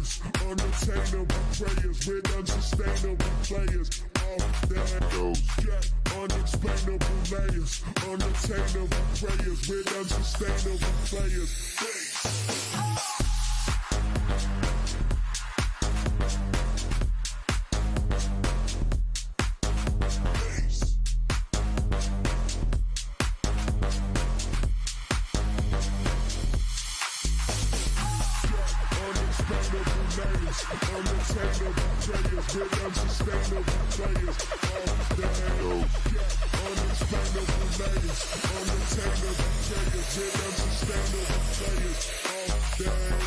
layers, unattainable prayers with unsustainable players. All that got unexplainable layers, unattainable prayers with unsustainable players. Unattainable prayers with unsustainable players. All that unexplainable layers, unattainable prayers with unsustainable players. All that.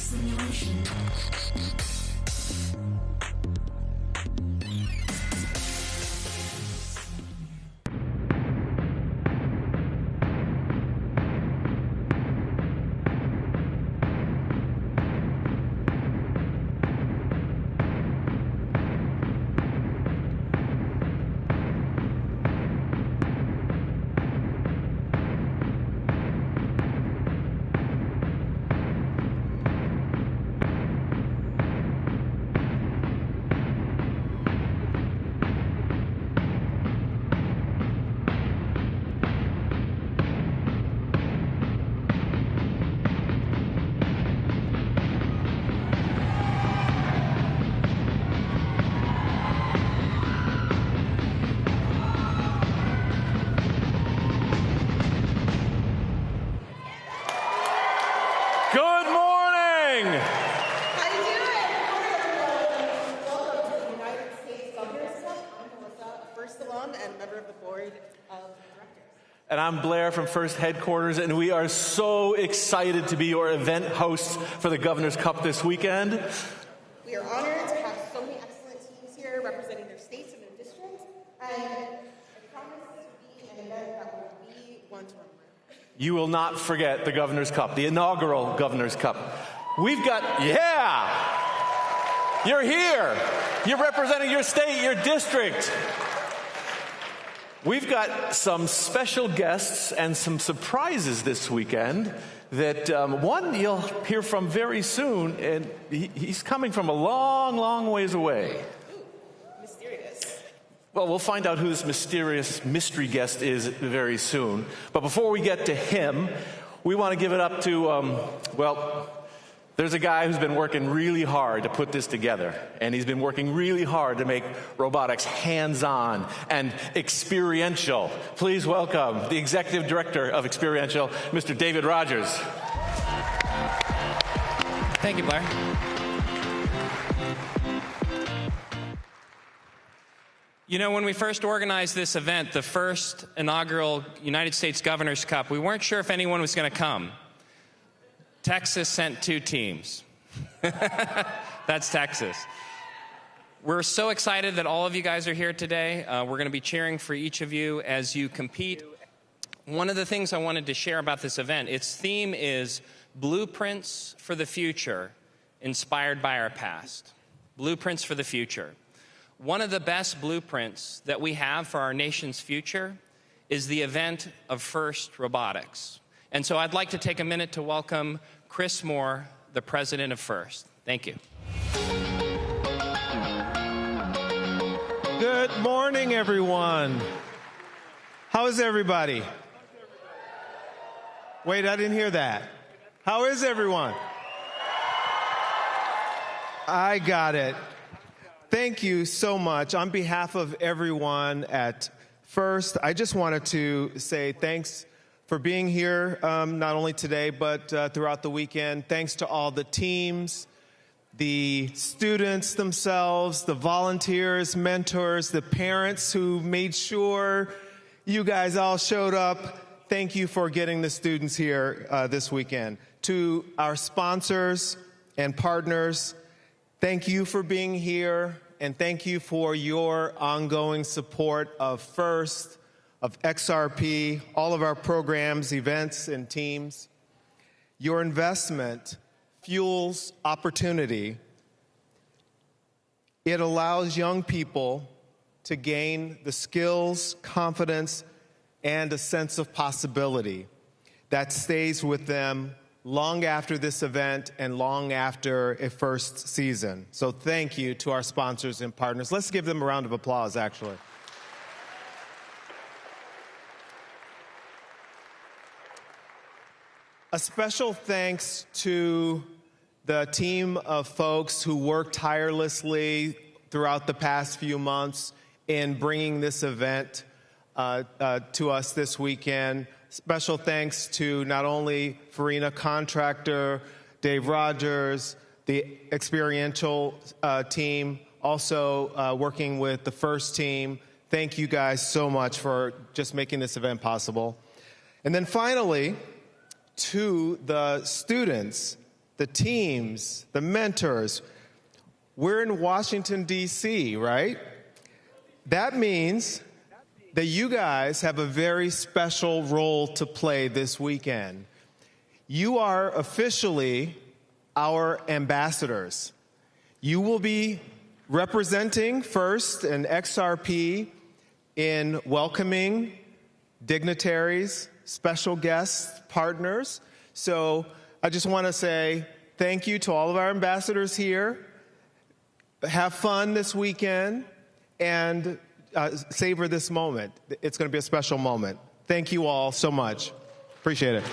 Simulation. Salon and member of the board of directors. And I'm Blair from First Headquarters, and we are so excited to be your event hosts for the Governor's Cup this weekend. We are honored to have so many excellent teams here representing their states and their districts, and I promise this will be an event that will be one to remember. You will not forget the Governor's Cup, the inaugural Governor's Cup. We've got, you're here. You're representing your state, your district. We've got some special guests and some surprises this weekend that one you'll hear from very soon, and he's coming from a long, long ways away. Ooh, mysterious. Well, we'll find out who this mysterious mystery guest is very soon. But before we get to him, we want to give it up to, there's a guy who's been working really hard to put this together, and he's been working really hard to make robotics hands-on and experiential. Please welcome the Executive Director of Experiential, Mr. David Rogers. Thank you, Blair. You know, when we first organized this event, the first inaugural United States Governor's Cup, we weren't sure if anyone was going to come. Texas sent 2 teams. That's Texas. We're so excited that all of you guys are here today. We're going to be cheering for each of you as you compete. One of the things I wanted to share about this event, its theme is Blueprints for the Future, Inspired by Our Past. Blueprints for the Future. One of the best blueprints that we have for our nation's future is the event of FIRST Robotics. And so I'd like to take a minute to welcome Chris Moore, the president of FIRST. Thank you. Good morning, everyone. How is everybody? Wait, I didn't hear that. How is everyone? I got it. Thank you so much. On behalf of everyone at FIRST, I just wanted to say thanks for being here, not only today, but throughout the weekend. Thanks to all the teams, the students themselves, the volunteers, mentors, the parents who made sure you guys all showed up. Thank you for getting the students here this weekend. To our sponsors and partners, thank you for being here, and thank you for your ongoing support of FIRST, of XRP, all of our programs, events, and teams. Your investment fuels opportunity. It allows young people to gain the skills, confidence, and a sense of possibility that stays with them long after this event and long after a first season. So thank you to our sponsors and partners. Let's give them a round of applause, actually. A special thanks to the team of folks who worked tirelessly throughout the past few months in bringing this event to us this weekend. Special thanks to not only Farina Contractor, Dave Rogers, the Experiential team, also working with the FIRST team. Thank you guys so much for just making this event possible. And then finally, to the students, the teams, the mentors. We're in Washington, D.C., right? That means that you guys have a very special role to play this weekend. You are officially our ambassadors. You will be representing FIRST and XRP in welcoming dignitaries, special guests, partners. So I just want to say thank you to all of our ambassadors here. Have fun this weekend and savor this moment. It's going to be a special moment. Thank you all so much. Appreciate it.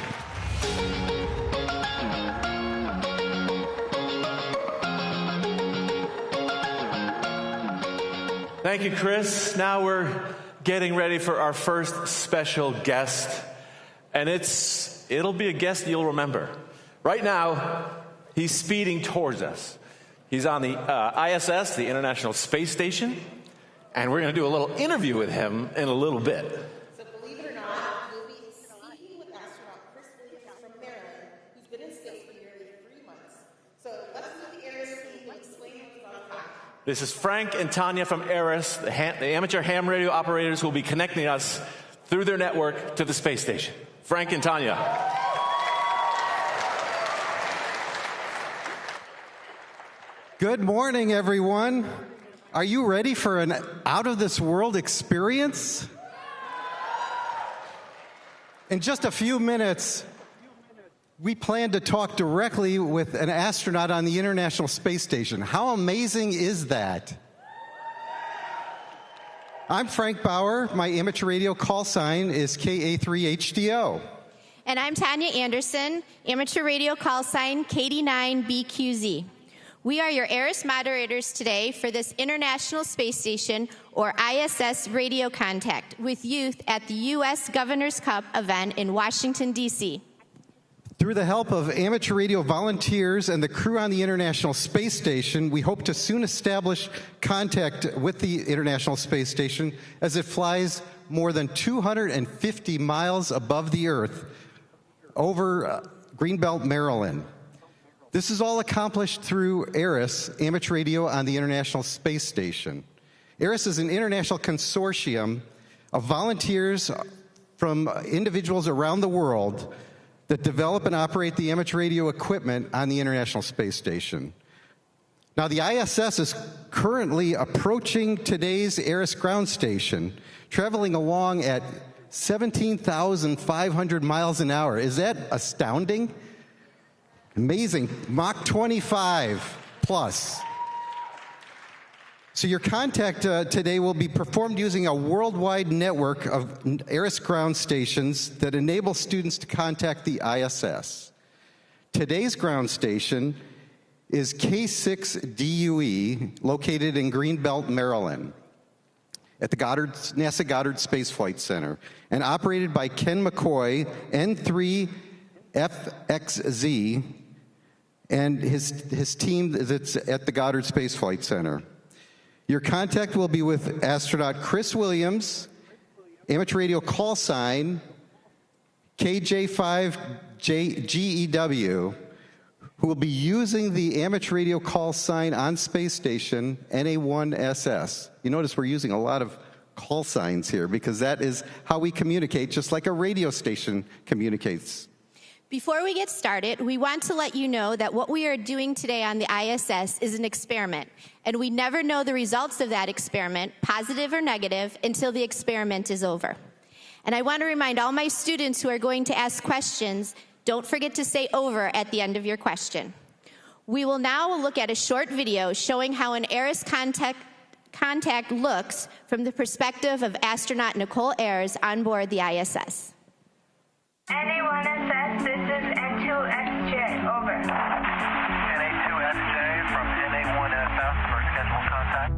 Thank you, Chris. Now we're getting ready for our first special guest. And it'll be a guest you'll remember. Right now, he's speeding towards us. He's on the ISS, the International Space Station, And we're going to do a little interview with him in a little bit. So believe it or not, we'll be speaking with astronaut Chris Williams from Maryland, who's been in space for nearly 3 months. So let's meet the ARISS team and explain what's about to happen. This is Frank and Tanya from ARISS, the amateur ham radio operators who will be connecting us through their network to the space station. Frank and Tanya. Good morning, everyone. Are you ready for an out-of-this-world experience? In just a few minutes, we plan to talk directly with an astronaut on the International Space Station. How amazing is that? I'm Frank Bauer. My amateur radio call sign is KA3HDO. And I'm Tanya Anderson, amateur radio call sign KD9BQZ. We are your ARISS moderators today for this International Space Station, or ISS, radio contact with youth at the U.S. Governor's Cup event in Washington, D.C. Through the help of amateur radio volunteers and the crew on the International Space Station, we hope to soon establish contact with the International Space Station as it flies more than 250 miles above the Earth over Greenbelt, Maryland. This is all accomplished through ARISS, amateur radio on the International Space Station. ARISS is an international consortium of volunteers from individuals around the world that develop and operate the amateur radio equipment on the International Space Station. Now, the ISS is currently approaching today's ARISS ground station, traveling along at 17,500 miles an hour. Is that astounding? Amazing. Mach 25 plus. So your contact today will be performed using a worldwide network of ARISS ground stations that enable students to contact the ISS. Today's ground station is K6DUE, located in Greenbelt, Maryland, at the NASA Goddard Space Flight Center, and operated by Ken McCoy, N3FXZ, and his team that's at the Goddard Space Flight Center. Your contact will be with astronaut Chris Williams, amateur radio call sign KJ5GEW, who will be using the amateur radio call sign on space station NA1SS. You notice we're using a lot of call signs here because that is how we communicate, just like a radio station communicates. Before we get started, we want to let you know that what we are doing today on the ISS is an experiment, and we never know the results of that experiment, positive or negative, until the experiment is over. And I want to remind all my students who are going to ask questions, don't forget to say over at the end of your question. We will now look at a short video showing how an ARISS contact looks from the perspective of astronaut Nicole Ayers on board the ISS. NA1SS, this is N2SJ, over. NA2SJ from NA1SS for scheduled contact.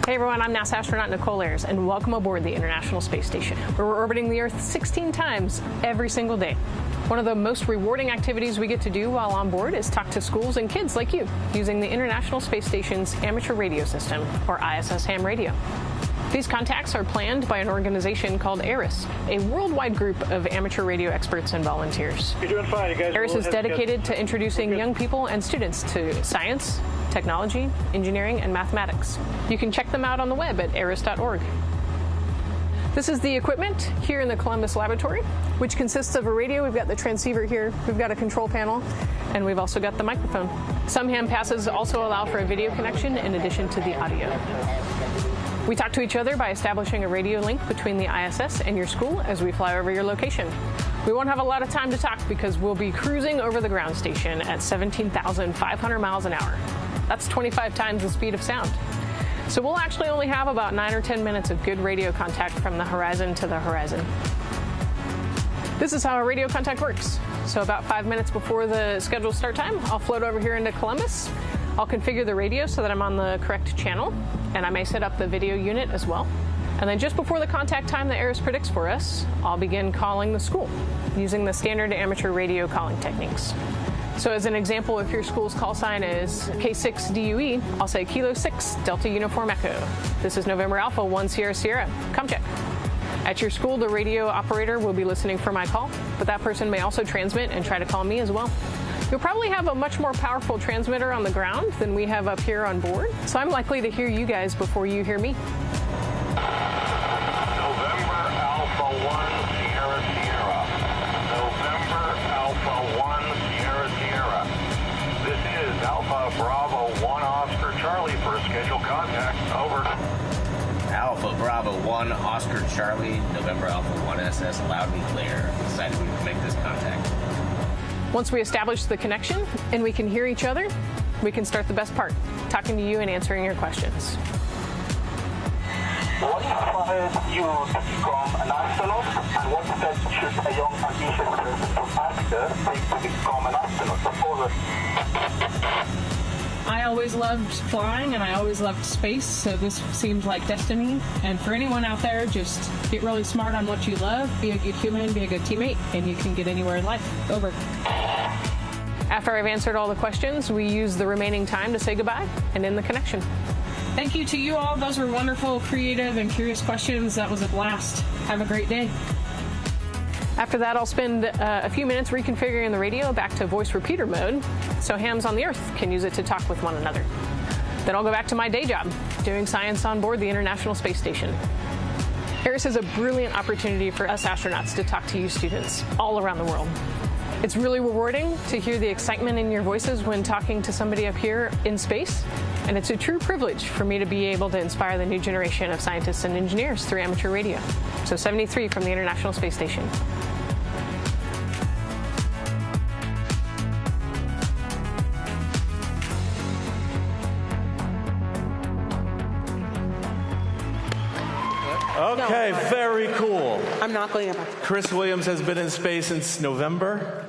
Hey everyone, I'm NASA astronaut Nicole Ayers, and welcome aboard the International Space Station, where we're orbiting the Earth 16 times every single day. One of the most rewarding activities we get to do while on board is talk to schools and kids like you using the International Space Station's amateur radio system, or ISS ham radio. These contacts are planned by an organization called ARISS, a worldwide group of amateur radio experts and volunteers. You're doing fine, you guys. ARISS is dedicated to introducing young people and students to science, technology, engineering, and mathematics. You can check them out on the web at ariss.org. This is the equipment here in the Columbus Laboratory, which consists of a radio. We've got the transceiver here, we've got a control panel, and we've also got the microphone. Some ham passes also allow for a video connection in addition to the audio. We talk to each other by establishing a radio link between the ISS and your school as we fly over your location. We won't have a lot of time to talk because we'll be cruising over the ground station at 17,500 miles an hour. That's 25 times the speed of sound. So we'll actually only have about 9 or 10 minutes of good radio contact from the horizon to the horizon. This is how a radio contact works. So about 5 minutes before the scheduled start time, I'll float over here into Columbus. I'll configure the radio so that I'm on the correct channel, and I may set up the video unit as well. And then just before the contact time that ARISS predicts for us, I'll begin calling the school using the standard amateur radio calling techniques. So as an example, if your school's call sign is K6DUE, I'll say Kilo 6 Delta Uniform Echo. This is November Alpha 1 Sierra Sierra. Come check. At your school, the radio operator will be listening for my call, but that person may also transmit and try to call me as well. You'll probably have a much more powerful transmitter on the ground than we have up here on board, so I'm likely to hear you guys before you hear me. November Alpha 1 Sierra Sierra. November Alpha 1 Sierra Sierra. This is Alpha Bravo 1 Oscar Charlie for a scheduled contact. Over. Alpha Bravo 1 Oscar Charlie, November Alpha 1 SS, loud and clear. Excited we can make this contact. Once we establish the connection and we can hear each other, we can start the best part, talking to you and answering your questions. What inspired you to become an astronaut, and what steps should a young ambitious person from Africa take to become an astronaut? Over. I always loved flying and I always loved space, so this seems like destiny. And for anyone out there, just get really smart on what you love, be a good human, be a good teammate, and you can get anywhere in life. Over. After I've answered all the questions, we use the remaining time to say goodbye and end the connection. Thank you to you all. Those were wonderful, creative, and curious questions. That was a blast. Have a great day. After that, I'll spend a few minutes reconfiguring the radio back to voice repeater mode so hams on the Earth can use it to talk with one another. Then I'll go back to my day job, doing science on board the International Space Station. ARISS is a brilliant opportunity for us astronauts to talk to you students all around the world. It's really rewarding to hear the excitement in your voices when talking to somebody up here in space, and it's a true privilege for me to be able to inspire the new generation of scientists and engineers through amateur radio. So 73 from the International Space Station. Okay, very cool. I'm not going to. Chris Williams has been in space since November.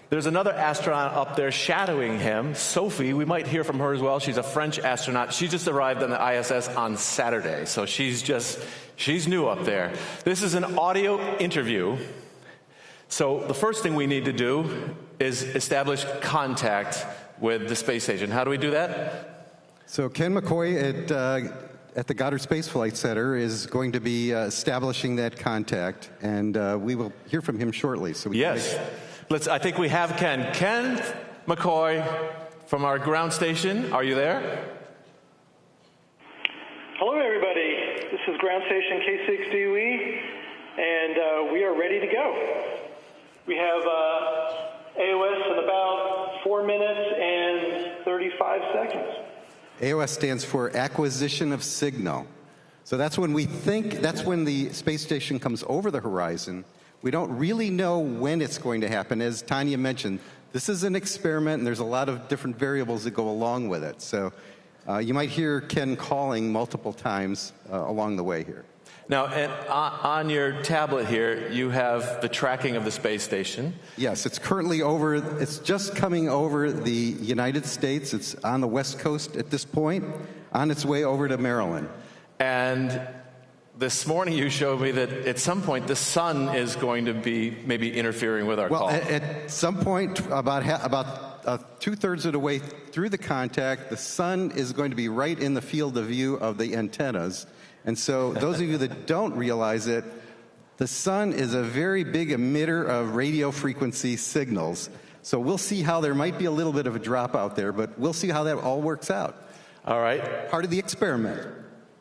There's another astronaut up there shadowing him, Sophie. We might hear from her as well. She's a French astronaut. She just arrived on the ISS on Saturday, so she's new up there. This is an audio interview. So the first thing we need to do is establish contact with the space station. How do we do that? So Ken McCoy at the Goddard Space Flight Center is going to be establishing that contact, and we will hear from him shortly. So yes. I think we have Ken. Ken McCoy from our ground station. Are you there? Hello, everybody. This is ground station K6DUE, and we are ready to go. We have AOS in about 4 minutes and 35 seconds. AOS stands for Acquisition of Signal. So that's when the space station comes over the horizon. We don't really know when it's going to happen. As Tanya mentioned, this is an experiment, and there's a lot of different variables that go along with it. So you might hear Ken calling multiple times along the way here. Now, on your tablet here, you have the tracking of the space station. Yes, it's currently it's just coming over the United States. It's on the West Coast at this point, on its way over to Maryland. And this morning you showed me that at some point the sun is going to be maybe interfering with our call. Well, at some point, about two-thirds of the way through the contact, the sun is going to be right in the field of view of the antennas. And so those of you that don't realize it, the sun is a very big emitter of radio frequency signals. So we'll see how there might be a little bit of a drop out there, but we'll see how that all works out. All right. Part of the experiment.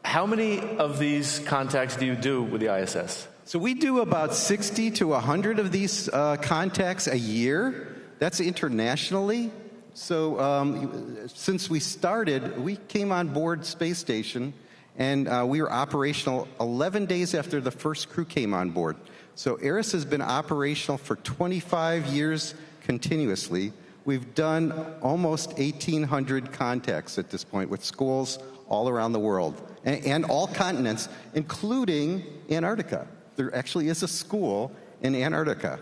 How many of these contacts do you do with the ISS? So we do about 60 to 100 of these contacts a year. That's internationally. So since we started, we came on board Space Station, and we were operational 11 days after the first crew came on board. So ARISS has been operational for 25 years continuously. We've done almost 1,800 contacts at this point with schools all around the world and all continents, including Antarctica. There actually is a school in Antarctica.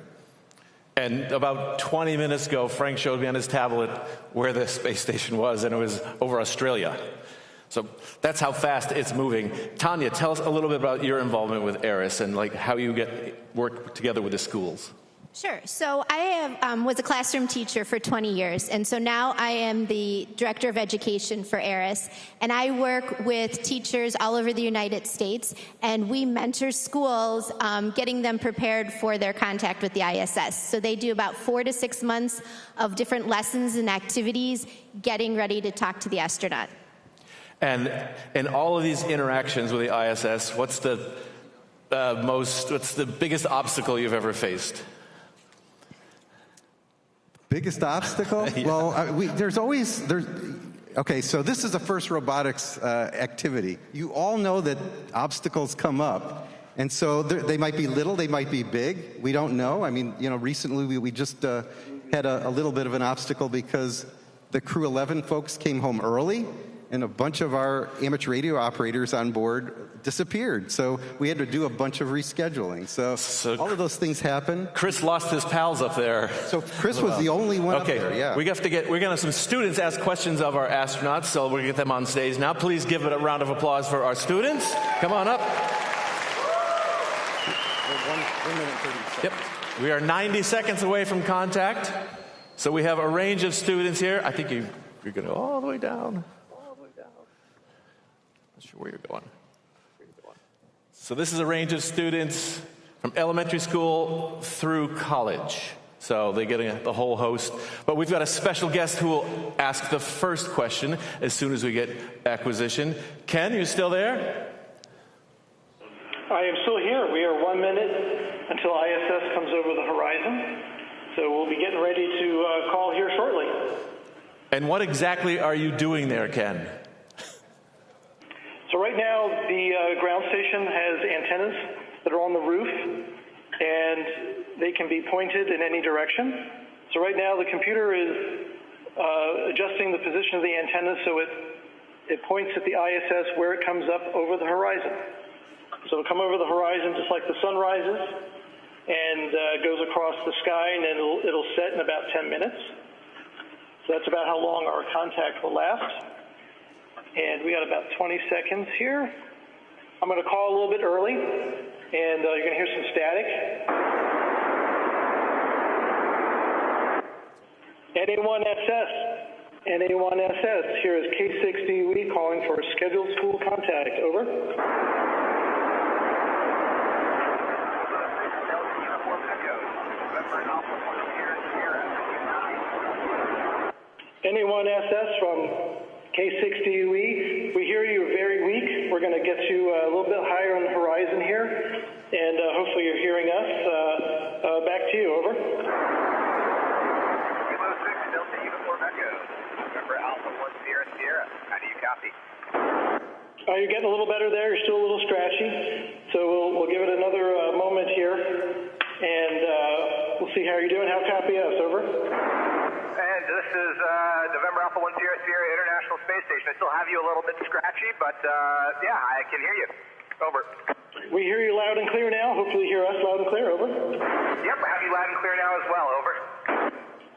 And about 20 minutes ago, Frank showed me on his tablet where the space station was, and it was over Australia. So that's how fast it's moving. Tanya, tell us a little bit about your involvement with ARISS and how you work together with the schools. Sure. So I was a classroom teacher for 20 years, and so now I am the Director of Education for ARIS, and I work with teachers all over the United States, and we mentor schools, getting them prepared for their contact with the ISS. So they do about 4 to 6 months of different lessons and activities, getting ready to talk to the astronaut. And in all of these interactions with the ISS, what's the biggest obstacle you've ever faced? Biggest obstacle? Yeah. Well, okay, so this is the first robotics activity. You all know that obstacles come up. And so they might be little, they might be big. We don't know. I mean, recently we just had a little bit of an obstacle because the Crew 11 folks came home early, and a bunch of our amateur radio operators on board disappeared. So we had to do a bunch of rescheduling. So all of those things happen. Chris lost his pals up there. So Chris was the only one up there, yeah. We're going to have some students ask questions of our astronauts, so we're going to get them on stage now. Please give it a round of applause for our students. Come on up. 1 minute, 30 seconds. Yep. We are 90 seconds away from contact. So we have a range of students here. I think you're going to go all the way down. Not sure where you're going. So this is a range of students from elementary school through college. So they get the whole host. But we've got a special guest who will ask the first question as soon as we get acquisition. Ken, you still there? I am still here. We are 1 minute until ISS comes over the horizon. So we'll be getting ready to call here shortly. And what exactly are you doing there, Ken? So right now, the ground station has antennas that are on the roof, and they can be pointed in any direction. So right now, the computer is adjusting the position of the antenna so it points at the ISS where it comes up over the horizon. So it'll come over the horizon just like the sun rises, and goes across the sky, and then it'll set in about 10 minutes. So that's about how long our contact will last. And we got about 20 seconds here. I'm going to call a little bit early, and you're going to hear some static. NA1SS, here is K6DUE calling for scheduled school contact. Over. NA1SS from K6DUE, we hear you are very weak. We're going to get you a little bit higher on the horizon here, and hopefully you're hearing us. Back to you, over. Delta Uniform Echo, November Alpha 1 Sierra Sierra. How do you copy? You're getting a little better there. You're still a little scratchy, so we'll give it another moment here, and we'll see how you're doing. How copy us, over. And this is November Alpha 1 Sierra Sierra International Space Station. I still have you a little bit scratchy, but yeah, I can hear you. Over. We hear you loud and clear now. Hopefully you hear us loud and clear. Over. Yep, I have you loud and clear now as well. Over.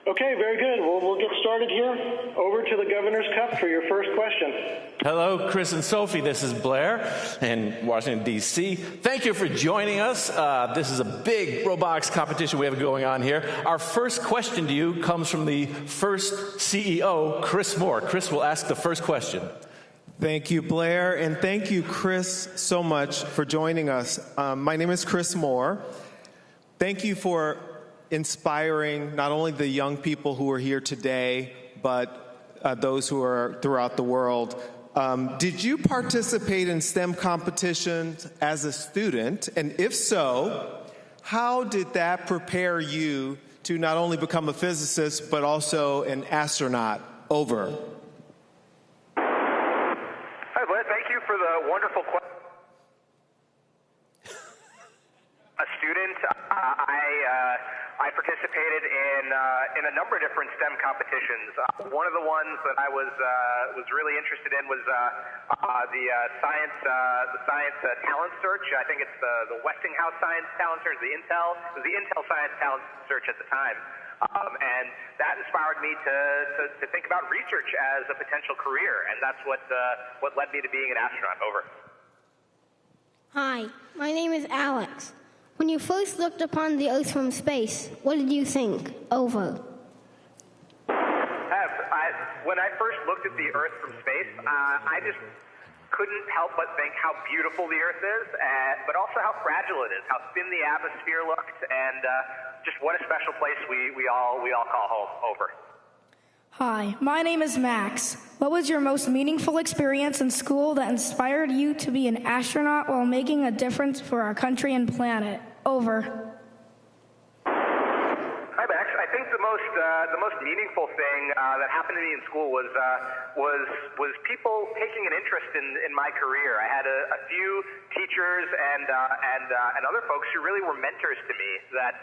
Okay, very good. We'll get started here. Over to the Governor's Cup for your first question. Hello, Chris and Sophie. This is Blair in Washington, D.C. Thank you for joining us. This is a big robotics competition we have going on here. Our first question to you comes from the first CEO, Chris Moore. Chris will ask the first question. Thank you, Blair, and thank you, Chris, so much for joining us. My name is Chris Moore. Thank you for inspiring not only the young people who are here today, but those who are throughout the world. Did you participate in STEM competitions as a student? And if so, how did that prepare you to not only become a physicist, but also an astronaut? Over. Hi, Blair. Thank you for the wonderful question. A student, I participated in a number of different STEM competitions. One of the ones that I was really interested in was the science talent search. I think it's the Westinghouse Science Talent Search, the Intel. It was the Intel Science Talent Search at the time, and that inspired me to think about research as a potential career, and that's what led me to being an astronaut. Over. Hi, my name is Alex. When you first looked upon the Earth from space, what did you think? Over. When I first looked at the Earth from space, I just couldn't help but think how beautiful the Earth is, but also how fragile it is, how thin the atmosphere looked, and just what a special place we all call home. Over. Hi, my name is Max. What was your most meaningful experience in school that inspired you to be an astronaut while making a difference for our country and planet? Over. Hi, Max. I think the most meaningful thing that happened to me in school was people taking an interest in my career. I had a few teachers and other folks who really were mentors to me that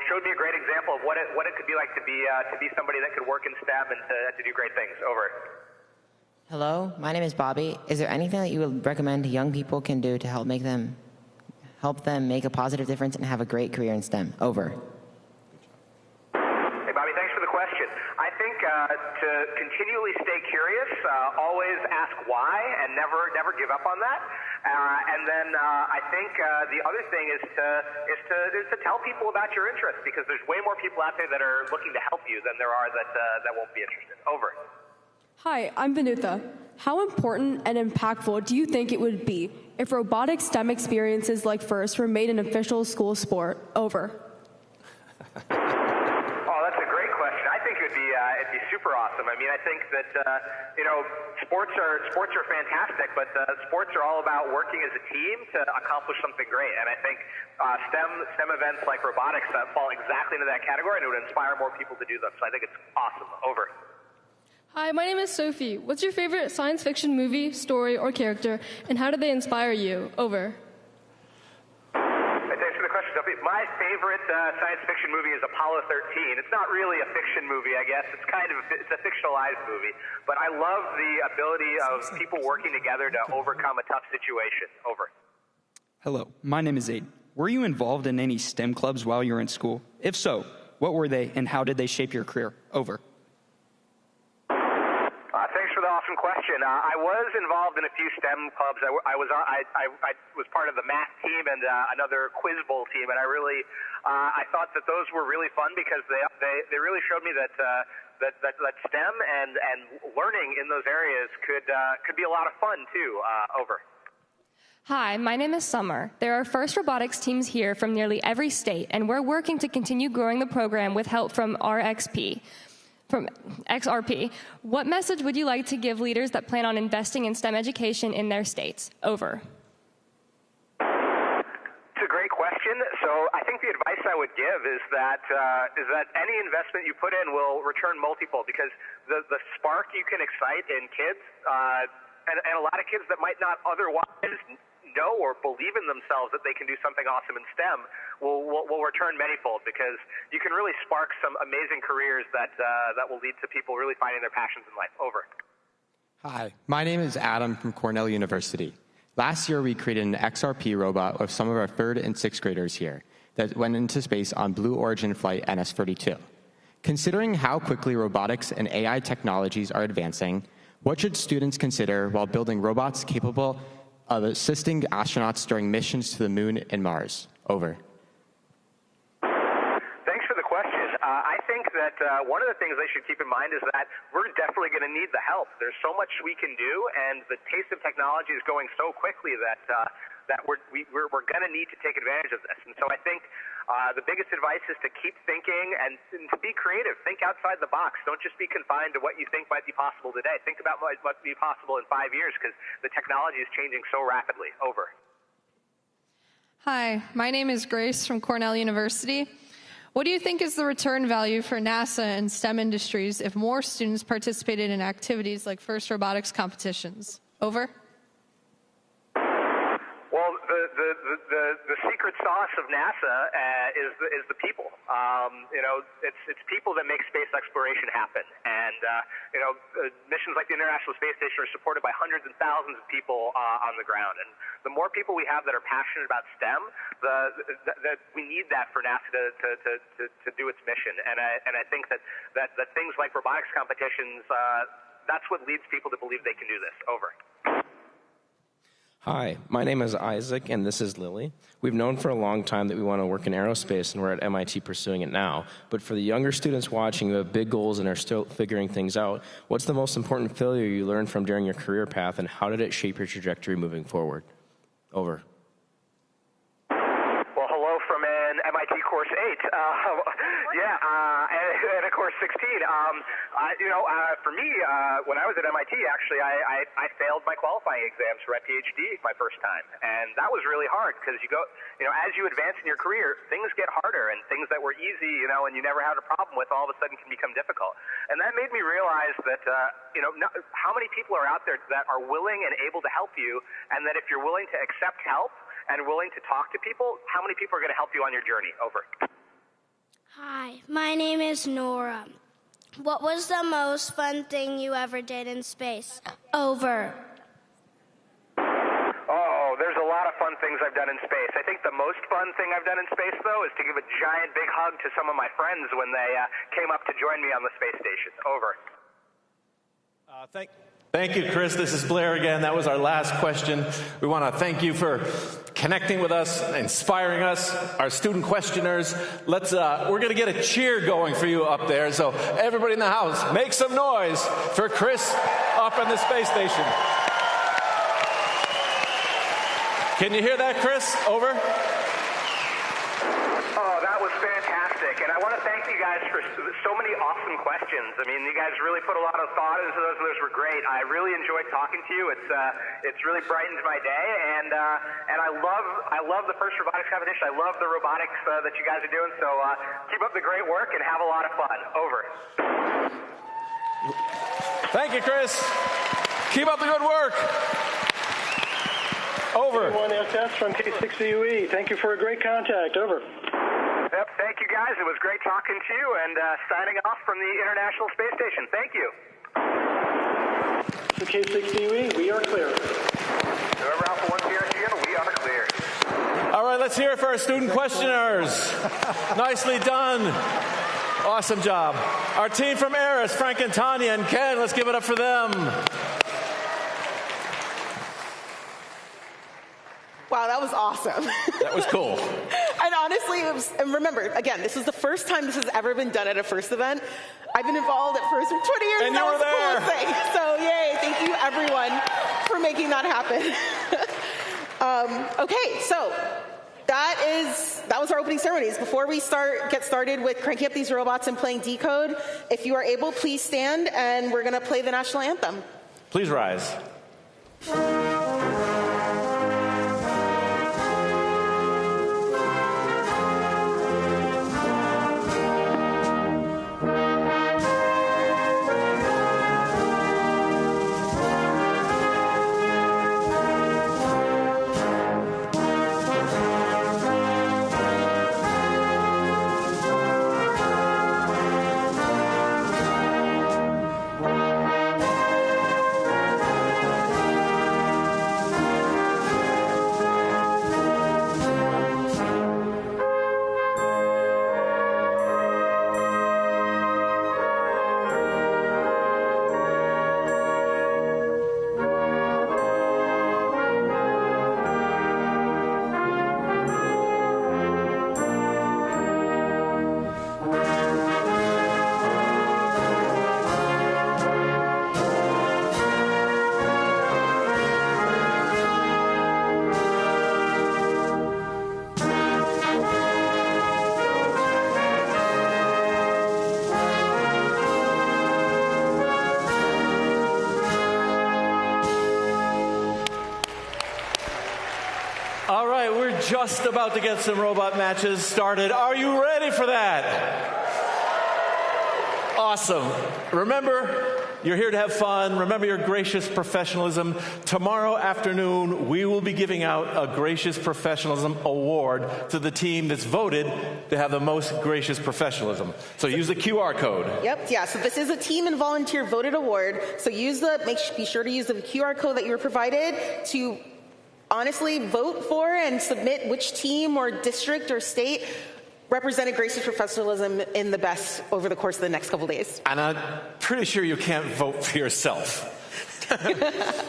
showed me a great example of what it could be like to be somebody that could work in STEM and to do great things. Over. Hello, my name is Bobby. Is there anything that you would recommend young people can do to help them make a positive difference and have a great career in STEM? Over. Hey, Bobby, thanks for the question. I think to continually stay curious, always ask why, and never give up on that. And then I think the other thing is to tell people about your interests, because there's way more people out there that are looking to help you than there are that won't be interested. Over. Hi, I'm Vinutha. How important and impactful do you think it would be if robotic STEM experiences like FIRST were made an official school sport? Over. Oh, that's a great question. I think it'd be super awesome. I mean, I think that sports are fantastic, but sports are all about working as a team to accomplish something great. And I think STEM events like robotics fall exactly into that category, and it would inspire more people to do them. So I think it's awesome. Over. Hi, my name is Sophie. What's your favorite science fiction movie, story, or character, and how did they inspire you? Over. Thanks for the question, Sophie. My favorite science fiction movie is Apollo 13. It's not really a fiction movie, I guess. It's a fictionalized movie. But I love the ability of people working together to overcome a tough situation. Over. Hello, my name is Aiden. Were you involved in any STEM clubs while you were in school? If so, what were they and how did they shape your career? Over. Thanks for the awesome question. I was involved in a few STEM clubs. I was part of the math team and another quiz bowl team, and I thought that those were really fun because they really showed me that STEM and learning in those areas could be a lot of fun too. Over. Hi, my name is Summer. There are FIRST robotics teams here from nearly every state, and we're working to continue growing the program with help from XRP. What message would you like to give leaders that plan on investing in STEM education in their states? Over. It's a great question. So I think the advice I would give is that any investment you put in will return multifold, because the spark you can excite in kids, and a lot of kids that might not otherwise know or believe in themselves that they can do something awesome in STEM will return manyfold, because you can really spark some amazing careers that will lead to people really finding their passions in life. Over. Hi, my name is Adam from Cornell University. Last year, we created an XRP robot with some of our 3rd and 6th graders here that went into space on Blue Origin flight NS-32. Considering how quickly robotics and AI technologies are advancing, what should students consider while building robots capable of assisting astronauts during missions to the Moon and Mars? Over. Thanks for the question. I think that one of the things they should keep in mind is that we're definitely going to need the help. There's so much we can do, and the pace of technology is going so quickly that we're going to need to take advantage of this. And so I think the biggest advice is to keep thinking and to be creative. Think outside the box. Don't just be confined to what you think might be possible today. Think about what might be possible in 5 years, because the technology is changing so rapidly. Over. Hi, my name is Grace from Cornell University. What do you think is the return value for NASA and STEM industries if more students participated in activities like FIRST robotics competitions? Over. Well, the secret sauce of NASA is the people. It's people that make space exploration happen. And missions like the International Space Station are supported by hundreds and thousands of people on the ground. And the more people we have that are passionate about STEM, that we need that for NASA to do its mission. And I think that things like robotics competitions, that's what leads people to believe they can do this. Over. Hi, my name is Isaac, and this is Lily. We've known for a long time that we want to work in aerospace, and we're at MIT pursuing it now. But for the younger students watching who have big goals and are still figuring things out, what's the most important failure you learned from during your career path, and how did it shape your trajectory moving forward? Over. Well, hello from an MIT course 8. And of course 16. For me, when I was at MIT, actually, I failed my qualifying exams for my PhD my first time, and that was really hard because as you advance in your career, things get harder, and things that were easy, and you never had a problem with, all of a sudden can become difficult. And that made me realize that, how many people are out there that are willing and able to help you, and that if you're willing to accept help and willing to talk to people, how many people are going to help you on your journey? Over. Hi, my name is Nora. What was the most fun thing you ever did in space? Over. Oh, there's a lot of fun things I've done in space. I think the most fun thing I've done in space, though, is to give a giant big hug to some of my friends when they came up to join me on the space station. Over. Thank you, Chris. This is Blair again. That was our last question. We want to thank you for connecting with us, inspiring us, our student questioners. We're going to get a cheer going for you up there. So everybody in the house, make some noise for Chris up on the space station. Can you hear that, Chris? Over. Oh, that was fantastic. And I want to thank you guys for so many awesome questions. I mean, you guys really put a lot of thought into those. Those were great. I really enjoyed talking to you. It's really brightened my day. And I love the first robotics competition. I love the robotics that you guys are doing. So keep up the great work and have a lot of fun. Over. Thank you, Chris. Keep up the good work. Over. K1SS from K6UE. Thank you for a great contact. Over. Yep, thank you guys. It was great talking to you, and signing off from the International Space Station. Thank you. So K6UE, we are clear. November Alpha 1 Sierra Sierra, we are clear. All right, let's hear it for our student questioners. Nicely done. Awesome job. Our team from Aris, Frank and Tanya and Ken, let's give it up for them. Wow, that was awesome. That was cool. And honestly, and remember, again, this was the first time this has ever been done at a FIRST event. I've been involved at FIRST for 20 years, and that you were was the there. coolest thing. So yay, thank you everyone for making that happen. Okay, so that was our opening ceremonies. Before we get started with cranking up these robots and playing Decode, if you are able, please stand, and we're going to play the national anthem. Please rise. All right, we're just about to get some robot matches started. Are you ready for that? Awesome. Remember, you're here to have fun. Remember your gracious professionalism. Tomorrow afternoon, we will be giving out a Gracious Professionalism Award to the team that's voted to have the most gracious professionalism. So use the QR code. Yep, yeah, so this is a team and volunteer voted award. So be sure to use the QR code that you were provided to honestly vote for and submit which team or district or state represented gracious professionalism in the best over the course of the next couple days. And I'm pretty sure you can't vote for yourself.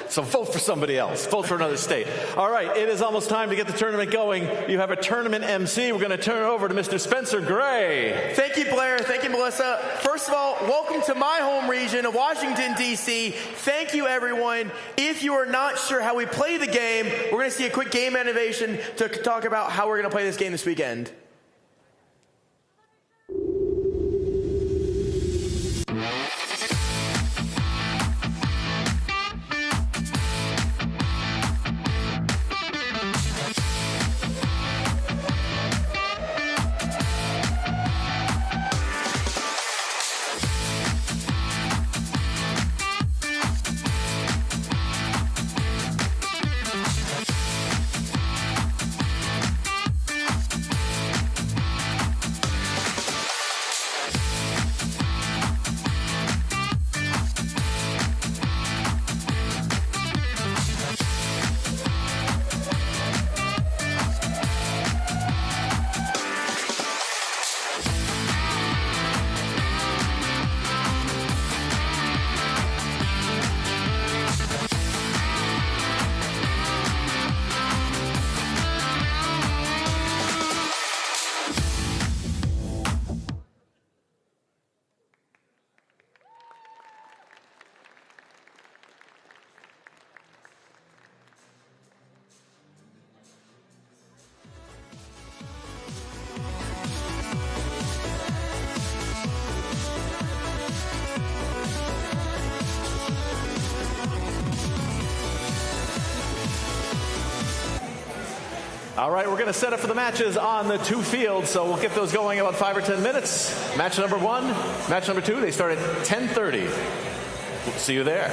So vote for somebody else. Vote for another state. All right, it is almost time to get the tournament going. You have a tournament MC. We're going to turn it over to Mr. Spencer Gray. Thank you, Blair. Thank you, Melissa. First of all, welcome to my home region of Washington, D.C. Thank you, everyone. If you are not sure how we play the game, we're going to see a quick game animation to talk about how we're going to play this game this weekend. All right, we're going to set up for the matches on the two fields, so we'll get those going in about 5 or 10 minutes. Match number 1, match number 2, they start at 10:30. We'll see you there.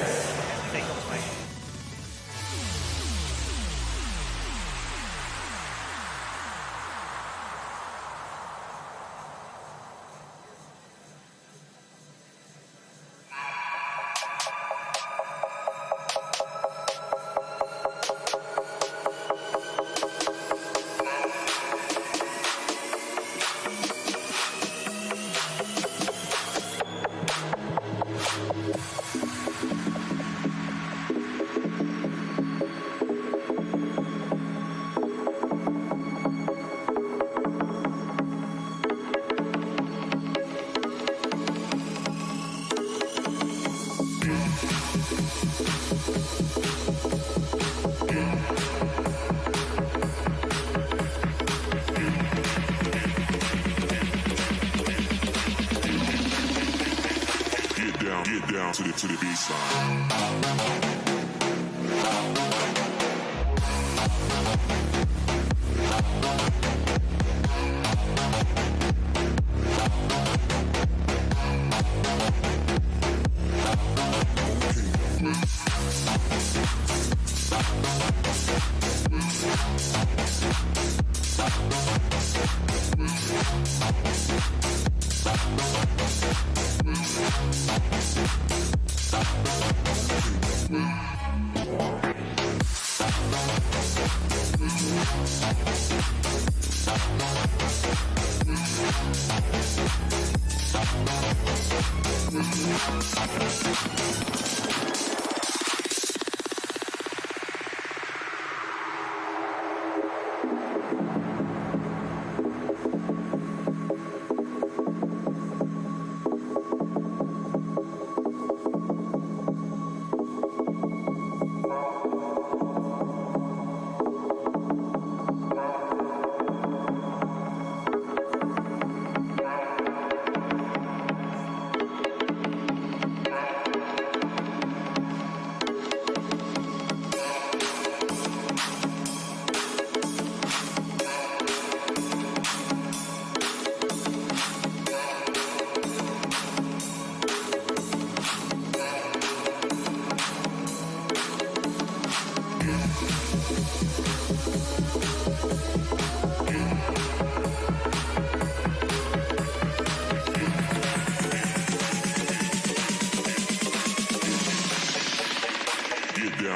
To the baseline.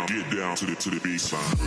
Get down to the baseline.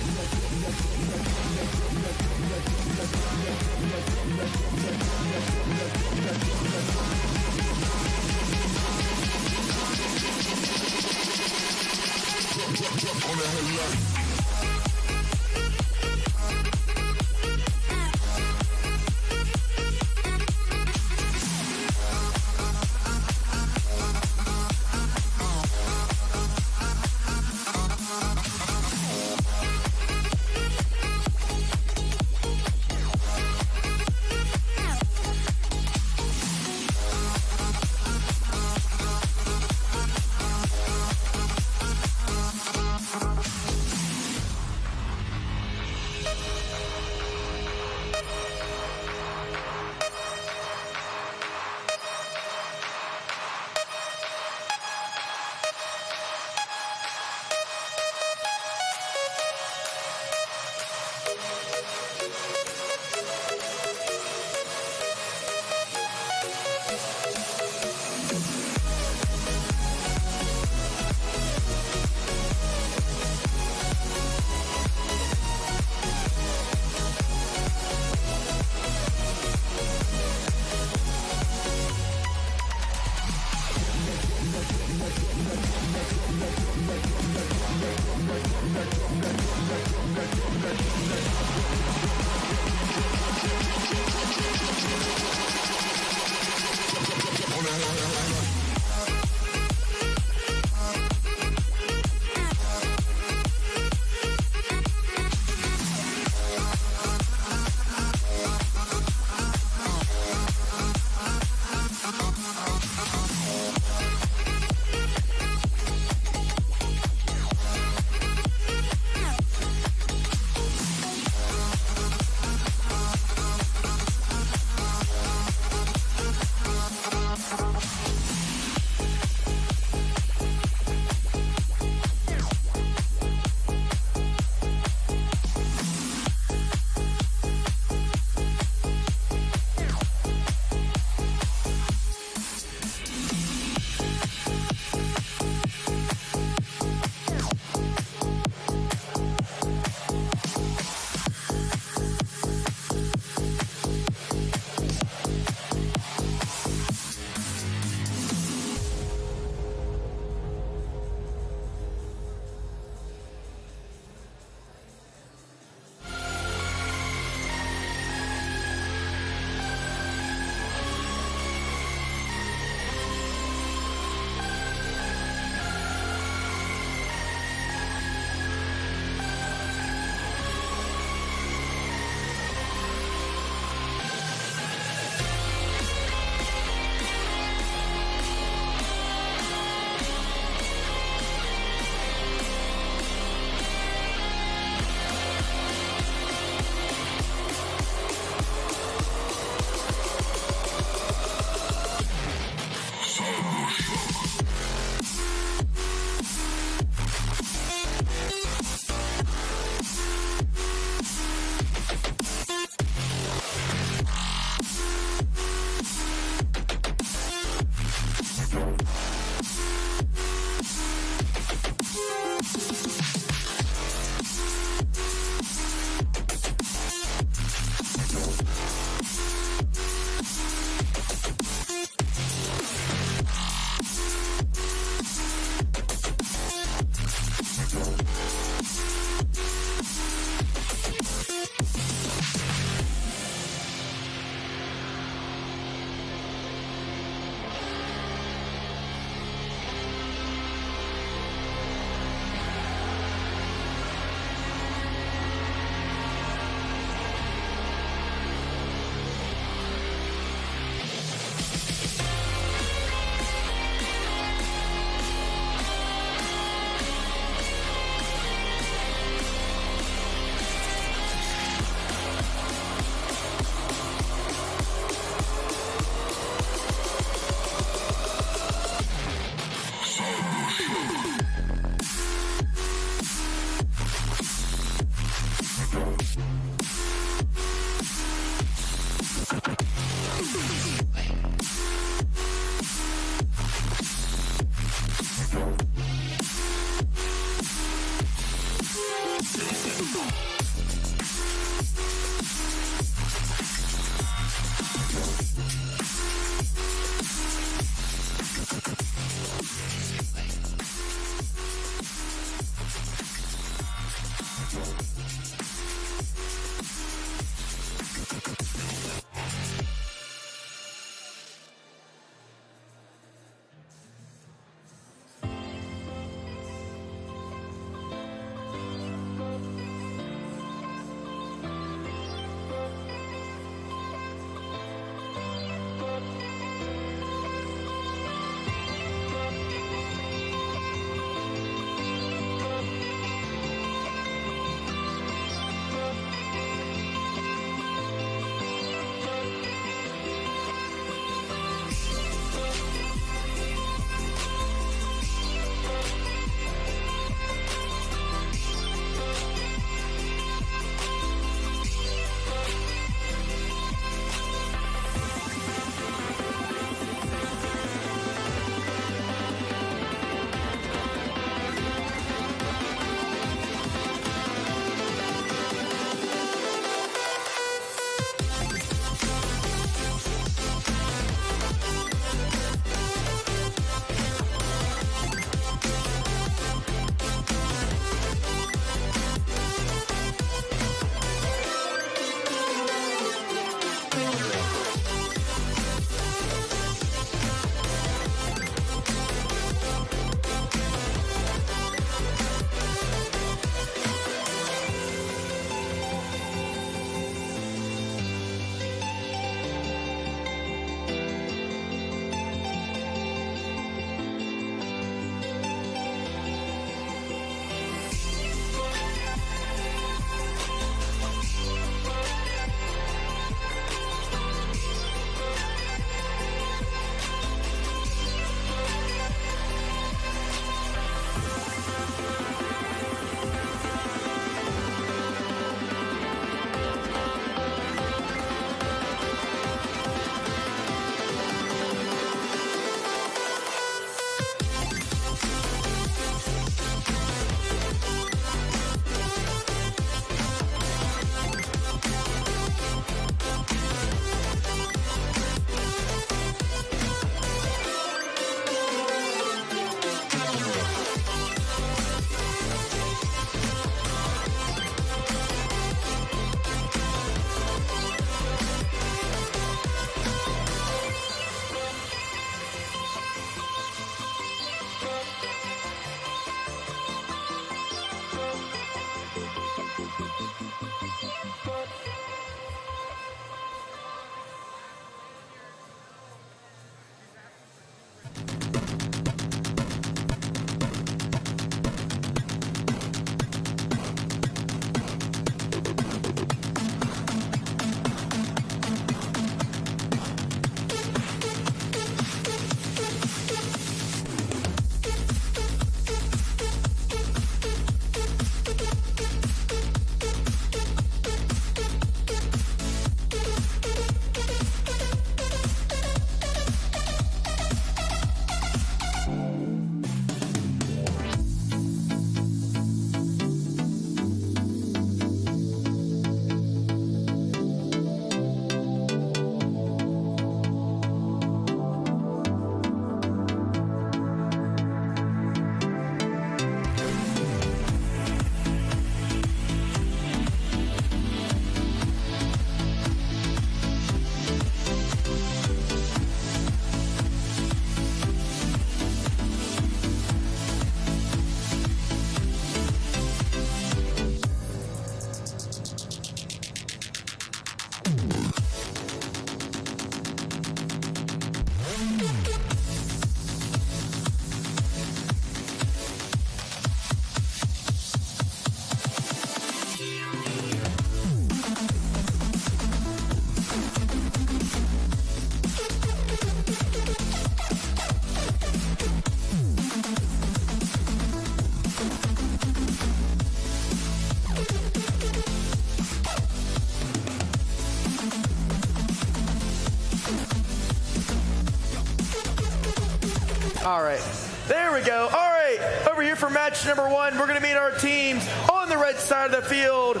All right. There we go. All right. Over here for match number 1, we're going to meet our teams on the red side of the field.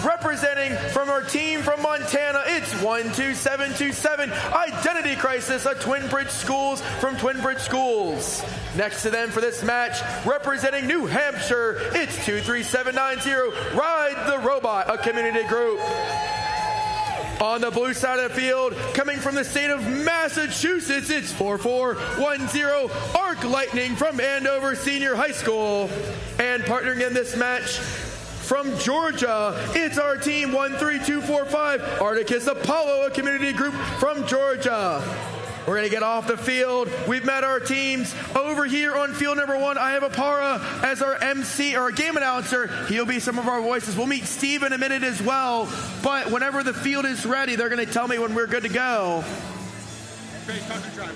Representing from our team from Montana, it's 12727 Identity Crisis, a Twin Bridge Schools from Twin Bridge Schools. Next to them for this match, representing New Hampshire, it's 23790 Ride the Robot, a community group. On the blue side of the field, coming from the state of Massachusetts, it's 4410 Arc Lightning from Andover Senior High School. And partnering in this match from Georgia, it's our team 13245 Articus Apollo, a community group from Georgia. We're going to get off the field. We've met our teams over here on field number 1. I have Apara as our MC, or our game announcer. He'll be some of our voices. We'll meet Steve in a minute as well. But whenever the field is ready, they're going to tell me when we're good to go. Great, talk to driver.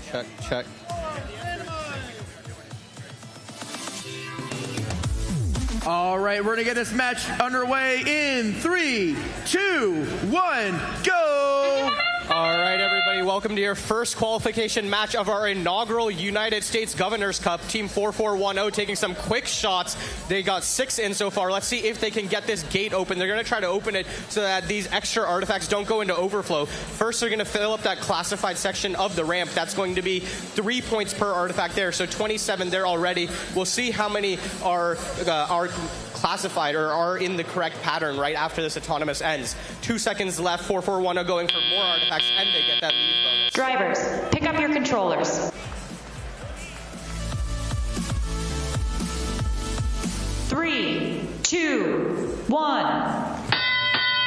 Check. Check. All right, we're going to get this match underway in 3, 2, 1, go! All right, everybody, welcome to your first qualification match of our inaugural United States Governor's Cup. Team 4410 taking some quick shots. They got 6 in so far. Let's see if they can get this gate open. They're going to try to open it so that these extra artifacts don't go into overflow. First, they're going to fill up that classified section of the ramp. That's going to be 3 points per artifact there, so 27 there already. We'll see how many are classified or are in the correct pattern right after this autonomous ends. 2 seconds left. 4410 going for more artifacts, and they get that lead bonus. Drivers, pick up your controllers. 3, 2, 1.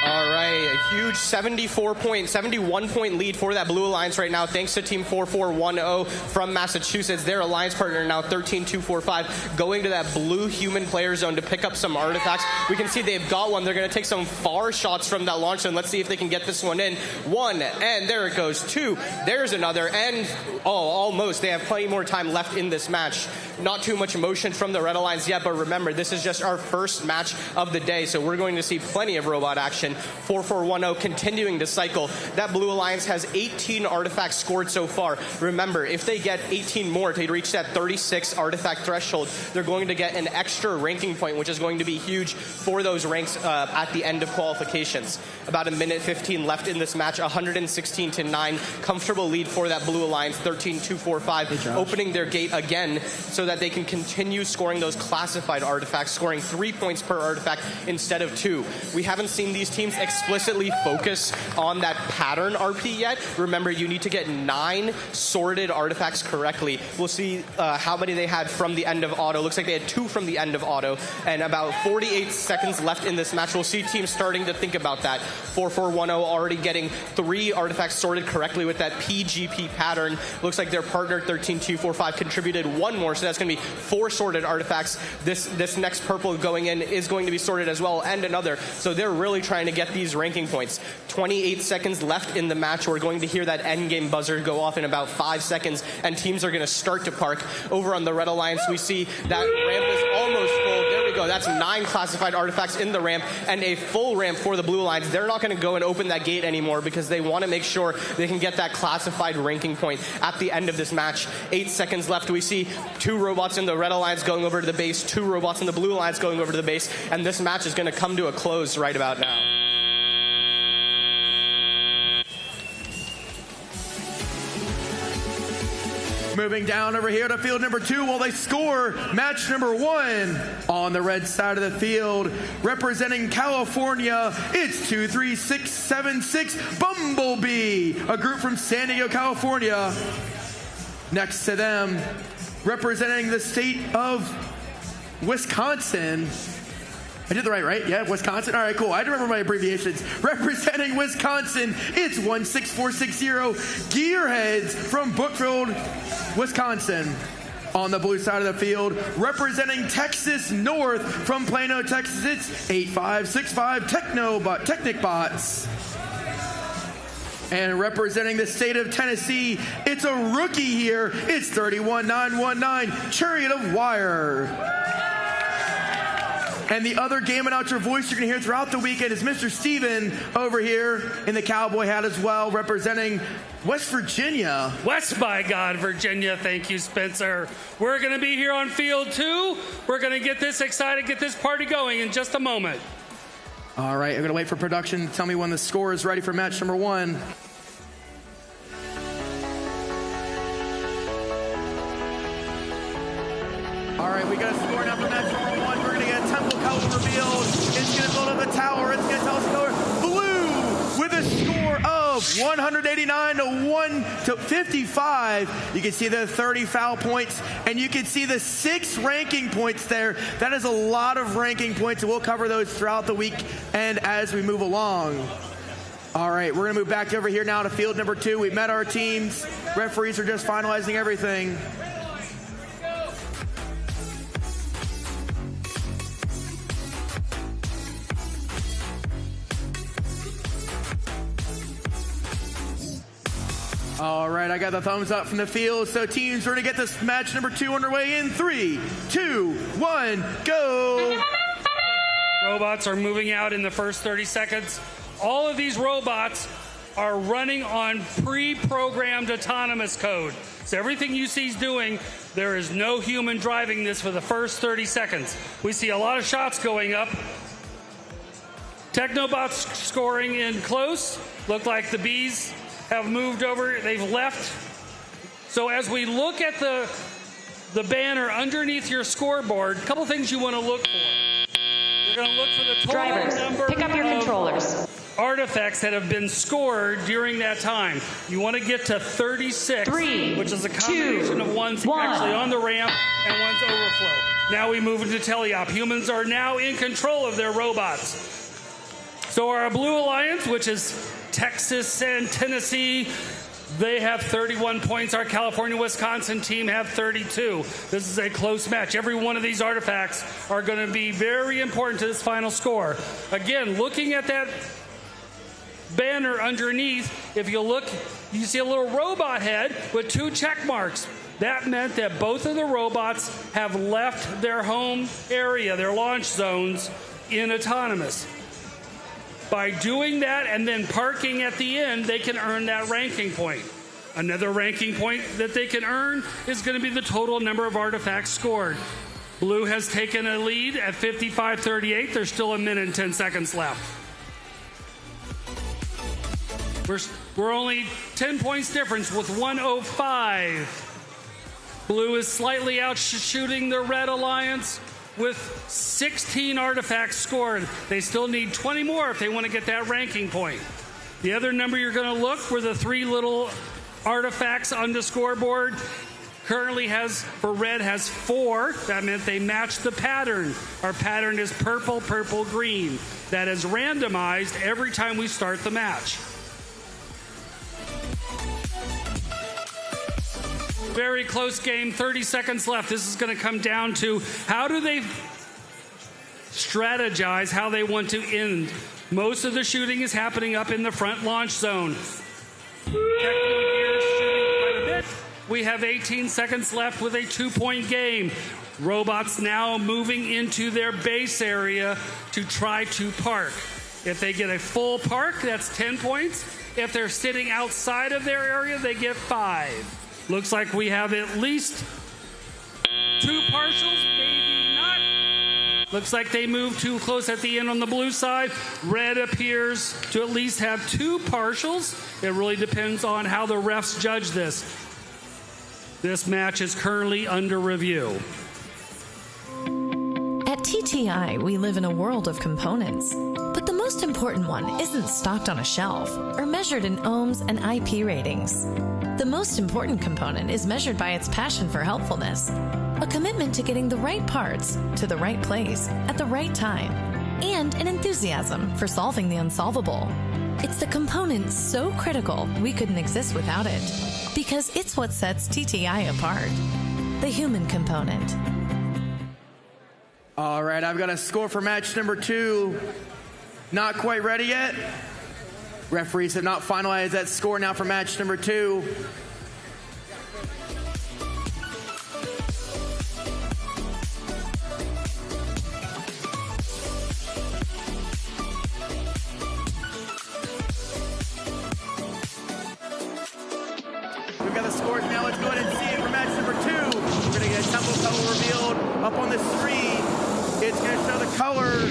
All right, a huge 71-point lead for that Blue Alliance right now, thanks to Team 4410 from Massachusetts. Their alliance partner now 13245, going to that blue human player zone to pick up some artifacts. We can see they've got one. They're going to take some far shots from that launch, and let's see if they can get this one in. 1, and there it goes. 2, there's another, and almost. They have plenty more time left in this match. Not too much motion from the Red Alliance yet, but remember, this is just our first match of the day, so we're going to see plenty of robot action. 4410 continuing to cycle. That Blue Alliance has 18 artifacts scored so far. Remember, if they get 18 more to reach that 36 artifact threshold, they're going to get an extra ranking point, which is going to be huge for those ranks at the end of qualifications. About a minute 15 left in this match, 116-9. Comfortable lead for that Blue Alliance, 13-245, opening their gate again so that they can continue scoring those classified artifacts, scoring 3 points per artifact instead of 2. We haven't seen these teams explicitly focus on that pattern RP yet. Remember, you need to get 9 sorted artifacts correctly. We'll see how many they had from the end of auto. Looks like they had 2 from the end of auto, and about 48 seconds left in this match. We'll see teams starting to think about that. 4410 already getting 3 artifacts sorted correctly with that PGP pattern. Looks like their partner 13245 contributed 1 more, so that's going to be 4 sorted artifacts. This next purple going in is going to be sorted as well, and another. So they're really trying to get these ranking points. 28 seconds left in the match. We're going to hear that end game buzzer go off in about 5 seconds, and teams are going to start to park. Over on the Red Alliance, we see that ramp is almost full. There we go. That's 9 classified artifacts in the ramp and a full ramp for the Blue Alliance. They're not going to go and open that gate anymore because they want to make sure they can get that classified ranking point at the end of this match. 8 seconds left. We see 2 robots in the Red Alliance going over to the base, 2 robots in the Blue Alliance going over to the base, and this match is going to come to a close right about now. Moving down over here to field number 2 while they score match number 1 on the red side of the field. Representing California, it's 23676 Bumblebee, a group from San Diego, California. Next to them, representing the state of Wisconsin. I did the right? Yeah, Wisconsin? All right, cool. I had to remember my abbreviations. Representing Wisconsin, it's 16460 Gearheads from Brookfield, Wisconsin. On the blue side of the field, representing Texas North from Plano, Texas, it's 8565 Technic Bots. And representing the state of Tennessee, it's a rookie here. It's 31919 Chariot of Wire. And the other Game It Out Your voice you're going to hear throughout the weekend is Mr. Steven over here in the cowboy hat as well, representing West Virginia. West by God, Virginia. Thank you, Spencer. We're going to be here on field 2. We're going to get this excited, get this party going in just a moment. All right, I'm going to wait for production to tell me when the score is ready for match number 1. All right, we got a score now for match number 1. We're going to get a Temple color revealed. It's going to build up the tower. It's going to tell us the color blue with a score of 189 to 55. You can see the 30 foul points, and you can see the 6 ranking points there. That is a lot of ranking points, and we'll cover those throughout the week and as we move along. All right, we're going to move back over here now to field number 2. We've met our teams. Referees are just finalizing everything. All right, I got the thumbs up from the field. So teams, we're going to get this match number 2 underway in 3, 2, 1, go. Robots are moving out in the first 30 seconds. All of these robots are running on pre-programmed autonomous code. So everything you see is doing, there is no human driving this for the first 30 seconds. We see a lot of shots going up. Technobots scoring in close. Look like the bees have moved over, they've left. So as we look at the banner underneath your scoreboard, a couple things you want to look for. You're going to look for the total Drivers, number pick up your controllers. Artifacts that have been scored during that time. You want to get to 36, 3, which is a combination 2, of ones 1. actually on the ramp and ones overflow. Now we move into teleop. Humans are now in control of their robots. So our Blue Alliance, which is Texas and Tennessee, they have 31 points. Our California-Wisconsin team have 32. This is a close match. Every one of these artifacts are going to be very important to this final score. Again, looking at that banner underneath, if you look, you see a little robot head with 2 check marks. That meant that both of the robots have left their home area, their launch zones, in autonomous. By doing that and then parking at the end, they can earn that ranking point. Another ranking point that they can earn is going to be the total number of artifacts scored. Blue has taken a lead at 55-38. There's still 1 minute and 10 seconds left. We're only 10 points difference with 105. Blue is slightly outshooting the Red Alliance with 16 artifacts scored. They still need 20 more if they want to get that ranking point. The other number you're going to look for the 3 little artifacts on the scoreboard. Currently for red has 4. That meant they matched the pattern. Our pattern is purple, purple, green. That is randomized every time we start the match. Very close game, 30 seconds left. This is going to come down to how do they strategize how they want to end. Most of the shooting is happening up in the front launch zone. We have 18 seconds left with a 2-point game. Robots now moving into their base area to try to park. If they get a full park, that's 10 points. If they're sitting outside of their area, they get 5. Looks like we have at least 2 partials, maybe not. Looks like they moved too close at the end on the blue side. Red appears to at least have 2 partials. It really depends on how the refs judge this. This match is currently under review. At TTI, we live in a world of components. But the most important one isn't stocked on a shelf or measured in ohms and IP ratings. The most important component is measured by its passion for helpfulness, a commitment to getting the right parts to the right place at the right time, and an enthusiasm for solving the unsolvable. It's the component so critical we couldn't exist without it, because it's what sets TTI apart. the human component. All right, I've got a score for match number 2. Not quite ready yet. Referees have not finalized that score now for match number 2. We've got the scores now. Let's go ahead and see it for match number 2. We're going to get a tempo color revealed up on the screen. It's going to show the color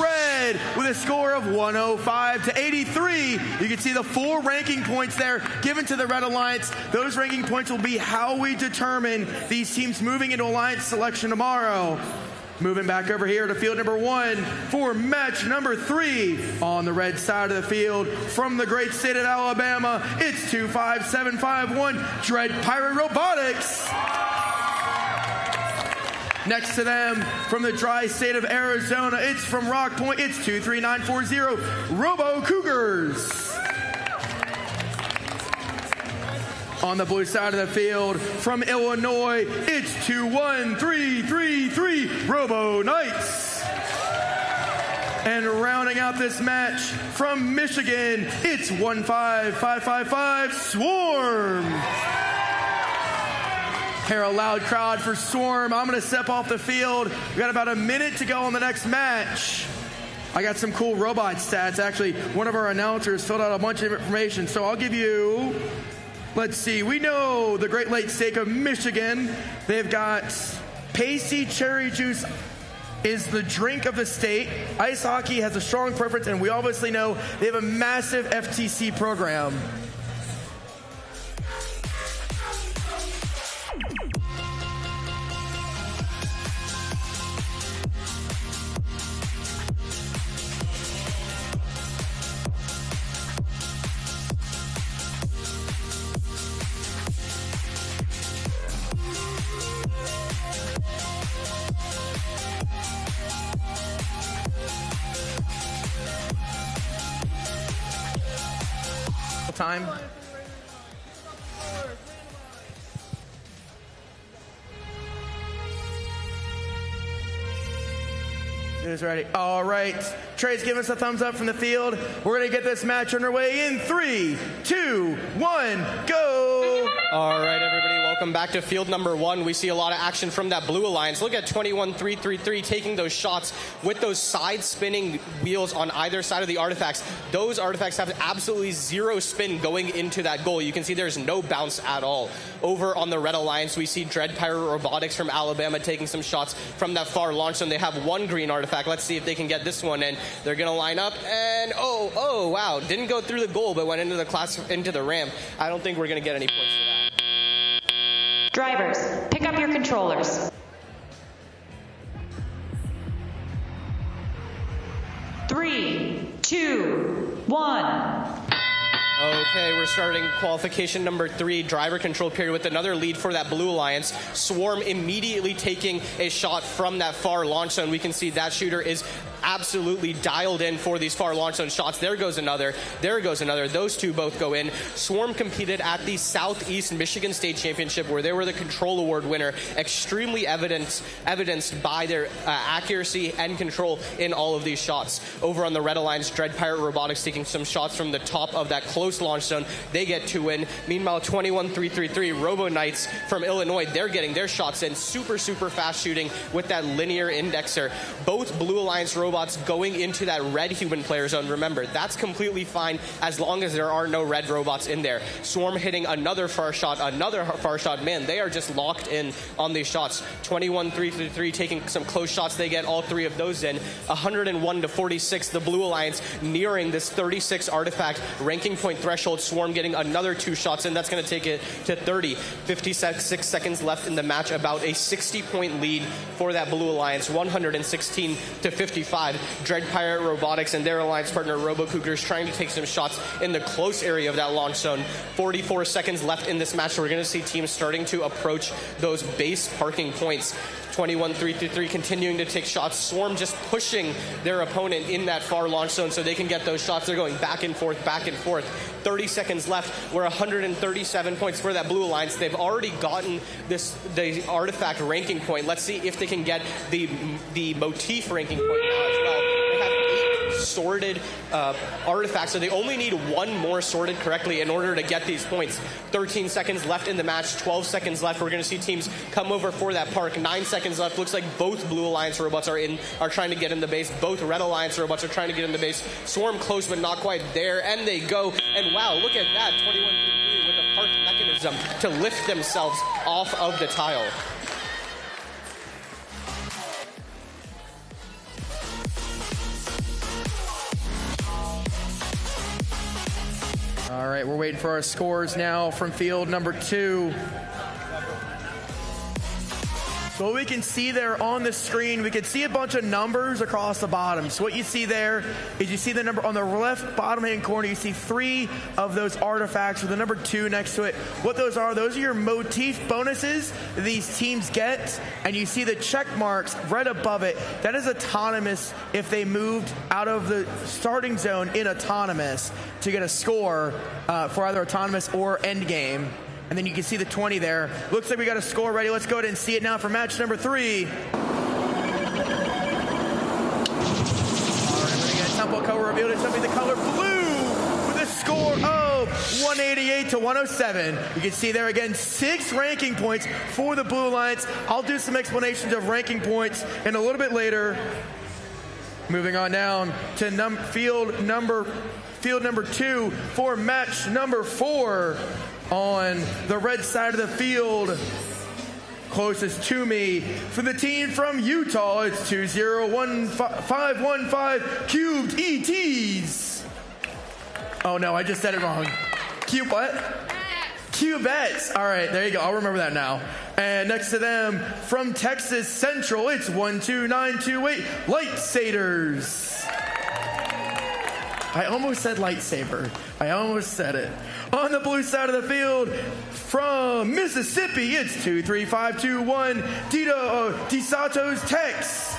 red with a score of 105 to 83. You can see the 4 ranking points there given to the Red Alliance. Those ranking points will be how we determine these teams moving into Alliance selection tomorrow. Moving back over here to field number 1 for match number 3. On the red side of the field from the great state of Alabama, it's 25751 Dread Pirate Robotics. Next to them, from the dry state of Arizona, it's from Rock Point, it's 23940 Robo Cougars. On the blue side of the field, from Illinois, it's 21333 Robo Knights. And rounding out this match, from Michigan, it's 15555 Swarm. Hear a loud crowd for Swarm. I'm going to step off the field. We've got about a minute to go on the next match. I got some cool robot stats. Actually, one of our announcers filled out a bunch of information, so I'll give you... Let's see. We know the Great Lakes State of Michigan. They've got Pacey Cherry Juice is the drink of the state. Ice hockey has a strong preference, and we obviously know they have a massive FTC program. Time. It is ready. All right. Trey's giving us a thumbs up from the field. We're going to get this match underway in 3, 2, 1, go. All right, everybody, welcome back to field number 1. We see a lot of action from that Blue Alliance. Look at 21333 taking those shots with those side-spinning wheels on either side of the artifacts. Those artifacts have absolutely 0 spin going into that goal. You can see there's no bounce at all. Over on the Red Alliance, we see Dread Pirate Robotics from Alabama taking some shots from that far launch zone. They have 1 green artifact. Let's see if they can get this one in. They're going to line up, and oh, wow. Didn't go through the goal, but went into the ramp. I don't think we're going to get any points for that. Drivers, pick up your controllers. 3, 2, 1. Okay, we're starting qualification number 3, driver control period with another lead for that Blue Alliance. Swarm immediately taking a shot from that far launch zone. We can see that shooter is absolutely dialed in for these far launch zone shots. There goes another. There goes another. Those two both go in. Swarm competed at the Southeast Michigan State Championship where they were the control award winner. Extremely evidenced by their accuracy and control in all of these shots. Over on the Red Alliance, Dread Pirate Robotics taking some shots from the top of that close launch zone. They get 2 win. Meanwhile, 21333 Robo Knights from Illinois, they're getting their shots in. Super fast shooting with that linear indexer. Both Blue Alliance robots going into that red human player zone. Remember, that's completely fine as long as there are no red robots in there. Swarm hitting another far shot. Man, they are just locked in on these shots. 21333 taking some close shots. They get all 3 of those in. 101 to 46. The Blue Alliance nearing this 36 artifact ranking point threshold. Swarm getting another 2 shots in. That's going to take it to 30. 56 seconds left in the match. About a 60-point lead for that Blue Alliance. 116 to 55. Dread Pirate Robotics and their alliance partner Robo Cougars trying to take some shots in the close area of that launch zone. 44 seconds left in this match. We're going to see teams starting to approach those base parking points. 21333 continuing to take shots. Swarm just pushing their opponent in that far launch zone so they can get those shots. They're going back and forth. 30 seconds left. We're 137 points for that Blue Alliance. They've already gotten the artifact ranking point. Let's see if they can get the motif ranking point now as well. They have 8 sorted artifacts, so they only need 1 more sorted correctly in order to get these points. 13 seconds left in the match, 12 seconds left. We're going to see teams come over for that park. 9 seconds left. Looks like both Blue Alliance robots are trying to get in the base. Both Red Alliance robots are trying to get in the base. Swarm close, but not quite there, and they go. And wow, look at that, 21-3 with a park mechanism to lift themselves off of the tile. All right, we're waiting for our scores now from field number 2. So what we can see there on the screen, we can see a bunch of numbers across the bottom. So what you see there is you see the number on the left bottom hand corner, you see 3 of those artifacts with the number 2 next to it. What those are your motif bonuses these teams get, and you see the check marks right above it. That is autonomous if they moved out of the starting zone in autonomous to get a score for either autonomous or end game. And then you can see the 20 there. Looks like we got a score ready. Let's go ahead and see it now for match number 3. All right, we're going to get a tempo color revealed. It's going to be the color blue with a score of 188 to 107. You can see there again 6 ranking points for the Blue Alliance. I'll do some explanations of ranking points in a little bit later. Moving on down to field number 2 for match number 4. On the red side of the field, closest to me, for the team from Utah, it's 201515 Cubed ETs. Oh no, I just said it wrong. Cube what? Cubettes. All right, there you go. I'll remember that now. And next to them, from Texas Central, it's 12928 Lightsaders. I almost said lightsaber. I almost said it. On the blue side of the field, from Mississippi, it's 23521 DeSantos Tex.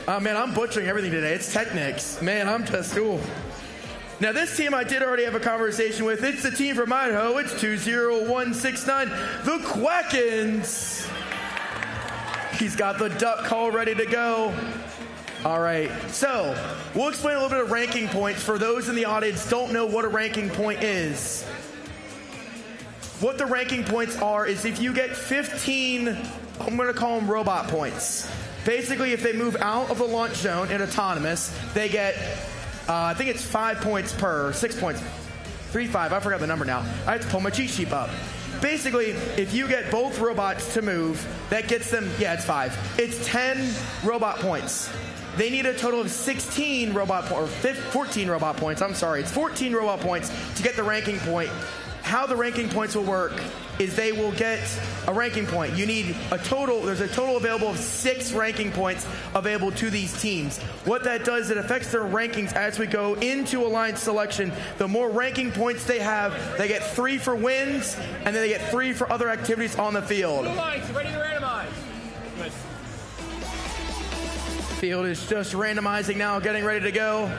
Oh man, I'm butchering everything today. It's Technics. Man, I'm just cool. Now this team I did already have a conversation with. It's the team from Idaho. It's 20169 the Quackins. He's got the duck call ready to go. All right, so we'll explain a little bit of ranking points for those in the audience don't know what a ranking point is. What the ranking points are is if you get 15, I'm going to call them robot points. Basically, if they move out of the launch zone in autonomous, they get, I think it's 5 points per, 6 points, 5, I forgot the number now. I have to pull my cheat sheet up. Basically, if you get both robots to move, that gets them, yeah, it's 5. It's 10 robot points. They need a total of 16 robot or 14 robot points. I'm sorry, it's 14 robot points to get the ranking point. How the ranking points will work is they will get a ranking point. You need a total, there's a total available of 6 ranking points available to these teams. What that does, it affects their rankings as we go into alliance selection. The more ranking points they have, they get 3 for wins, and then they get 3 for other activities on the field. Blue Alliance, ready to randomize. Nice. Field is just randomizing now, getting ready to go.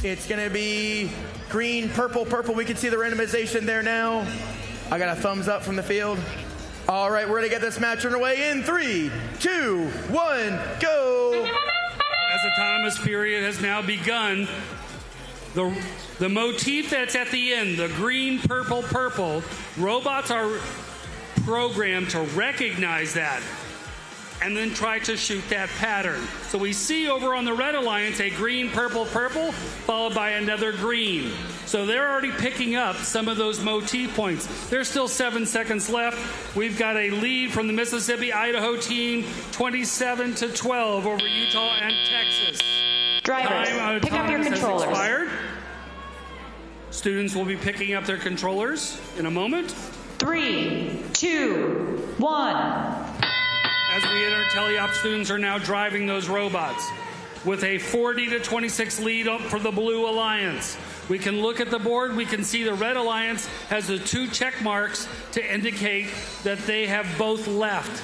It's going to be green, purple, purple. We can see the randomization there now. I got a thumbs up from the field. All right, we're going to get this match underway in 3, 2, 1, go. As autonomous period has now begun, the motif that's at the end, the green, purple, purple, robots are programmed to recognize that and then try to shoot that pattern. So we see over on the Red Alliance a green, purple, purple, followed by another green. So they're already picking up some of those motif points. There's still 7 seconds left. We've got a lead from the Mississippi-Idaho team, 27-12 over Utah and Texas. Drivers, pick up your controllers. Expired. Students will be picking up their controllers in a moment. 3, 2, 1. As we enter, teleop students are now driving those robots with a 40-26 lead up for the Blue Alliance. We can look at the board. We can see the Red Alliance has the 2 check marks to indicate that they have both left.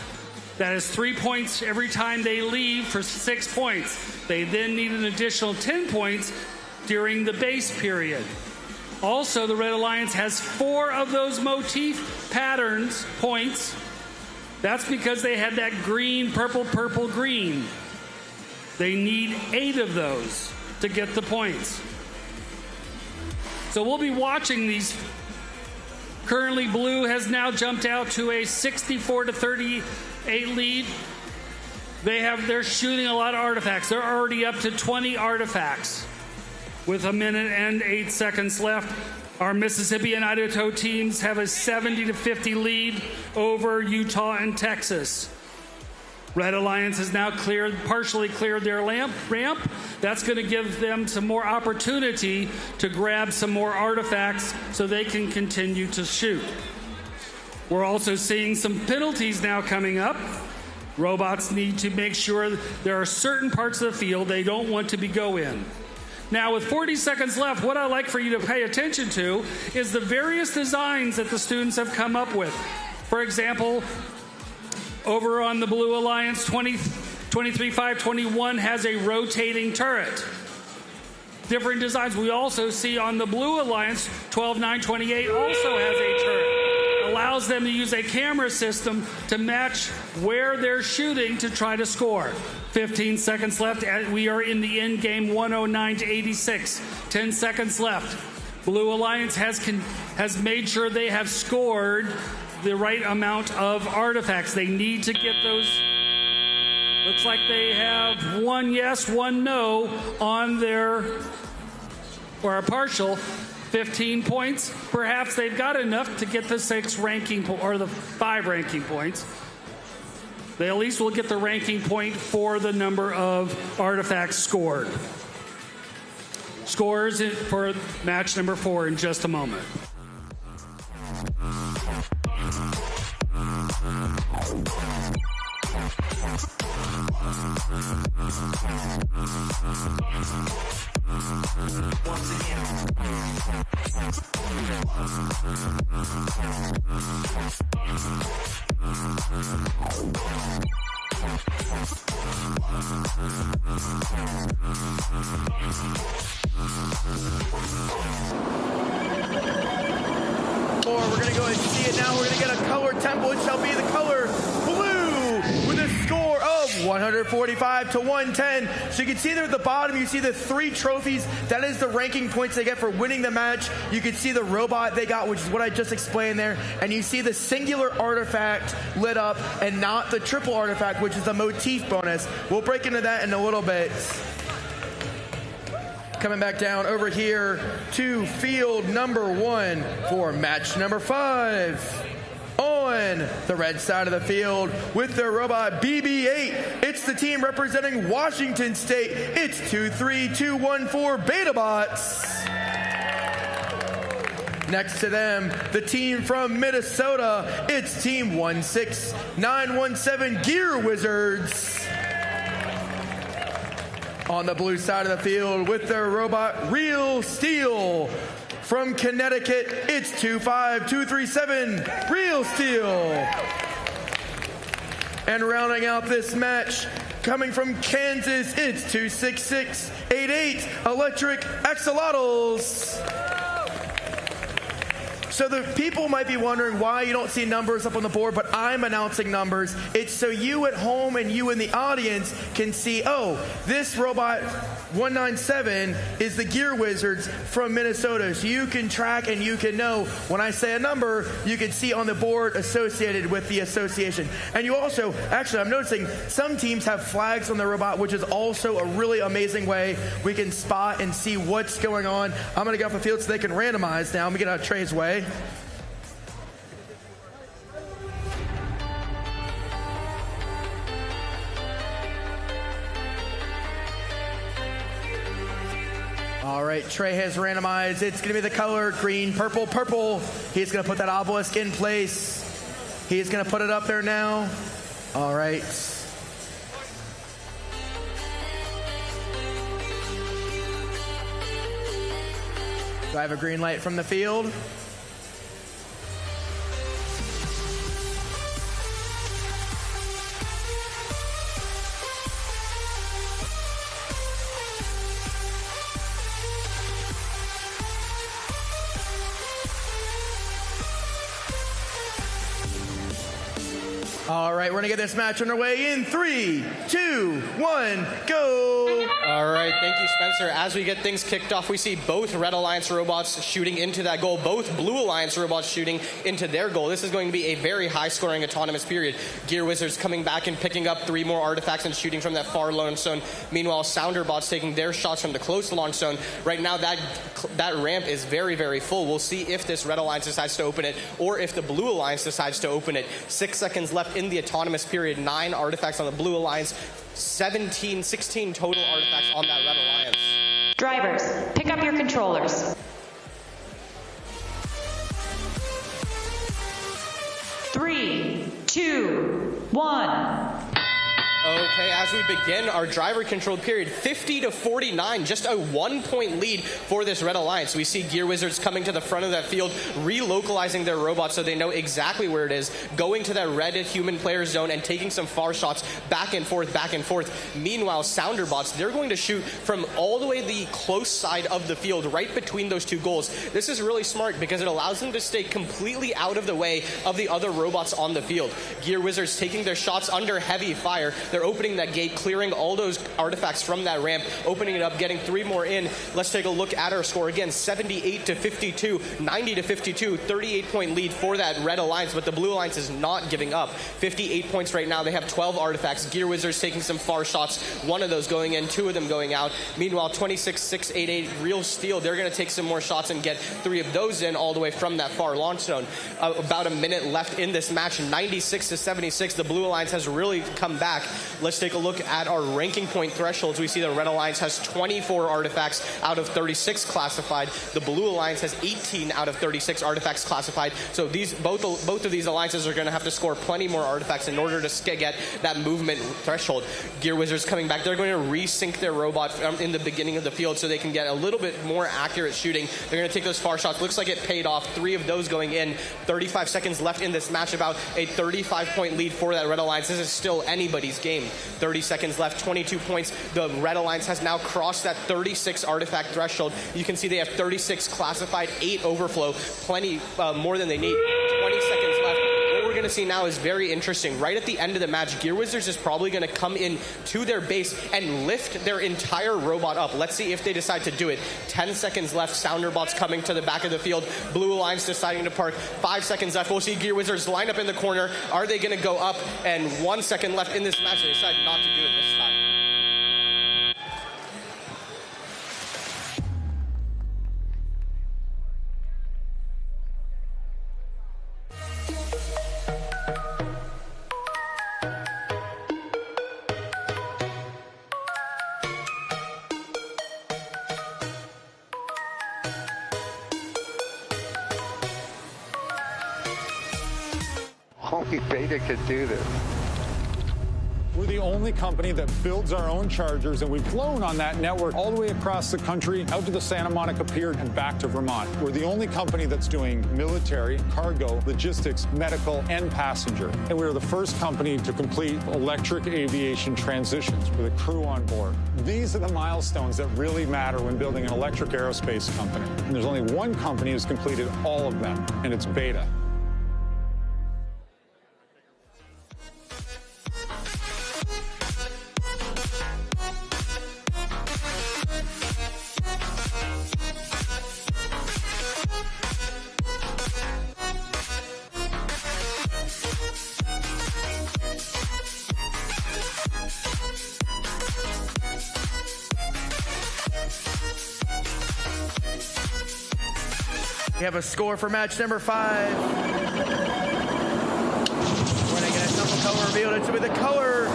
That is 3 points every time they leave for 6 points. They then need an additional 10 points during the base period. Also, the Red Alliance has 4 of those motif patterns points. That's because they had that green, purple, purple, green. They need 8 of those to get the points. So we'll be watching these. Currently, blue has now jumped out to a 64-38 lead. They're shooting a lot of artifacts. They're already up to 20 artifacts with 1 minute and 8 seconds left. Our Mississippi and Idaho teams have a 70-50 lead over Utah and Texas. Red Alliance has now partially cleared their ramp. That's going to give them some more opportunity to grab some more artifacts so they can continue to shoot. We're also seeing some penalties now coming up. Robots need to make sure there are certain parts of the field they don't want to go in. Now, with 40 seconds left, what I'd like for you to pay attention to is the various designs that the students have come up with. For example, over on the Blue Alliance, 23-5-21 has a rotating turret. Different designs. We also see on the Blue Alliance, 12-9-28 also has a turret. Allows them to use a camera system to match where they're shooting to try to score. 15 seconds left. We are in the end game, 109-86. 10 seconds left. Blue Alliance has made sure they have scored the right amount of artifacts. They need to get those. Looks like they have 1 yes, 1 no on their, or a partial. 15 points. Perhaps they've got enough to get the 6 ranking or the 5 ranking points. They at least will get the ranking point for the number of artifacts scored. Scores for match number 4 in just a moment. We're going to go ahead and see it now. We're going to get a color temple. It shall be the color blue with a score of 145-110. So you can see there at the bottom, you see the 3 trophies. That is the ranking points they get for winning the match. You can see the robot they got, which is what I just explained there. And you see the singular artifact lit up and not the triple artifact, which is the motif bonus. We'll break into that in a little bit. Coming back down over here to field number 1 for match number 5. On the red side of the field with their robot BB-8, it's the team representing Washington State. It's 23214 BetaBots. Next to them, the team from Minnesota, it's team 16917 Gear Wizards. On the blue side of the field with their robot Real Steel. From Connecticut, it's 25237 Real Steel. And rounding out this match, coming from Kansas, it's 26688 Electric Axolotls. So the people might be wondering why you don't see numbers up on the board, but I'm announcing numbers. It's so you at home and you in the audience can see, oh, this robot 197 is the Gear Wizards from Minnesota. So you can track and you can know when I say a number, you can see on the board associated with the association. And you also, actually, I'm noticing some teams have flags on the robot, which is also a really amazing way we can spot and see what's going on. I'm going to get off the field so they can randomize now. I'm going to get out of Trey's way. All right, Trey has randomized. It's going to be the color green, purple, purple. He's going to put that obelisk in place. He's going to put it up there now. All right. Do I have a green light from the field? All right, we're going to get this match underway in 3, 2, 1, go. All right, thank you, Spencer. As we get things kicked off, we see both Red Alliance robots shooting into that goal, both Blue Alliance robots shooting into their goal. This is going to be a very high-scoring autonomous period. Gear Wizards coming back and picking up 3 more artifacts and shooting from that far launch zone. Meanwhile, Sounder bots taking their shots from the close launch zone. Right now, that ramp is very, very full. We'll see if this Red Alliance decides to open it or if the Blue Alliance decides to open it. 6 seconds left in the autonomous period. 9 artifacts on the Blue Alliance. 16 total artifacts on that Red Alliance. Drivers, pick up your controllers. 3, 2, 1. Okay, as we begin our driver-controlled period, 50-49, just a 1-point lead for this Red Alliance. We see Gear Wizards coming to the front of that field, relocalizing their robots so they know exactly where it is, going to that red human player zone and taking some far shots back and forth, back and forth. Meanwhile, Sounder bots, they're going to shoot from all the way the close side of the field, right between those 2 goals. This is really smart because it allows them to stay completely out of the way of the other robots on the field. Gear Wizards taking their shots under heavy fire. They're opening that gate, clearing all those artifacts from that ramp, opening it up, getting 3 more in. Let's take a look at our score again. 78-52, 90-52, 38-point lead for that Red Alliance, but the Blue Alliance is not giving up. 58 points right now. They have 12 artifacts. Gear Wizards taking some far shots, 1 of those going in, 2 of them going out. Meanwhile, 26-6-8-8, Real Steel, they're going to take some more shots and get 3 of those in all the way from that far launch zone. About a minute left in this match, 96-76. The Blue Alliance has really come back. Let's take a look at our ranking point thresholds. We see the Red Alliance has 24 artifacts out of 36 classified. The Blue Alliance has 18 out of 36 artifacts classified. So both of these alliances are going to have to score plenty more artifacts in order to get that movement threshold. Gear Wizards coming back. They're going to resync their robot in the beginning of the field so they can get a little bit more accurate shooting. They're going to take those far shots. Looks like it paid off. 3 of those going in. 35 seconds left in this match. About a 35-point lead for that Red Alliance. This is still anybody's game. 30 seconds left, 22 points. The Red Alliance has now crossed that 36 artifact threshold. You can see they have 36 classified, 8 overflow, plenty more than they need. 20 seconds left. What we're going to see now is very interesting. Right at the end of the match, Gear Wizards is probably going to come in to their base and lift their entire robot up. Let's see if they decide to do it. 10 seconds left. Sounder bots coming to the back of the field. Blue Alliance deciding to park. 5 seconds left. We'll see Gear Wizards line up in the corner. Are they going to go up? And 1 second left in this match. They decide not to do it this time. Only Beta could do this. We're the only company that builds our own chargers, and we've flown on that network all the way across the country, out to the Santa Monica Pier and back to Vermont. We're the only company that's doing military, cargo, logistics, medical, and passenger. And we were the first company to complete electric aviation transitions with a crew on board. These are the milestones that really matter when building an electric aerospace company. And there's only one company who's completed all of them, and it's Beta. We have a score for match number 5. We're going to get a double color revealed. It's with the color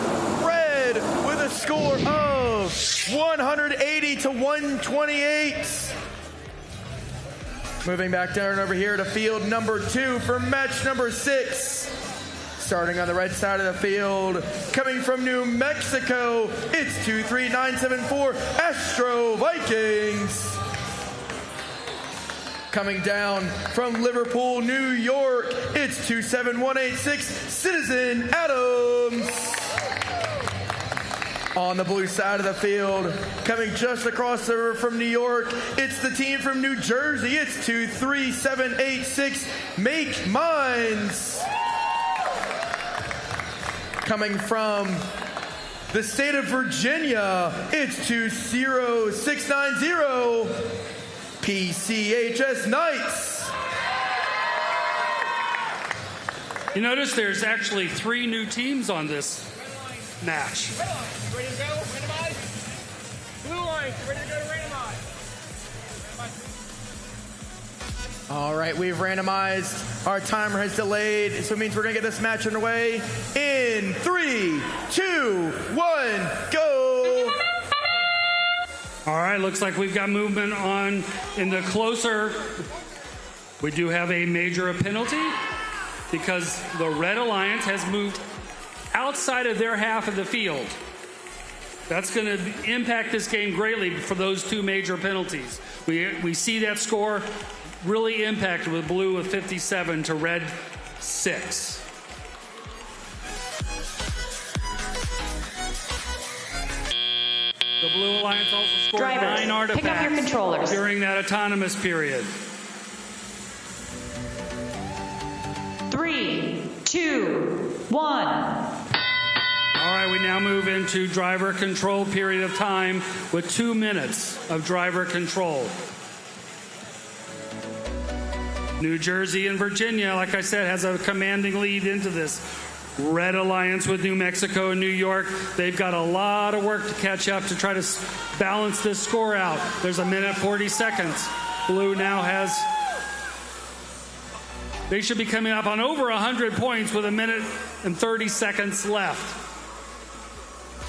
red with a score of 180-128. Moving back down over here to field number 2 for match number 6. Starting on the right side of the field, coming from New Mexico, it's 23974 Astro Vikings. Coming down from Liverpool, New York, it's 27186 Citizen Adams. On the blue side of the field, coming just across the river from New York, it's the team from New Jersey, it's 23786 Make Minds. Coming from the state of Virginia, it's 20690 PCHS Knights. You notice there's actually 3 new teams on this match. Ready to go? Randomize? Blue Lions, ready to go to randomize? All right, we've randomized. Our timer has delayed, so it means we're going to get this match underway in 3, 2, 1, go. All right, looks like we've got movement on in the closer. We do have a major penalty because the Red Alliance has moved outside of their half of the field. That's going to impact this game greatly for those 2 major penalties. We see that score really impacted with blue with 57 to red 6. The Blue Alliance also scored Drivers, 9 artifacts pick up your controllers. during that autonomous period. 3, 2, 1. All right, we now move into driver control period of time with 2 minutes of driver control. New Jersey and Virginia, like I said, has a commanding lead into this. Red Alliance with New Mexico and New York, they've got a lot of work to catch up to try to balance this score out. There's 1 minute 40 seconds. Blue now has, they should be coming up on over 100 points with 1 minute and 30 seconds left.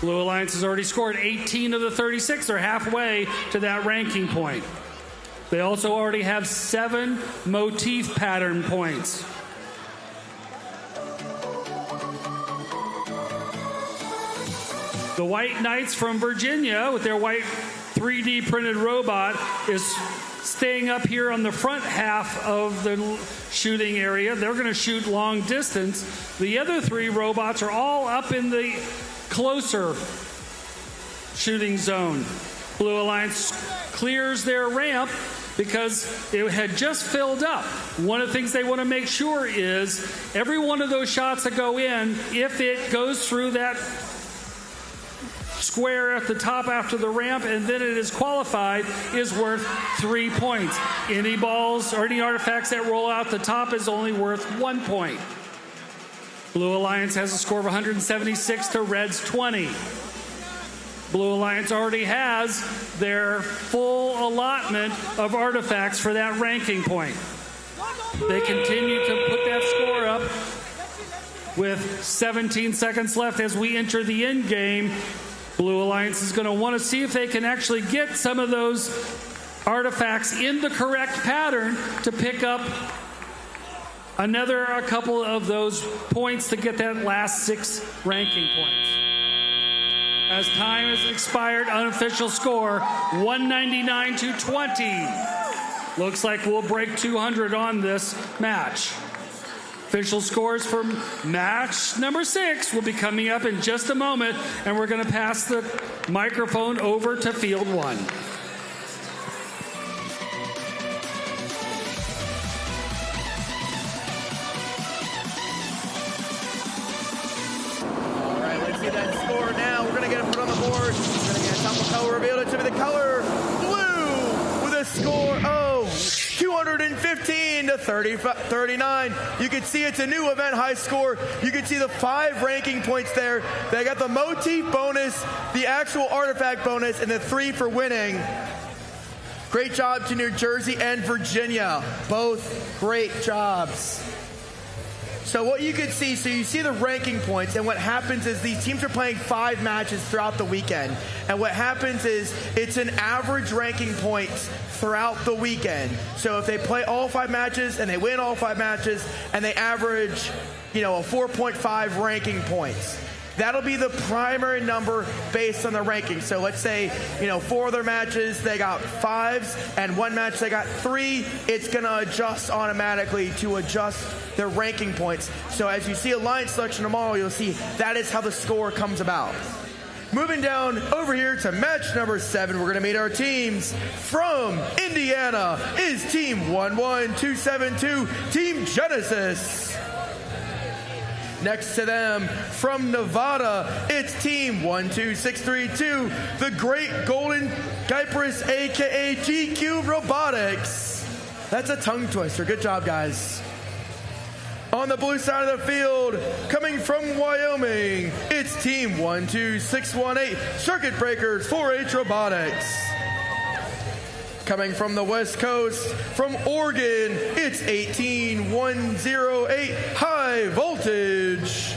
Blue Alliance has already scored 18 of the 36. They're halfway to that ranking point. They also already have 7 motif pattern points. The White Knights from Virginia with their white 3D printed robot is staying up here on the front half of the shooting area. They're going to shoot long distance. The other 3 robots are all up in the closer shooting zone. Blue Alliance clears their ramp because it had just filled up. One of the things they want to make sure is every one of those shots that go in, if it goes through that square at the top after the ramp and then it is qualified, is worth 3 points. Any balls or any artifacts that roll out the top is only worth 1 point. Blue Alliance has a score of 176 to Red's 20. Blue Alliance already has their full allotment of artifacts for that ranking point. They continue to put that score up with 17 seconds left as we enter the end game. Blue Alliance is going to want to see if they can actually get some of those artifacts in the correct pattern to pick up a couple of those points to get that last 6 ranking points. As time has expired, unofficial score 199 to 20. Looks like we'll break 200 on this match. Official scores for match number 6 will be coming up in just a moment, and we're going to pass the microphone over to Field 1. All right, let's see that score now. We're going to get it put on the board. We're going to get a top of color revealed. It to be the color blue with a score of 215 to 39. You can see it's a new event high score. You can see the 5 ranking points there. They got the motif bonus, the actual artifact bonus, and the 3 for winning. Great job to New Jersey and Virginia. Both great jobs. So what you can see, so you see the ranking points, and what happens is these teams are playing 5 matches throughout the weekend. And what happens is it's an average ranking points throughout the weekend. So if they play all 5 matches and they win all 5 matches and they average, a 4.5 ranking points, that'll be the primary number based on the ranking. So let's say, 4 of their matches, they got 5s, and 1 match they got 3. It's going to adjust automatically to adjust their ranking points. So as you see Alliance selection tomorrow, you'll see that is how the score comes about. Moving down over here to match number 7, we're going to meet our teams. From Indiana is Team 11272, Team Genesis. Next to them, from Nevada, it's Team 12632, the Great Golden Kypris, aka GQ Robotics. That's a tongue twister. Good job, guys. On the blue side of the field, coming from Wyoming, it's Team 12618, Circuit Breakers 4H Robotics. Coming from the West Coast, from Oregon, it's 18108, High Voltage.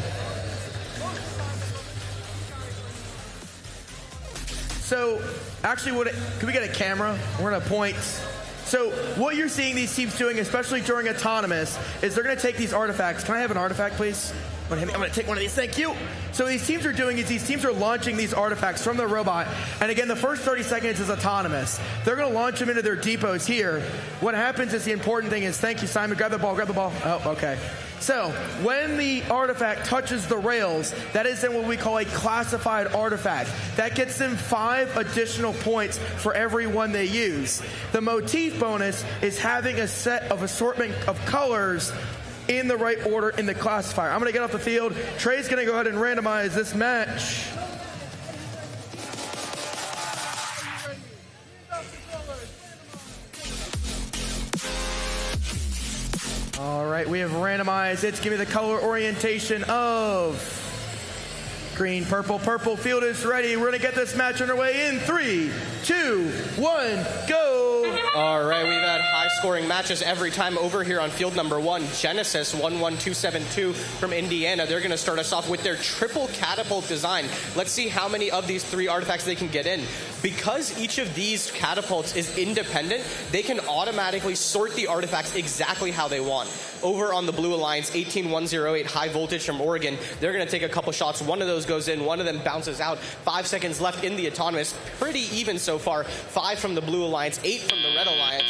So, actually, can we get a camera? We're gonna point. So what you're seeing these teams doing, especially during autonomous, is they're going to take these artifacts. Can I have an artifact, please? I'm going to take one of these. Thank you. So what these teams are doing is these teams are launching these artifacts from the robot. And again, the first 30 seconds is autonomous. They're going to launch them into their depots here. What happens is the important thing is, thank you, Simon. Grab the ball. Grab the ball. Oh, okay. So when the artifact touches the rails, that is then what we call a classified artifact. That gets them 5 additional points for every one they use. The motif bonus is having a set of assortment of colors in the right order in the classifier. I'm going to get off the field. Trey's going to go ahead and randomize this match. All right, we have randomized. It's give me the color orientation of green, purple. Purple field is ready. We're going to get this match underway in 3, 2, 1, go. All right, we've had high-scoring matches every time over here on field number 1. Genesis 11272 from Indiana. They're going to start us off with their triple catapult design. Let's see how many of these 3 artifacts they can get in. Because each of these catapults is independent, they can automatically sort the artifacts exactly how they want. Over on the Blue Alliance, 18108 High Voltage from Oregon, they're going to take a couple shots. One of those goes in, one of them bounces out. 5 seconds left in the autonomous. Pretty even so far. 5 from the Blue Alliance, 8 from the Red Alliance.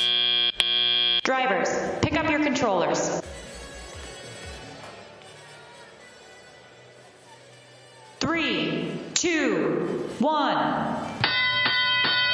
Drivers, pick up your controllers. 3, 2, 1.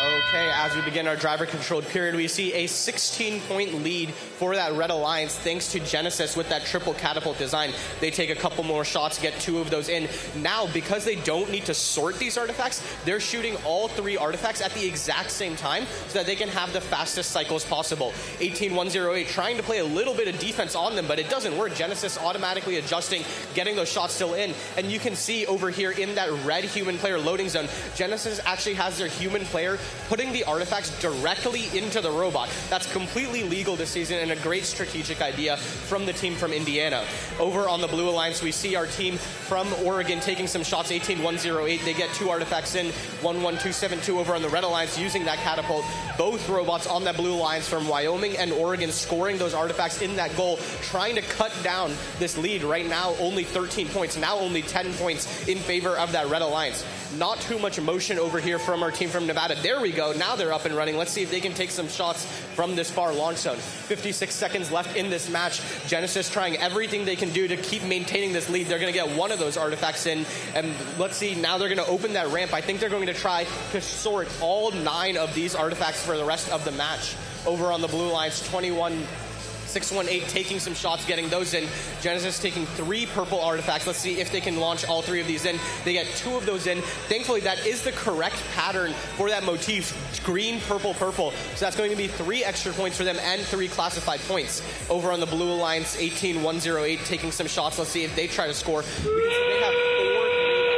Okay, as we begin our driver-controlled period, we see a 16-point lead for that Red Alliance thanks to Genesis with that triple catapult design. They take a couple more shots, get 2 of those in. Now, because they don't need to sort these artifacts, they're shooting all 3 artifacts at the exact same time so that they can have the fastest cycles possible. 18108 trying to play a little bit of defense on them, but it doesn't work. Genesis automatically adjusting, getting those shots still in. And you can see over here in that red human player loading zone, Genesis actually has their human player putting the artifacts directly into the robot. That's completely legal this season and a great strategic idea from the team from Indiana. Over on the Blue Alliance, we see our team from Oregon taking some shots. 18108, they get 2 artifacts in. 11272 over on the Red Alliance using that catapult. Both robots on that Blue Alliance from Wyoming and Oregon scoring those artifacts in that goal, trying to cut down this lead. Right now, only 13 points. Now only 10 points in favor of that Red Alliance. Not too much emotion over here from our team from Nevada. There we go. Now they're up and running. Let's see if they can take some shots from this far launch zone. 56 seconds left in this match. Genesis trying everything they can do to keep maintaining this lead. They're going to get 1 of those artifacts in. And let's see, now they're going to open that ramp. I think they're going to try to sort all 9 of these artifacts for the rest of the match. Over on the Blue Alliance, 618 taking some shots, getting those in. Genesis taking 3 purple artifacts. Let's see if they can launch all 3 of these in. They get 2 of those in. Thankfully, that is the correct pattern for that motif. Green, purple, purple. So that's going to be 3 extra points for them and 3 classified points. Over on the Blue Alliance, 18108 taking some shots. Let's see if they try to score. They have 4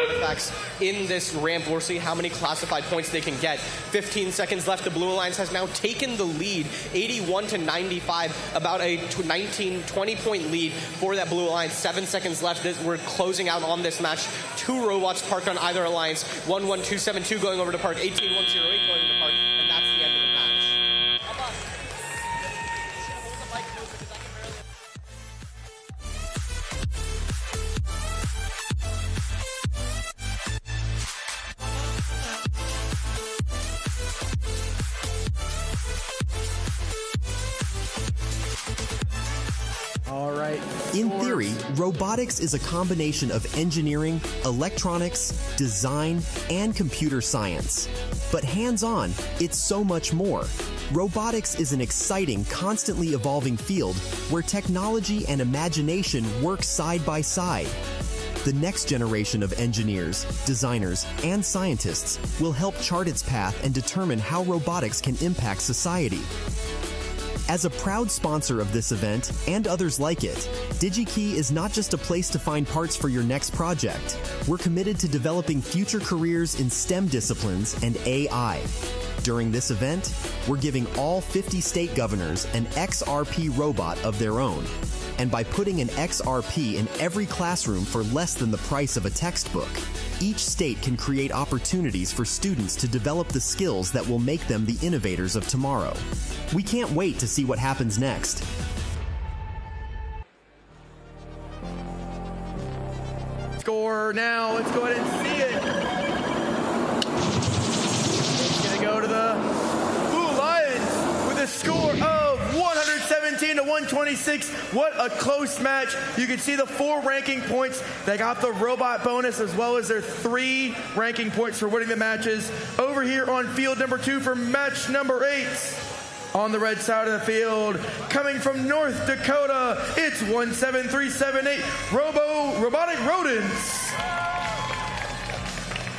artifacts in this ramp. We'll see how many classified points they can get. 15 seconds left. The Blue Alliance has now taken the lead, 81-95, about a 19-20 point lead for that Blue Alliance. 7 seconds left. We're closing out on this match. 2 robots parked on either alliance. 11272 going over to park, 18108 going to park, and that's the end of the match. All right. In theory, robotics is a combination of engineering, electronics, design, and computer science. But hands-on, it's so much more. Robotics is an exciting, constantly evolving field where technology and imagination work side by side. The next generation of engineers, designers, and scientists will help chart its path and determine how robotics can impact society. As a proud sponsor of this event and others like it, DigiKey is not just a place to find parts for your next project. We're committed to developing future careers in STEM disciplines and AI. During this event, we're giving all 50 state governors an XRP robot of their own. And by putting an XRP in every classroom for less than the price of a textbook, each state can create opportunities for students to develop the skills that will make them the innovators of tomorrow. We can't wait to see what happens next. Score now. Let's go ahead and see it. It's going to go to the Blue Lions with a score of 117 to 126. What a close match. You can see the 4 ranking points. They got the robot bonus as well as their 3 ranking points for winning the matches. Over here on field number 2 for match number 8. On the red side of the field, coming from North Dakota, it's 17378 Robotic Rodents.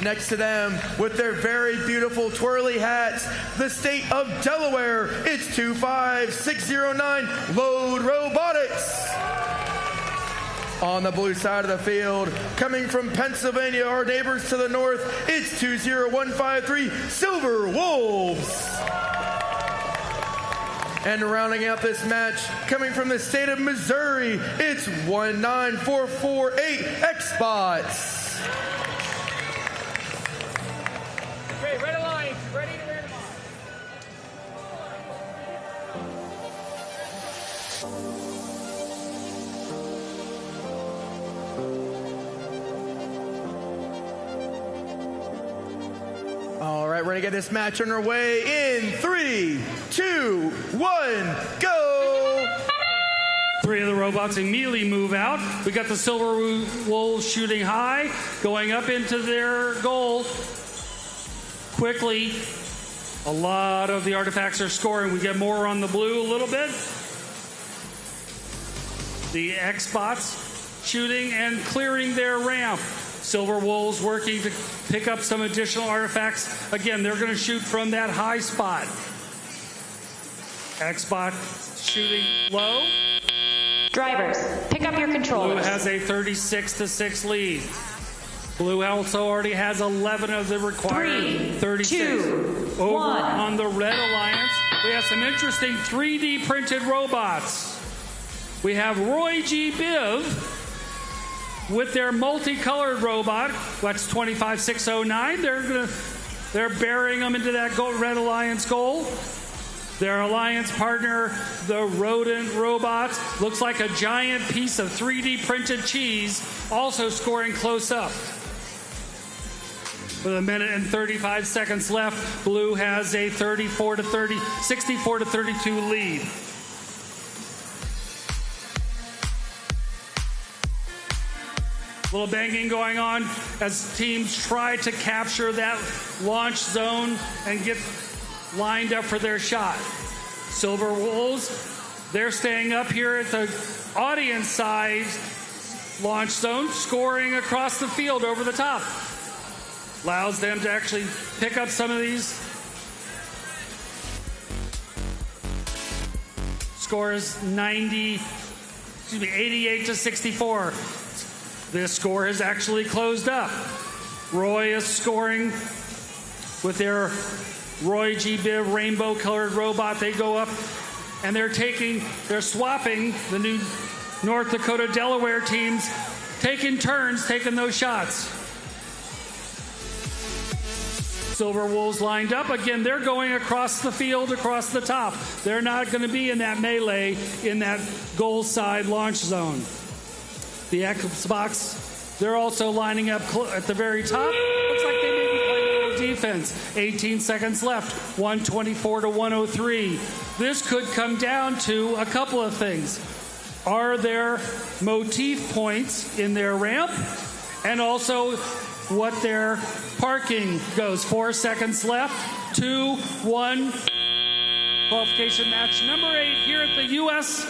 Next to them, with their very beautiful twirly hats, the state of Delaware, it's 25609 Load Robotics. On the blue side of the field, coming from Pennsylvania, our neighbors to the north, it's 20153 Silver Wolves. And rounding out this match, coming from the state of Missouri, it's 19448 Xbots. Okay, Red Alliance, ready to randomize. All right, we're going to get this match underway in 3, 2, 1, go! 3 of the robots immediately move out. We got the Silver Wolves shooting high, going up into their goal. Quickly, a lot of the artifacts are scoring. We get more on the blue a little bit. The Xbots shooting and clearing their ramp. Silver Wolves working to pick up some additional artifacts. Again, they're going to shoot from that high spot. Xbot shooting low. Drivers, pick up your controllers. Blue has a 36-6 lead. Blue also already has 11 of the required 36. 2, Over 1. on the Red Alliance, we have some interesting 3D printed robots. We have Roy G. Biv with their multicolored robot. That's 25609. They're burying them into that Red Alliance goal. Their alliance partner, the Rodent Robots, looks like a giant piece of 3D printed cheese, also scoring close up. With 1 minute and 35 seconds left, Blue has a 64 to 32 lead. Little banging going on as teams try to capture that launch zone and get lined up for their shot. Silver Wolves, they're staying up here at the audience side launch zone, scoring across the field over the top. Allows them to actually pick up some of these. Score is 88 to 64. This score has actually closed up. Roy is scoring with their Roy G. Biv rainbow colored robot. They go up and they're swapping the new North Dakota Delaware teams, taking turns taking those shots. Silver Wolves lined up. Again, they're going across the field, across the top. They're not going to be in that melee in that goal side launch zone. The Xbox, they're also lining up at the very top. Looks like they may be playing a little defense. 18 seconds left, 124 to 103. This could come down to a couple of things. Are there motif points in their ramp? And also what their parking goes. 4 seconds left, 2, 1. Qualification match number 8 here at the U.S.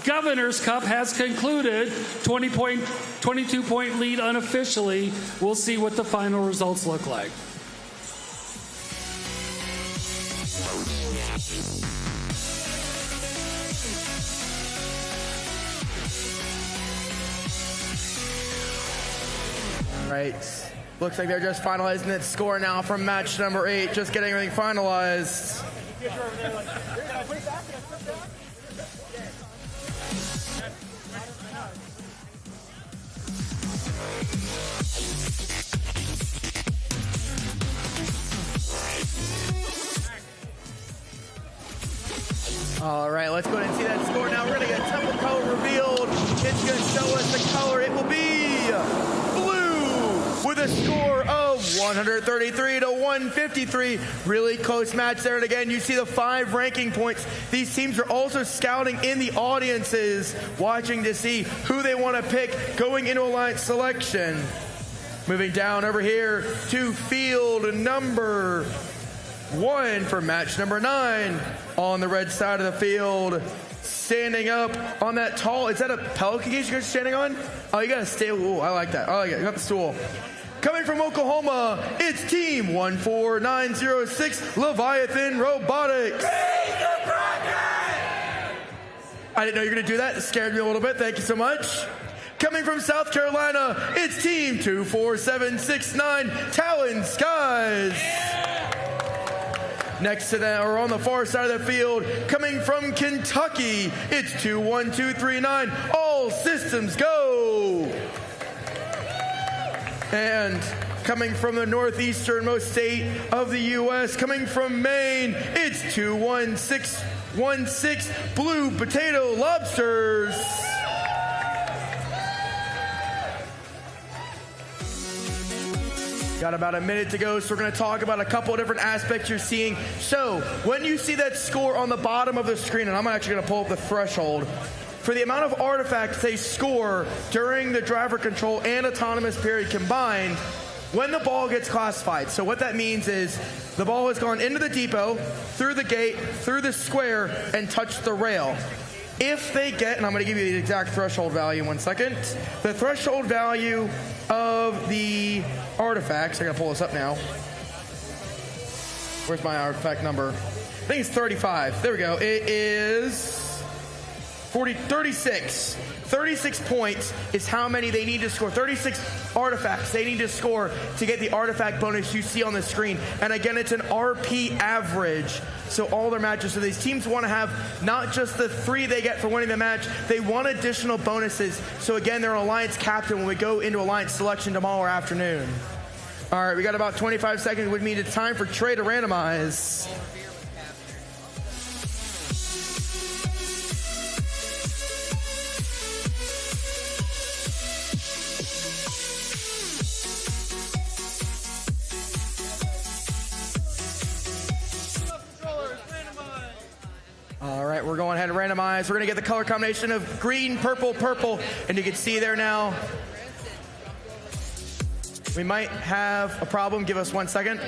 Governor's Cup has concluded. 22-point lead unofficially. We'll see what the final results look like. Right. Looks like they're just finalizing that score now from match number 8. Just getting everything finalized. All right, let's go ahead and see that score now. We're going to get temple color revealed. It's going to show us the color. It will be blue with a score of 133 to 153. Really close match there. And again, you see the 5 ranking points. These teams are also scouting in the audiences, watching to see who they want to pick going into alliance selection. Moving down over here to field number 1 for match number 9 on the red side of the field. Standing up on that tall, is that a pelican cage you guys are standing on? Oh, you gotta stay. Ooh, I like that. I like it. You got the stool. Coming from Oklahoma, it's Team 14906 Leviathan Robotics. I didn't know you were gonna do that. It scared me a little bit. Thank you so much. Coming from South Carolina, it's Team 24769 Talon Skies. Next to that, or on the far side of the field, coming from Kentucky, it's 21239 All Systems Go. And coming from the northeasternmost state of the U.S., coming from Maine, it's 21616 Blue Potato Lobsters. Got about a minute to go, so we're going to talk about a couple of different aspects you're seeing. So when you see that score on the bottom of the screen, and I'm actually going to pull up the threshold, for the amount of artifacts they score during the driver control and autonomous period combined, when the ball gets classified. So what that means is the ball has gone into the depot, through the gate, through the square, and touched the rail. If they get, and I'm going to give you the exact threshold value in 1 second, the threshold value of the artifacts, I'm going to pull this up now. Where's my artifact number? I think it's 35. There we go. It is 36. 36 points is how many they need to score. 36 artifacts they need to score to get the artifact bonus you see on the screen. And again, it's an RP average. So all their matches, so these teams want to have not just the 3 they get for winning the match, they want additional bonuses. So again, they're an alliance captain when we go into alliance selection tomorrow afternoon. All right, we got about 25 seconds, which means it's time for Trey to randomize. All right, we're going ahead and randomize. We're going to get the color combination of green, purple, purple. And you can see there now, we might have a problem. Give us 1 second.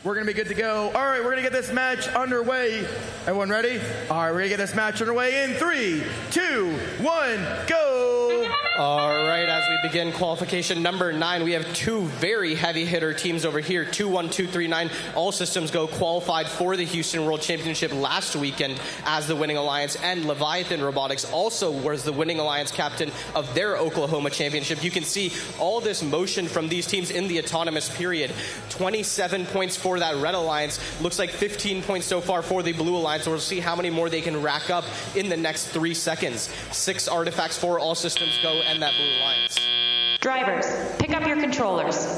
We're going to be good to go. All right, we're going to get this match underway. Everyone ready? All right, we're going to get this match underway in 3, 2, 1, go. All right, as we begin qualification number 9, we have 2 very heavy hitter teams over here. 21239 All Systems Go qualified for the Houston World Championship last weekend as the winning alliance, and Leviathan Robotics also was the winning alliance captain of their Oklahoma Championship. You can see all this motion from these teams in the autonomous period. 27 points for that red alliance. Looks like 15 points so far for the blue alliance. We'll see how many more they can rack up in the next 3 seconds. 6 artifacts for All Systems Go and that blue alliance. Drivers, pick up your controllers.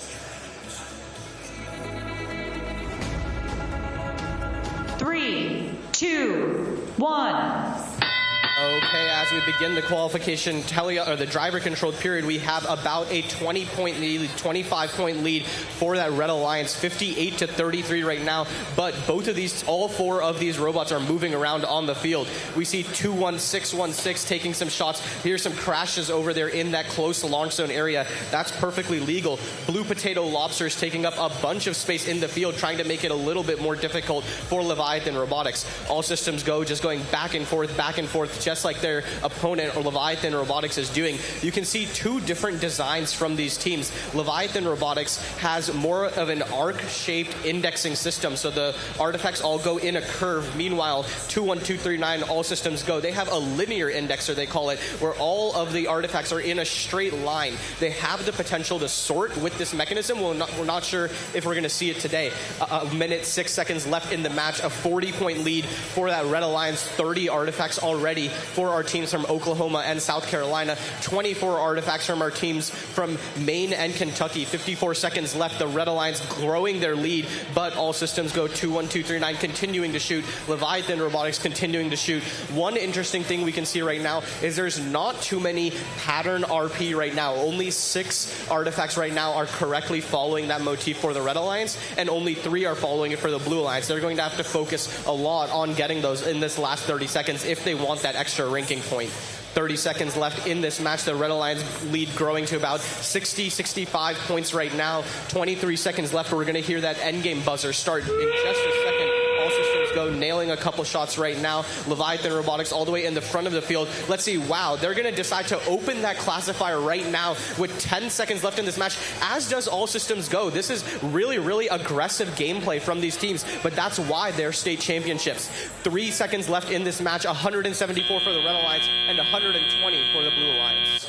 3, 2, 1. Okay, as we begin the qualification the driver-controlled period, we have about a 20-point lead, 25-point lead for that Red Alliance, 58-33 right now. But all four of these robots are moving around on the field. We see 21616 taking some shots. Here's some crashes over there in that close launch zone area. That's perfectly legal. Blue Potato Lobsters taking up a bunch of space in the field, trying to make it a little bit more difficult for Leviathan Robotics. All systems go, just going back and forth, just like their opponent or Leviathan Robotics is doing. You can see two different designs from these teams. Leviathan Robotics has more of an arc-shaped indexing system, so the artifacts all go in a curve. Meanwhile, 21239 All Systems Go, they have a linear indexer, they call it, where all of the artifacts are in a straight line. They have the potential to sort with this mechanism. We're not sure if we're going to see it today. A minute, 6 seconds left in the match, a 40-point lead for that Red Alliance, 30 artifacts already for our teams from Oklahoma and South Carolina, 24 artifacts from our teams from Maine and Kentucky, 54 seconds left. The Red Alliance growing their lead, but All Systems Go, 21239 continuing to shoot, Leviathan Robotics continuing to shoot. One interesting thing we can see right now is there's not too many pattern RP right now. Only 6 artifacts right now are correctly following that motif for the Red Alliance, and only 3 are following it for the Blue Alliance. They're going to have to focus a lot on getting those in this last 30 seconds if they want that extra ranking point. 30 seconds left in this match. The Red Alliance lead growing to about 65 points right now. 23 seconds left. We're going to hear that endgame buzzer start in just a second. All Systems Go nailing a couple shots right now. Leviathan Robotics all the way in the front of the field. Let's see. Wow, they're going to decide to open that classifier right now with 10 seconds left in this match, as does All Systems Go. This is really, really aggressive gameplay from these teams, but that's why they're state championships. 3 seconds left in this match. 174 for the Red Alliance and 120 for the Blue Alliance.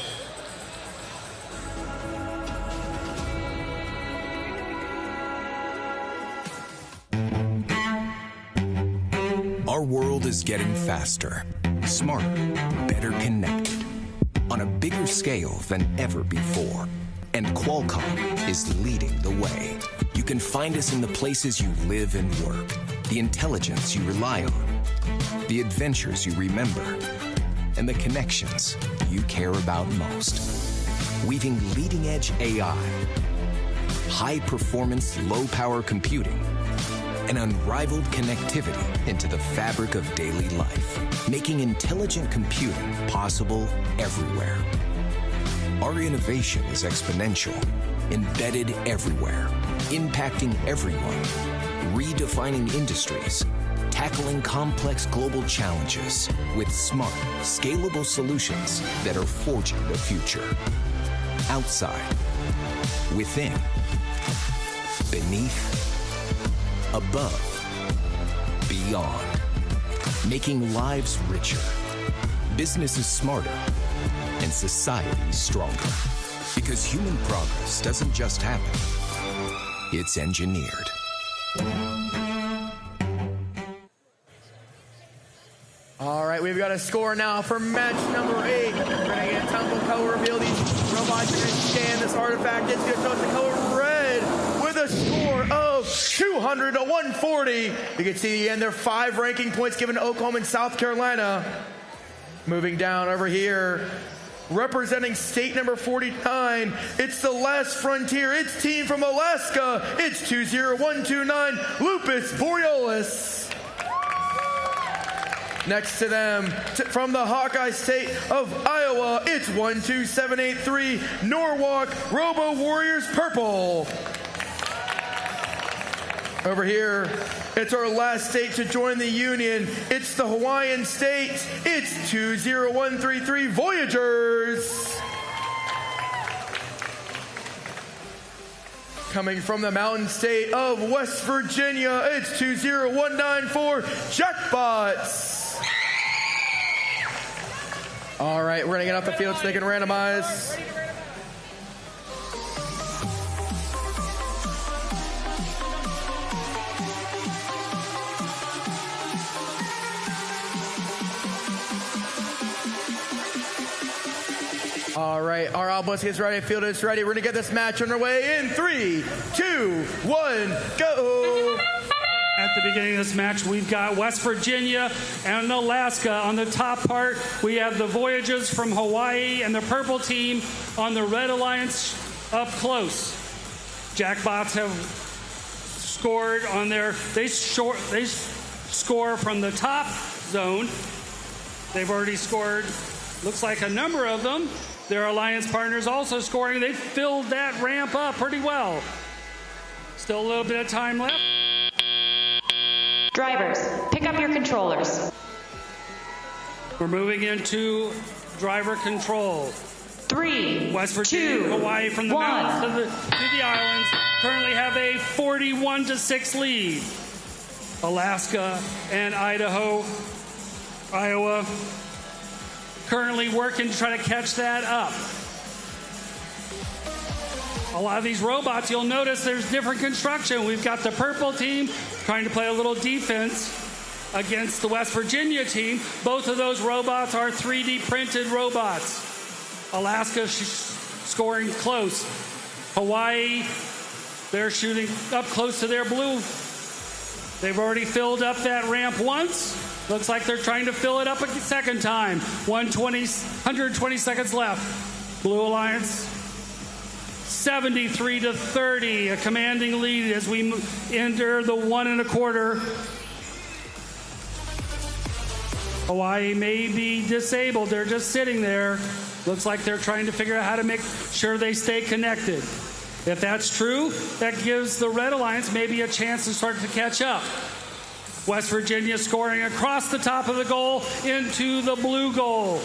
Our world is getting faster, smarter, better connected, on a bigger scale than ever before. And Qualcomm is leading the way. You can find us in the places you live and work, the intelligence you rely on, the adventures you remember, and the connections you care about most. Weaving leading-edge AI, high-performance, low-power computing, and unrivaled connectivity into the fabric of daily life, making intelligent computing possible everywhere. Our innovation is exponential, embedded everywhere, impacting everyone, redefining industries, tackling complex global challenges with smart, scalable solutions that are forging the future. Outside, within, beneath, above, beyond, making lives richer, businesses smarter, and society stronger. Because human progress doesn't just happen, it's engineered. All right, we've got a score now for match number 8. We're going to get a tumble color reveal. These robots are going to scan this artifact. It's going to show us the color red with a score of 200 to 140. You can see the end there, 5 ranking points given to Oklahoma and South Carolina. Moving down over here, representing state number 49, it's the Last Frontier. It's team from Alaska. It's 20129, Lupus Borealis. Next to them, from the Hawkeye State of Iowa, it's 12783, Norwalk Robo Warriors Purple. Over here, it's our last state to join the Union. It's the Hawaiian State. It's 20133 Voyagers. Coming from the Mountain State of West Virginia, it's 20194 Jackbots. All right, we're going to get off the field so they can randomize. All right, our obelisk is ready, field is ready. We're going to get this match underway in 3, 2, 1, go. At the beginning of this match, we've got West Virginia and Alaska. On the top part, we have the Voyagers from Hawaii and the purple team on the Red Alliance up close. Jackbots have scored on their, they score from the top zone. They've already scored, looks like a number of them. Their alliance partners also scoring. They filled that ramp up pretty well. Still a little bit of time left. Drivers, pick up your controllers. We're moving into driver control. 3, West Virginia, 2, Hawaii from the 1. mountains to the islands currently have a 41-6 lead. Alaska and Iowa currently working to try to catch that up. A lot of these robots, you'll notice there's different construction. We've got the purple team trying to play a little defense against the West Virginia team. Both of those robots are 3D printed robots. Alaska scoring close. Hawaii, they're shooting up close to their blue. They've already filled up that ramp once. Looks like they're trying to fill it up a second time. 120 seconds left. Blue Alliance, 73-30, a commanding lead as we enter the 1 1/4. Hawaii may be disabled. They're just sitting there. Looks like they're trying to figure out how to make sure they stay connected. If that's true, that gives the Red Alliance maybe a chance to start to catch up. West Virginia scoring across the top of the goal into the blue goal.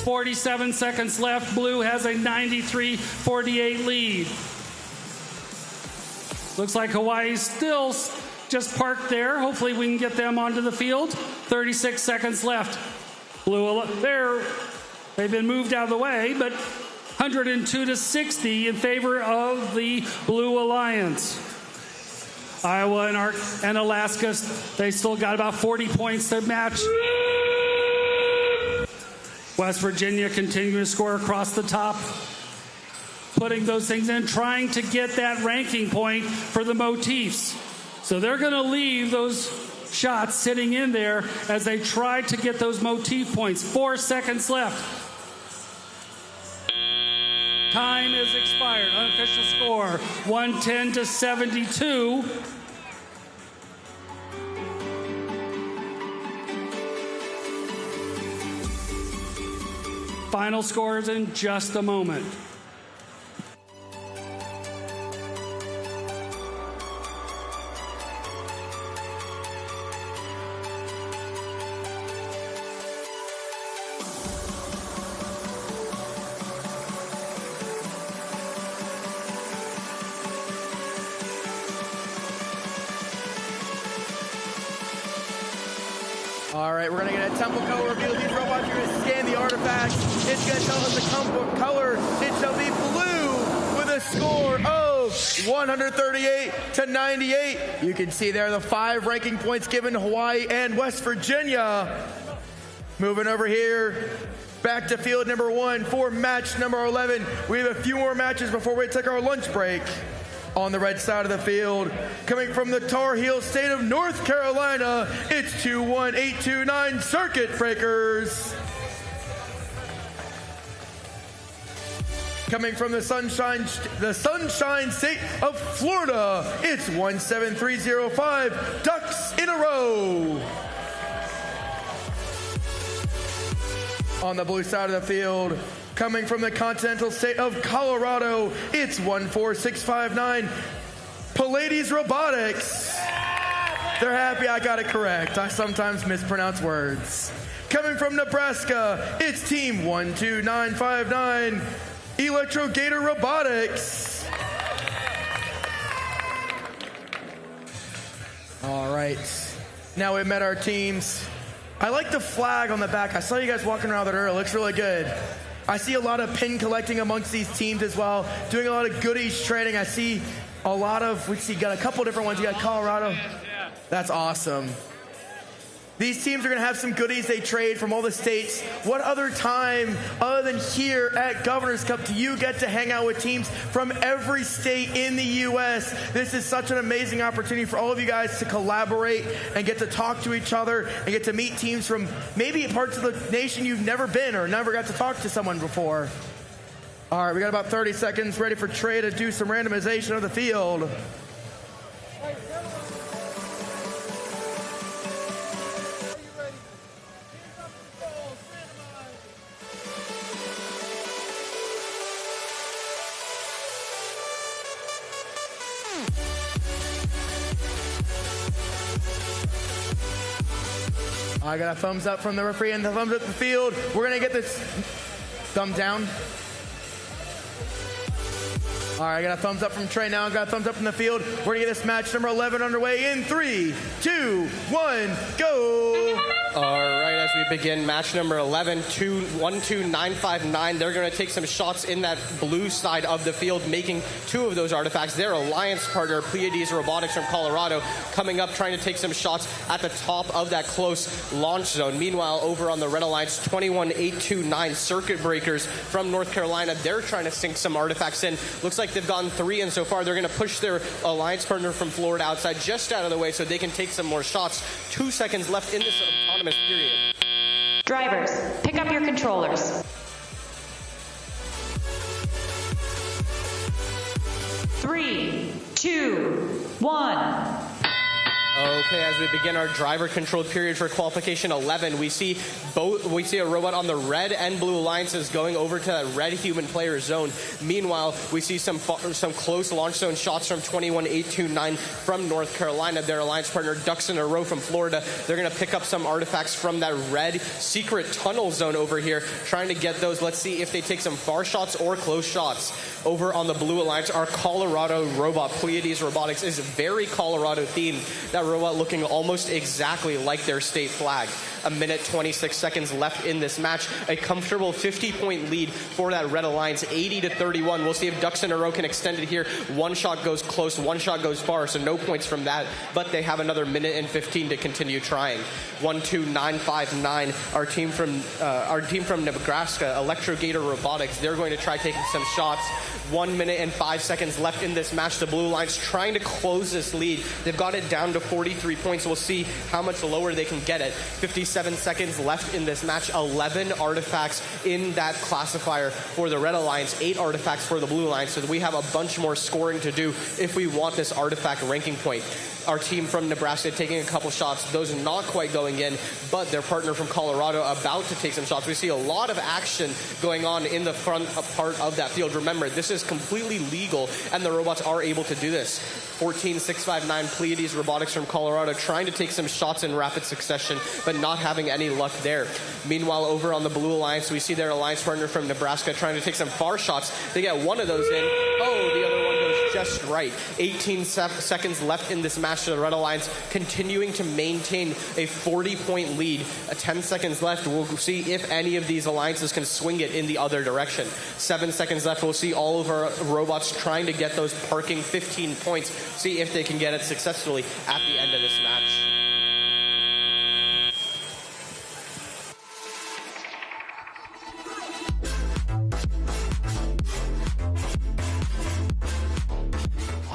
47 seconds left. Blue has a 93-48 lead. Looks like Hawaii's still just parked there. Hopefully we can get them onto the field. 36 seconds left. Blue, they've been moved out of the way, but 102-60 in favor of the Blue Alliance. Iowa and Alaska, they still got about 40 points to match. West Virginia continuing to score across the top, putting those things in, trying to get that ranking point for the motifs. So they're going to leave those shots sitting in there as they try to get those motif points. 4 seconds left. Time is expired. Unofficial score, 110-72. Final scores in just a moment. All right, we're going to get a temple color reveal. These robots are going to scan the artifacts. It's going to tell us the color. It shall be blue with a score of 138-98. You can see there the 5 ranking points given to Hawaii and West Virginia. Moving over here, back to field number 1 for match number 11. We have a few more matches before we take our lunch break. On the red side of the field, coming from the Tar Heel state of North Carolina, it's 21829 Circuit Breakers. Coming from the Sunshine State of Florida, it's 17305 Ducks in a Row. On the blue side of the field, coming from the continental state of Colorado, it's 14659 Pallades Robotics. They're happy I got it correct. I sometimes mispronounce words. Coming from Nebraska, it's team 12959 Electrogator Robotics. All right, now we've met our teams. I like the flag on the back. I saw you guys walking around with it earlier. It looks really good. I see a lot of pin collecting amongst these teams as well, doing a lot of goodies trading. I see a lot of, got a couple different ones. You got Colorado. That's awesome. These teams are going to have some goodies they trade from all the states. What other time other than here at Governor's Cup do you get to hang out with teams from every state in the U.S.? This is such an amazing opportunity for all of you guys to collaborate and get to talk to each other and get to meet teams from maybe parts of the nation you've never been or never got to talk to someone before. All right, we got about 30 seconds ready for Trey to do some randomization of the field. I got a thumbs up from the referee and the thumbs up the field. We're going to get this thumb down. All right, I got a thumbs up from Trey now. I got a thumbs up from the field. We're going to get this match number 11 underway in 3, 2, 1, go. All right, as we begin match number 11, 12959. They're going to take some shots in that blue side of the field, making two of those artifacts. Their alliance partner, Pleiades Robotics from Colorado, coming up trying to take some shots at the top of that close launch zone. Meanwhile, over on the red alliance, 21829 Circuit Breakers from North Carolina. They're trying to sink some artifacts in. Looks like they've gotten 3 in so far. They're going to push their alliance partner from Florida outside just out of the way so they can take some more shots. 2 seconds left in this autonomous period. Drivers, pick up your controllers. 3, 2, 1. Okay, as we begin our driver-controlled period for qualification 11, we see a robot on the red and blue alliances going over to that red human player zone. Meanwhile, we see some close launch zone shots from 21829 from North Carolina. Their alliance partner, Ducks in a Row from Florida. They're going to pick up some artifacts from that red secret tunnel zone over here, trying to get those. Let's see if they take some far shots or close shots. Over on the blue alliance, our Colorado robot, Pleiades Robotics, is very Colorado themed. That robot looking almost exactly like their state flag. A minute 26 seconds left in this match. A comfortable 50-point lead for that red alliance, 80-31. We'll see if Ducks in a Row can extend it here. One shot goes close, one shot goes far, so no points from that, but they have another minute and 15 to continue trying. 12959, our team from Nebraska, Electrogator Robotics, they're going to try taking some shots. 1 minute and 5 seconds left in this match. The blue alliance trying to close this lead. They've got it down to 43 points. We'll see how much lower they can get it. 57 seconds left in this match. 11 artifacts in that classifier for the red alliance, 8 artifacts for the blue alliance. So we have a bunch more scoring to do if we want this artifact ranking point. Our team from Nebraska taking a couple shots, those not quite going in, but their partner from Colorado about to take some shots. We see a lot of action going on in the front part of that field. Remember, this is completely legal, and the robots are able to do this. 14659 Pleiades Robotics from Colorado trying to take some shots in rapid succession, but not having any luck there. Meanwhile, over on the blue alliance, we see their alliance partner from Nebraska trying to take some far shots. They get one of those in. Oh, the other one goes just right. 18 seconds left in this match to the red alliance, continuing to maintain a 40-point lead. 10 seconds left. We'll see if any of these alliances can swing it in the other direction. 7 seconds left. We'll see all of our robots trying to get those parking 15 points. See if they can get it successfully at the end of this match.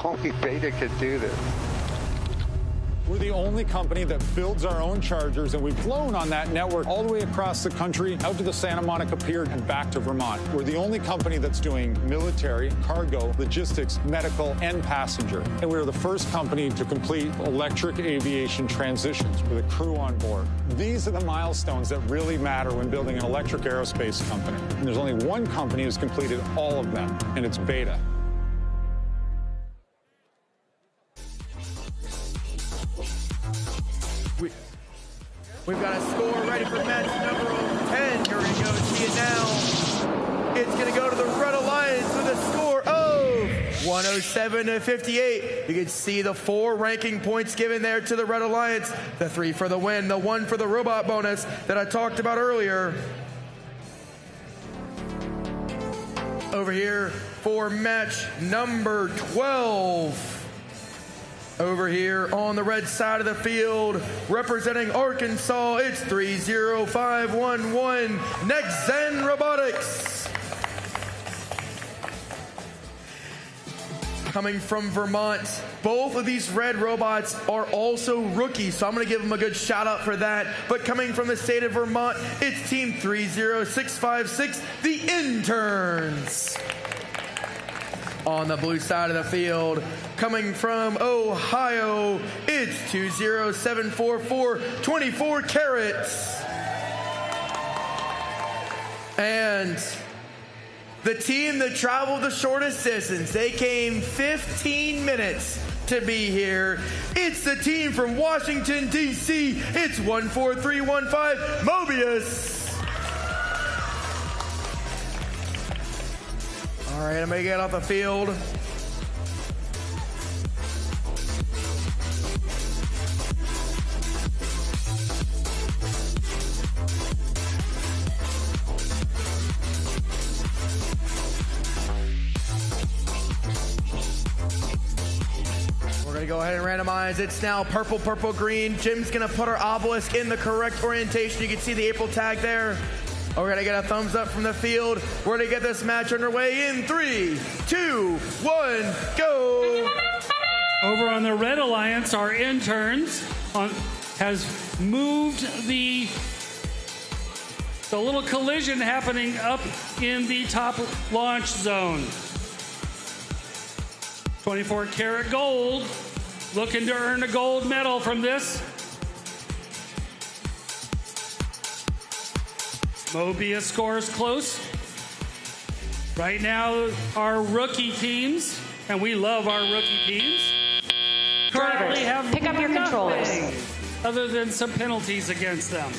Only Beta could do this. We're the only company that builds our own chargers, and we've flown on that network all the way across the country, out to the Santa Monica Pier and back to Vermont. We're the only company that's doing military, cargo, logistics, medical, and passenger. And we're the first company to complete electric aviation transitions with a crew on board. These are the milestones that really matter when building an electric aerospace company. And there's only one company who's completed all of them, and it's Beta. We've got a score ready for match number 10. Here we go. See it now. It's going to go to the Red Alliance with a score of 107-58. You can see the 4 ranking points given there to the Red Alliance. The 3 for the win, the 1 for the robot bonus that I talked about earlier. Over here for match number 12. Over here on the red side of the field, representing Arkansas, it's 30511, Next Zen Robotics. Coming from Vermont, both of these red robots are also rookies, so I'm going to give them a good shout out for that. But coming from the state of Vermont, it's Team 30656, the Interns. On the blue side of the field, coming from Ohio, it's 20744, 24 Carats. And the team that traveled the shortest distance, they came 15 minutes to be here. It's the team from Washington, D.C. It's 14315, Mobius. All right, I'm going to get off the field. We're going to go ahead and randomize. It's now purple, purple, green. Jim's going to put our obelisk in the correct orientation. You can see the April tag there. We're going to get a thumbs up from the field. We're going to get this match underway in 3, 2, 1, go. Over on the Red Alliance, our Interns has moved the little collision happening up in the top launch zone. 24 karat gold, looking to earn a gold medal from this. Mobius scores close. Right now, our rookie teams, and we love our rookie teams, currently have pick up your controllers. Other than some penalties against them.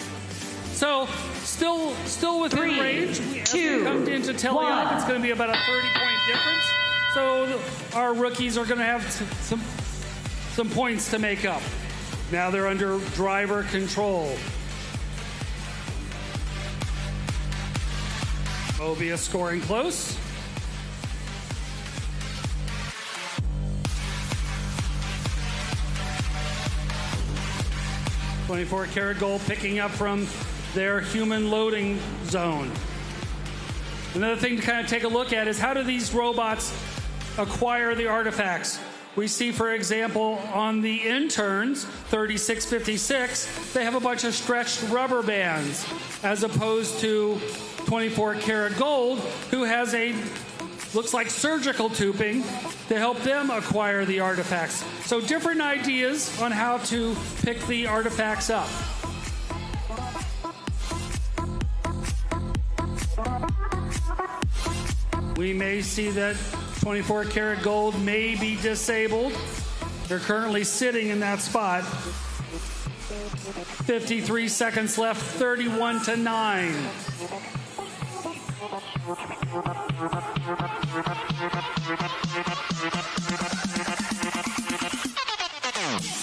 So, still within range. As we come into Teliop, it's going to be about a 30-point difference. So, our rookies are going to have some points to make up. Now they're under driver control. Mobius scoring close. .24 karat gold picking up from their human loading zone. Another thing to kind of take a look at is how do these robots acquire the artifacts? We see, for example, on the Interns, 3656, they have a bunch of stretched rubber bands, as opposed to 24 karat gold, who has looks like surgical tubing to help them acquire the artifacts. So different ideas on how to pick the artifacts up. We may see that 24 karat gold may be disabled. They're currently sitting in that spot. 53 seconds left, 31-9.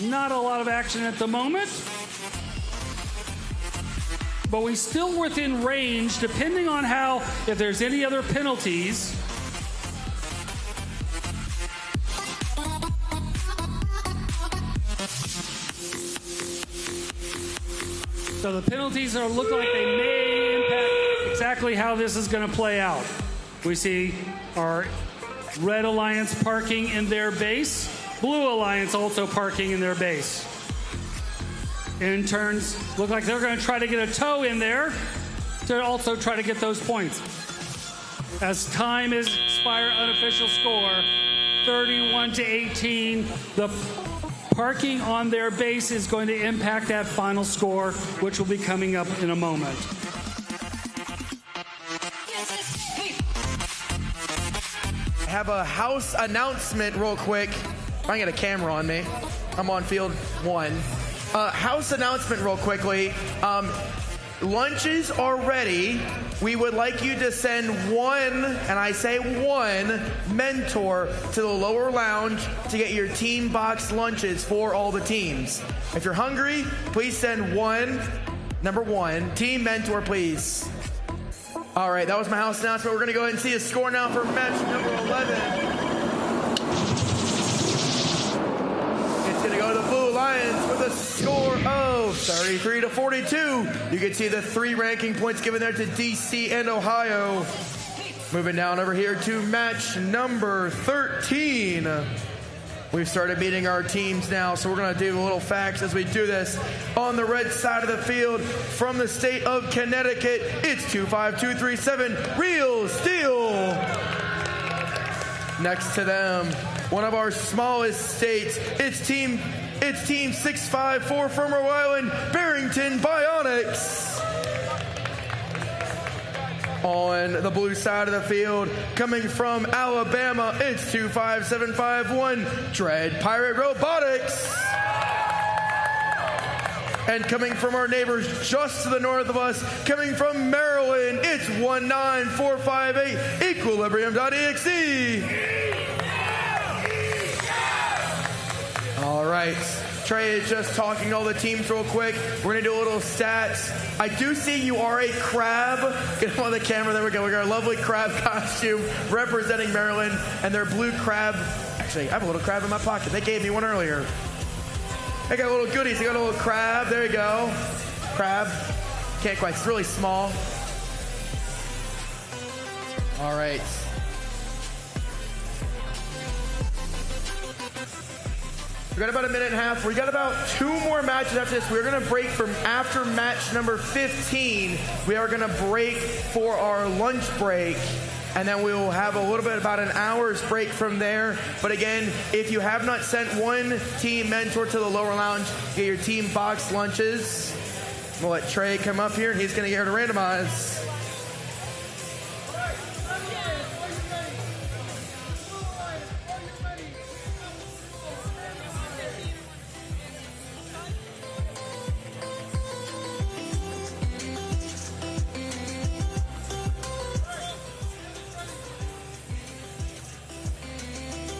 Not a lot of action at the moment, but we still within range, depending on if there's any other penalties. So the penalties look like they may impact exactly how this is going to play out. We see our Red Alliance parking in their base, Blue Alliance also parking in their base. Interns look like they're going to try to get a toe in there to also try to get those points. As time is expired, unofficial score, 31-18. The parking on their base is going to impact that final score, which will be coming up in a moment. I have a house announcement real quick. I get a camera on me. I'm on field 1. House announcement real quickly. Lunches are ready. We would like you to send one, and I say one, mentor to the lower lounge to get your team box lunches for all the teams. If you're hungry, please send one, number 1. Team mentor, please. All right, that was my house announcement. We're going to go ahead and see a score now for match number 11. It's score of 33-42. You can see the 3 ranking points given there to DC and Ohio. Moving down over here to match number 13. We've started meeting our teams now, so we're going to do a little facts as we do this. On the red side of the field, from the state of Connecticut, it's 25237 Real Steel. Next to them, one of our smallest states, it's team 654 from Rhode Island, Barrington Bionics. On the blue side of the field, coming from Alabama, it's 25751 Dread Pirate Robotics. And coming from our neighbors just to the north of us, coming from Maryland, it's 19458 Equilibrium.exe. All right. Trey is just talking all the teams real quick. We're going to do a little stats. I do see you are a crab. Get on the camera. There we go. We got a lovely crab costume representing Maryland and their blue crab. Actually, I have a little crab in my pocket. They gave me one earlier. They got little goodies. They got a little crab. There you go. Crab. Can't quite. It's really small. All right. We got about a minute and a half. We got about 2 more matches after this. We're going to break from after match number 15. We are going to break for our lunch break. And then we will have a little bit about an hour's break from there. But again, if you have not sent one team mentor to the lower lounge, get your team box lunches. We'll let Trey come up here and he's going to get her to randomize.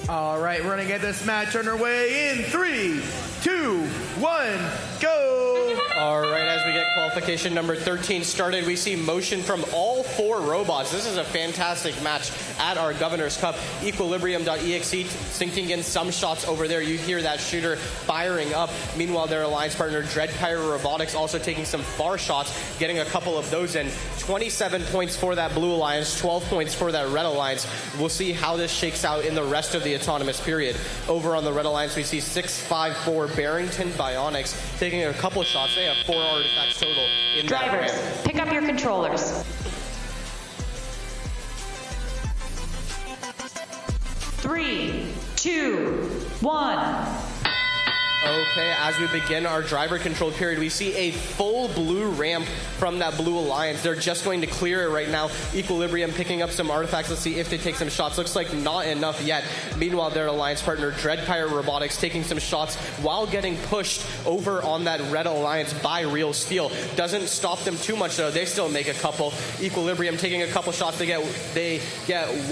All right, we're going to get this match underway in 3, 2, 1, go. All right, as we get qualification number 13 started, we see motion from all 4 robots. This is a fantastic match at our Governor's Cup. Equilibrium.exe sinking in some shots over there. You hear that shooter firing up. Meanwhile, their alliance partner, Dread Pirate Robotics, also taking some far shots, getting a couple of those in. 27 points for that Blue Alliance, 12 points for that Red Alliance. We'll see how this shakes out in the rest of the autonomous period. Over on the Red Alliance, we see 654 Barrington Bionics taking a couple shots. They have 4 artifacts total in Drivers, that ramp. pick up your controllers. 3, 2, 1. Okay, as we begin our driver control period, we see a full blue ramp from that Blue Alliance. They're just going to clear it right now. Equilibrium picking up some artifacts. Let's see if they take some shots. Looks like not enough yet. Meanwhile, their alliance partner, Dread Pirate Robotics, taking some shots while getting pushed over on that Red Alliance by Real Steel. Doesn't stop them too much, though. They still make a couple. Equilibrium taking a couple shots. They get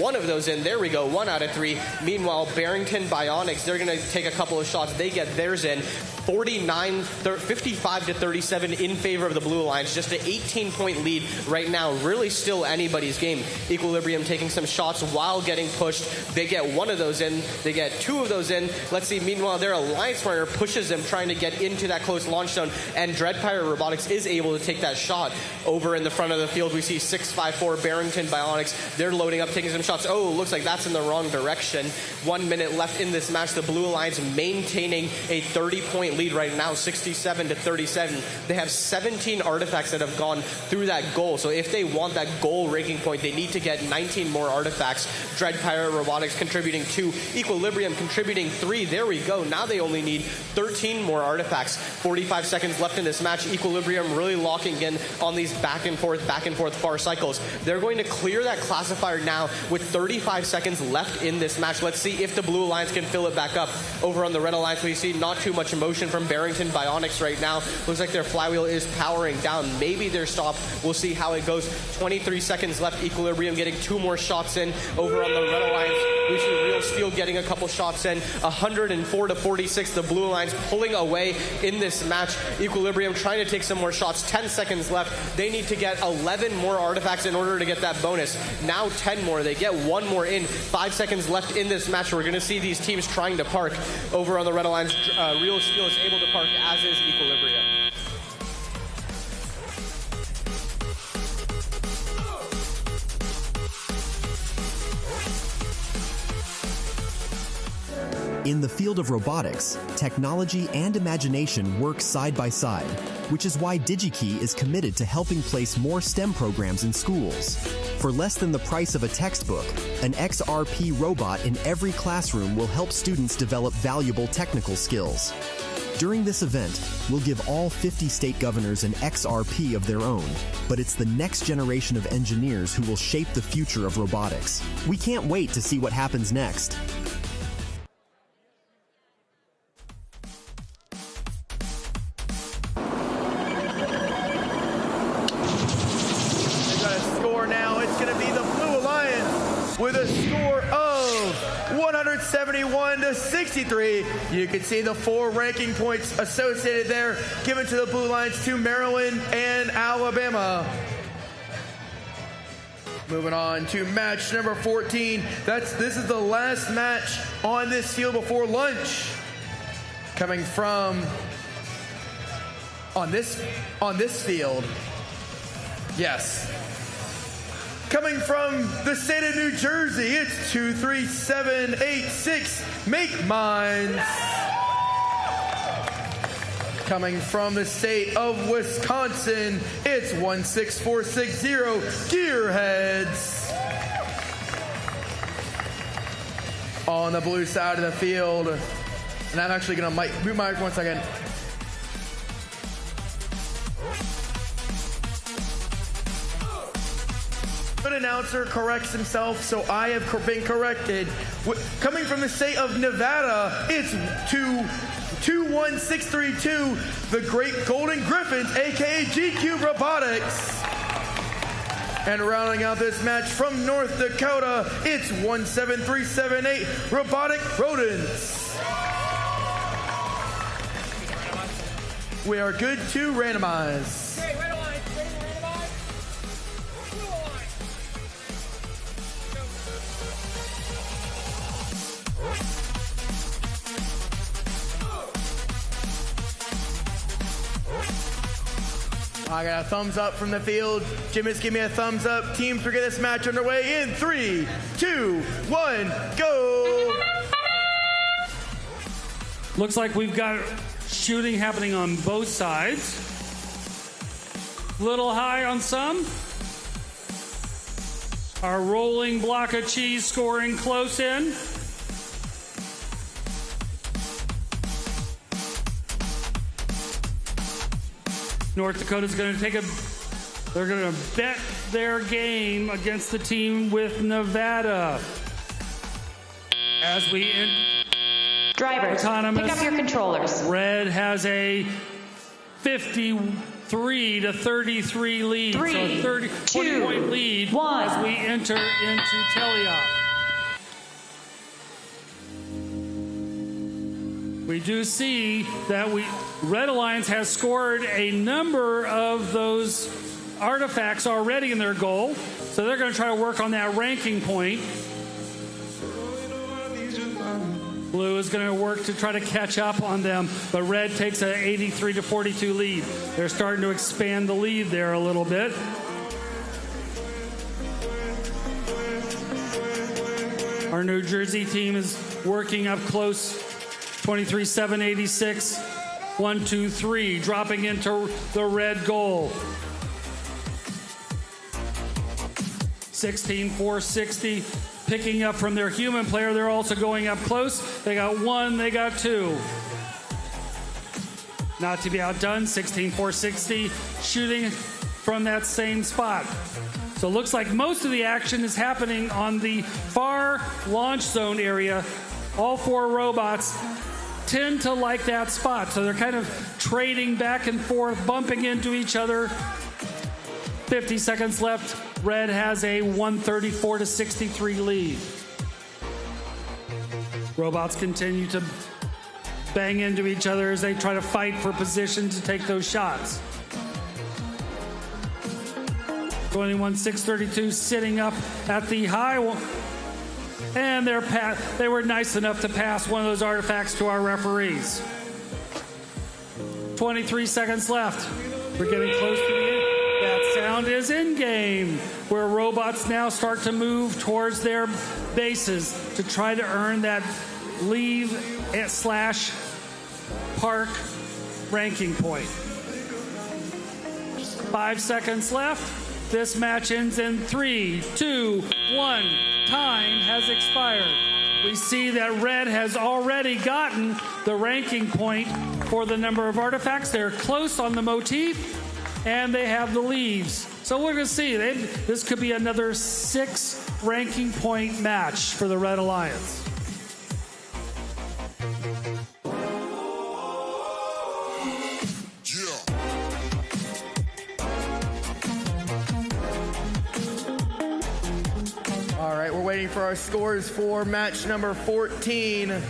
one of those in. There we go, 1 out of 3. Meanwhile, Barrington Bionics, they're going to take a couple of shots. They get theirs in. 55-37 in favor of the Blue Alliance. Just an 18-point lead right now. Really still anybody's game. Equilibrium taking some shots while getting pushed. They get one of those in. They get 2 of those in. Let's see. Meanwhile, their alliance partner pushes them, trying to get into that close launch zone. And Dread Pirate Robotics is able to take that shot. Over in the front of the field, we see 654 Barrington Bionics. They're loading up, taking some shots. Oh, looks like that's in the wrong direction. 1 minute left in this match. The Blue Alliance maintaining a 30-point lead right now, 67-37. They have 17 artifacts that have gone through that goal. So if they want that goal ranking point, they need to get 19 more artifacts. Dread Pirate Robotics contributing 2. Equilibrium contributing 3. There we go. Now they only need 13 more artifacts. 45 seconds left in this match. Equilibrium really locking in on these back and forth far cycles. They're going to clear that classifier now with 35 seconds left in this match. Let's see if the Blue Alliance can fill it back up. Over on the Red Alliance, we see not too much motion from Barrington Bionics right now. Looks like their flywheel is powering down. Maybe their stop. We'll see how it goes. 23 seconds left. Equilibrium getting 2 more shots in. Over on the Red Alliance, we see Real Steel getting a couple shots in. 104-46. The Blue Alliance pulling away in this match. Equilibrium trying to take some more shots. 10 seconds left. They need to get 11 more artifacts in order to get that bonus. Now 10 more. They get 1 more in. 5 seconds left in this match. We're going to see these teams trying to park. Over on the Red Alliance, Real Steel is able to park, as is Equilibrium. In the field of robotics, technology and imagination work side by side, which is why DigiKey is committed to helping place more STEM programs in schools. For less than the price of a textbook, an XRP robot in every classroom will help students develop valuable technical skills. During this event, we'll give all 50 state governors an XRP of their own, but it's the next generation of engineers who will shape the future of robotics. We can't wait to see what happens next. With a score of 171-63. You can see the 4 ranking points associated there, given to the Blue Lions to Maryland and Alabama. Moving on to match number 14. This is the last match on this field before lunch. Coming from on this field. Yes. Coming from the state of New Jersey, it's 23786, Make Minds. Coming from the state of Wisconsin, it's 16460, Gearheads. On the blue side of the field, and I'm actually gonna move my mic 1 second. An announcer corrects himself, so I have been corrected. Coming from the state of Nevada, it's 21632, the Great Golden Griffins, aka GQ Robotics. And rounding out this match from North Dakota, it's 17378, Robotic Rodents. We are good to randomize. I got a thumbs up from the field. Jimmy's give me a thumbs up. Teams, we're getting this match underway in 3, 2, 1, go! Looks like we've got shooting happening on both sides. Little high on some. Our rolling block of cheese scoring close in. North Dakota's going to they're going to bet their game against the team with Nevada. As we Drivers, autonomous, pick up your controllers. Red has a 53-33 lead. 3, so a 20-point lead 1. as we enter into Teleop. We do see that Red Alliance has scored a number of those artifacts already in their goal, so they're going to try to work on that ranking point. Blue is going to work to try to catch up on them, but Red takes an 83-42 lead. They're starting to expand the lead there a little bit. Our New Jersey team is working up close. 23-7-86, 1-2-3, dropping into the red goal. 16-4-60, picking up from their human player. They're also going up close. They got 1, they got 2. Not to be outdone, 16-4-60, shooting from that same spot. So it looks like most of the action is happening on the far launch zone area. All 4 robots tend to like that spot, so they're kind of trading back and forth, bumping into each other. 50 seconds left. Red has a 134-63 lead. Robots continue to bang into each other as they try to fight for position to take those shots. 21-6-32 sitting up at the high one. And they were nice enough to pass one of those artifacts to our referees. 23 seconds left. We're getting close to the end. That sound is in game, where robots now start to move towards their bases to try to earn that leave/park ranking point. 5 seconds left. This match ends in 3, 2, 1. Time has expired. We see that red has already gotten the ranking point for the number of artifacts. They're close on the motif, and they have the leaves. So we're going to see. This could be another 6 ranking point match for the Red Alliance. All right, we're waiting for our scores for match number 14.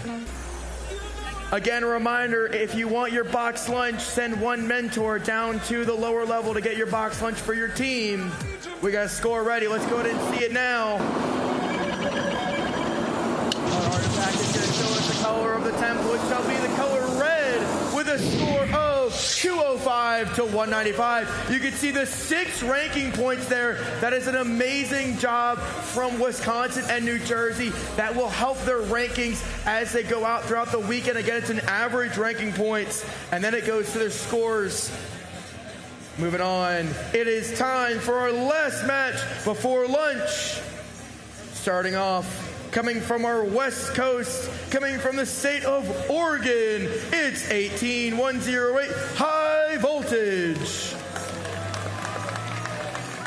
Again, a reminder, if you want your box lunch, send one mentor down to the lower level to get your box lunch for your team. We got a score ready. Let's go ahead and see it now. Our artifact is going to show us the color of the temple, which shall be the color red, with a score of 205 to 195. You can see the 6 ranking points there. That is an amazing job from Wisconsin and New Jersey. That will help their rankings as they go out throughout the weekend. Again, it's an average ranking points, and then it goes to their scores. Moving on, it is time for our last match before lunch. Starting off, coming from our West Coast, coming from the state of Oregon, it's 18108 High Voltage.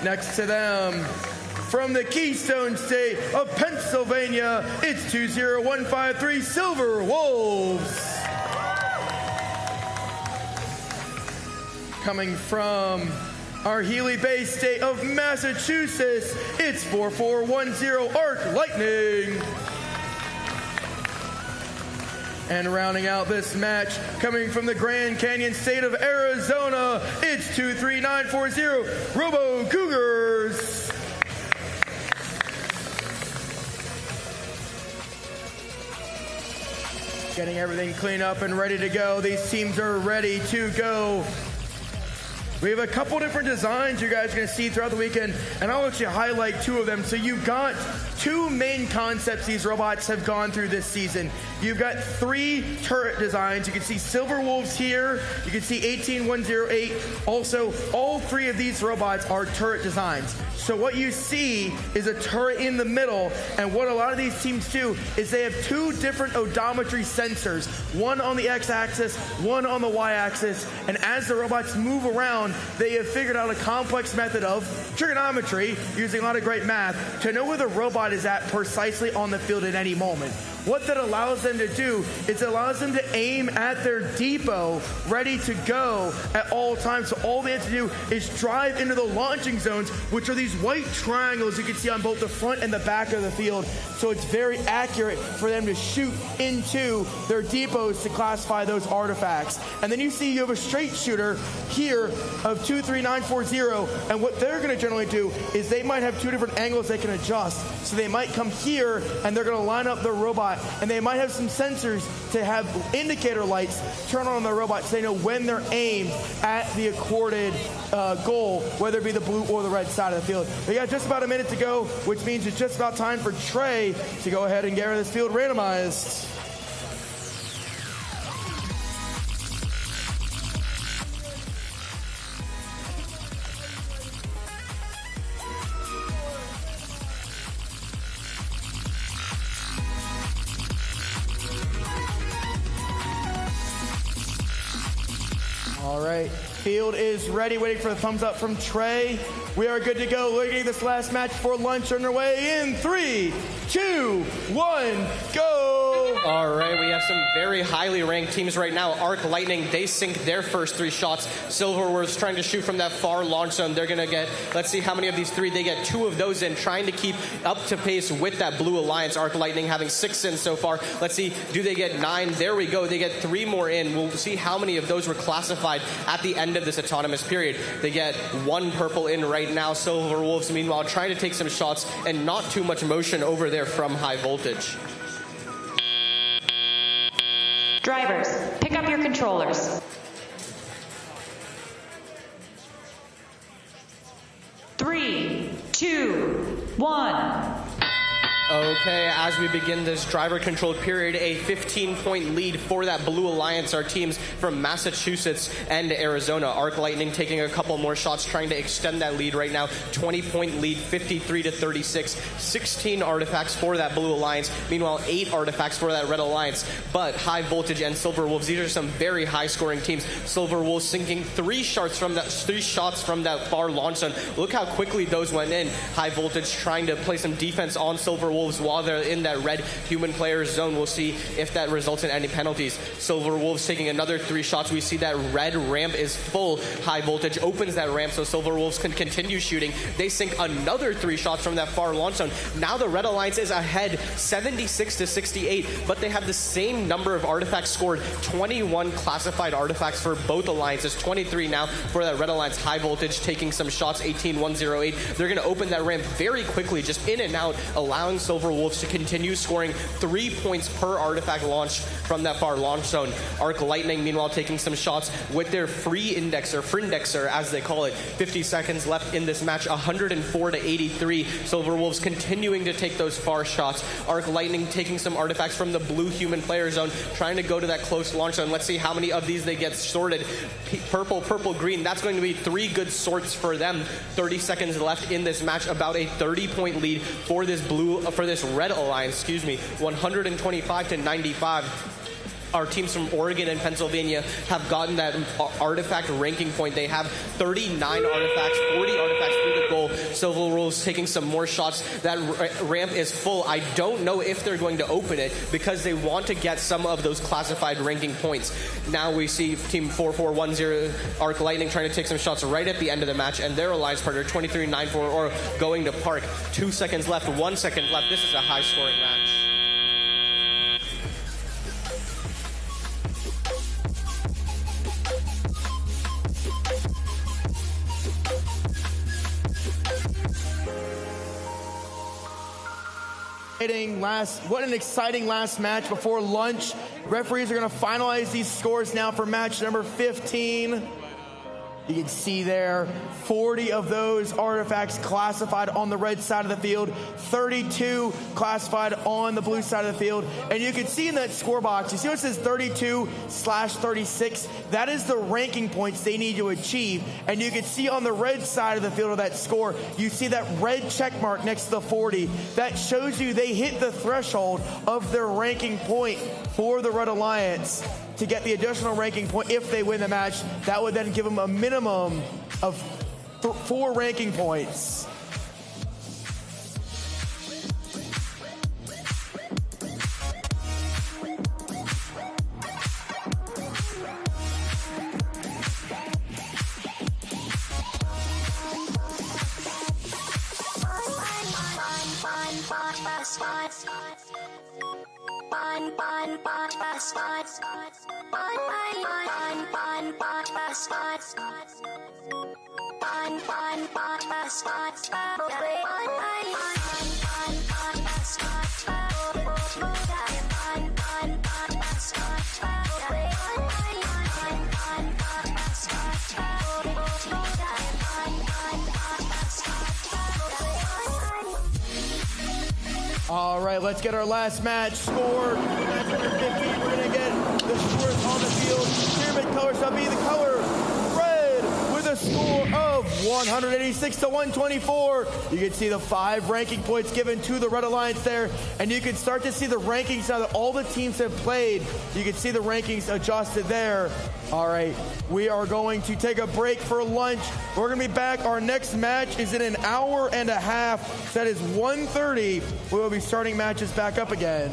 Next to them, from the Keystone State of Pennsylvania, it's 20153 Silver Wolves. Coming from our Healy Bay state of Massachusetts, it's 4410 Arc Lightning. And rounding out this match, coming from the Grand Canyon state of Arizona, it's 23940 Robo Cougars. Getting everything cleaned up and ready to go. These teams are ready to go. We have a couple different designs you guys are going to see throughout the weekend, and I'll let you highlight 2 of them. So you've got 2 main concepts these robots have gone through this season. You've got 3 turret designs. You can see Silver Wolves here. You can see 18108. Also, all 3 of these robots are turret designs. So what you see is a turret in the middle, and what a lot of these teams do is they have 2 different odometry sensors, one on the x-axis, one on the y-axis, and as the robots move around, they have figured out a complex method of trigonometry, using a lot of great math, to know where the robot is at precisely on the field at any moment. What that allows them to do is it allows them to aim at their depot ready to go at all times. So all they have to do is drive into the launching zones, which are these white triangles you can see on both the front and the back of the field. So it's very accurate for them to shoot into their depots to classify those artifacts. And then you see you have a straight shooter here of 23940, and what they're going to generally do is they might have 2 different angles they can adjust. So they might come here and they're going to line up their robot, and they might have some sensors to have indicator lights turn on the robot so they know when they're aimed at the accorded goal, whether it be the blue or the red side of the field. We got just about a minute to go, which means it's just about time for Trey to go ahead and get this field randomized. All right, field is ready, waiting for the thumbs up from Trey. We are good to go. Looking at this last match before lunch underway in 3, 2, 1, go! All right, we have some very highly ranked teams right now. Arc Lightning, they sink their first 3 shots. Silver Wolves trying to shoot from that far launch zone. They're going to get, let's see how many of these 3 they get. 2 of those in, trying to keep up to pace with that Blue Alliance. Arc Lightning having 6 in so far. Let's see, do they get 9? There we go. They get 3 more in. We'll see how many of those were classified at the end of this autonomous period. They get 1 purple in right now. Silver Wolves, meanwhile, trying to take some shots and not too much motion over there from High Voltage. Drivers, pick up your controllers. Okay, as we begin this driver-controlled period, a 15-point lead for that Blue Alliance, our teams from Massachusetts and Arizona. Arc Lightning taking a couple more shots, trying to extend that lead right now. 20-point lead, 53-36. 16 artifacts for that Blue Alliance. Meanwhile, 8 artifacts for that Red Alliance. But High Voltage and Silver Wolves, these are some very high-scoring teams. Silver Wolves sinking 3 shots from that far launch zone. Look how quickly those went in. High Voltage trying to play some defense on Silver Wolves while they're in that red human players zone. We'll see if that results in any penalties. Silver Wolves taking another 3 shots. We see that red ramp is full. High Voltage opens that ramp so Silver Wolves can continue shooting. They sink another 3 shots from that far launch zone. Now the Red Alliance is ahead 76-68, but they have the same number of artifacts scored. 21 classified artifacts for both alliances. 23 now for that Red Alliance. High Voltage taking some shots. 18-108. They're going to open that ramp very quickly, just in and out, allowing Silver Wolves to continue scoring 3 points per artifact launch from that far launch zone. Arc Lightning, meanwhile, taking some shots with their free indexer, Frindexer, as they call it. 50 seconds left in this match, 104-83. Silver Wolves continuing to take those far shots. Arc Lightning taking some artifacts from the blue human player zone, trying to go to that close launch zone. Let's see how many of these they get sorted. Purple, purple, green. That's going to be 3 good sorts for them. 30 seconds left in this match. About a 30-point lead for this Red Alliance, 125-95. Our teams from Oregon and Pennsylvania have gotten that artifact ranking point. They have 39 artifacts, 40 artifacts through the goal. Silver Wolves taking some more shots. That ramp is full. I don't know if they're going to open it because they want to get some of those classified ranking points. Now we see Team 4410 Arc Lightning trying to take some shots right at the end of the match, and their alliance partner 2394 or going to Park. 2 seconds left, 1 second left. This is a high-scoring match. What an exciting last match before lunch. Referees are going to finalize these scores now for match number 15. You can see there, 40 of those artifacts classified on the red side of the field, 32 classified on the blue side of the field. And you can see in that score box, you see what it says 32/36? That is the ranking points they need to achieve. And you can see on the red side of the field of that score, you see that red check mark next to the 40. That shows you they hit the threshold of their ranking point for the Red Alliance to get the additional ranking point if they win the match. That would then give them a minimum of 4 ranking points. All right, let's get our last match scored. Match number 15, we're going to get the scores on the field. Pyramid colors shall be the color red with a score of 186-124. You can see the 5 ranking points given to the Red Alliance there, and you can start to see the rankings now that all the teams have played. You can see the rankings adjusted there. All right, we are going to take a break for lunch. We're going to be back. Our next match is in an hour and a half. So that is 1:30. We will be starting matches back up again.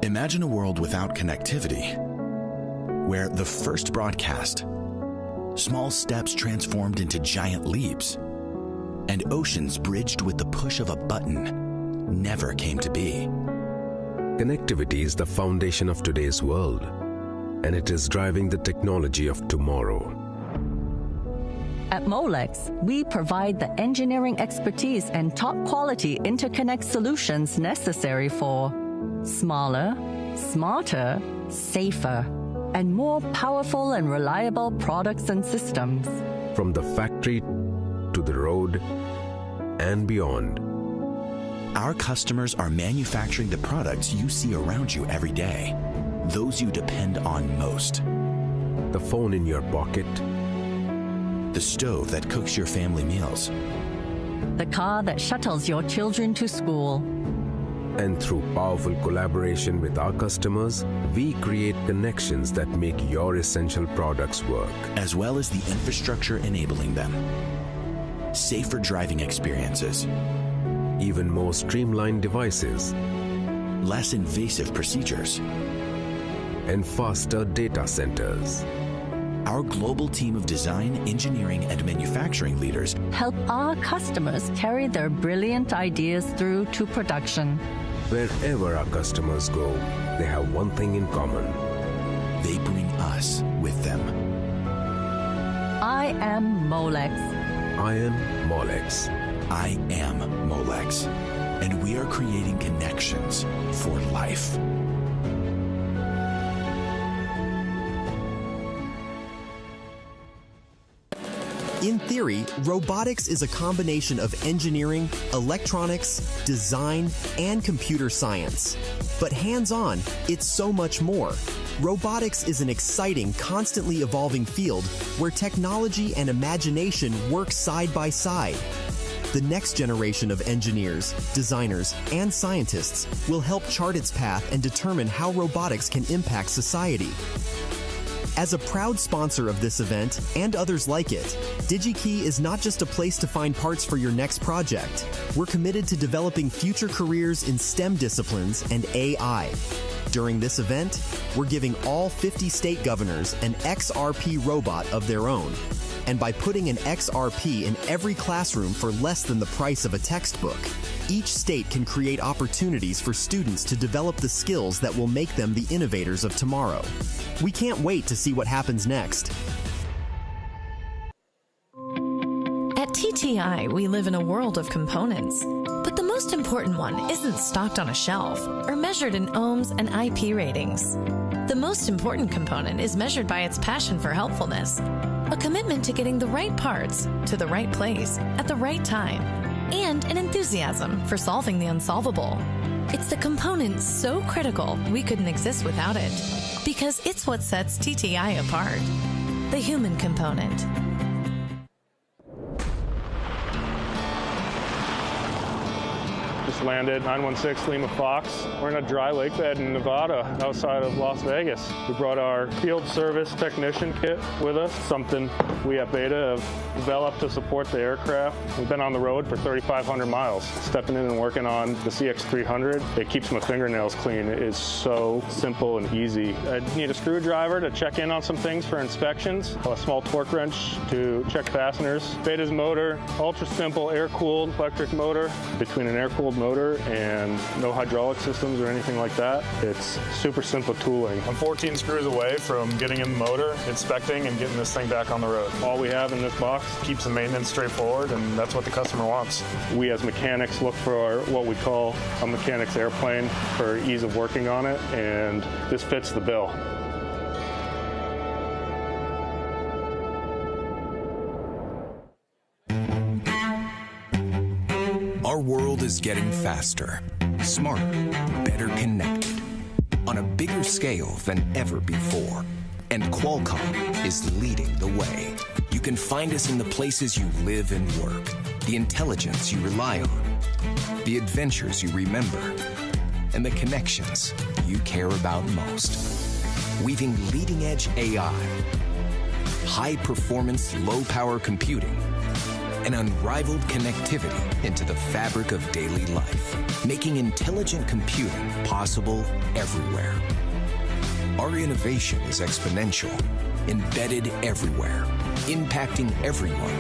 Imagine a world without connectivity, where the first broadcast, small steps transformed into giant leaps, and oceans bridged with the push of a button never came to be. Connectivity is the foundation of today's world, and it is driving the technology of tomorrow. At Molex, we provide the engineering expertise and top-quality interconnect solutions necessary for smaller, smarter, safer, and more powerful and reliable products and systems. From the factory to the road and beyond. Our customers are manufacturing the products you see around you every day, those you depend on most. The phone in your pocket. The stove that cooks your family meals. The car that shuttles your children to school. And through powerful collaboration with our customers, we create connections that make your essential products work. As well as the infrastructure enabling them. Safer driving experiences. Even more streamlined devices. Less invasive procedures. And faster data centers. Our global team of design, engineering, and manufacturing leaders help our customers carry their brilliant ideas through to production. Wherever our customers go, they have one thing in common. They bring us with them. I am Molex. I am Molex. I am Molex. And we are creating connections for life. In theory, robotics is a combination of engineering, electronics, design, and computer science. But hands-on, it's so much more. Robotics is an exciting, constantly evolving field where technology and imagination work side by side. The next generation of engineers, designers, and scientists will help chart its path and determine how robotics can impact society. As a proud sponsor of this event and others like it, DigiKey is not just a place to find parts for your next project. We're committed to developing future careers in STEM disciplines and AI. During this event, we're giving all 50 state governors an XRP robot of their own. And by putting an XRP in every classroom for less than the price of a textbook, each state can create opportunities for students to develop the skills that will make them the innovators of tomorrow. We can't wait to see what happens next. At TTI, we live in a world of components. But the most important one isn't stocked on a shelf or measured in ohms and IP ratings. The most important component is measured by its passion for helpfulness, a commitment to getting the right parts to the right place at the right time, and an enthusiasm for solving the unsolvable. It's the component so critical we couldn't exist without it, because it's what sets TTI apart. The human component. Just landed 916 Lima Fox. We're in a dry lake bed in Nevada outside of Las Vegas. We brought our field service technician kit with us, something we at Beta have developed to support the aircraft. We've been on the road for 3,500 miles. Stepping in and working on the CX300, it keeps my fingernails clean. It is so simple and easy. I need a screwdriver to check in on some things for inspections, a small torque wrench to check fasteners. Beta's motor, ultra simple air-cooled electric motor. Between an air-cooled motor and no hydraulic systems or anything like that, it's super simple tooling. I'm 14 screws away from getting in the motor, inspecting, and getting this thing back on the road. All we have in this box keeps the maintenance straightforward, and that's what the customer wants. We as mechanics look for what we call a mechanic's airplane for ease of working on it, and this fits the bill. Our world is getting faster, smarter, better connected, on a bigger scale than ever before. And Qualcomm is leading the way. You can find us in the places you live and work, the intelligence you rely on, the adventures you remember, and the connections you care about most. Weaving leading-edge AI, high-performance, low-power computing, and unrivaled connectivity into the fabric of daily life, making intelligent computing possible everywhere. Our innovation is exponential, embedded everywhere, impacting everyone,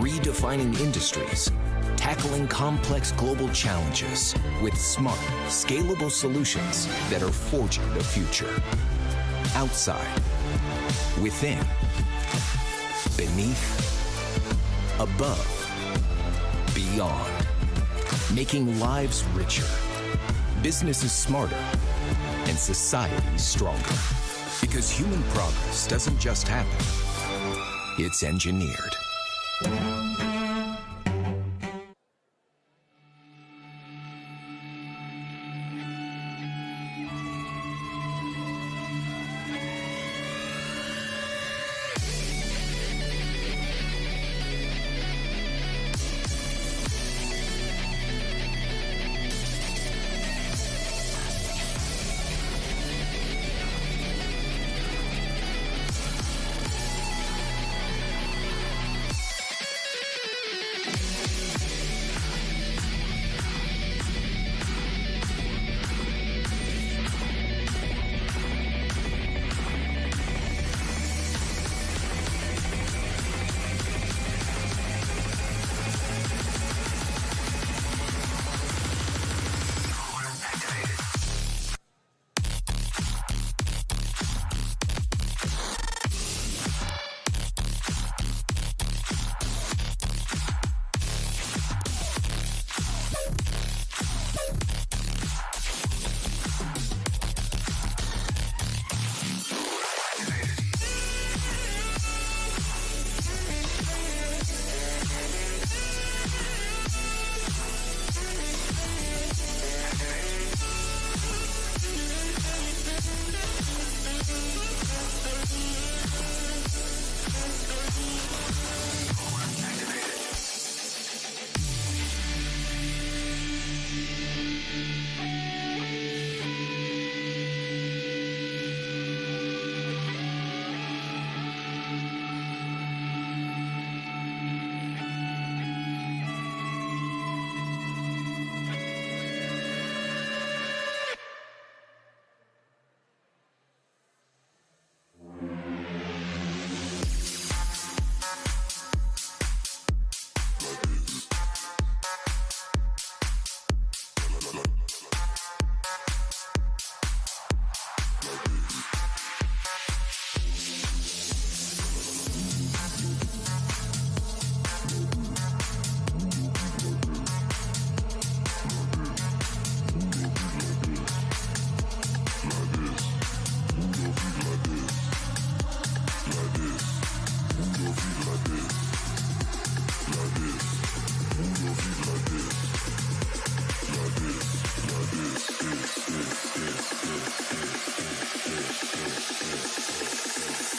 redefining industries, tackling complex global challenges with smart, scalable solutions that are forging the future. Outside, within, beneath, above, beyond, making lives richer, businesses smarter, and society stronger. Because human progress doesn't just happen, it's engineered.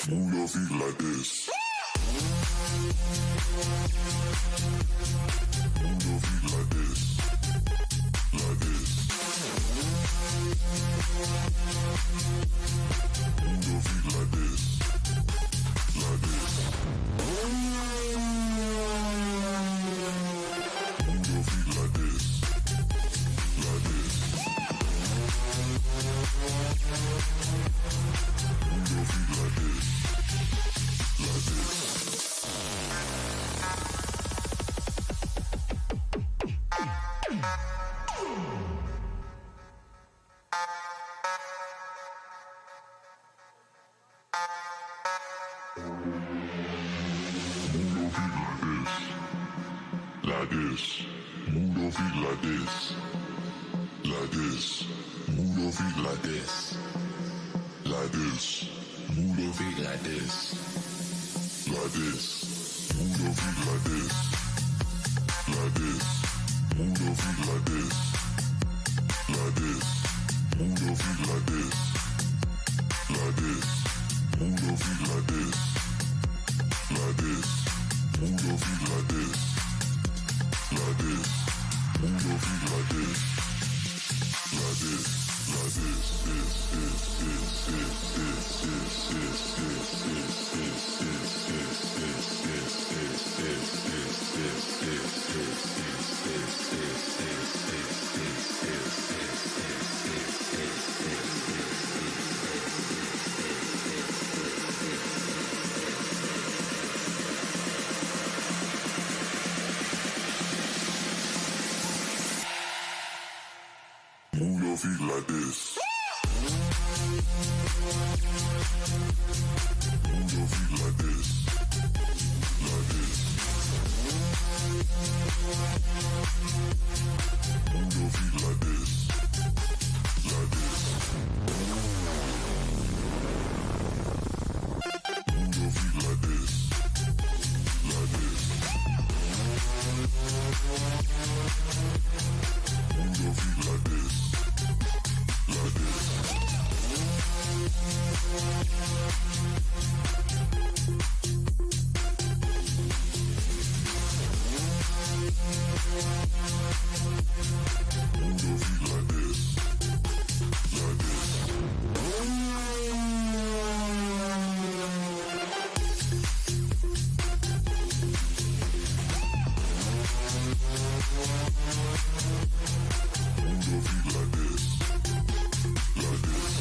Move your feet like this. Move your feet like this. Like this. Move your feet like this. Like this. Move your feet like this. Like this. Move your feet like this. Like this. Like this. Move your feet like this. Like this. Move your feet like this. Like this. Move your feet like this. Like this. Move your feet like this. Like this. Move your feet like this. Like this. Move your feet like this. Like this. Move your feet like this. like this. Move your feet like this. Like this. Move your feet like this. Like this. Like this. Move your feet like this. Move your feet like this. Like this. Move your feet like this. Like this. Move your feet like this. Like this. Move your feet like this. Like this. Move your feet like this. Like this. Move your feet like this. Like this.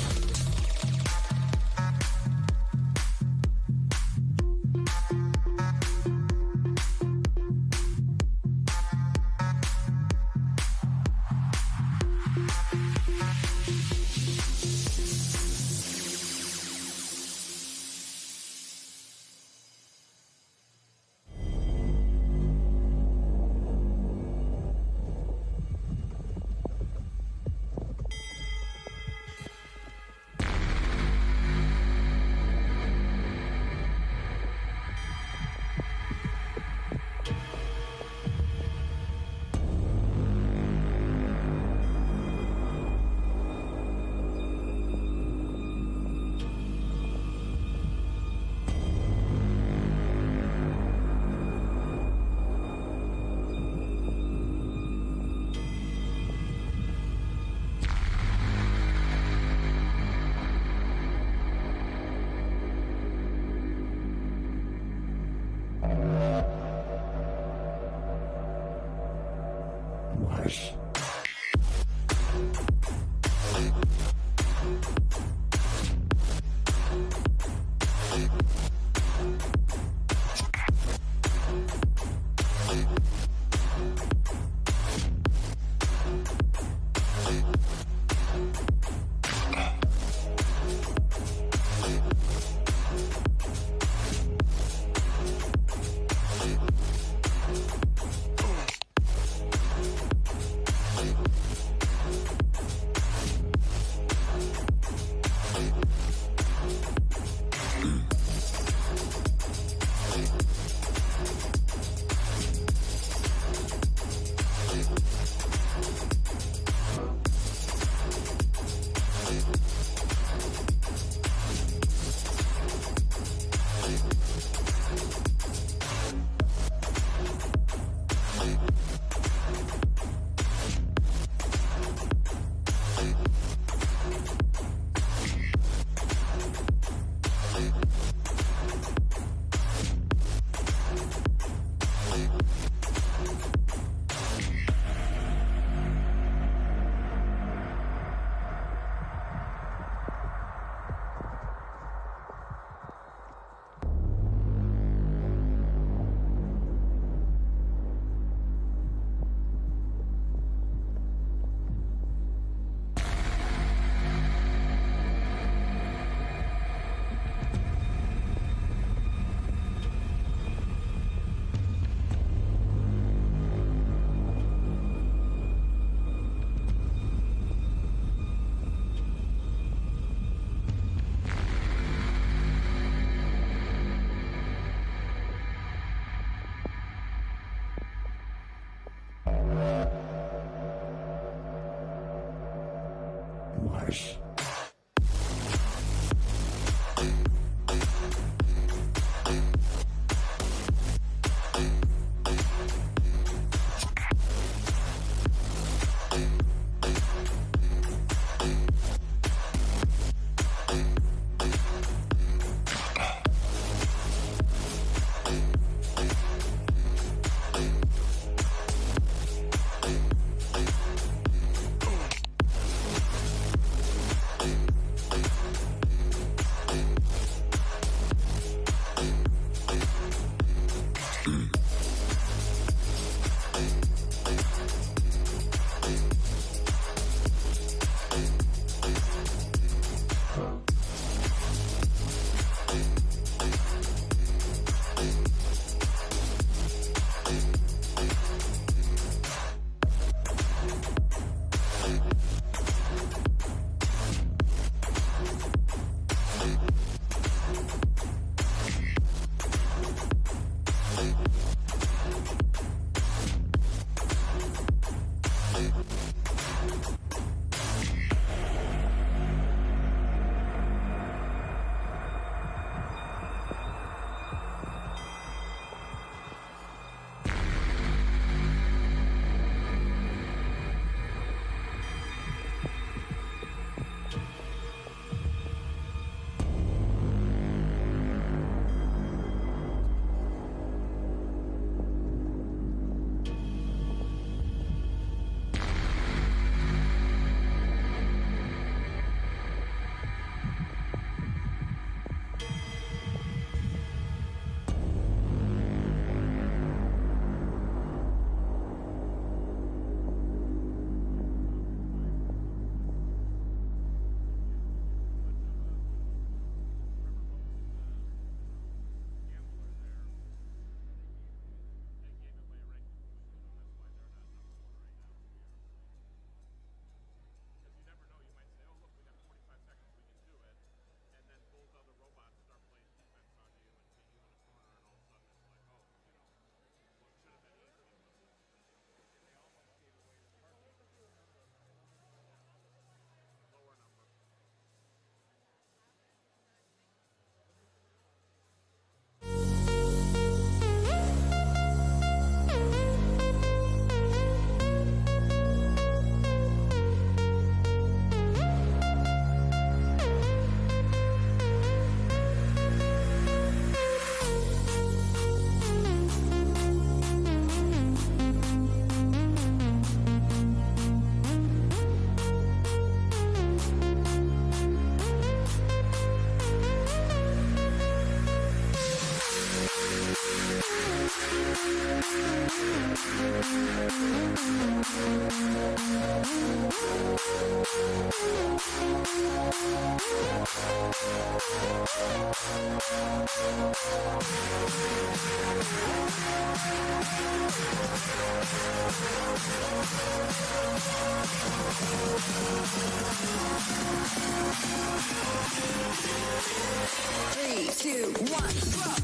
2, 1, go!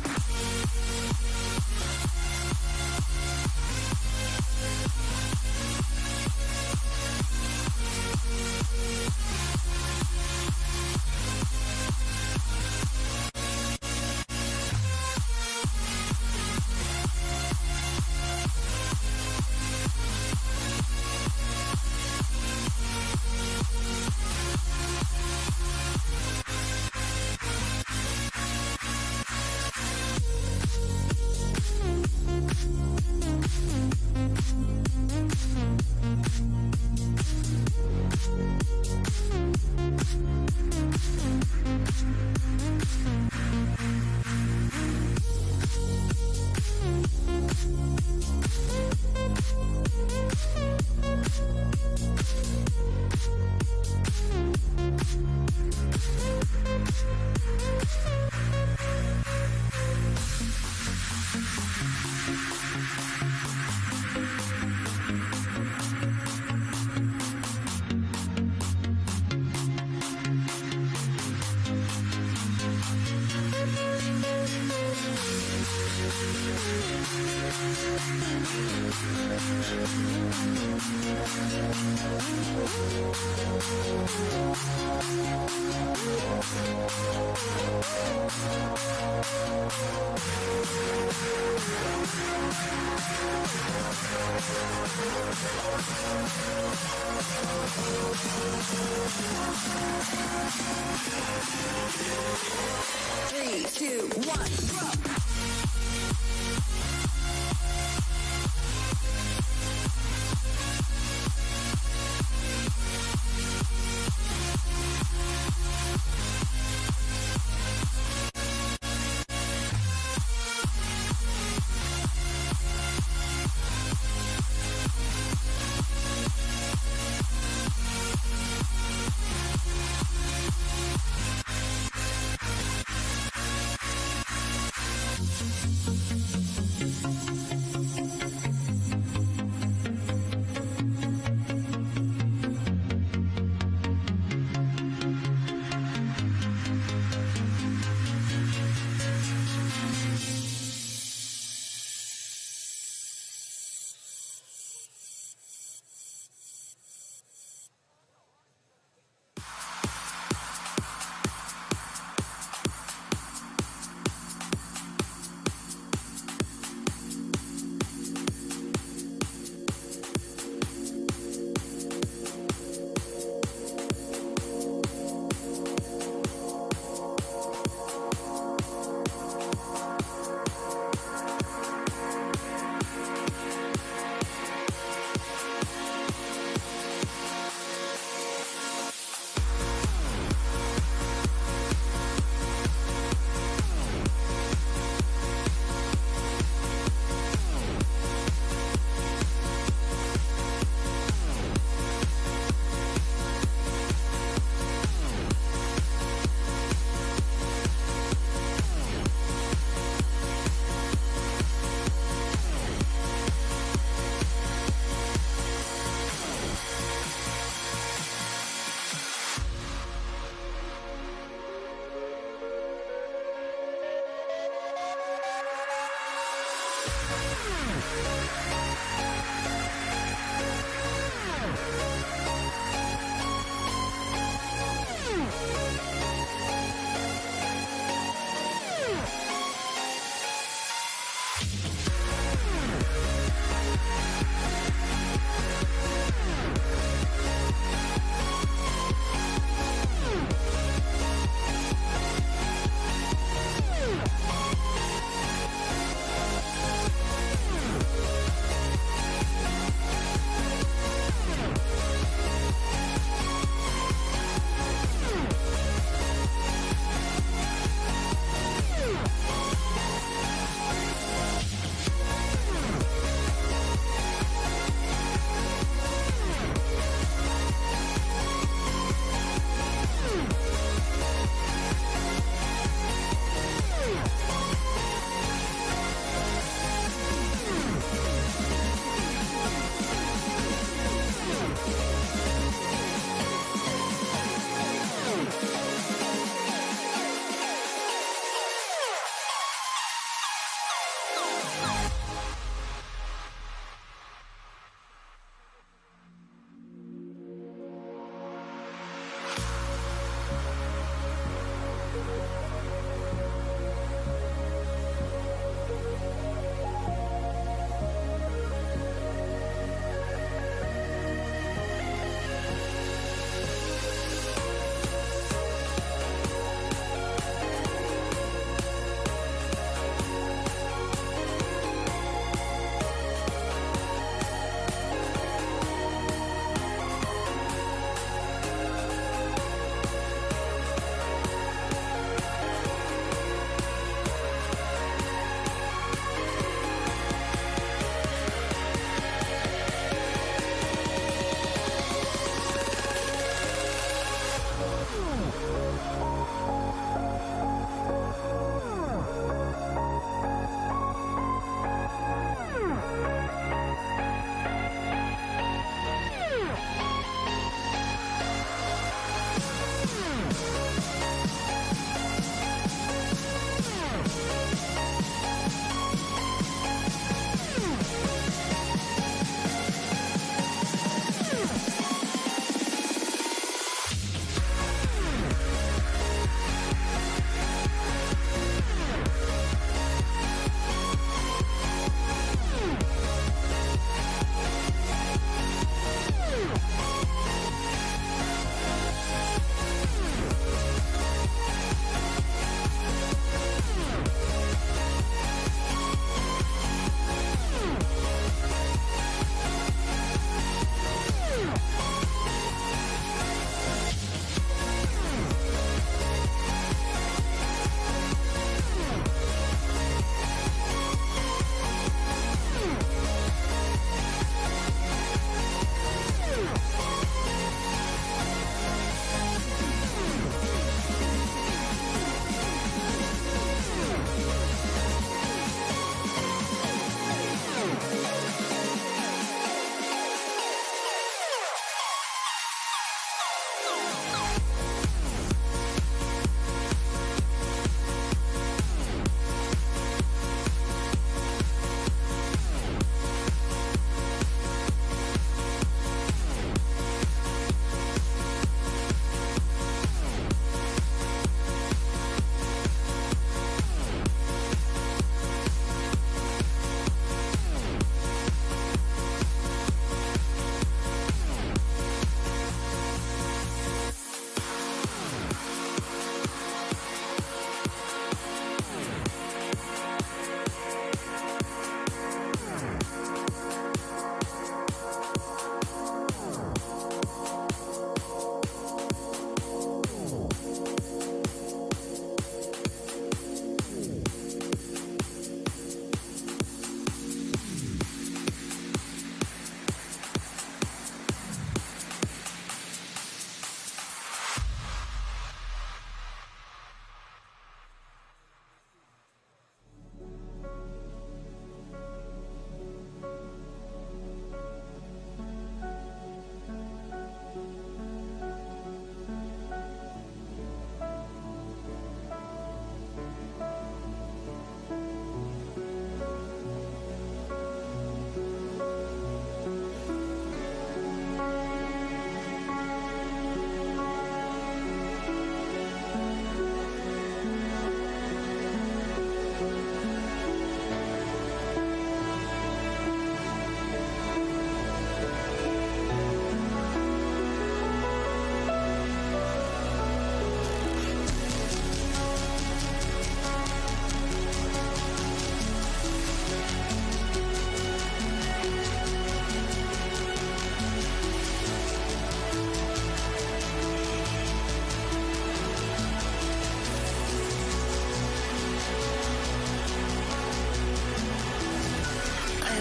Three, two, one, go!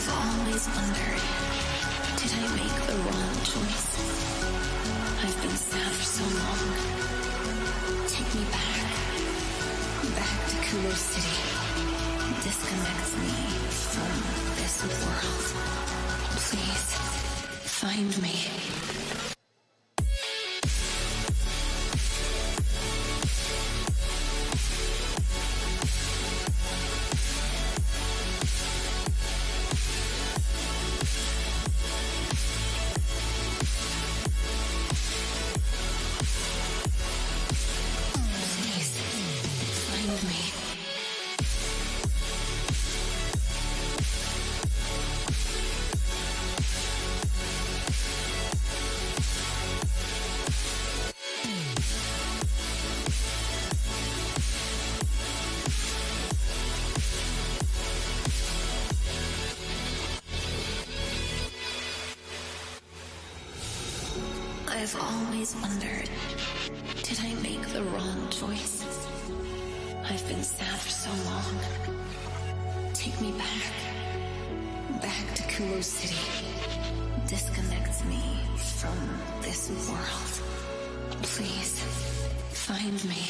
I've always wondered, did I make the wrong choice? I've been sad for so long. Take me back to Kumo City. Disconnect me from this world. Please, find me. I've always wondered, did I make the wrong choice? I've been sad for so long. Take me back to Kumo City. Disconnect me from this world. Please, find me.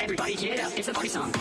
Everybody get up, it's a party song.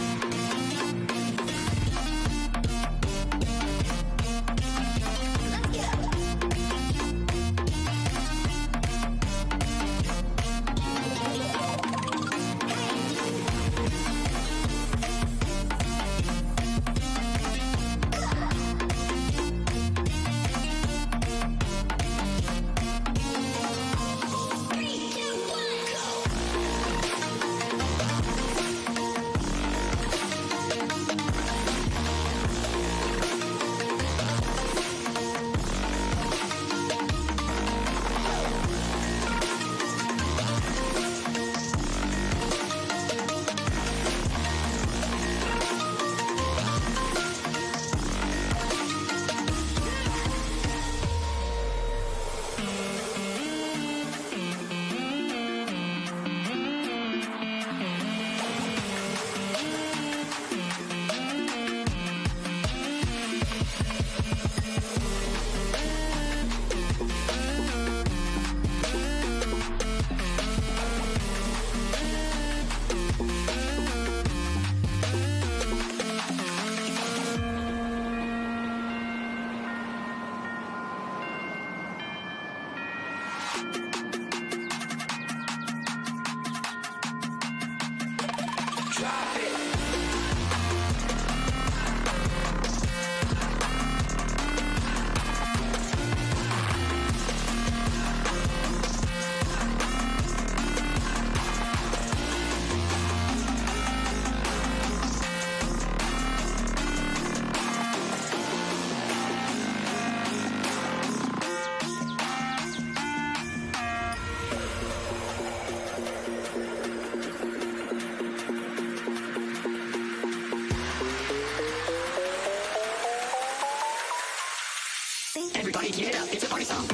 Everybody get up, it's a party song.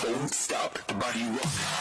Don't stop the body rock.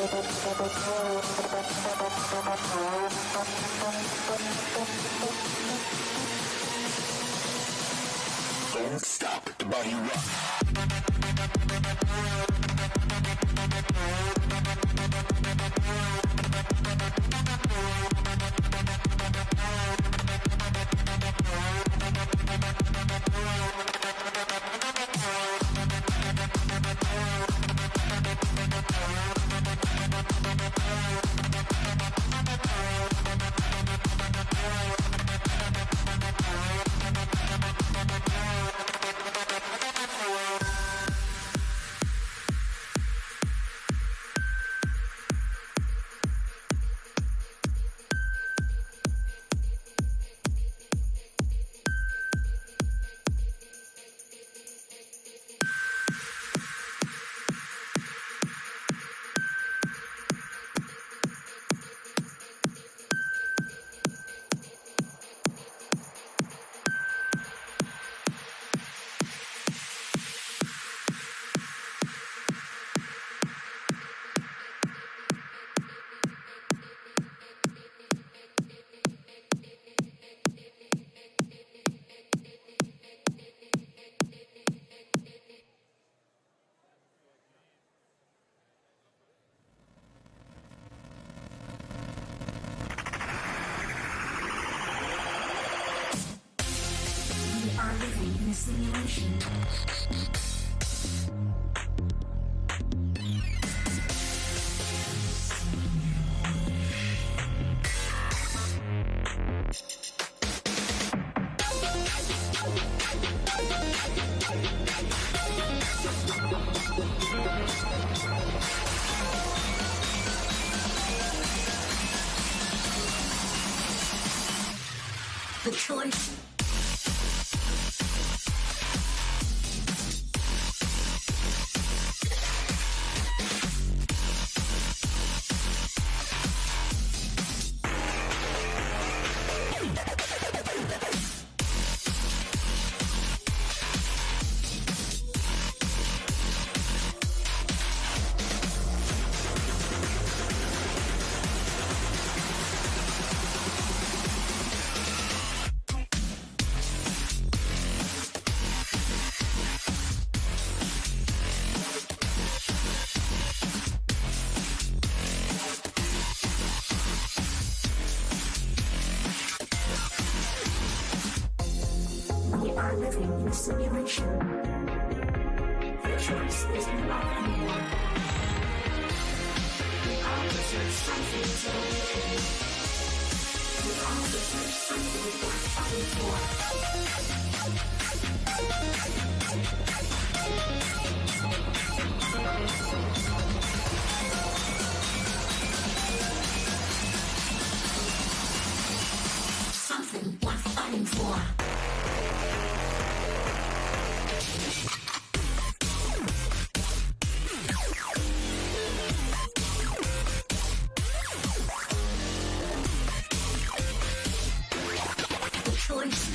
Don't stop the body rock. The choice. Simulation. The choice is mine. The opposite something to the opposite something worth fighting for. Something worth fighting for. Choice.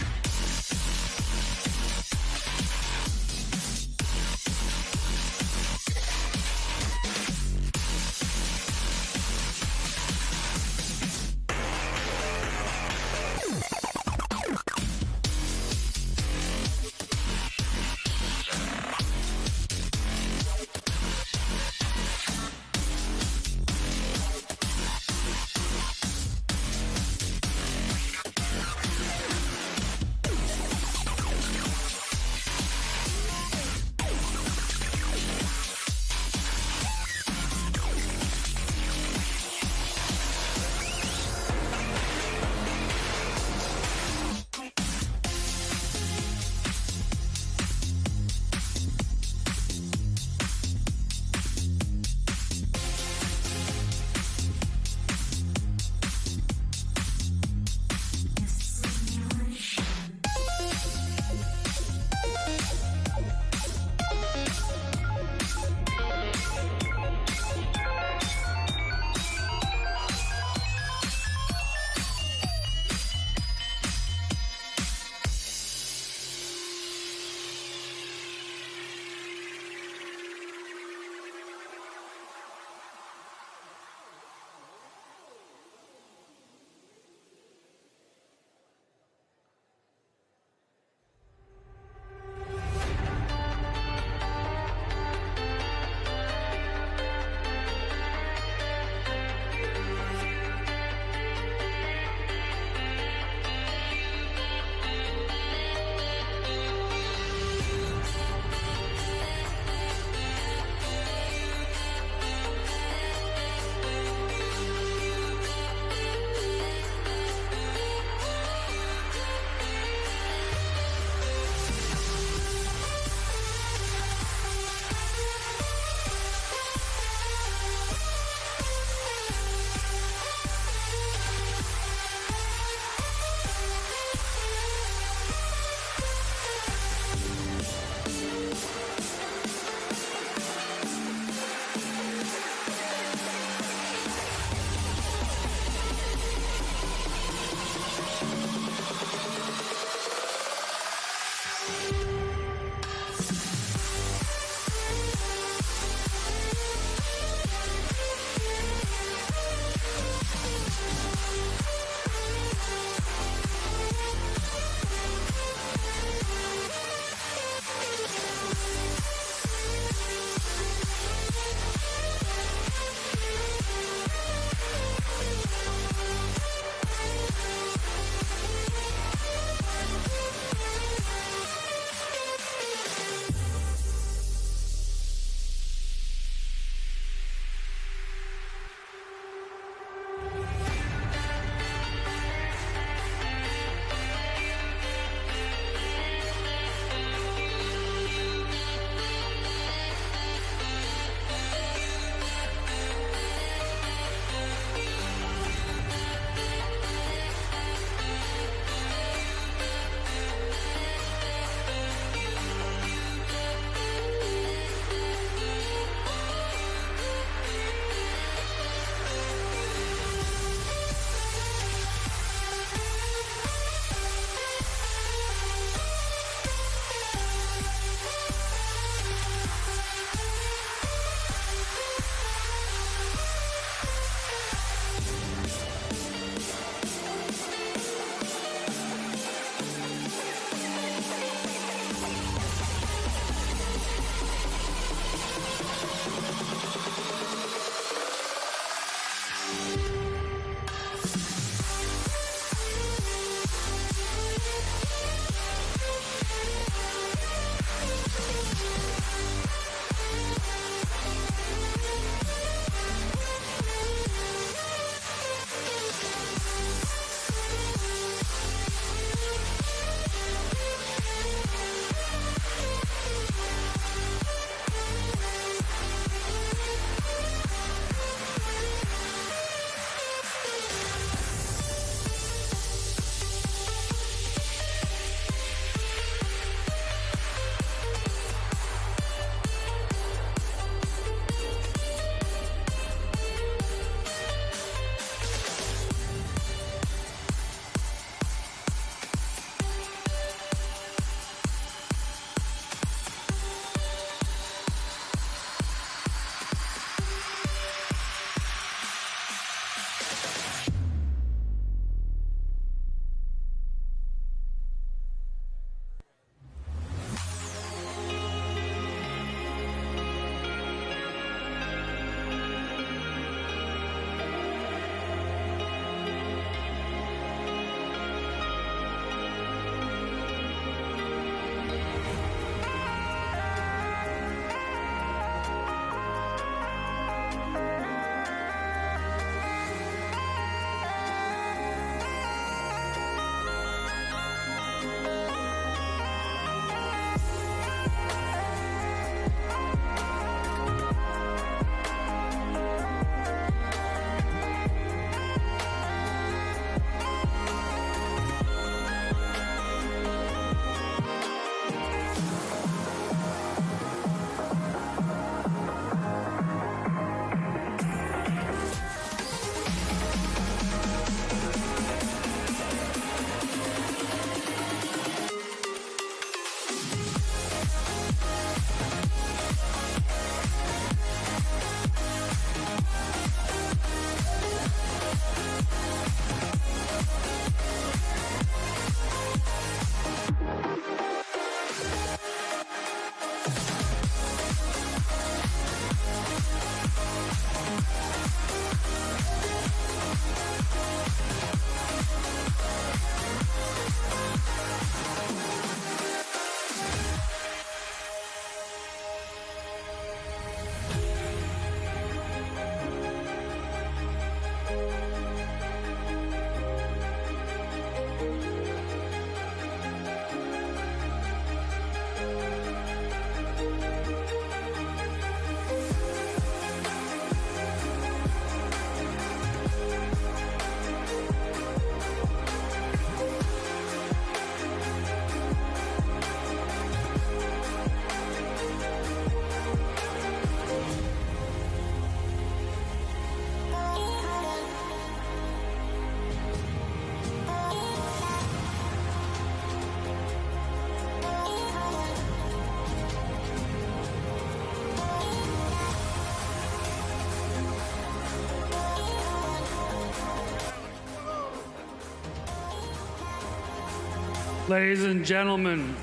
Ladies and gentlemen,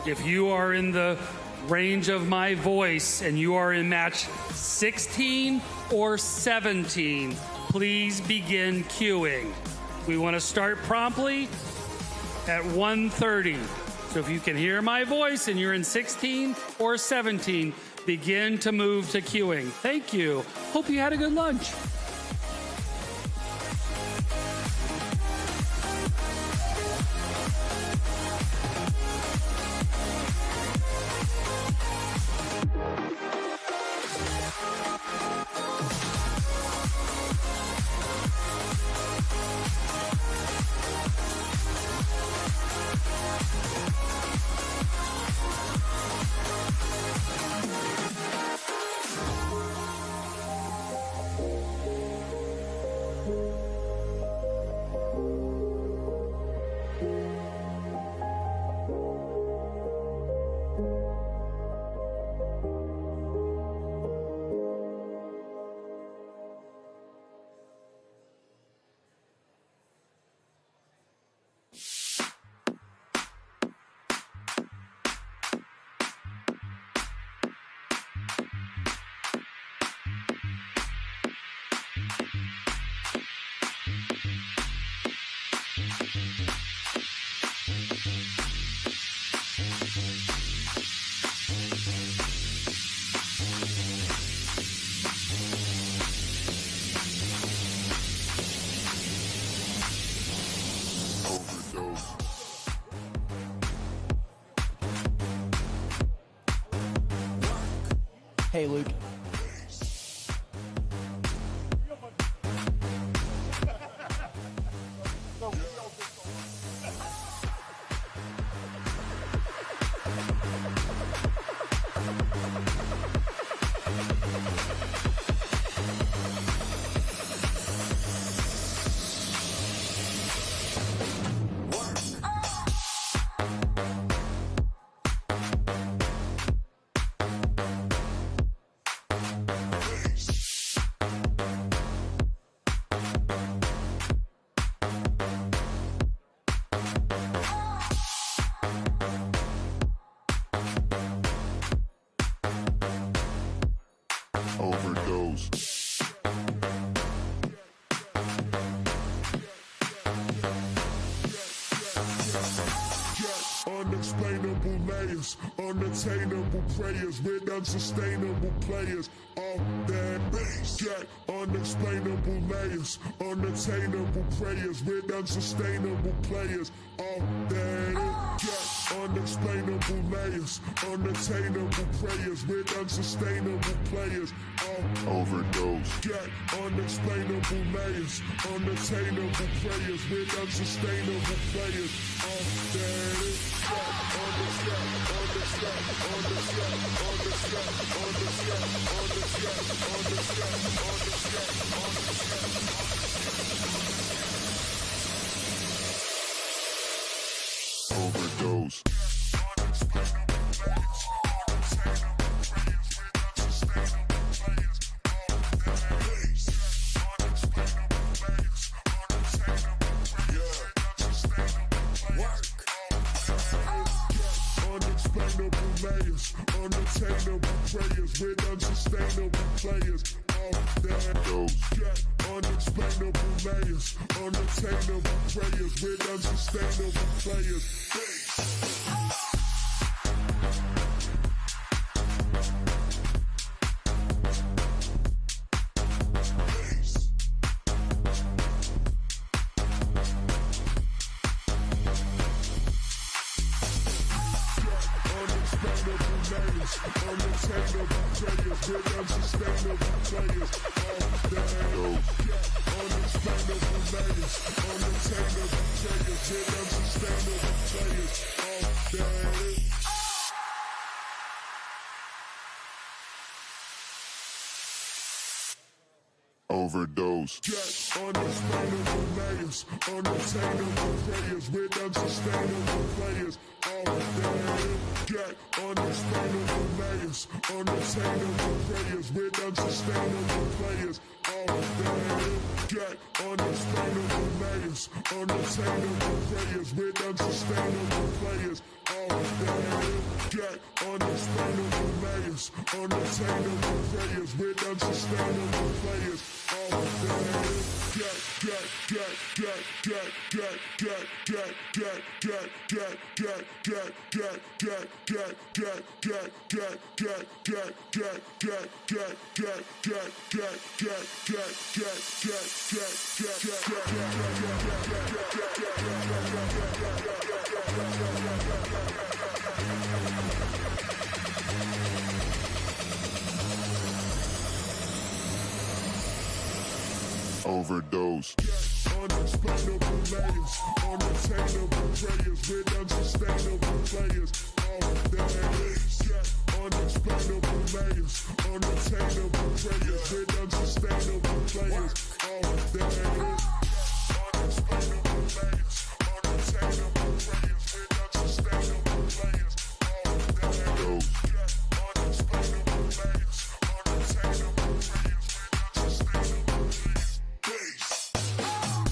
if you are in the range of my voice and you are in match 16 or 17, please begin queuing. We want to start promptly at 1:30. So if you can hear my voice and you're in 16 or 17, begin to move to queuing. Thank you. Hope you had a good lunch. Hey, Luke. Unexplainable layers, unattainable prayers with unsustainable players. All that bass. Get unexplainable layers, unattainable prayers with unsustainable players. All that get unexplainable layers, unattainable prayers with unsustainable players. All overdose. Get unexplainable layers, unattainable prayers with unsustainable players. All that overdose. Layers, unattainable prayers with unsustainable players. All that those get unexplainable layers, unattainable prayers with unsustainable players. Unattainable prayers with unsustainable players. All that unexplainable layers, unattainable prayers with unsustainable players. All that. Overdose. Get unexplainable layers, unattainable prayers with unsustainable players. All that. Get unexplainable layers, unattainable prayers with unsustainable players. All that. Get unexplainable layers, unattainable prayers with unsustainable players. unexplainable layers, unattainable prayers with unsustainable players. All overdose. Unexplainable layers, unattainable prayers with unsustainable players. All unexplainable layers, unattainable prayers with unsustainable players. All unexplainable layers, unattainable prayers with unsustainable players. All unexplainable layers, unattainable prayers with unsustainable players.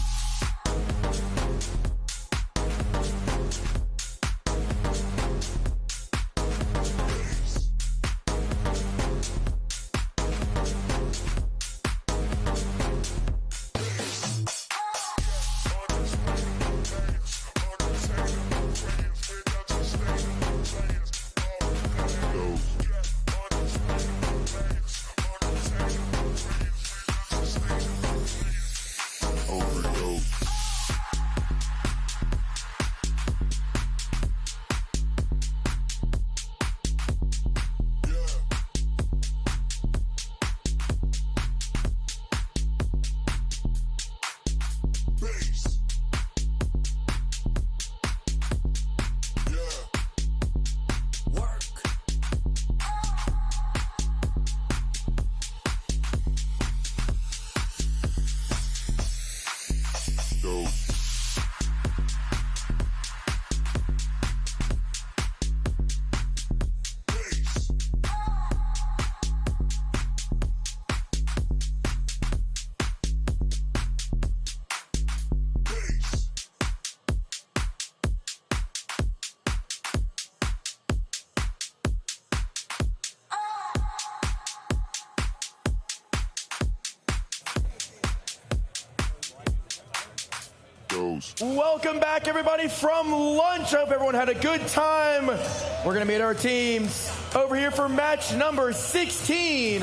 Welcome back, everybody, from lunch. I hope everyone had a good time. We're going to meet our teams over here for match number 16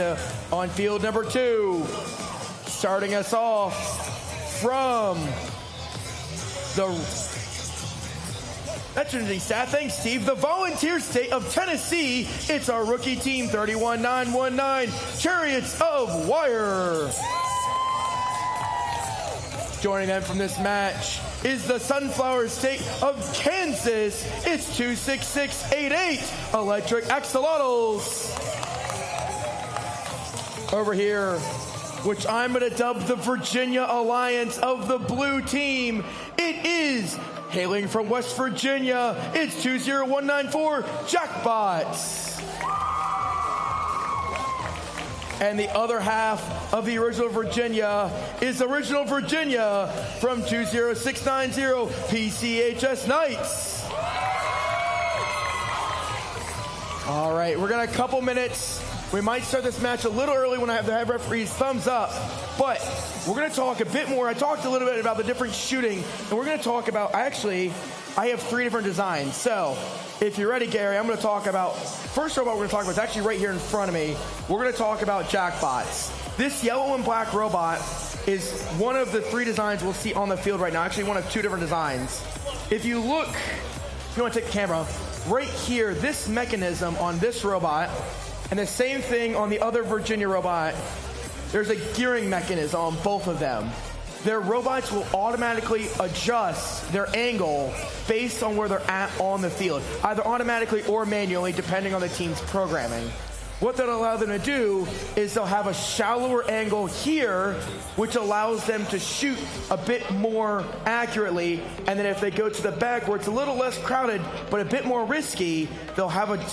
on field number 2. Starting us off from the Veteran staff, thanks, Steve. The Volunteer State of Tennessee, it's our rookie team, 31919, Chariots of Wire. Joining them from this match is the Sunflower State of Kansas. It's 26688 Electric Axolotls. Over here, which I'm going to dub the Virginia Alliance of the blue team, it is hailing from West Virginia. It's 20194 Jackbots. And the other half of the original Virginia is Original Virginia from 20690 PCHS Knights. All right, we're going to a couple minutes. We might start this match a little early when I have the head referee's thumbs up, but we're going to talk a bit more. I talked a little bit about the different shooting, and we're going to talk about, I have 3 different designs. So if you're ready, Gary, I'm going to talk about, first robot we're going to talk about is actually right here in front of me. We're going to talk about Jackbots. This yellow and black robot is one of the 3 designs we'll see on the field right now, actually one of 2 different designs. If you look, if you want to take the camera, right here, this mechanism on this robot, and the same thing on the other Virginia robot, there's a gearing mechanism on both of them. Their robots will automatically adjust their angle based on where they're at on the field, either automatically or manually, depending on the team's programming. What that'll allow them to do is they'll have a shallower angle here, which allows them to shoot a bit more accurately. And then if they go to the back where it's a little less crowded, but a bit more risky, they'll have a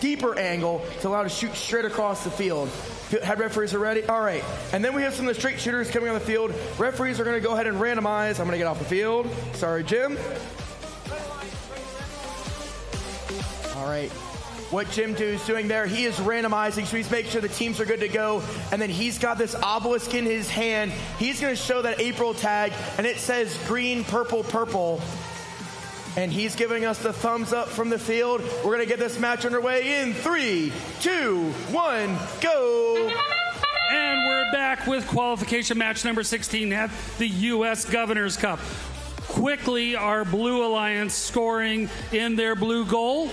deeper angle to allow to shoot straight across the field. Head referees are ready? All right. And then we have some of the straight shooters coming on the field. Referees are going to go ahead and randomize. I'm going to get off the field. Sorry, Jim. All right. what Jim Do is doing there. He is randomizing, so he's making sure the teams are good to go. And then he's got this obelisk in his hand. He's going to show that April tag, and it says green, purple, purple. And he's giving us the thumbs up from the field. We're going to get this match underway in 3, 2, 1, go. And we're back with qualification match number 16 at the U.S. Governor's Cup. Quickly, our Blue Alliance scoring in their blue goal.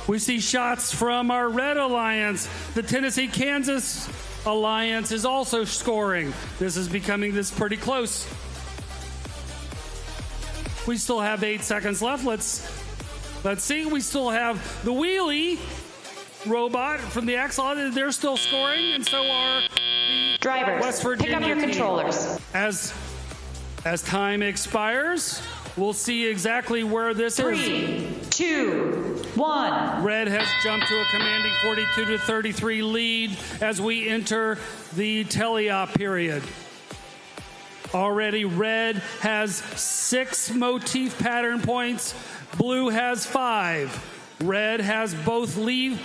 We see shots from our Red Alliance. The Tennessee-Kansas Alliance is also scoring. This is becoming pretty close. We still have 8 seconds left. Let's see. We still have the wheelie robot from the Axolot. They're still scoring, and so are the drivers. West Virginia Pick up your team. controllers. As time expires, we'll see exactly where this is. 3, 2, 1. Red has jumped to a commanding 42-33 lead as we enter the teleop period. Already, Red has 6 motif pattern points. Blue has 5. Red has both lead,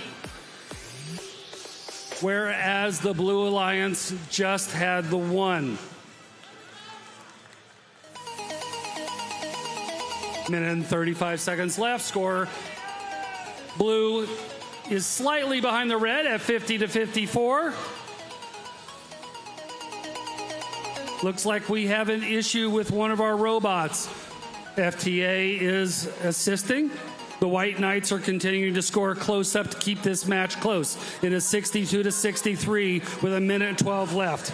whereas the Blue Alliance just had the 1. Minute and 35 seconds left. Score: Blue is slightly behind the Red at 50-54. Looks like we have an issue with one of our robots. FTA is assisting. The White Knights are continuing to score close up to keep this match close. It is 62-63 with a minute and 12 left.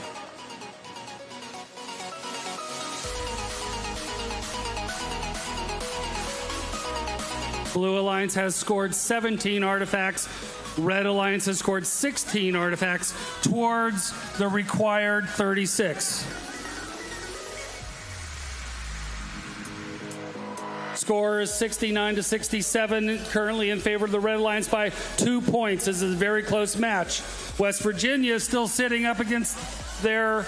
Blue Alliance has scored 17 artifacts. Red Alliance has scored 16 artifacts towards the required 36. Score is 69-67, currently in favor of the Red Alliance by 2 points. This is a very close match. West Virginia is still sitting up against their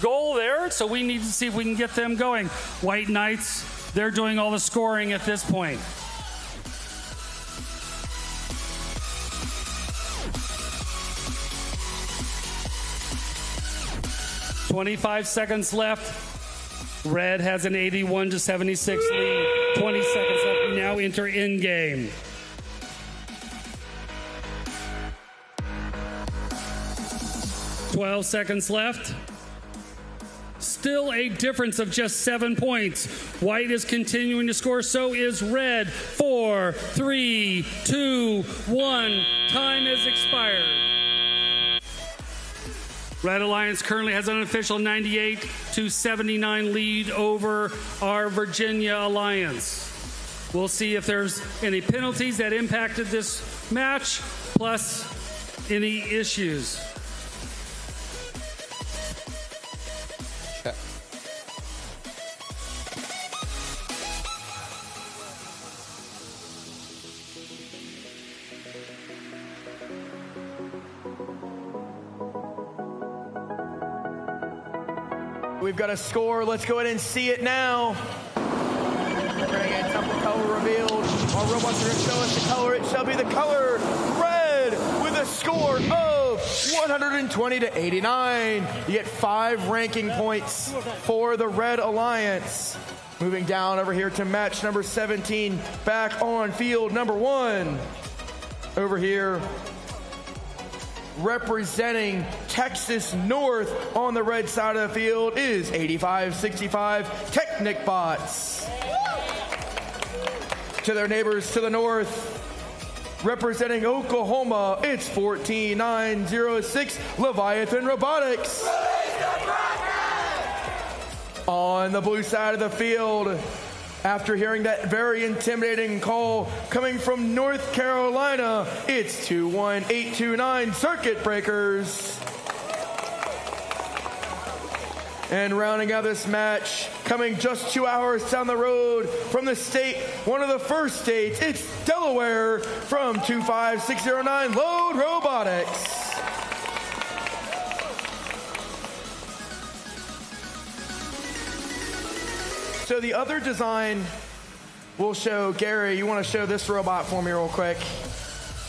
goal there, so we need to see if we can get them going. White Knights, they're doing all the scoring at this point. "25 seconds left. Red has an 81-76 lead. 20 seconds left. We now enter in game. "12 seconds left. Still a difference of just 7 points. White is continuing to score. So is Red. 4, 3, 2, 1. Time has expired. Red Alliance currently has an official 98-79 lead over our Virginia Alliance. We'll see if there's any penalties that impacted this match, plus any issues. We've got a score. Let's go ahead and see it now. We're going to get some color revealed. Our robots are going to show us the color. It shall be the color red with a score of 120-89. You get 5 ranking points for the Red Alliance. Moving down over here to match number 17. Back on field number 1. Over here, representing Texas North on the red side of the field is 85-65 Technic Bots. To their neighbors to the north, representing Oklahoma, it's 14906 Leviathan Robotics. On the blue side of the field, after hearing that very intimidating call coming from North Carolina, it's 21829 Circuit Breakers. And rounding out this match, coming just 2 hours down the road from the state, one of the first states, it's Delaware from 25609 Load Robotics. So the other design we'll show, Gary, you want to show this robot for me real quick?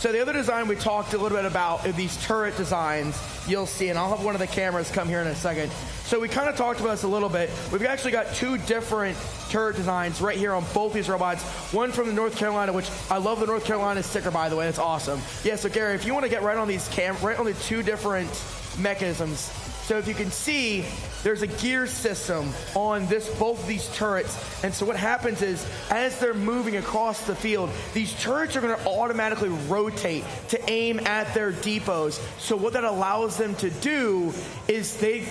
So the other design we talked a little bit about are these turret designs you'll see, and I'll have one of the cameras come here in a second. So we kind of talked about this a little bit. We've actually got two different turret designs right here on both these robots. One from the North Carolina, which I love the North Carolina sticker, by the way. It's awesome. Yeah, so Gary, if you want to get right on these right on the two different mechanisms. So if you can see, there's a gear system on both of these turrets. And so what happens is, as they're moving across the field, these turrets are going to automatically rotate to aim at their depots. So what that allows them to do is they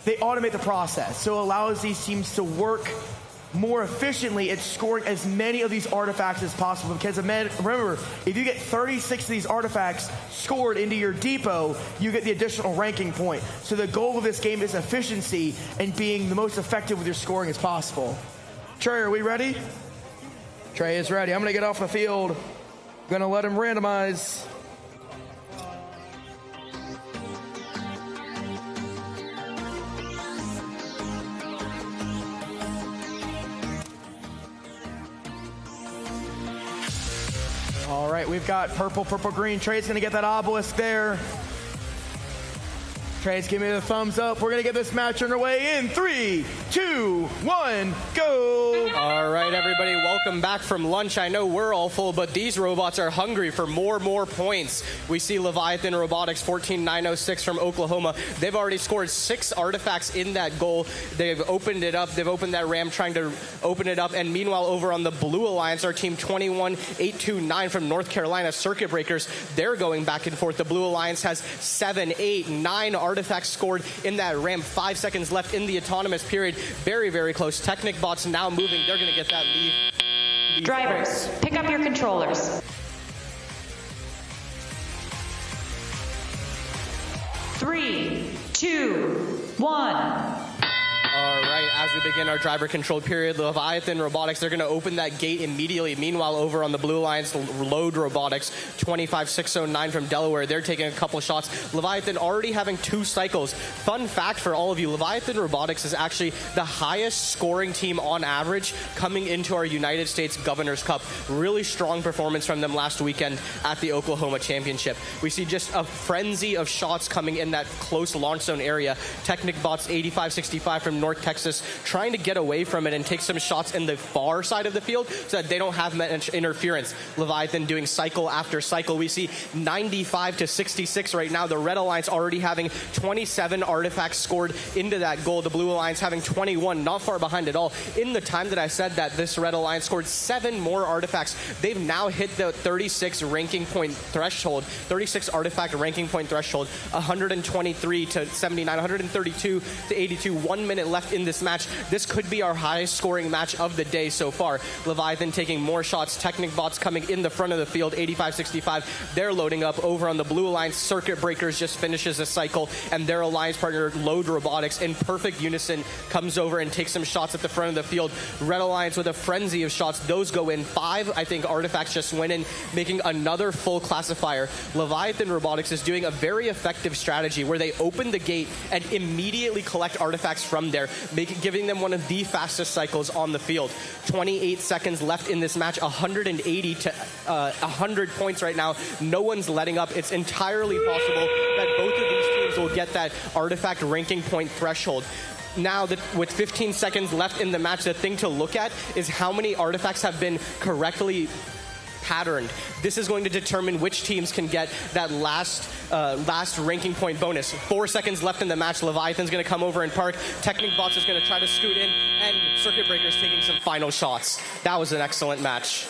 automate the process. So it allows these teams to work more efficiently at scoring as many of these artifacts as possible. Because remember, if you get 36 of these artifacts scored into your depot, you get the additional ranking point. So the goal of this game is efficiency and being the most effective with your scoring as possible. Trey, are we ready? Trey is ready. I'm going to get off the field. I'm going to let him randomize. All right, we've got purple, purple, green. Trey's going to get that obelisk there. Trey's giving me the thumbs up. We're going to get this match underway in 3, 2, 1, go. All right, everybody, welcome back from lunch. I know we're all full, but these robots are hungry for more points. We see Leviathan Robotics 14906 from Oklahoma. They've already scored 6 artifacts in that goal. They've opened it up. They've opened that ram, trying to open it up. And meanwhile, over on the Blue Alliance, our team 21829 from North Carolina Circuit Breakers, they're going back and forth. The Blue Alliance has 7, 8, 9 artifacts scored in that ram. 5 seconds left in the autonomous period. Very, very close. Technic Bots now moving. They're going to get that lead. Drivers, pick up your controllers. 3, 2, 1. All right, as we begin our driver control period, Leviathan Robotics, they're going to open that gate immediately. Meanwhile, over on the Blue Alliance, Load Robotics, 25609 from Delaware, they're taking a couple shots. Leviathan already having 2 cycles. Fun fact for all of you, Leviathan Robotics is actually the highest scoring team on average coming into our United States Governor's Cup. Really strong performance from them last weekend at the Oklahoma Championship. We see just a frenzy of shots coming in that close launch zone area. Technic Bots 8565 from North Texas trying to get away from it and take some shots in the far side of the field so that they don't have much interference. Leviathan doing cycle after cycle. We see 95 to 66 right now. The Red Alliance already having 27 artifacts scored into that goal. The Blue Alliance having 21, not far behind at all. In the time that I said that, this Red Alliance scored 7 more artifacts. They've now hit the 36 ranking point threshold, 36 artifact ranking point threshold, 123 to 79, 132 to 82, 1 minute left in this match. This could be our highest scoring match of the day so far. Leviathan taking more shots. Technic Bots coming in the front of the field, 85-65. They're loading up. Over on the Blue Alliance, Circuit Breakers just finishes a cycle, and their alliance partner, Load Robotics, in perfect unison, comes over and takes some shots at the front of the field. Red Alliance with a frenzy of shots. Those go in. 5, I think, artifacts just went in, making another full classifier. Leviathan Robotics is doing a very effective strategy where they open the gate and immediately collect artifacts from there, giving them one of the fastest cycles on the field. 28 seconds left in this match, 180 to 100 points right now. No one's letting up. It's entirely possible that both of these teams will get that artifact ranking point threshold. Now, with 15 seconds left in the match, the thing to look at is how many artifacts have been correctly patterned. This is going to determine which teams can get that last ranking point bonus. 4 seconds left in the match. Leviathan's going to come over and park. Technic Bots is going to try to scoot in, and Circuit Breakers taking some final shots. That was an excellent match.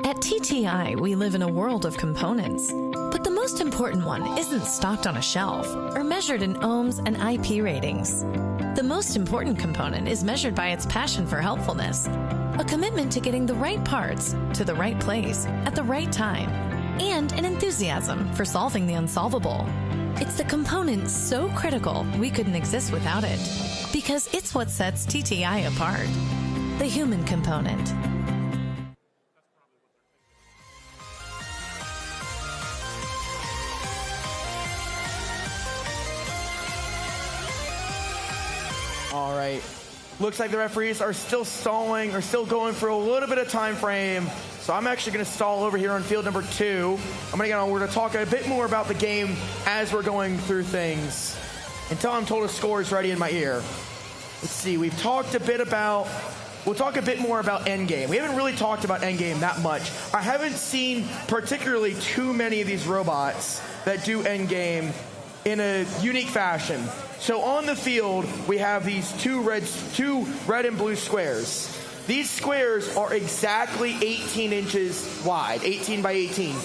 At TTI, we live in a world of components. But the most important one isn't stocked on a shelf or measured in ohms and IP ratings. The most important component is measured by its passion for helpfulness, a commitment to getting the right parts to the right place at the right time, and an enthusiasm for solving the unsolvable. It's the component so critical we couldn't exist without it, because it's what sets TTI apart. The human component. All right. Looks like the referees are still stalling or still going for a little bit of time frame. So I'm actually going to stall over here on field number 2. We're going to talk a bit more about the game as we're going through things until I'm told a score is ready in my ear. Let's see. We'll talk a bit more about Endgame. We haven't really talked about Endgame that much. I haven't seen particularly too many of these robots that do Endgame in a unique fashion. So on the field, we have these two red and blue squares. These squares are exactly 18 inches wide, 18 by 18.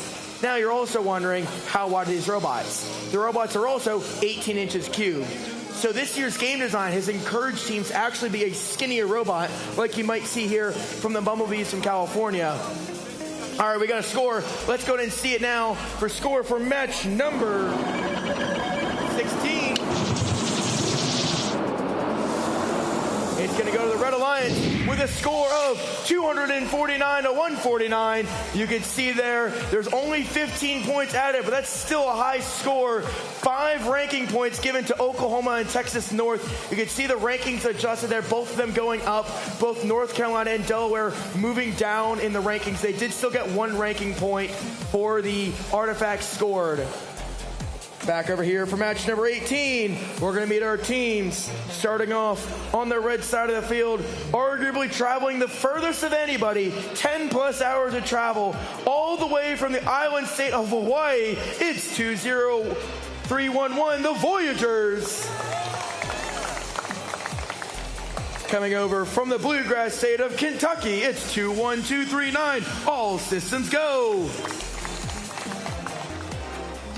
Now you're also wondering, how wide are these robots? The robots are also 18 inches cubed. So this year's game design has encouraged teams to actually be a skinnier robot, like you might see here from the Bumblebees from California. All right, we got a score. Let's go ahead and see it now for score for match number 16. It's going to go to the Red Alliance with a score of 249 to 149. You can see there's only 15 points added, but that's still a high score. 5 ranking points given to Oklahoma and Texas North. You can see the rankings adjusted there, both of them going up, both North Carolina and Delaware moving down in the rankings. They did still get 1 ranking point for the artifacts scored. Back over here for match number 18, we're going to meet our teams. Starting off on the red side of the field, arguably traveling the furthest of anybody, 10 plus hours of travel, all the way from the island state of Hawaii. It's 20311, the Voyagers. Coming over from the bluegrass state of Kentucky, it's 21239, all systems go.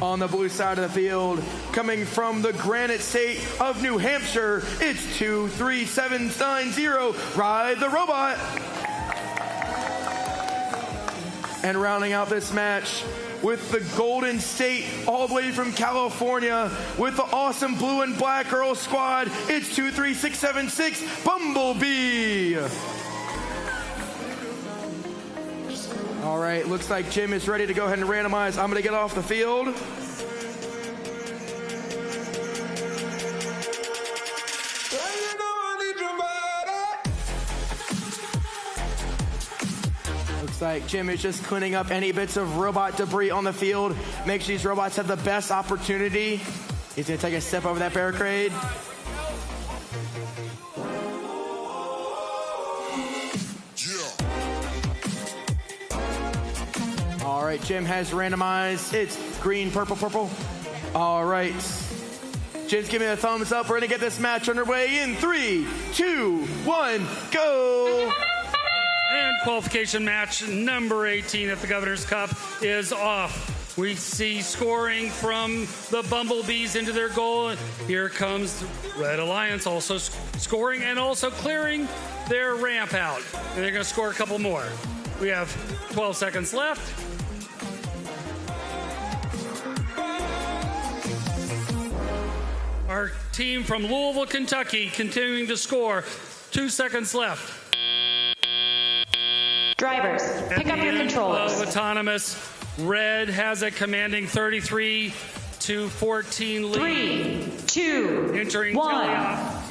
On the blue side of the field, coming from the granite state of New Hampshire, it's 23790, Ride the Robot. And rounding out this match with the Golden State all the way from California with the awesome blue and black girl squad, it's 23676, Bumblebee. All right, looks like Jim is ready to go ahead and randomize. I'm going to get off the field. Looks like Jim is just cleaning up any bits of robot debris on the field. Make sure these robots have the best opportunity. He's going to take a step over that barricade. All right, Jim has randomized. It's green, purple, purple. All right. Jim's giving me a thumbs up. We're going to get this match underway in 3, 2, 1, go. And qualification match number 18 at the Governor's Cup is off. We see scoring from the Bumblebees into their goal. Here comes Red Alliance also scoring and also clearing their ramp out. And they're going to score a couple more. We have 12 seconds left. Our team from Louisville, Kentucky, continuing to score. 2 seconds left. Drivers, pick up your controllers. Of autonomous, Red has a commanding 33 to 14 lead. 3, 2, entering 1. teleop.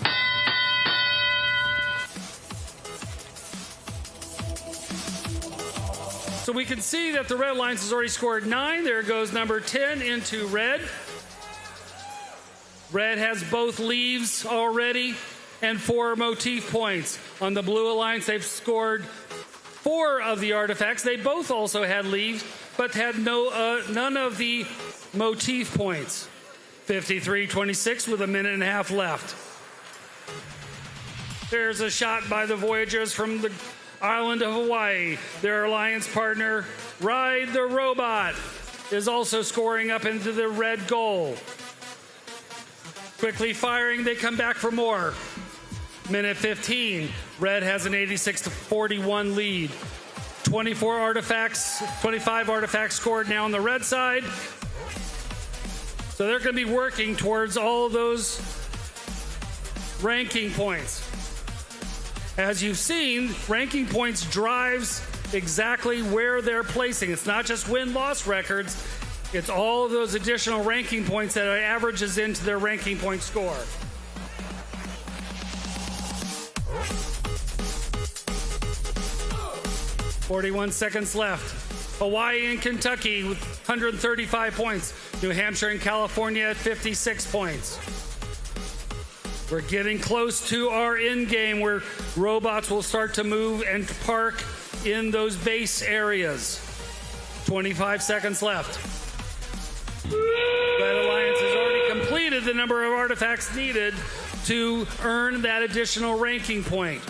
So we can see that the Red Alliance has already scored 9. There goes number 10 into Red. Red has both leaves already and 4 motif points. On the Blue Alliance, they've scored 4 of the artifacts. They both also had leaves, but had none of the motif points. 53-26 with a minute and a half left. There's a shot by the Voyagers from the island of Hawaii. Their alliance partner, Ride the Robot, is also scoring up into the red goal. Quickly firing, they come back for more. Minute 15, Red has an 86-41 lead. 25 artifacts scored now on the Red side. So they're going to be working towards all those ranking points. As you've seen, ranking points drives exactly where they're placing. It's not just win-loss records. It's all of those additional ranking points that averages into their ranking point score. 41 seconds left. Hawaii and Kentucky with 135 points. New Hampshire and California at 56 points. We're getting close to our end game where robots will start to move and park in those base areas. 25 seconds left. Red Alliance has already completed the number of artifacts needed to earn that additional ranking point.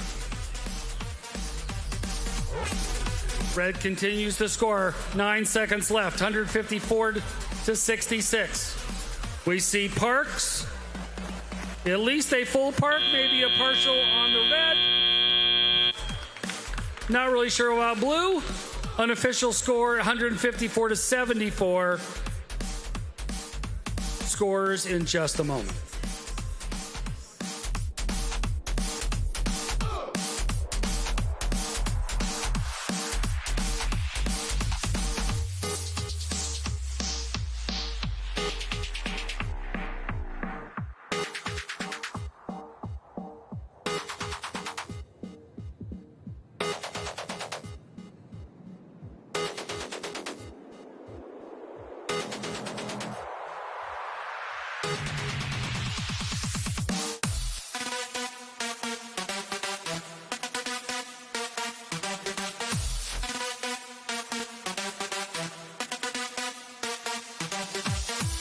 Red continues to score. 9 seconds left. 154 to 66. We see Parks. At least a full park, maybe a partial on the red. Not really sure about blue. Unofficial score 154 to 74. Scores in just a moment.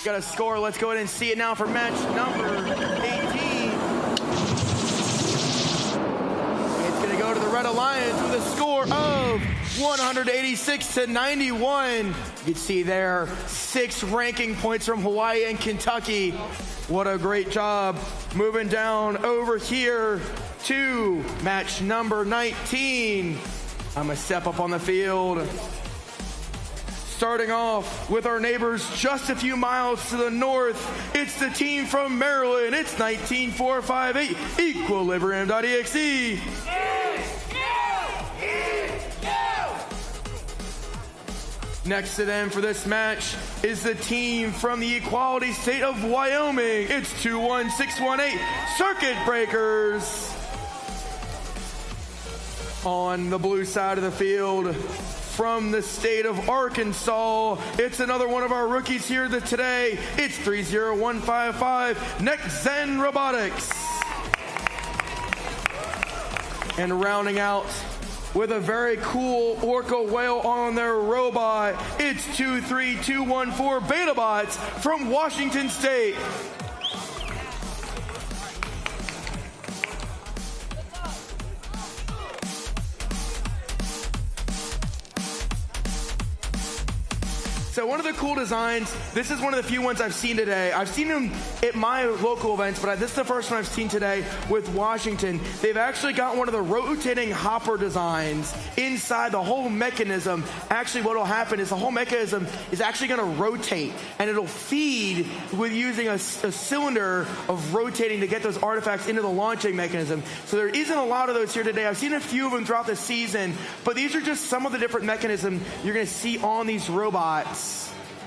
Got a score. Let's go ahead and see it now for match number 18. It's going to go to the Red Alliance with a score of 186 to 91. You can see there 6 ranking points from Hawaii and Kentucky. What a great job. Moving down over here to match number 19. I'm going to step up on the field. Starting off with our neighbors just a few miles to the north, it's the team from Maryland. It's 19458 Equilibrium.exe. Next to them for this match is the team from the equality state of Wyoming. It's 21618 Circuit Breakers. On the blue side of the field, from the state of Arkansas, it's another one of our rookies here today. It's 30155 Next Zen Robotics. And rounding out with a very cool orca whale on their robot, it's 23214 BetaBots from Washington State. So one of the cool designs, this is one of the few ones I've seen today. I've seen them at my local events, but this is the first one I've seen today with Washington. They've actually got one of the rotating hopper designs inside the whole mechanism. Actually, what will happen is the whole mechanism is actually going to rotate, and it'll feed with using a cylinder of rotating to get those artifacts into the launching mechanism. So there isn't a lot of those here today. I've seen a few of them throughout the season, but these are just some of the different mechanisms you're going to see on these robots.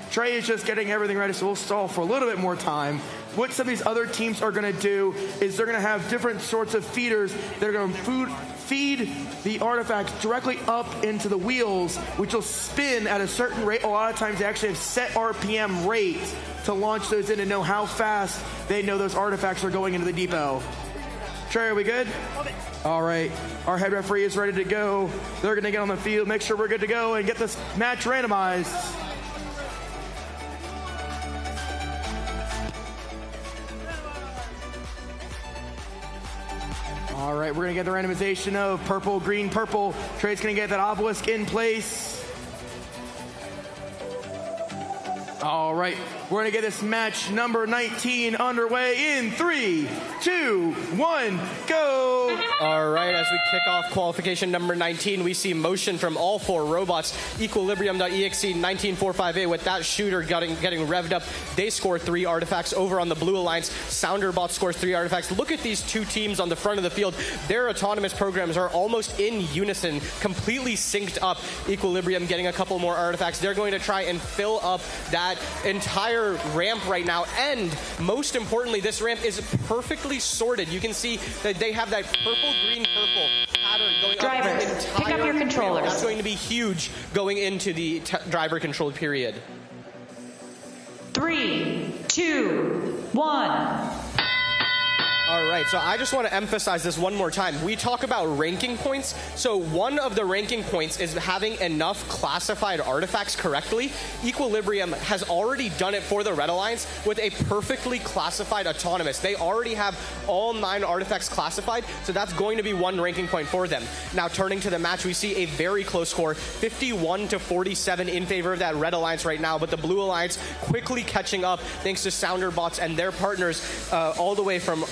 Trey is just getting everything ready, so we'll stall for a little bit more time. What some of these other teams are going to do is they're going to have different sorts of feeders that are going to feed the artifacts directly up into the wheels, which will spin at a certain rate. A lot of times they actually have set RPM rates to launch those in and know how fast they know those artifacts are going into the depot. Trey, are we good? All right. Our head referee is ready to go. They're going to get on the field, make sure we're good to go, and get this match randomized. All right, we're going to get the randomization of purple, green, purple. Trey's going to get that obelisk in place. All right, we're going to get this match number 19 underway in 3, 2, 1, go. All right, as we kick off qualification number 19, we see motion from all 4 robots. Equilibrium.exe 19458 with that shooter getting revved up. They score 3 artifacts. Over on the Blue Alliance, Sounderbot scores 3 artifacts. Look at these 2 teams on the front of the field. Their autonomous programs are almost in unison, completely synced up. Equilibrium getting a couple more artifacts. They're going to try and fill up that that entire ramp right now. And most importantly, this ramp is perfectly sorted. You can see that they have that purple, green, purple pattern going Drivers, up the entire pick up your controllers. ramp. That's going to be huge going into the driver-controlled period. 3, 2, 1. All right, so I just want to emphasize this one more time. We talk about ranking points. So one of the ranking points is having enough classified artifacts correctly. Equilibrium has already done it for the Red Alliance with a perfectly classified autonomous. They already have all 9 artifacts classified, so that's going to be one ranking point for them. Now, turning to the match, we see a very close score, 51-47 in favor of that Red Alliance right now, but the Blue Alliance quickly catching up thanks to Sounderbots and their partners all the way from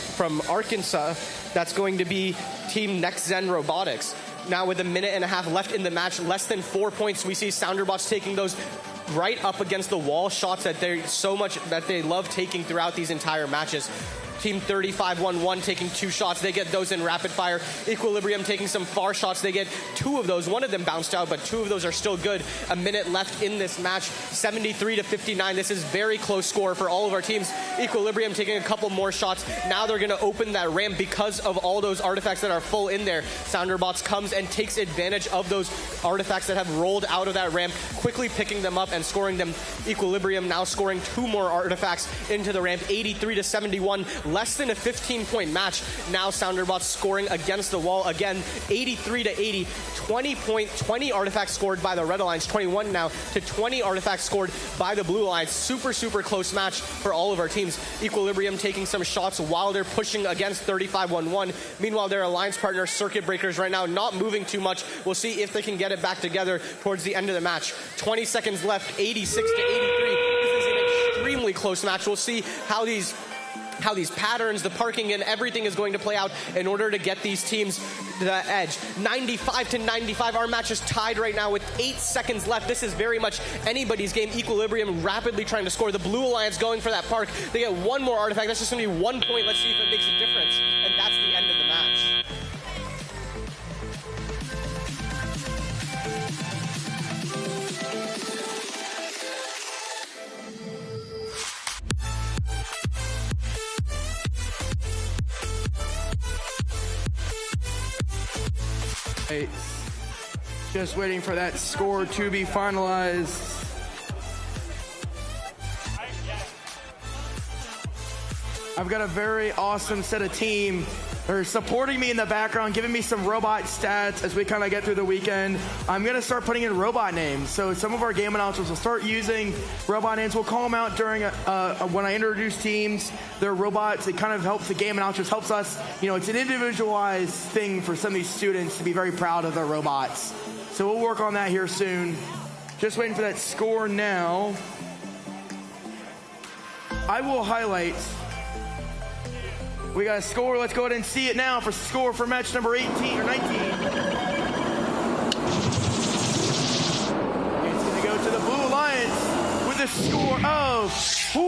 Arkansas. That's going to be Team Next Gen Robotics. Now with a minute and a half left in the match, less than 4 points, we see Sounderbots taking those right up against the wall shots that they love taking throughout these entire matches. Team 35-1-1 taking 2 shots. They get those in rapid fire. Equilibrium taking some far shots. They get 2 of those. One of them bounced out, but 2 of those are still good. A minute left in this match. 73-59. This is very close score for all of our teams. Equilibrium taking a couple more shots. Now they're going to open that ramp because of all those artifacts that are full in there. Sounderbots comes and takes advantage of those artifacts that have rolled out of that ramp, quickly picking them up and scoring them. Equilibrium now scoring 2 more artifacts into the ramp. 83-71. Less than a 15-point match. Now Sounderbots scoring against the wall again, 83-80. 20 artifacts scored by the Red Alliance, 21 now to 20 artifacts scored by the Blue Alliance. Super, super close match for all of our teams. Equilibrium taking some shots while they're pushing against 35-1-1. Meanwhile, their alliance partner, Circuit Breakers, right now not moving too much. We'll see if they can get it back together towards the end of the match. 20 seconds left, 86-83. This is an extremely close match. We'll see how these patterns, the parking, and everything is going to play out in order to get these teams the edge. 95-95. Our match is tied right now with 8 seconds left. This is very much anybody's game. Equilibrium rapidly trying to score. The Blue Alliance going for that park. They get 1 more artifact. That's just going to be 1 point. Let's see if it makes a difference. And that's the end of the match. Just waiting for that score to be finalized. I've got a very awesome set of team. They're supporting me in the background, giving me some robot stats as we kind of get through the weekend. I'm going to start putting in robot names. So some of our game announcers will start using robot names. We'll call them out during when I introduce teams. They're robots. It kind of helps the game announcers, helps us. You know, it's an individualized thing for some of these students to be very proud of their robots. So we'll work on that here soon. Just waiting for that score now. I will highlight. We got a score. Let's go ahead and see it now for score for match number 18 or 19. It's going to go to the Blue Alliance with a score of,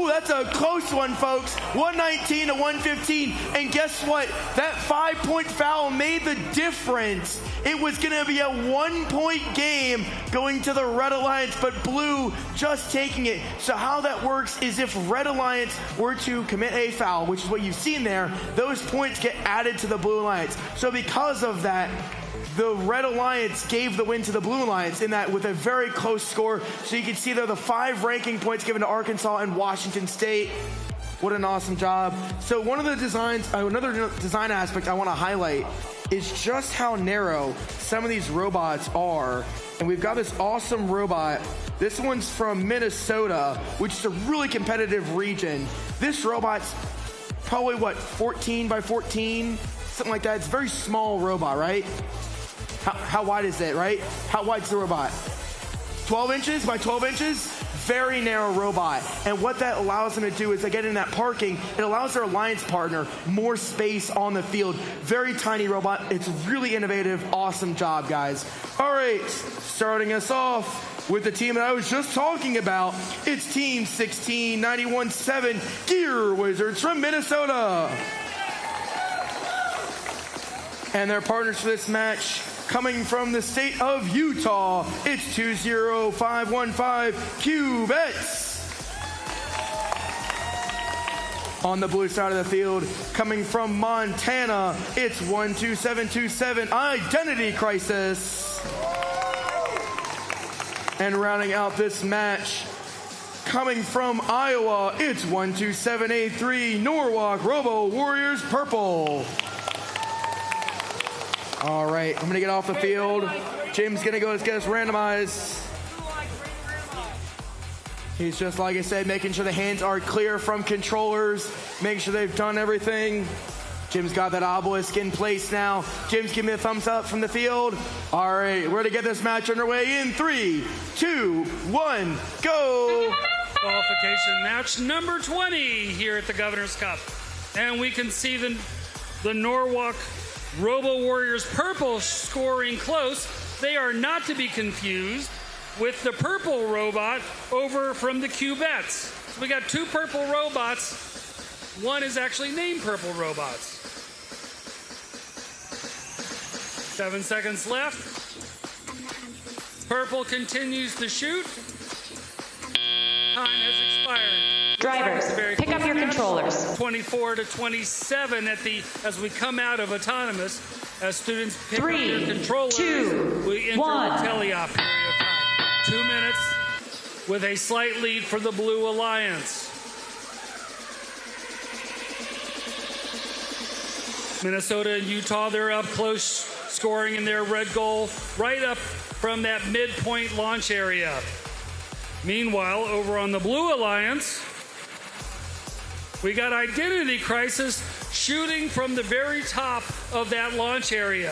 that's a close one, folks. 119-115. And guess what? That 5-point foul made the difference. It was going to be a 1-point game going to the Red Alliance, but Blue just taking it. So how that works is if Red Alliance were to commit a foul, which is what you've seen there, those points get added to the Blue Alliance. So because of that, the Red Alliance gave the win to the Blue Alliance in that with a very close score. So you can see there the 5 ranking points given to Arkansas and Washington State. What an awesome job. So one of the designs, another design aspect I want to highlight is just how narrow some of these robots are. And we've got this awesome robot. This one's from Minnesota, which is a really competitive region. This robot's probably, 14 by 14? Something like that. It's a very small robot, right? How wide is it, right? How wide's the robot? 12 inches by 12 inches? Very narrow robot. And what that allows them to do is they get in that parking, it allows their alliance partner more space on the field. Very tiny robot. It's really innovative. Awesome job, guys. All right, starting us off with the team that I was just talking about. It's Team 16-91-7 Gear Wizards from Minnesota. And their partners for this match, coming from the state of Utah, it's 20515 Cubets. On the blue side of the field, coming from Montana, it's 12727 Identity Crisis. And rounding out this match, coming from Iowa, it's 12783 Norwalk Robo Warriors Purple. All right, I'm gonna get off the field. Jim's gonna go get us randomized. He's just, like I said, making sure the hands are clear from controllers, making sure they've done everything. Jim's got that obelisk in place now. Jim's giving me a thumbs up from the field. All right, we're gonna get this match underway in 3, 2, 1, go. Qualification match number 20 here at the Governor's Cup. And we can see the Norwalk Robo Warriors Purple scoring close. They are not to be confused with the purple robot over from the Cubettes. So we got two purple robots. One is actually named Purple Robots. 7 seconds left. Purple continues to shoot. Time has expired. Drivers, pick up your controllers. 24-27 as we come out of autonomous. As students pick up their controllers, 2, we enter 1. the teleop period of time. 2 minutes with a slight lead for the Blue Alliance. Minnesota and Utah, they're up close, scoring in their red goal right up from that midpoint launch area. Meanwhile, over on the Blue Alliance, we got Identity Crisis shooting from the very top of that launch area.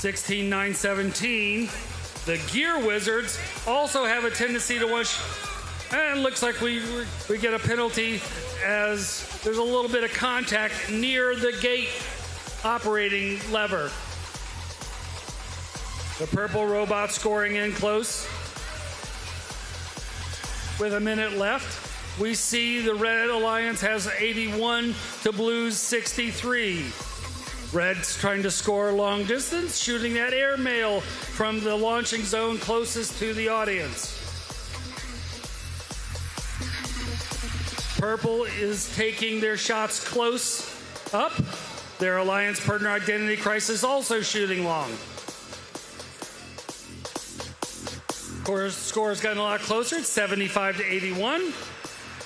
16-9-17. The Gear Wizards also have a tendency to watch, and it looks like we get a penalty as there's a little bit of contact near the gate operating lever. The purple robot scoring in close. With a minute left, we see the Red Alliance has 81 to Blue's 63. Red's trying to score long distance, shooting that airmail from the launching zone closest to the audience. Purple is taking their shots close up. Their Alliance partner Identity Crisis also shooting long. Score's gotten a lot closer. It's 75-81.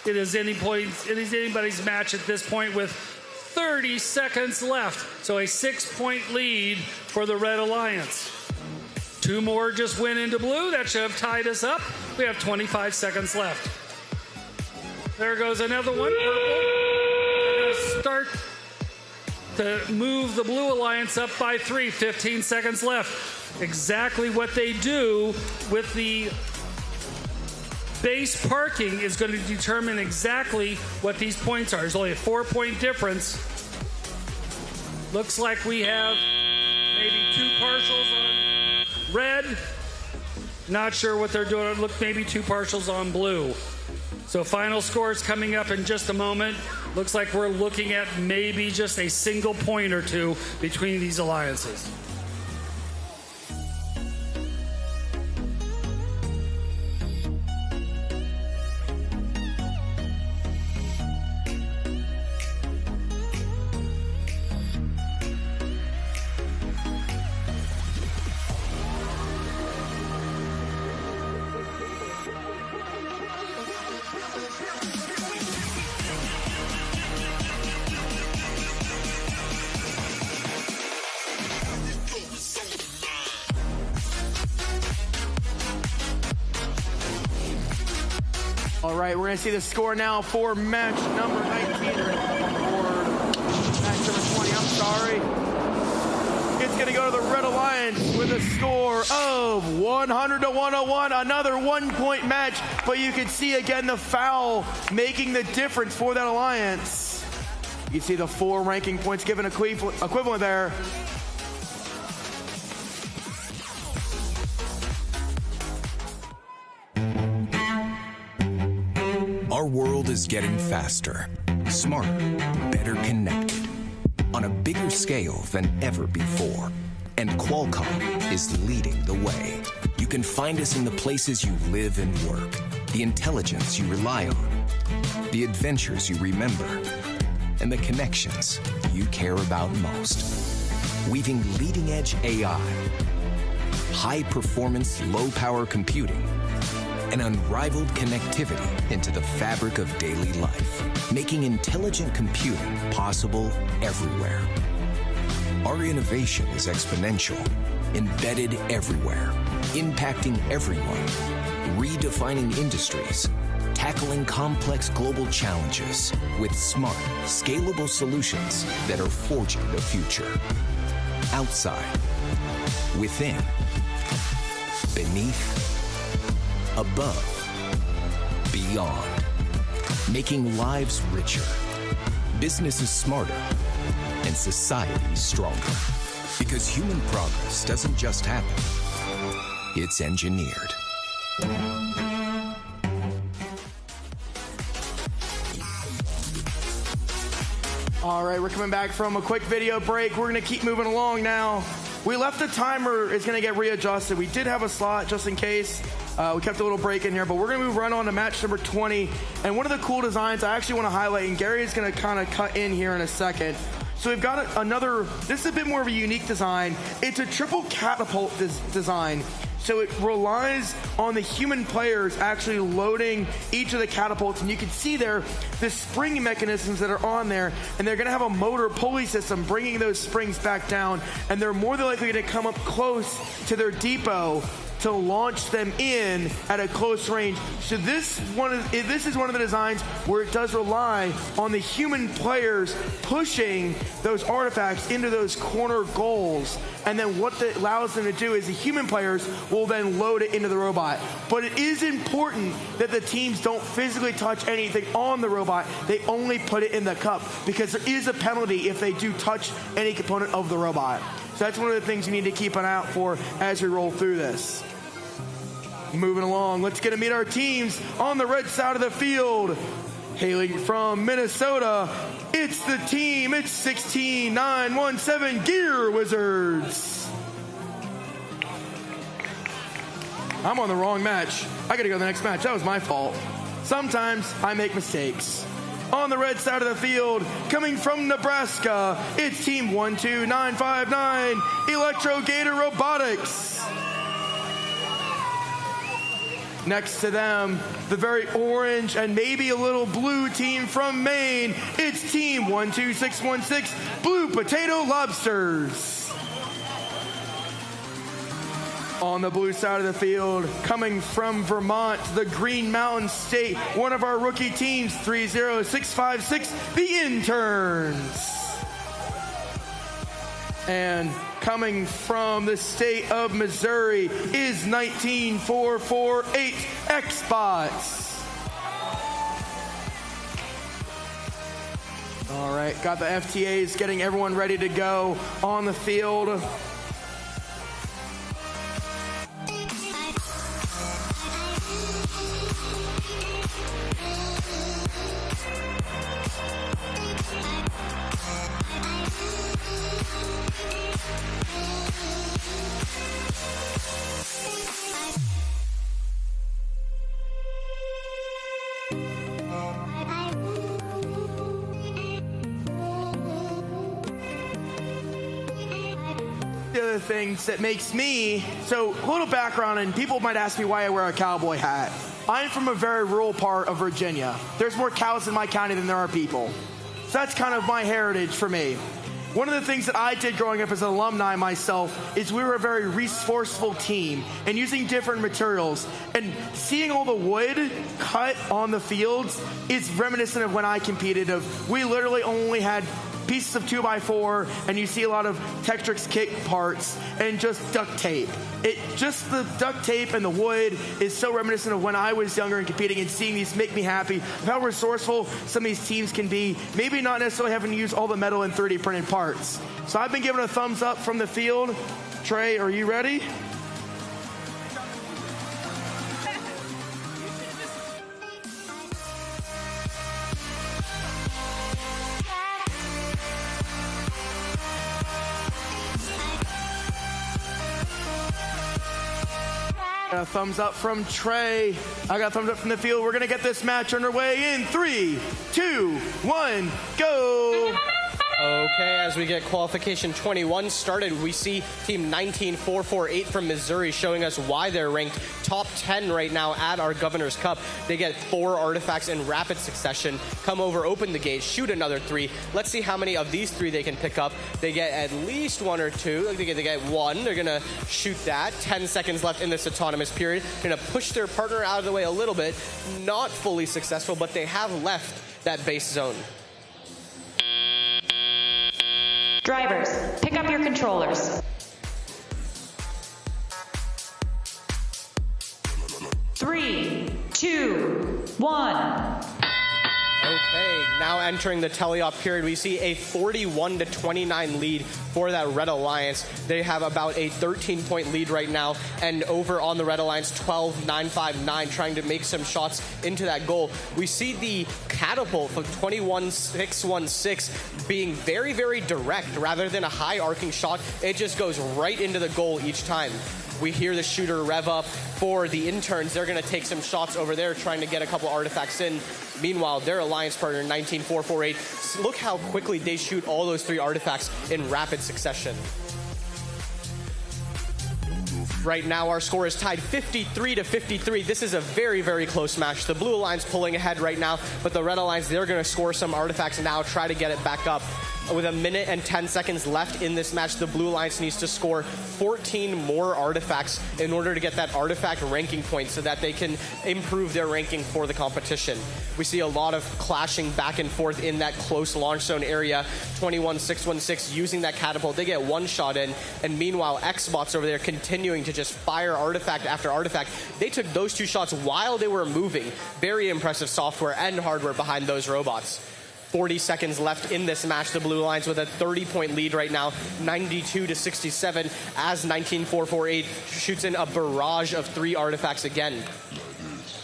It is anybody's match at this point with 30 seconds left. So a 6-point lead for the Red Alliance. 2 more just went into Blue. That should have tied us up. We have 25 seconds left. There goes another one. Purple. They're going to start to move the Blue Alliance up by 3. 15 seconds left. Exactly what they do with the base parking is going to determine exactly what these points are. There's only a 4-point difference. Looks like we have maybe 2 partials on red. Not sure what they're doing. Look, maybe 2 partials on blue. So final scores coming up in just a moment. Looks like we're looking at maybe just a single point or 2 between these alliances. All right, we're going to see the score now for match number 19. Or match number 20, I'm sorry. It's going to go to the Red Alliance with a score of 100-101. Another 1-point match, but you can see again the foul making the difference for that alliance. You can see the 4 ranking points given equivalent there. Our world is getting faster, smarter, better connected, on a bigger scale than ever before. And Qualcomm is leading the way. You can find us in the places you live and work, the intelligence you rely on, the adventures you remember, and the connections you care about most. Weaving leading-edge AI, high-performance, low-power computing, and unrivaled connectivity into the fabric of daily life, making intelligent computing possible everywhere. Our innovation is exponential, embedded everywhere, impacting everyone, redefining industries, tackling complex global challenges with smart, scalable solutions that are forging the future. Outside, within, beneath, above, beyond, making lives richer, businesses smarter, and society stronger. Because human progress doesn't just happen, it's engineered. All right, we're coming back from a quick video break. We're gonna keep moving along now. We left the timer is gonna get readjusted. We did have a slot just in case. We kept a little break in here, but we're gonna move right on to match number 20. And one of the cool designs I actually wanna highlight, and Gary is gonna kind of cut in here in a second. So we've got another, this is a bit more of a unique design. It's a triple catapult design. So it relies on the human players actually loading each of the catapults. And you can see there the spring mechanisms that are on there. And they're going to have a motor pulley system bringing those springs back down. And they're more than likely going to come up close to their depot to launch them in at a close range. So this is one of the designs where it does rely on the human players pushing those artifacts into those corner goals. And then what that allows them to do is the human players will then load it into the robot. But it is important that the teams don't physically touch anything on the robot. They only put it in the cup because there is a penalty if they do touch any component of the robot. So that's one of the things you need to keep an eye out for as we roll through this. Moving along, let's get to meet our teams on the red side of the field. Hailing from Minnesota, it's the team, it's 16917 Gear Wizards. I'm on the wrong match. I gotta go to the next match. That was my fault. Sometimes I make mistakes. On the red side of the field, coming from Nebraska, it's team 12959 Electro Gator Robotics. Next to them, the very orange and maybe a little blue team from Maine, it's team 12616 Blue Potato Lobsters. On the blue side of the field, coming from Vermont, the Green Mountain State, one of our rookie teams, 30656, the Interns. And coming from the state of Missouri is 19448 Xbots. All right, got the FTAs getting everyone ready to go on the field. Things that makes me, so a little background, and people might ask me why I wear a cowboy hat. I'm from a very rural part of Virginia. There's more cows in my county than there are people. So that's kind of my heritage for me. One of the things that I did growing up as an alumni myself is we were a very resourceful team and using different materials. And seeing all the wood cut on the fields is reminiscent of when I competed. We literally only had pieces of 2x4, and you see a lot of Tektronix kick parts and just duct tape. Just the duct tape and the wood is so reminiscent of when I was younger and competing, and seeing these make me happy of how resourceful some of these teams can be, maybe not necessarily having to use all the metal and 3D printed parts. So I've been given a thumbs up from the field. Trey, are you ready? A thumbs up from Trey. I got a thumbs up from the field. We're going to get this match underway in 3, 2, 1, go. Okay, as we get qualification 21 started, we see team 19448 from Missouri showing us why they're ranked top 10 right now at our Governor's Cup. They get 4 artifacts in rapid succession, come over, open the gate, shoot another 3. Let's see how many of these 3 they can pick up. They get at least 1 or 2. They get 1. They're going to shoot that. 10 seconds left in this autonomous period. Going to push their partner out of the way a little bit. Not fully successful, but they have left that base zone. Drivers, pick up your controllers. 3, 2, 1. Okay, now entering the teleop period, we see a 41-29 lead for that Red Alliance. They have about a 13-point lead right now, and over on the Red Alliance, 12-9-5-9, trying to make some shots into that goal. We see the catapult from 21-6-1-6 being very, very direct. Rather than a high arcing shot, it just goes right into the goal each time. We hear the shooter rev up for the interns. They're going to take some shots over there, trying to get a couple artifacts in. Meanwhile, their alliance partner, 19448, look how quickly they shoot all those 3 artifacts in rapid succession. Right now, our score is tied 53-53. This is a very, very close match. The Blue Alliance pulling ahead right now, but the Red Alliance, they're going to score some artifacts now, try to get it back up. With 1 minute and 10 seconds left in this match, the Blue Alliance needs to score 14 more artifacts in order to get that artifact ranking point so that they can improve their ranking for the competition. We see a lot of clashing back and forth in that close launch zone area. 21-6-1-6 using that catapult. They get 1 shot in, and meanwhile, Xbots over there continuing to just fire artifact after artifact. They took those 2 shots while they were moving. Very impressive software and hardware behind those robots. 40 seconds left in this match. The Blue Alliance with a 30-point lead right now, 92-67, as 19448 shoots in a barrage of 3 artifacts again.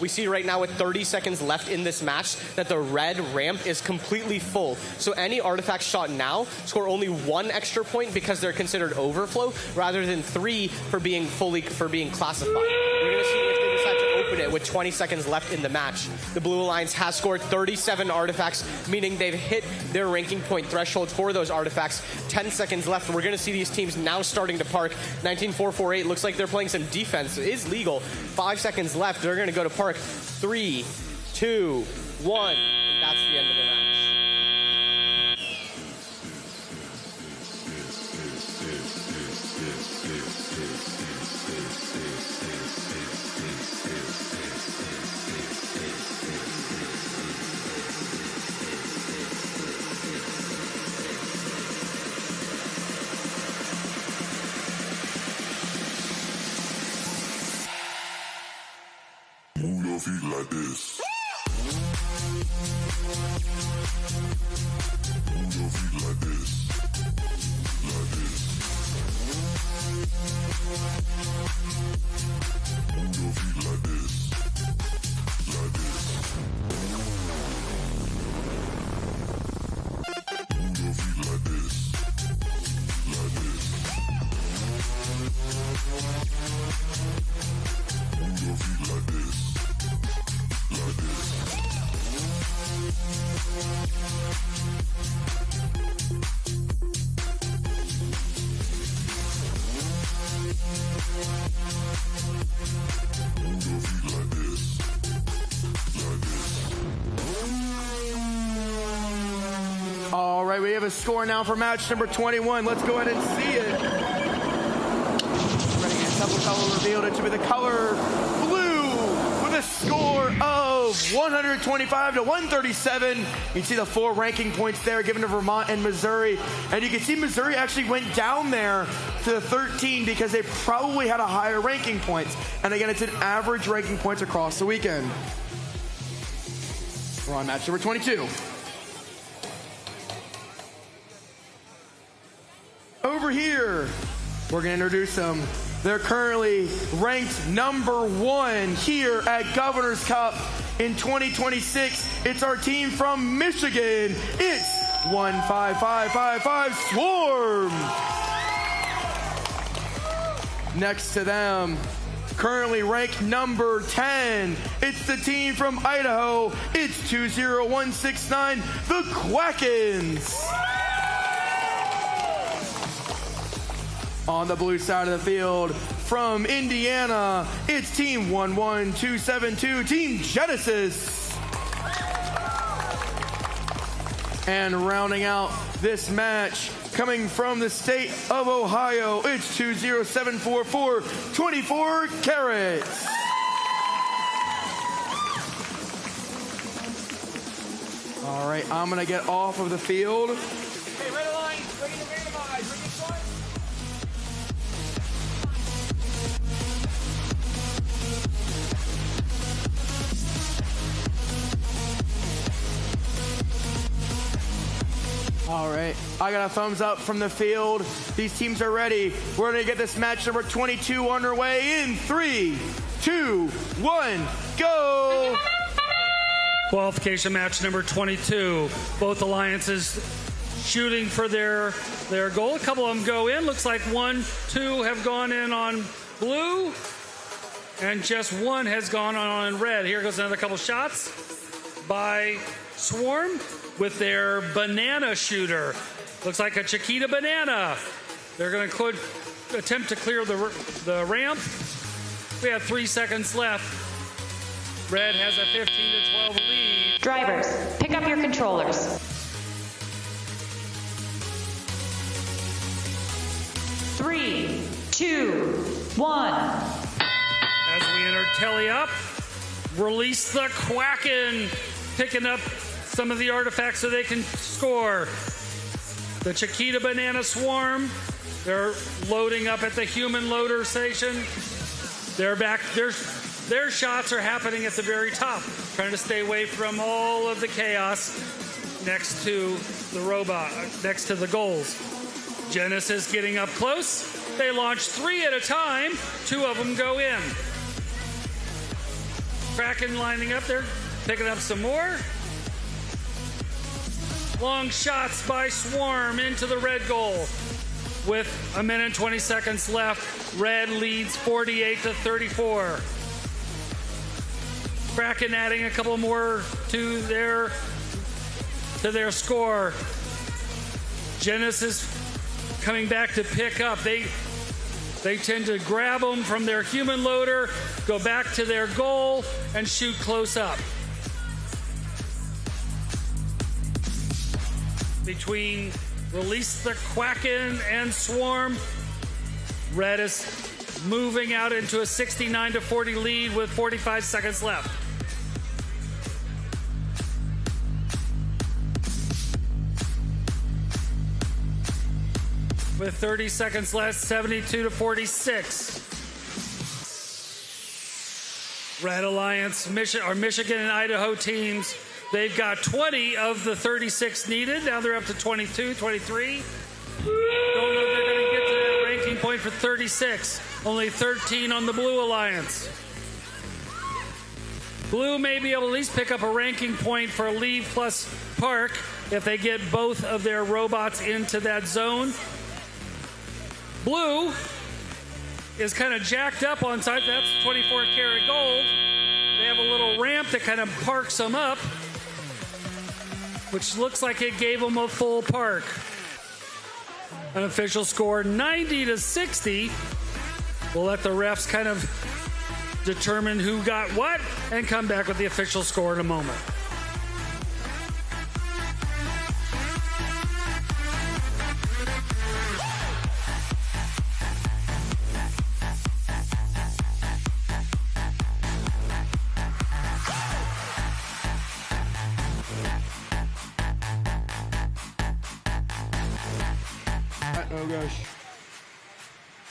We see right now with 30 seconds left in this match that the red ramp is completely full. So any artifact shot now score only 1 extra point because they're considered overflow rather than 3 for being classified. We're going to see if they decide to open it with 20 seconds left in the match. The Blue Alliance has scored 37 artifacts, meaning they've hit their ranking point threshold for those artifacts. 10 seconds left. We're going to see these teams now starting to park. 19448 looks like they're playing some defense. It is legal. 5 seconds left. They're going to go to park. 3, 2, 1. And that's the end of the match. Move your feet like this. Move your feet like this. Like this. Move your feet like this. Like this. Move your feet like this. Like this. Move your feet like this. Like this. Move your feet like this. Like this. All right, we have a score now for match number 21. Let's go ahead and see it. Ready to double color revealed. It should be the color blue with a score of 125-137. You can see the 4 ranking points there given to Vermont and Missouri. And you can see Missouri actually went down there to the 13 because they probably had a higher ranking points. And again, it's an average ranking points across the weekend. We're on match number 22. Over here, we're going to introduce them. They're currently ranked number 1 here at Governor's Cup in 2026. It's our team from Michigan. It's 15555 Swarm. Next to them, currently ranked number 10. It's the team from Idaho. It's 20169, the Quackens. On the blue side of the field, from Indiana, it's team 11272, Team Genesis. And rounding out this match, coming from the state of Ohio, it's 20744, 24 Carats. All right, I'm gonna get off of the field. Hey, red alliance, ready to randomize. Ready to start? All right, I got a thumbs up from the field. These teams are ready. We're gonna get this match number 22 underway in 3, 2, 1, go! Qualification match number 22. Both alliances shooting for their goal. A couple of them go in. Looks like 1, 2 have gone in on blue, and just one has gone on red. Here goes another couple shots by Swarm with their banana shooter. Looks like a Chiquita banana. They're going to attempt to clear the ramp. We have 3 seconds left. Red has a 15 to 12 lead. Drivers, pick up your controllers. 3, 2, 1. As we enter Telly-Up, release the Quacken, picking up some of the artifacts so they can score. The Chiquita Banana Swarm, they're loading up at the human loader station. They're back. Their shots are happening at the very top, trying to stay away from all of the chaos next to the robot, next to the goals. Genesis getting up close. They launch 3 at a time. 2 of them go in. Kraken lining up there, picking up some more. Long shots by Swarm into the red goal. With 1 minute and 20 seconds left, red leads 48 to 34. Kraken adding a couple more to their score. Genesis coming back to pick up. They tend to grab them from their human loader, go back to their goal, and shoot close up. Between Release the Quacken and Swarm, red is moving out into a 69 to 40 lead with 45 seconds left. With 30 seconds left, 72 to 46. Red Alliance, Michigan and Idaho teams, they've got 20 of the 36 needed. Now they're up to 22, 23. Don't know if they're going to get to that ranking point for 36. Only 13 on the Blue Alliance. Blue may be able to at least pick up a ranking point for Leave plus Park if they get both of their robots into that zone. Blue is kind of jacked up on site. That's 24 karat gold. They have a little ramp that kind of parks them up, which looks like it gave them a full park. An official score 90 to 60. We'll let the refs kind of determine who got what and come back with the official score in a moment. Oh gosh.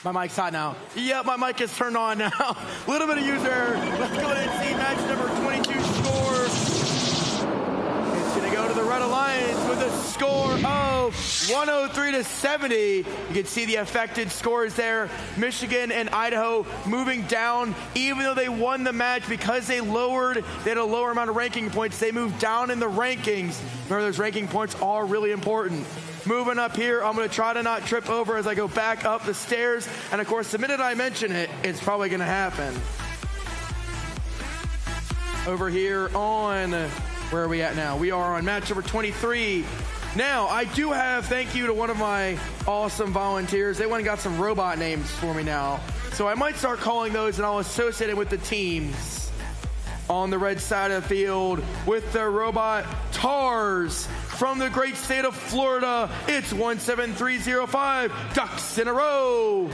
My mic's hot now. Yep, my mic is turned on now. A little bit of user error. Let's go ahead and see match number 22 score. It's going to go to the Red Alliance with a score of 103 to 70. You can see the affected scores there. Michigan and Idaho moving down. Even though they won the match, because they had a lower amount of ranking points, they moved down in the rankings. Remember, those ranking points are really important. moving up here. I'm going to try to not trip over as I go back up the stairs. And of course, the minute I mention it, it's probably going to happen. Over here on, where are we at now? We are on match number 23. Now, I do have, thank you to one of my awesome volunteers. They went and got some robot names for me now. So I might start calling those, and I'll associate it with the teams. On the red side of the field with the robot TARS from the great state of Florida. It's 17305 Ducks in a Row.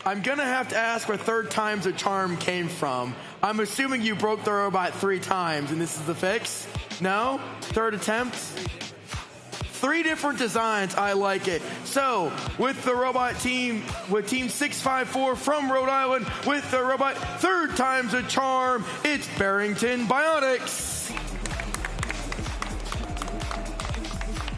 I'm gonna have to ask where third time's a charm came from. I'm assuming you broke the robot 3 times and this is the fix? No? Third attempt? 3 different designs, I like it. So, with the robot team, with Team 654 from Rhode Island, with the robot third time's a charm, it's Barrington Bionics.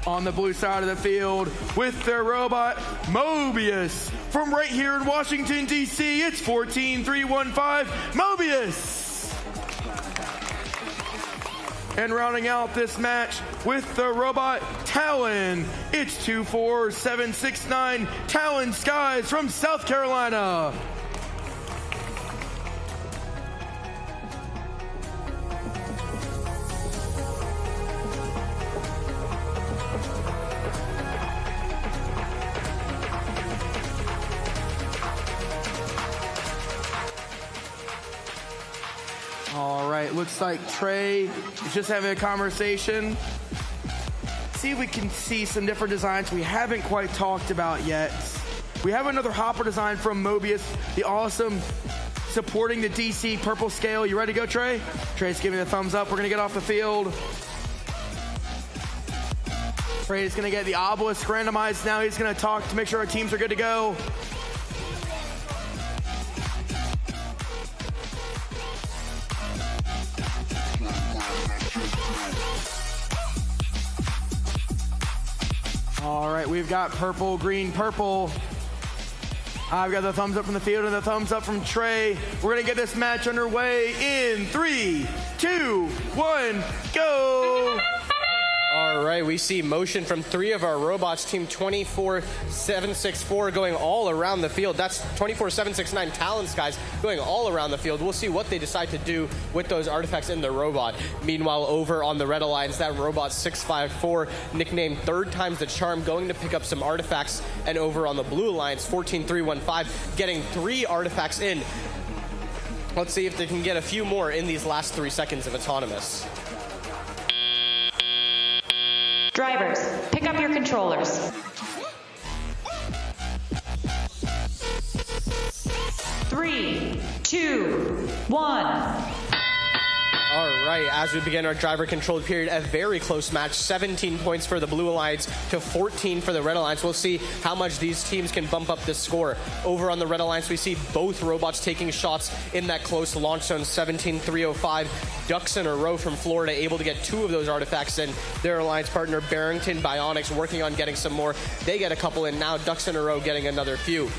On the blue side of the field, with their robot Mobius. From right here in Washington, D.C., it's 14315 Mobius. And rounding out this match with the robot Talon, it's 24769 Talon Skies from South Carolina. All right, looks like Trey is just having a conversation. See if we can see some different designs we haven't quite talked about yet. We have another hopper design from Mobius, the awesome supporting the DC purple scale. You ready to go, Trey? Trey's giving the thumbs up. We're gonna get off the field. Trey is gonna get the obelisk randomized now. He's gonna talk to make sure our teams are good to go. All right, we've got purple, green, purple. I've got the thumbs up from the field and the thumbs up from Trey. We're gonna get this match underway in 3, 2, 1, go! All right, we see motion from 3 of our robots, Team 24764 going all around the field. That's 24769 Talon Skies going all around the field. We'll see what they decide to do with those artifacts in the robot. Meanwhile, over on the Red Alliance, that robot 654, nicknamed Third Time's the Charm, going to pick up some artifacts. And over on the Blue Alliance, 14315, getting 3 artifacts in. Let's see if they can get a few more in these last 3 seconds of Autonomous. Drivers, pick up your controllers. 3, 2, 1. All right, as we begin our driver-controlled period, a very close match. 17 points for the Blue Alliance to 14 for the Red Alliance. We'll see how much these teams can bump up this score. Over on the Red Alliance, we see both robots taking shots in that close launch zone. 17-305, Ducks in a Row from Florida, able to get 2 of those artifacts in. Their alliance partner, Barrington Bionics, working on getting some more. They get a couple in now. Ducks in a Row getting another few.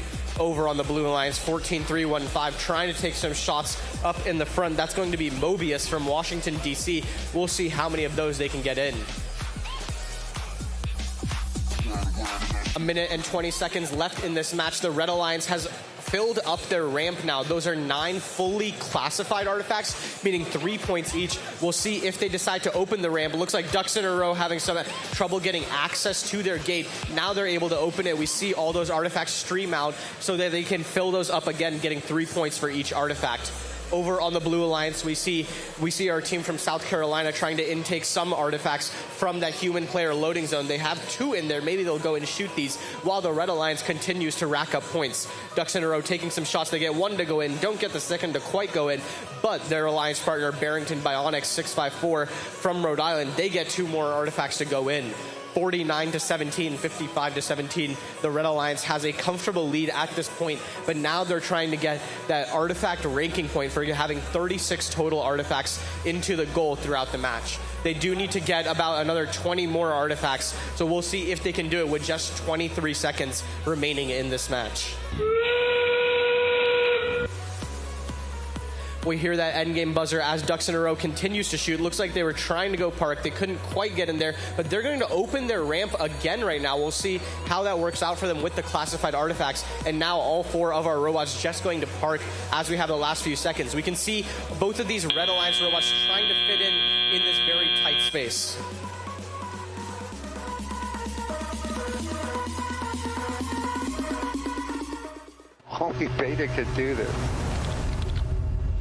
Over on the Blue Alliance, 14315, trying to take some shots up in the front. That's going to be Mobius from Washington, D.C. We'll see how many of those they can get in. 1 minute and 20 seconds left in this match. The Red Alliance has filled up their ramp now. Those are 9 fully classified artifacts, meaning 3 points each. We'll see if they decide to open the ramp. It looks like Ducks in a Row having some trouble getting access to their gate. Now they're able to open it. We see all those artifacts stream out so that they can fill those up again, getting 3 points for each artifact. Over on the Blue Alliance, we see our team from South Carolina trying to intake some artifacts from that human player loading zone. They have 2 in there. Maybe they'll go and shoot these while the Red Alliance continues to rack up points. Ducks in a Row taking some shots. They get 1 to go in, don't get the second to quite go in, but their alliance partner, Barrington Bionics 654 from Rhode Island, they get 2 more artifacts to go in. 49-17, 55-17. The Red Alliance has a comfortable lead at this point, but now they're trying to get that artifact ranking point for having 36 total artifacts into the goal throughout the match. They do need to get about another 20 more artifacts, so we'll see if they can do it with just 23 seconds remaining in this match. We hear that endgame buzzer as Ducks in a Row continues to shoot. Looks like they were trying to go park. They couldn't quite get in there, but they're going to open their ramp again right now. We'll see how that works out for them with the classified artifacts. And now all 4 of our robots just going to park as we have the last few seconds. We can see both of these Red Alliance robots trying to fit in this very tight space. Only Beta could do this.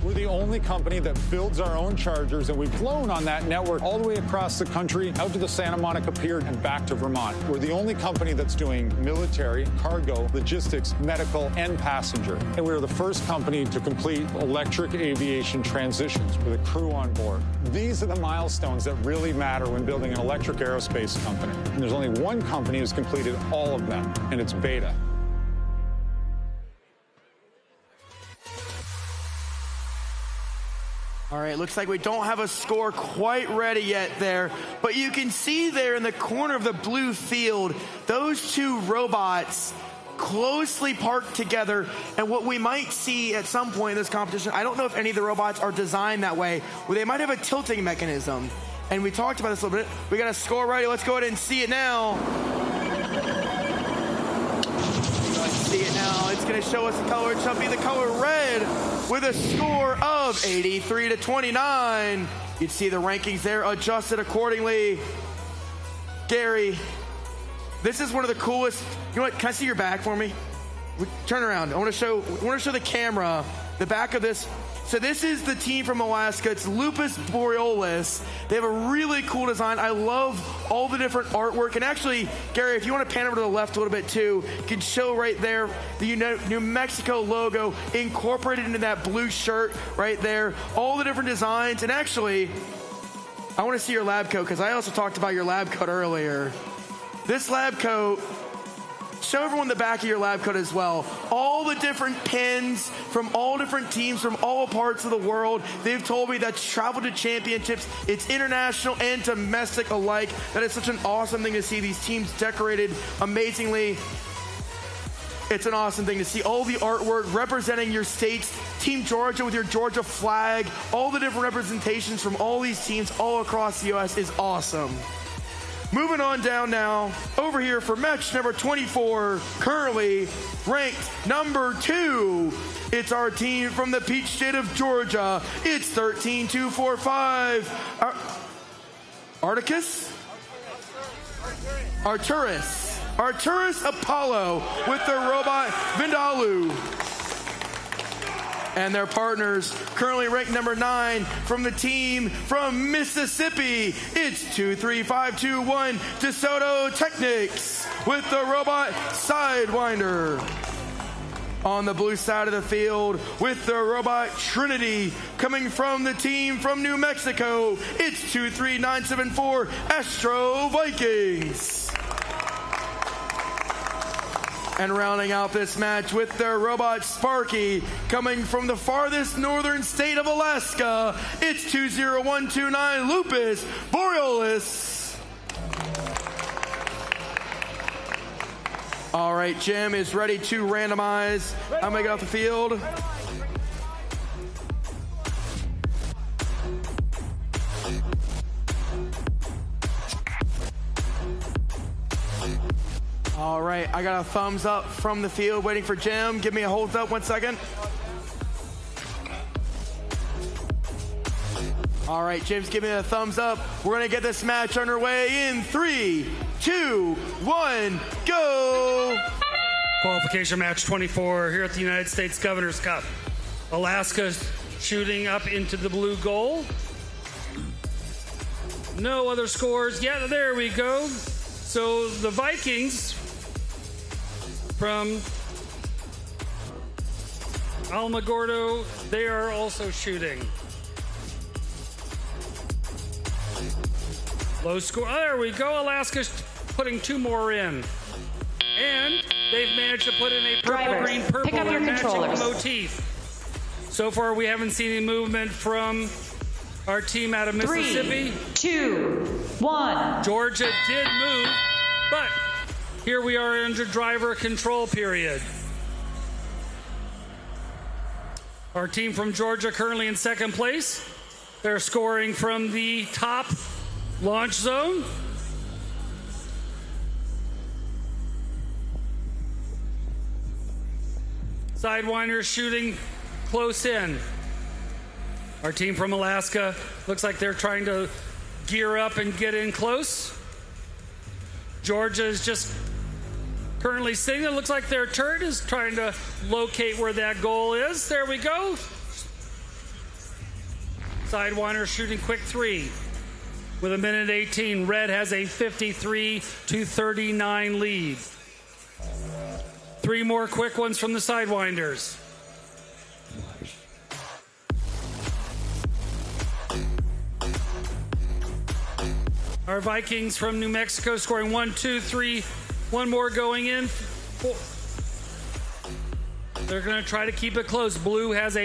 We're the only company that builds our own chargers, and we've flown on that network all the way across the country, out to the Santa Monica Pier and back to Vermont. We're the only company that's doing military, cargo, logistics, medical, and passenger. And we're the first company to complete electric aviation transitions with a crew on board. These are the milestones that really matter when building an electric aerospace company. And there's only one company who's completed all of them, and it's Beta. All right, looks like we don't have a score quite ready yet there, but you can see there in the corner of the blue field, those 2 robots closely parked together, and what we might see at some point in this competition, I don't know if any of the robots are designed that way, where they might have a tilting mechanism, and we talked about this a little bit. We got a score ready. Let's go ahead and see it now. See it now. It's going to show us the color. It shall be the color red with a score of 83-29. You'd see the rankings there adjusted accordingly. Gary, this is one of the coolest. You know what? Can I see your back for me? Turn around. I want to show the camera the back of this. So this is the team from Alaska. It's Lupus Borealis. They have a really cool design. I love all the different artwork. And actually, Gary, if you want to pan over to the left a little bit too, you can show right there the New Mexico logo incorporated into that blue shirt right there. All the different designs. And actually, I want to see your lab coat because I also talked about your lab coat earlier. This lab coat, show everyone the back of your lab coat as well. All the different pins from all different teams from all parts of the world. They've told me that's traveled to championships. It's international and domestic alike. That is such an awesome thing to see these teams decorated amazingly. It's an awesome thing to see all the artwork representing your states. Team Georgia with your Georgia flag. All the different representations from all these teams all across the U.S. is awesome. Moving on down now, over here for match number 24, currently ranked number 2. It's our team from the Peach State of Georgia. It's 13-2-4-5. Arturus Apollo with their robot Vindaloo. And their partners, currently ranked number 9 from the team from Mississippi. It's 23521 DeSoto Technics with the robot Sidewinder. On the blue side of the field with the robot Trinity coming from the team from New Mexico. It's 23974 Astro Vikings. And rounding out this match with their robot Sparky coming from the farthest northern state of Alaska, it's 20129 Lupus Borealis. All right, Jim is ready to randomize. I'm gonna get off the field. All right, I got a thumbs up from the field waiting for Jim. Give me a hold up 1 second. All right, Jim's giving me a thumbs up. We're gonna get this match underway in 3, 2, 1, go! Qualification match 24 here at the United States Governor's Cup. Alaska shooting up into the blue goal. No other scores. Yeah, there we go. So the Vikings from Alamogordo, they are also shooting. Low score. Oh, there we go. Alaska's putting 2 more in. And they've managed to put in a purple, Drivers, green, purple, pick up your and matching controllers. motif. So far, we haven't seen any movement from our team out of Mississippi. 3, 2, 1. Georgia did move, but here we are under driver control period. Our team from Georgia currently in second place. They're scoring from the top launch zone. Sidewinder shooting close in. Our team from Alaska looks like they're trying to gear up and get in close. Georgia is just currently sitting. It looks like their turret is trying to locate where that goal is. There we go. Sidewinder shooting quick three. With 1:18, Red has a 53-39 lead. 3 more quick ones from the Sidewinders. Our Vikings from New Mexico scoring 1, 2, 3. One more going in. 4. They're going to try to keep it close. Blue has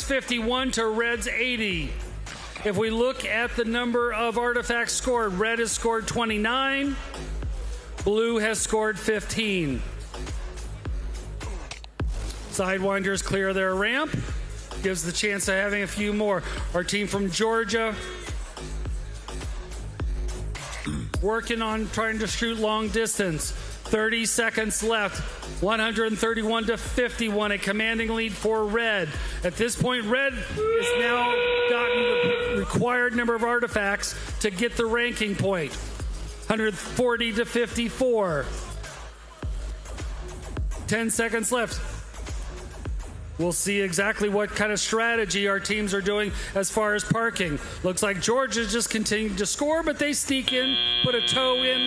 51 to Red's 80. If we look at the number of artifacts scored, Red has scored 29. Blue has scored 15. Sidewinders clear their ramp. Gives the chance of having a few more. Our team from Georgia working on trying to shoot long distance. 30 seconds left. 131 to 51, a commanding lead for Red. At this point, Red has now gotten the required number of artifacts to get the ranking point. 140 to 54. 10 seconds left. We'll see exactly what kind of strategy our teams are doing as far as parking. Looks like Georgia's just continuing to score, but they sneak in, put a toe in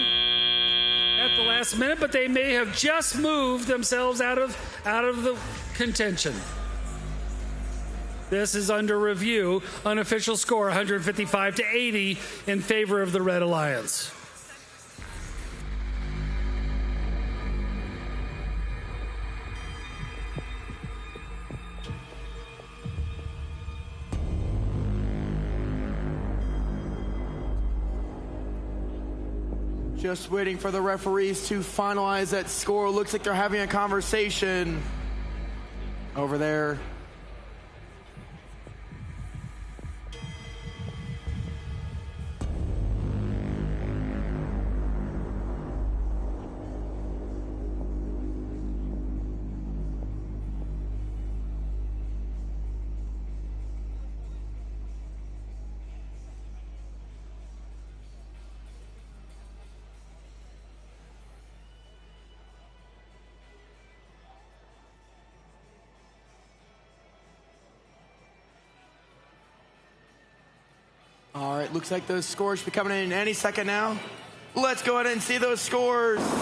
at the last minute, but they may have just moved themselves out of the contention. This is under review. Unofficial score 155 to 80 in favor of the Red Alliance. Just waiting for the referees to finalize that score. Looks like they're having a conversation over there. All right, looks like those scores should be coming in any second now. Let's go ahead and see those scores. All right,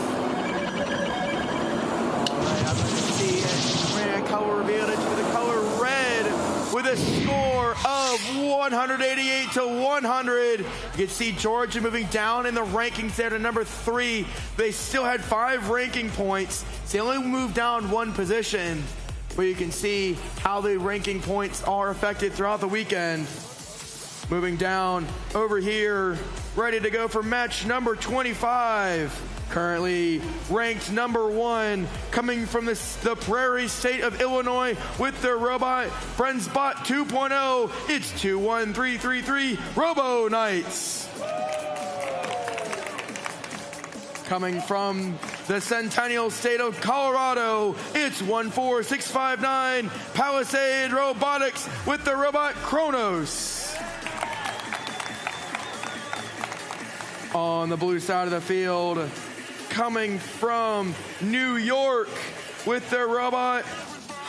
I'm going to see it. Brand color revealed into the color red with a score of 188 to 100. You can see Georgia moving down in the rankings there to number 3. They still had 5 ranking points. So they only moved down 1 position. But you can see how the ranking points are affected throughout the weekend. Moving down over here, ready to go for match number 25. Currently ranked number 1, coming from the Prairie State of Illinois with their robot, Friendsbot 2.0. It's 21333 Robo Knights. Coming from the Centennial State of Colorado, it's 14659 Palisade Robotics with the robot Kronos. On the blue side of the field, coming from New York with their robot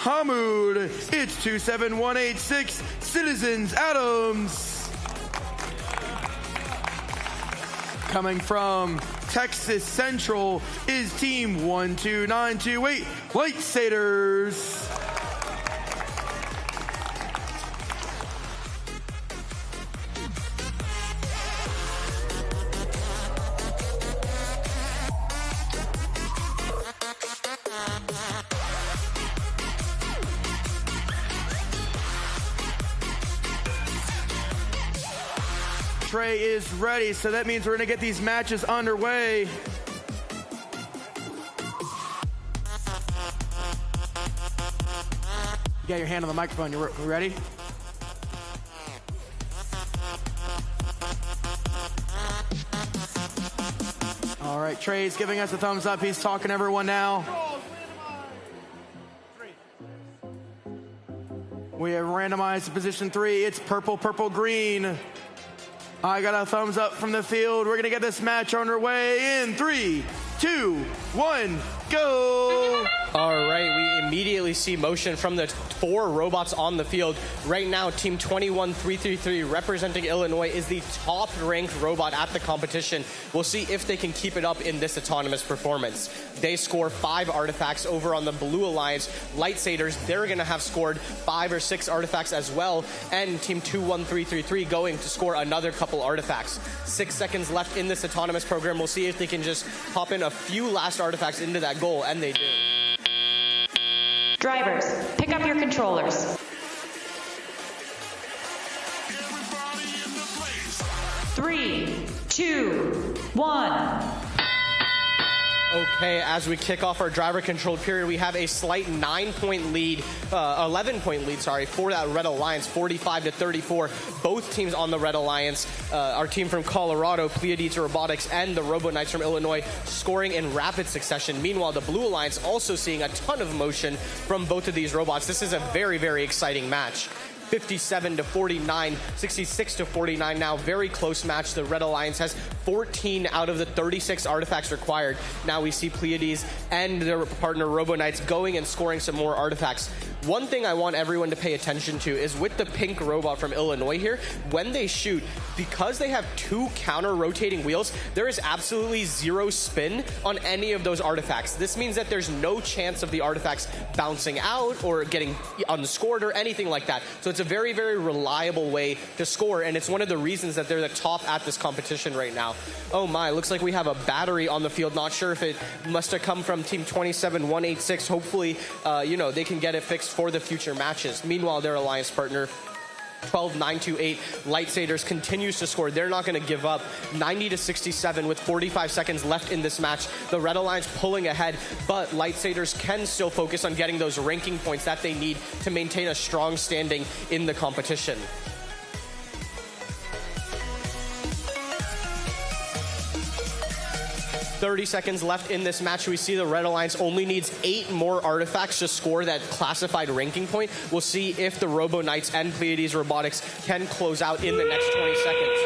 Hamud, it's 27186 Citizens Adams. Coming from Texas Central is team 12928 Lightsaders. Trey is ready, so that means we're going to get these matches underway. got your hand on the microphone. You ready? All right, Trey's giving us a thumbs up. He's talking to everyone now. We have randomized to position 3. It's purple, purple, green. I got a thumbs up from the field. We're going to get this match underway in 3, 2, 1, go. All right, we immediately see motion from the 4 robots on the field. Right now, Team 21333, representing Illinois, is the top-ranked robot at the competition. We'll see if they can keep it up in this autonomous performance. They score 5 artifacts over on the Blue Alliance. Lightsaders, they're going to have scored 5 or 6 artifacts as well. And Team 21333 going to score another couple artifacts. 6 seconds left in this autonomous program. We'll see if they can just pop in a few last artifacts into that goal, and they do. Drivers, pick up your controllers. 3, 2, 1. Okay, as we kick off our driver-controlled period, we have a slight 11-point lead, for that Red Alliance, 45-34. Both teams on the Red Alliance, our team from Colorado, Pleiades Robotics, and the Robo Knights from Illinois, scoring in rapid succession. Meanwhile, the Blue Alliance also seeing a ton of motion from both of these robots. This is a very, very exciting match. 57-49, 66-49 now. Very close match. The Red Alliance has 14 out of the 36 artifacts required. Now we see Pleiades and their partner Robo Knights going and scoring some more artifacts. One thing I want everyone to pay attention to is with the pink robot from Illinois here, when they shoot, because they have 2 counter-rotating wheels, there is absolutely 0 spin on any of those artifacts. This means that there's no chance of the artifacts bouncing out or getting unscored or anything like that. So it's a very, very reliable way to score, and it's one of the reasons that they're the top at this competition right now. Oh my, looks like we have a battery on the field. Not sure if it must have come from Team 27186. Hopefully, they can get it fixed for the future matches. Meanwhile, their alliance partner 12928 Lightsaders continues to score. They're not going to give up. 90-67 with 45 seconds left in this match. The Red Alliance pulling ahead, but Lightsaders can still focus on getting those ranking points that they need to maintain a strong standing in the competition. .30 seconds left in this match. We see the Red Alliance only needs 8 more artifacts to score that classified ranking point. We'll see if the Robo Knights and Pleiades Robotics can close out in the next 20 seconds.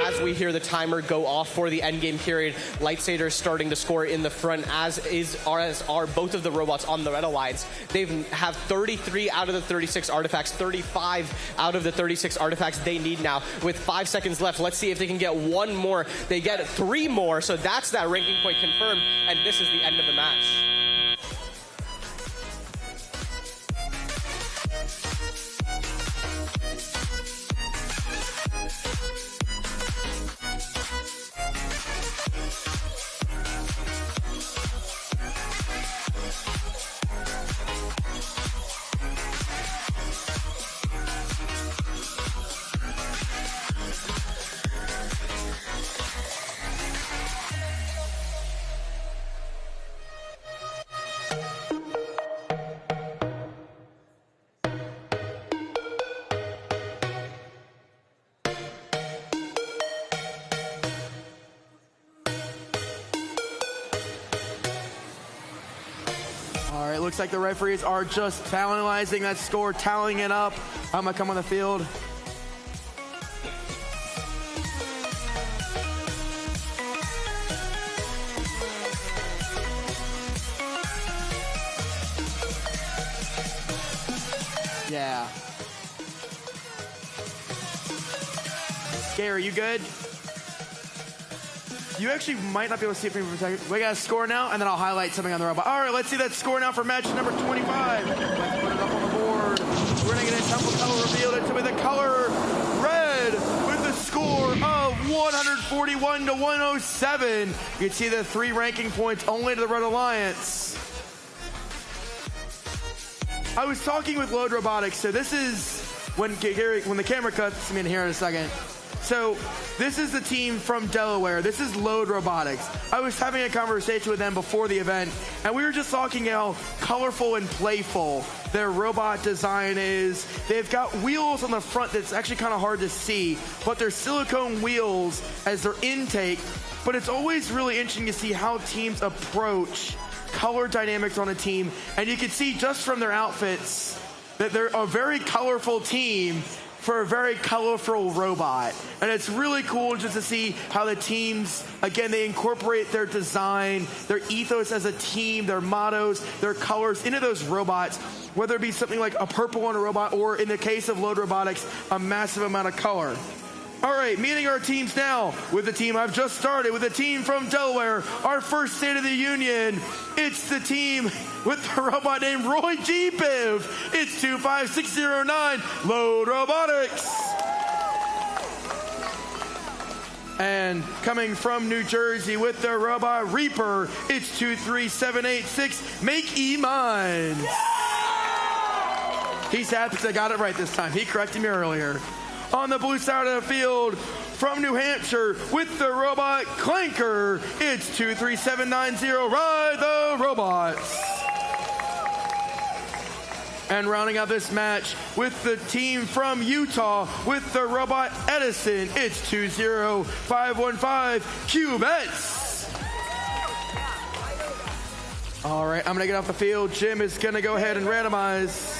As we hear the timer go off for the endgame period, Lightsaders starting to score in the front, as are both of the robots on the Red Alliance. They have 33 out of the 36 artifacts, 35 out of the 36 artifacts they need now. With 5 seconds left, let's see if they can get 1 more. They get 3 more, so that's that ranking point confirmed, and this is the end of the match. All right, looks like the referees are just finalizing that score, tallying it up. I'm gonna come on the field. Yeah. Gary, you good? You actually might not be able to see it from your perspective. We got a score now, and then I'll highlight something on the robot. All right, let's see that score now for match number 25. Let's put it up on the board. We're going to get a temple color revealed. It's with the color red with the score of 141-107. You can see the 3 ranking points only to the Red Alliance. I was talking with Load Robotics, so this is when the camera cuts me in here in a second. So this is the team from Delaware. This is Load Robotics. I was having a conversation with them before the event, and we were just talking how colorful and playful their robot design is. They've got wheels on the front that's actually kind of hard to see, but they're silicone wheels as their intake. But it's always really interesting to see how teams approach color dynamics on a team. And you can see just from their outfits that they're a very colorful team for a very colorful robot. And it's really cool just to see how the teams, again, they incorporate their design, their ethos as a team, their mottos, their colors into those robots, whether it be something like a purple on a robot or, in the case of Load Robotics, a massive amount of color. All right, meeting our teams now with the team I've just started, with the team from Delaware, our first State of the Union. It's the team with the robot named Roy G. Biv. It's 25609 Load Robotics. And coming from New Jersey with their robot Reaper, it's 23786 Make E Mine. He's happy because I got it right this time. He corrected me earlier. On the blue side of the field, from New Hampshire, with the robot Clanker, it's 23790 Ride the Robots. And rounding out this match with the team from Utah, with the robot Edison, it's 20515 Cubettes. All right, I'm going to get off the field. Jim is going to go ahead and randomize.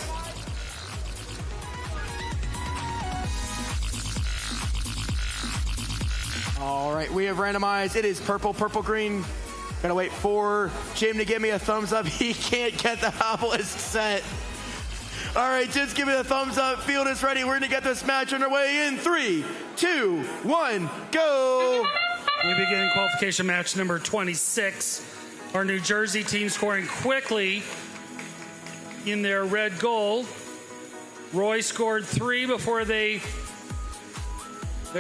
All right, we have randomized. It is purple, purple, green. Gotta wait for Jim to give me a thumbs up. He can't get the obelisk set. All right, just give me a thumbs up. Field is ready. We're gonna get this match underway in 3, 2, 1, go. We begin qualification match number 26. Our New Jersey team scoring quickly in their red goal. Roy scored 3 before they're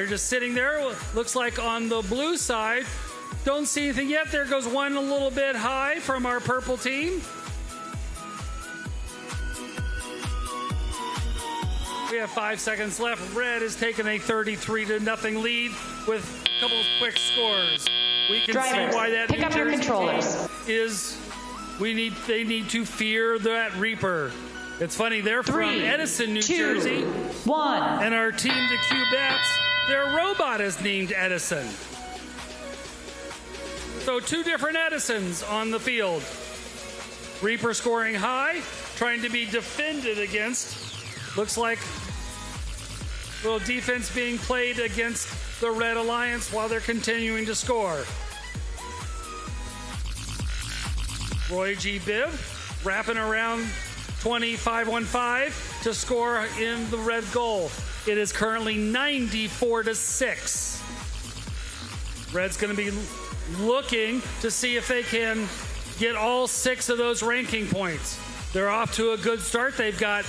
just sitting there. Looks like on the blue side, don't see anything yet. There goes one a little bit high from our purple team. We have 5 seconds left. Red is taking a 33-0 lead with a couple of quick scores. We can Drivers, see why that pick New up your Jersey controllers. team is. They need to fear that Reaper. It's funny, they're 3, from Edison, New 2, Jersey. 1. And our team, the Cubettes, their robot is named Edison. So 2 different Edisons on the field. Reaper scoring high, trying to be defended against. Looks like a little defense being played against the Red Alliance while they're continuing to score. Roy G. Biv wrapping around 25-15 to score in the red goal. It is currently 94-6. Red's going to be looking to see if they can get all 6 of those ranking points. They're off to a good start. They've got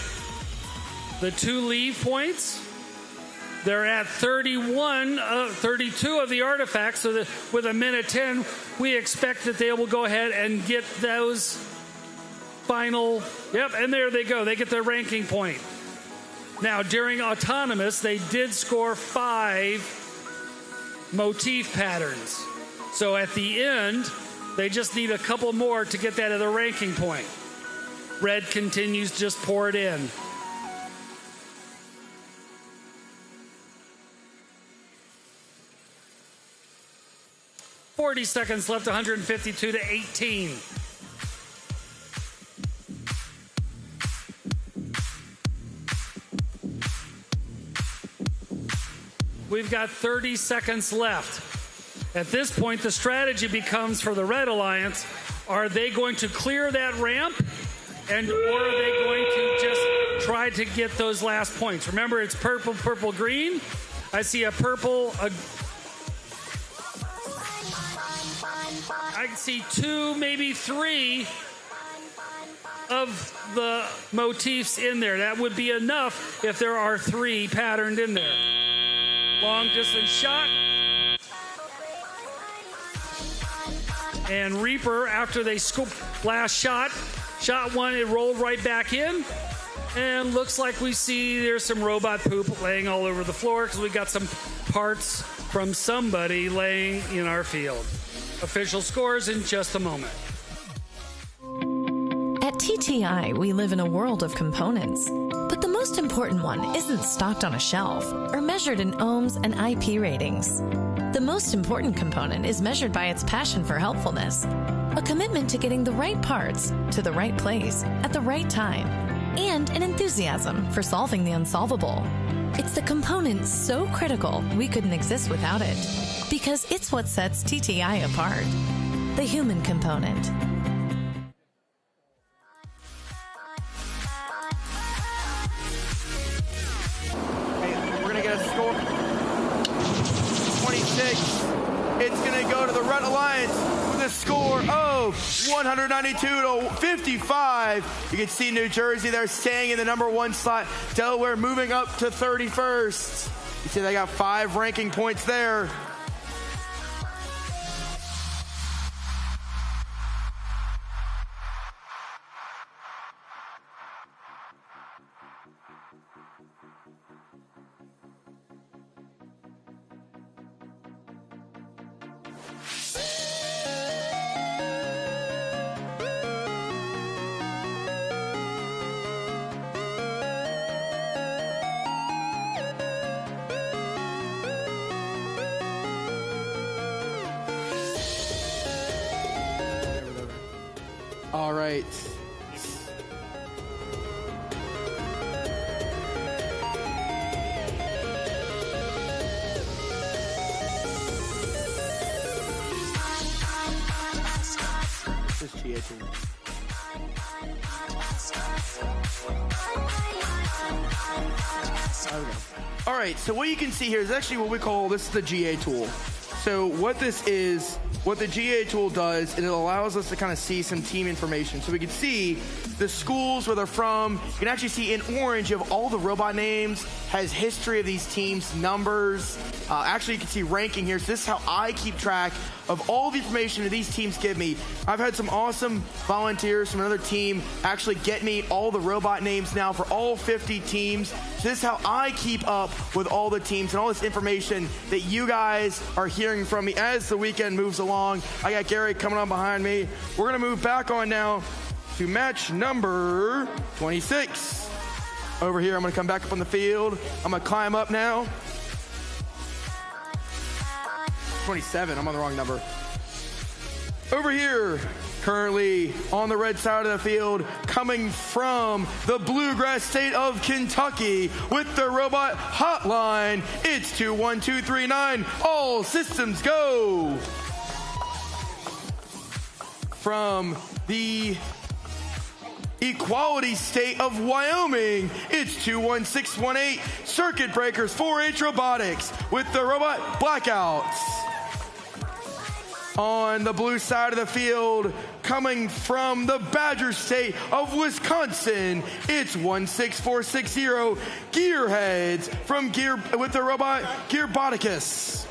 the 2 leave points. They're at 32 of the artifacts. So with a minute 10, we expect that they will go ahead and get those final. Yep, and there they go. They get their ranking point. Now, during Autonomous, they did score 5 motif patterns. So at the end, they just need a couple more to get that at the ranking point. Red continues to just pour it in. .40 seconds left, 152-18. We've got 30 seconds left. At this point, the strategy becomes for the Red Alliance, are they going to clear that ramp or are they going to just try to get those last points? Remember, it's purple, purple, green. I see a purple, I can see 2, maybe 3 of the motifs in there. That would be enough if there are 3 patterned in there. Long distance shot. And Reaper, after they scoop last shot 1, it rolled right back in. And looks like we see there's some robot poop laying all over the floor because we got some parts from somebody laying in our field. Official scores in just a moment. At TTI, we live in a world of components. But the most important one isn't stocked on a shelf or measured in ohms and IP ratings. The most important component is measured by its passion for helpfulness, a commitment to getting the right parts to the right place at the right time, and an enthusiasm for solving the unsolvable. It's the component so critical we couldn't exist without it, because it's what sets TTI apart. The human component. We're going to get a score. 26. It's going to go to the Red Alliance with a score of 192-55. You can see New Jersey there staying in the #1 slot. Delaware moving up to 31st. You see they got 5 ranking points there. All right. This is GA team. All right, so what you can see here is actually what we call, this is the GA tool. So what this is, what the GA tool does, it allows us to kind of see some team information. So we can see the schools where they're from. You can actually see in orange, you have all the robot names, has history of these teams, numbers. Actually, you can see ranking here. So this is how I keep track of all the information that these teams give me. I've had some awesome volunteers from another team actually get me all the robot names now for all 50 teams. So this is how I keep up with all the teams and all this information that you guys are hearing from me as the weekend moves along. I got Gary coming on behind me. We're going to move back on now to match number 26. Over here, I'm going to come back up on the field. I'm going to climb up now. 27, I'm on the wrong number. Over here, currently on the red side of the field, coming from the bluegrass state of Kentucky with the robot hotline, it's 21239. All systems go. From the equality state of Wyoming, it's 21618. Circuit Breakers 4H Robotics with the robot Blackouts. On the blue side of the field, coming from the Badger state of Wisconsin, it's 16460. Gearheads from with the robot Gearboticus.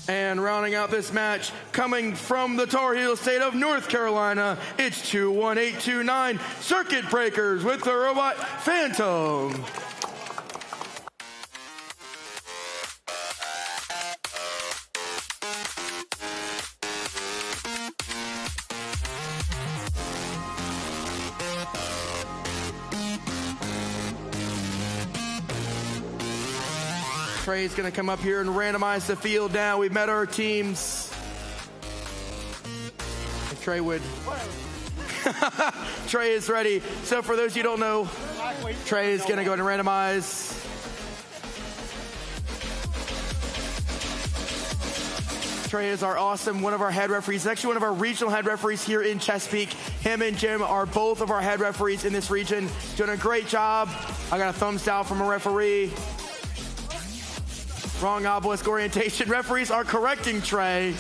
And rounding out this match, coming from the Tar Heel state of North Carolina, it's 21829. Circuit Breakers with the robot Phantom. Trey's going to come up here and randomize the field now. We've met our teams. If Trey would. Trey is ready. So for those you don't know, Trey is going to go ahead and randomize. Trey is our awesome, one of our head referees. He's actually one of our regional head referees here in Chesapeake. Him and Jim are both of our head referees in this region. Doing a great job. I got a thumbs down from a referee. Wrong obelisk orientation. Referees are correcting Trey.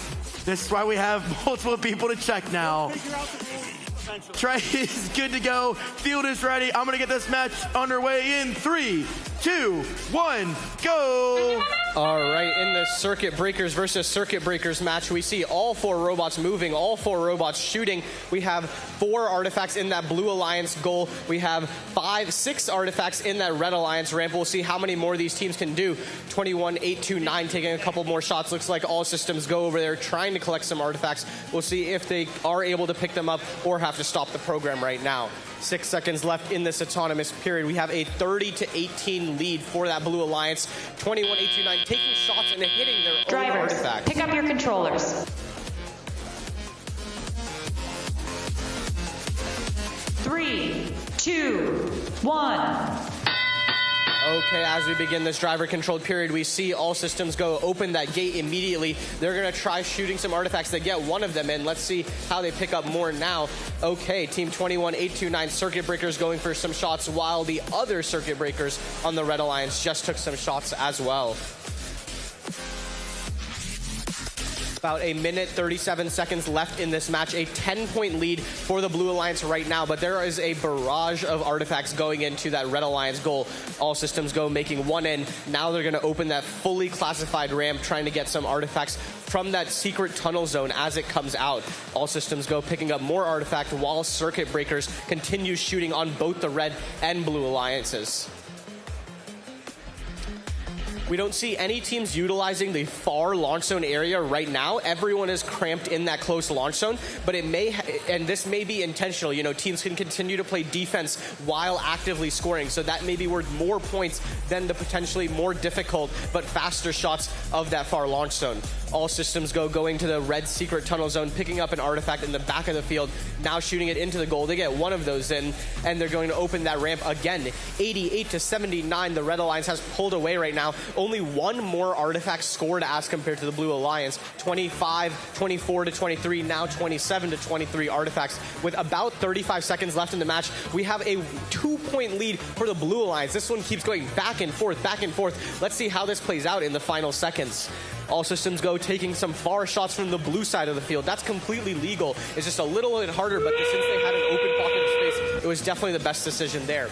This is why we have multiple people to check now. Trey is good to go. Field is ready. I'm going to get this match underway in 3, 2, 1, go. All right, in the Circuit Breakers versus Circuit Breakers match, we see all 4 robots moving, all 4 robots shooting. We have 4 artifacts in that Blue Alliance goal. We have 6 artifacts in that Red Alliance ramp. We'll see how many more these teams can do. 21-8-2-9 taking a couple more shots. Looks like all systems go over there trying to collect some artifacts. We'll see if they are able to pick them up or have to stop the program right now. 6 seconds left in this autonomous period. We have a 30-18 lead for that Blue Alliance. 21-8-2-9 taking shots and hitting their own artifacts. Pick up your controllers. 3, 2, 1. Okay, as we begin this driver-controlled period, we see all systems go. Open that gate immediately. They're going to try shooting some artifacts. They get one of them in. Let's see how they pick up more now. Okay, Team 21-8-2-9 Circuit Breakers going for some shots, while the other Circuit Breakers on the Red Alliance just took some shots as well. About a minute, 37 seconds left in this match. A 10-point lead for the Blue Alliance right now, but there is a barrage of artifacts going into that Red Alliance goal. All systems go, making one in. Now they're going to open that fully classified ramp, trying to get some artifacts from that secret tunnel zone as it comes out. All systems go, picking up more artifact while Circuit Breakers continue shooting on both the Red and Blue Alliances. We don't see any teams utilizing the far launch zone area right now. Everyone is cramped in that close launch zone, but it may, and this may be intentional. You know, teams can continue to play defense while actively scoring, so that may be worth more points than the potentially more difficult but faster shots of that far launch zone. All systems go, going to the Red secret tunnel zone, picking up an artifact in the back of the field, now shooting it into the goal. They get one of those in, and they're going to open that ramp again. 88-79, the Red Alliance has pulled away right now. Only one more artifact scored as compared to the Blue Alliance. 25-24-23, now 27-23 artifacts. With about 35 seconds left in the match, we have a 2-point lead for the Blue Alliance. This one keeps going back and forth, back and forth. Let's see how this plays out in the final seconds. All systems go, taking some far shots from the blue side of the field. That's completely legal. It's just a little bit harder, but since they had an open pocket of space, it was definitely the best decision there.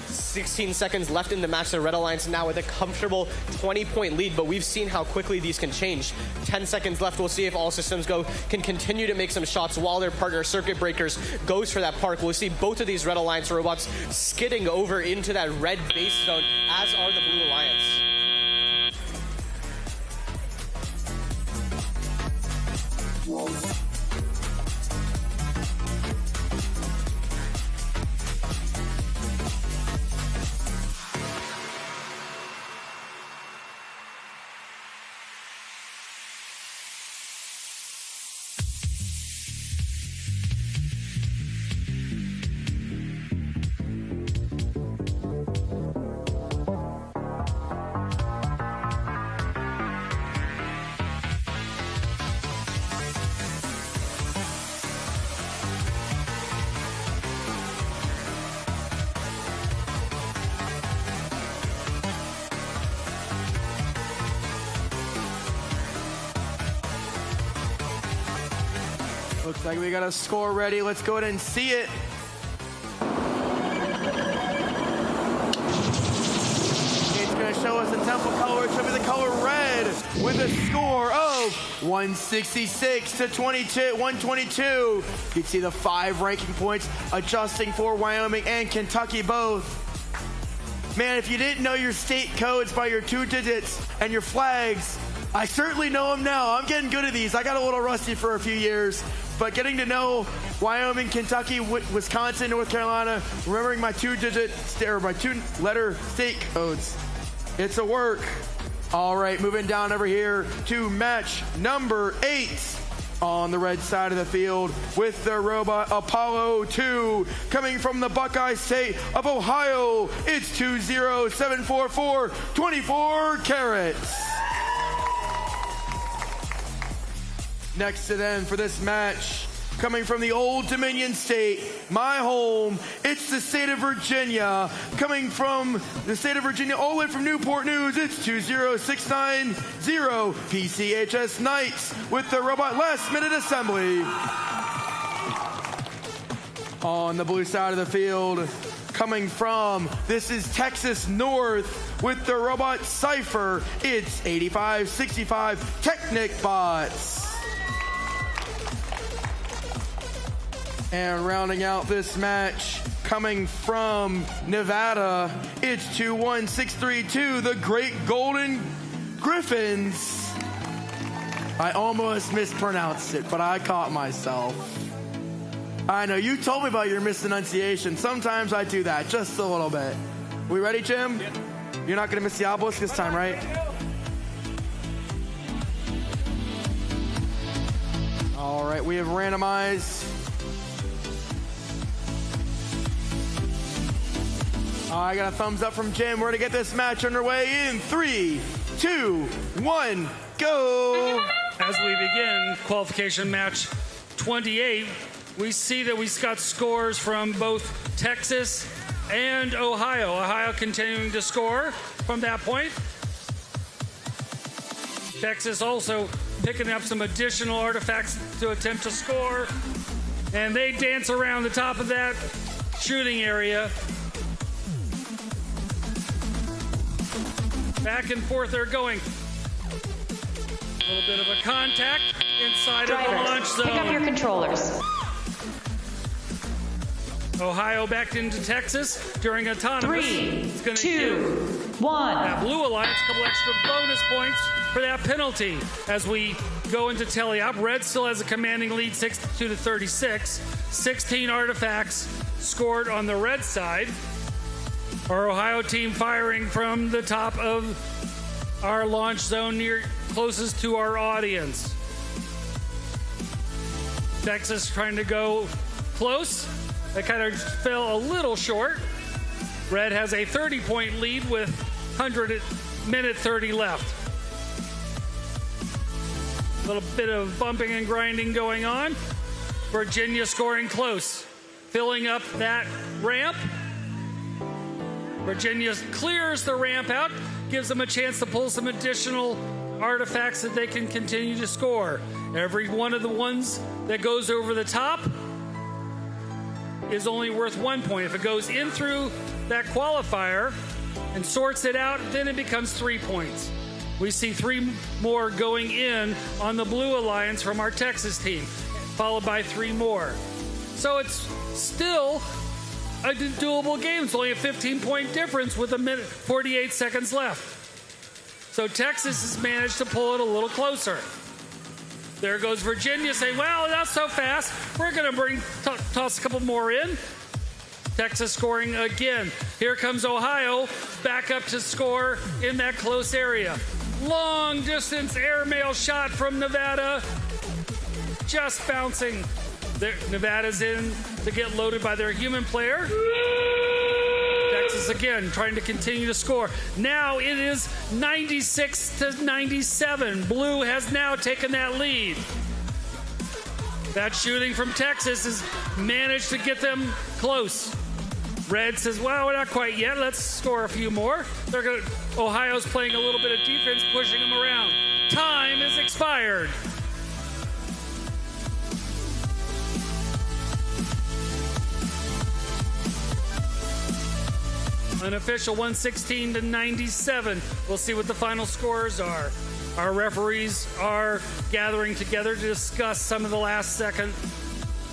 16 seconds left in the match. The Red Alliance now with a comfortable 20-point lead, but we've seen how quickly these can change. 10 seconds left. We'll see if All Systems Go can continue to make some shots while their partner Circuit Breakers goes for that park. We'll see both of these Red Alliance robots skidding over into that red base zone, as are the Blue Alliance. Looks like we got a score ready. Let's go ahead and see it. It's going to show us the temple color. It's going to be the color red with a score of 166 to 122. You can see the 5 ranking points adjusting for Wyoming and Kentucky both. Man, if you didn't know your state codes by your 2 digits and your flags, I certainly know them now. I'm getting good at these. I got a little rusty for a few years, but getting to know Wyoming, Kentucky, Wisconsin, North Carolina, remembering my 2-digit or my 2-letter state codes, it's a work. All right, moving down over here to match number 8 on the red side of the field with the robot Apollo 2 coming from the Buckeye State of Ohio. It's 20744 24 carats. Next to them for this match, coming from the Old Dominion State, my home, it's the state of Virginia. Coming from the state of Virginia, all the way from Newport News, it's 20690 PCHS Knights with the robot Last Minute Assembly. On the blue side of the field, coming from, this is Texas North with the robot Cypher. It's 8565 Technic Bots. And rounding out this match, coming from Nevada, it's 21632, the Great Golden Griffins. I almost mispronounced it, but I caught myself. I know, you told me about your misenunciation. Sometimes I do that, just a little bit. We ready, Jim? Yep. You're not going to miss the obelisk this time, right? All right, we have randomized. I got a thumbs up from Jim. We're going to get this match underway in 3, 2, 1, go. As we begin qualification match 28, we see that we got scores from both Texas and Ohio. Ohio continuing to score from that point. Texas also picking up some additional artifacts to attempt to score. And they dance around the top of that shooting area. Back and forth they're going. A little bit of a contact inside of the launch zone. Pick up your controllers. Ohio backed into Texas during autonomous. 3, 2, 1. That Blue Alliance, a couple extra bonus points for that penalty. As we go into teleop, Red still has a commanding lead, 62-36. 16 artifacts scored on the Red side. Our Ohio team firing from the top of our launch zone near closest to our audience. Texas trying to go close. They kind of fell a little short. Red has a 30-point lead with 100-minute 30 left. A little bit of bumping and grinding going on. Virginia scoring close, filling up that ramp. Virginia clears the ramp out, gives them a chance to pull some additional artifacts that they can continue to score. Every one of the ones that goes over the top is only worth 1 point. If it goes in through that qualifier and sorts it out, then it becomes 3 points. We see 3 more going in on the Blue Alliance from our Texas team, followed by 3 more. So it's still a doable game. It's only a 15-point difference with 48 seconds left. So Texas has managed to pull it a little closer. There goes Virginia saying, well, not so fast. We're going to toss a couple more in. Texas scoring again. Here comes Ohio back up to score in that close area. Long distance airmail shot from Nevada. Just bouncing. Nevada's in to get loaded by their human player. Texas again trying to continue to score. Now it is 96-97. Blue has now taken that lead. That shooting from Texas has managed to get them close. Red says, well, we're not quite yet. Let's score a few more. Ohio's playing a little bit of defense, pushing them around. Time is expired. Unofficial 116-97. We'll see what the final scores are. Our referees are gathering together to discuss some of the last second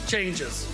changes.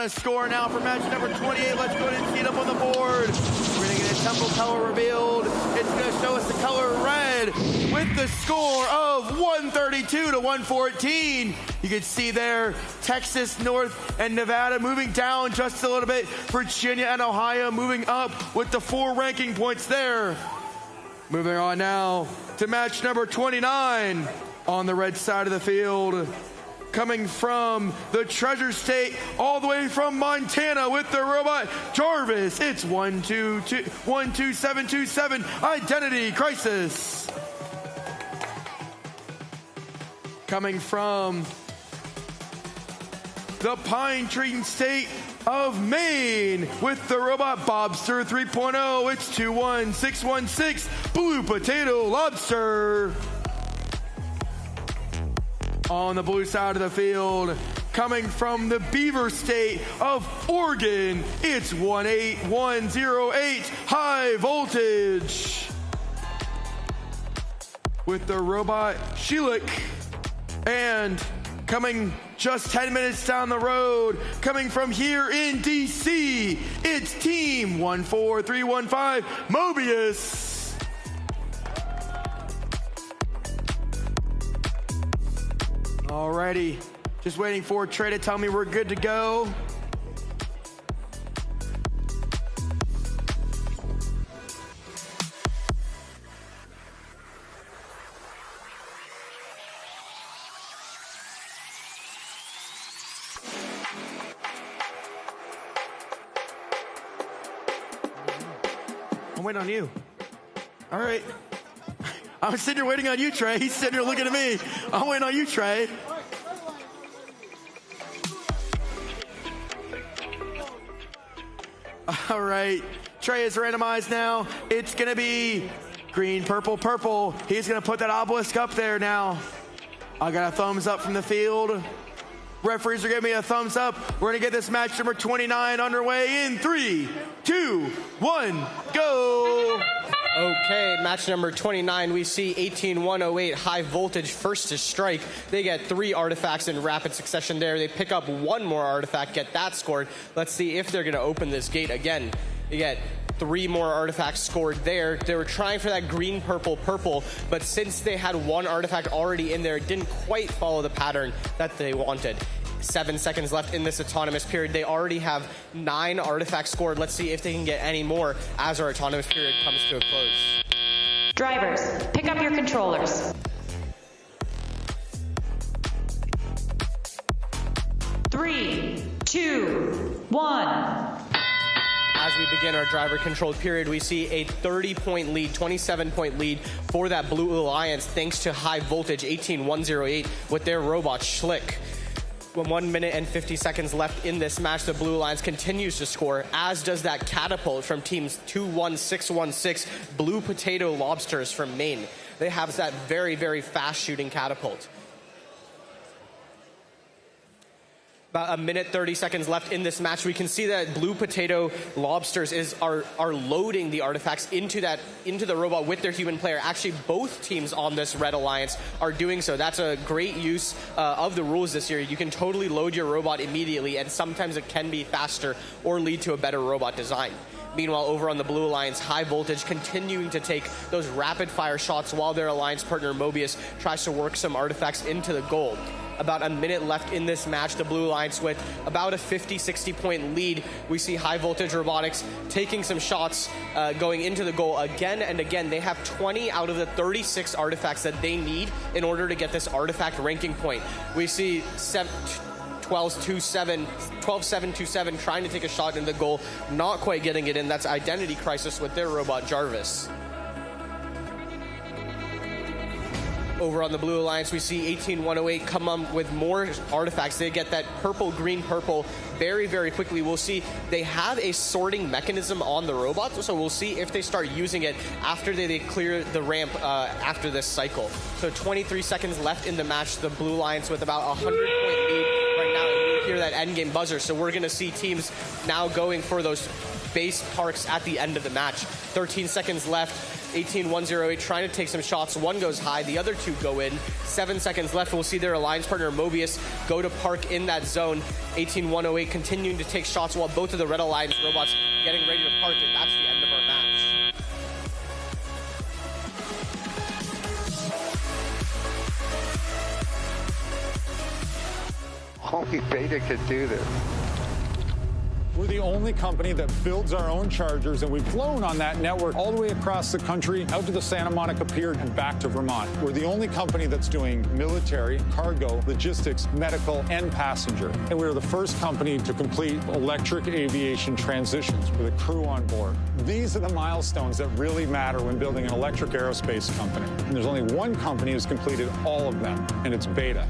final score now for match number 28. Let's go ahead and see it up on the board. We're going to get a temple color revealed. It's going to show us the color red with the score of 132 to 114. You can see there Texas, North, and Nevada moving down just a little bit. Virginia and Ohio moving up with the 4 ranking points there. Moving on now to match number 29 on the red side of the field. Coming from the Treasure State all the way from Montana with the robot Jarvis. It's 12727 Identity Crisis. Coming from the Pine Tree State of Maine with the robot Bobster 3.0. It's 21616 Blue Potato Lobster. On the blue side of the field, coming from the Beaver State of Oregon, it's 18108 High Voltage with the robot Shelik. And coming just 10 minutes down the road, coming from here in DC, it's Team 14315 Mobius. Alrighty, just waiting for Trey to tell me we're good to go. I'm waiting on you. All right. I'm sitting here waiting on you, Trey. He's sitting here looking at me. I'm waiting on you, Trey. All right. Trey is randomized now. It's going to be green, purple, purple. He's going to put that obelisk up there now. I got a thumbs up from the field. Referees are giving me a thumbs up. We're going to get this match number 29 underway in 3, 2, 1, go. Okay, match number 29, we see 18108 High Voltage first to strike. They get 3 artifacts in rapid succession there. They pick up 1 more artifact, get that scored. Let's see if they're going to open this gate again. They get 3 more artifacts scored there. They were trying for that green, purple, purple, but since they had 1 artifact already in there, it didn't quite follow the pattern that they wanted. 7 seconds left in this autonomous period. They already have 9 artifacts scored. Let's see if they can get any more as our autonomous period comes to a close. Drivers, pick up your controllers. 3, 2, 1. As we begin our driver-controlled period, we see a 30-point lead, 27-point lead for that Blue Alliance, thanks to High Voltage 18108 with their robot Schlick. 1 minute and 50 seconds left in this match. The Blue Alliance continues to score, as does that catapult from teams 21616 Blue Potato Lobsters from Maine. They have that very, very fast-shooting catapult. About 1 minute 30 seconds left in this match. We can see that Blue Potato Lobsters are loading the artifacts into the robot with their human player. Actually, both teams on this Red Alliance are doing so. That's a great use of the rules this year. You can totally load your robot immediately, and sometimes it can be faster or lead to a better robot design. Meanwhile, over on the Blue Alliance, High Voltage continuing to take those rapid-fire shots while their alliance partner Mobius tries to work some artifacts into the goal. About 1 minute left in this match. The Blue Alliance with about a 50-60 point lead. We see High Voltage Robotics taking some shots going into the goal again and again. They have 20 out of the 36 artifacts that they need in order to get this artifact ranking point. We see 12-7-2-7 trying to take a shot into the goal, not quite getting it in. That's Identity Crisis with their robot Jarvis. Over on the Blue Alliance, we see 18108 come up with more artifacts. They get that purple, green, purple very, very quickly. We'll see they have a sorting mechanism on the robots, so we'll see if they start using it after they clear the ramp after this cycle. So 23 seconds left in the match. The Blue Alliance with about a 100-point lead right now. hear that end game buzzer. So we're going to see teams now going for those base parks at the end of the match. 13 seconds left. 18-108 trying to take some shots. One goes high, the other two go in. 7 seconds left. We'll see their alliance partner Mobius go to park in that zone. 18-108 continuing to take shots while both of the Red Alliance robots getting ready to park it. That's the end of our match. Only Beta could do this. We're the only company that builds our own chargers, and we've flown on that network all the way across the country, out to the Santa Monica Pier and back to Vermont. We're the only company that's doing military, cargo, logistics, medical, and passenger. And we're the first company to complete electric aviation transitions with a crew on board. These are the milestones that really matter when building an electric aerospace company. And there's only one company who's completed all of them, and it's Beta.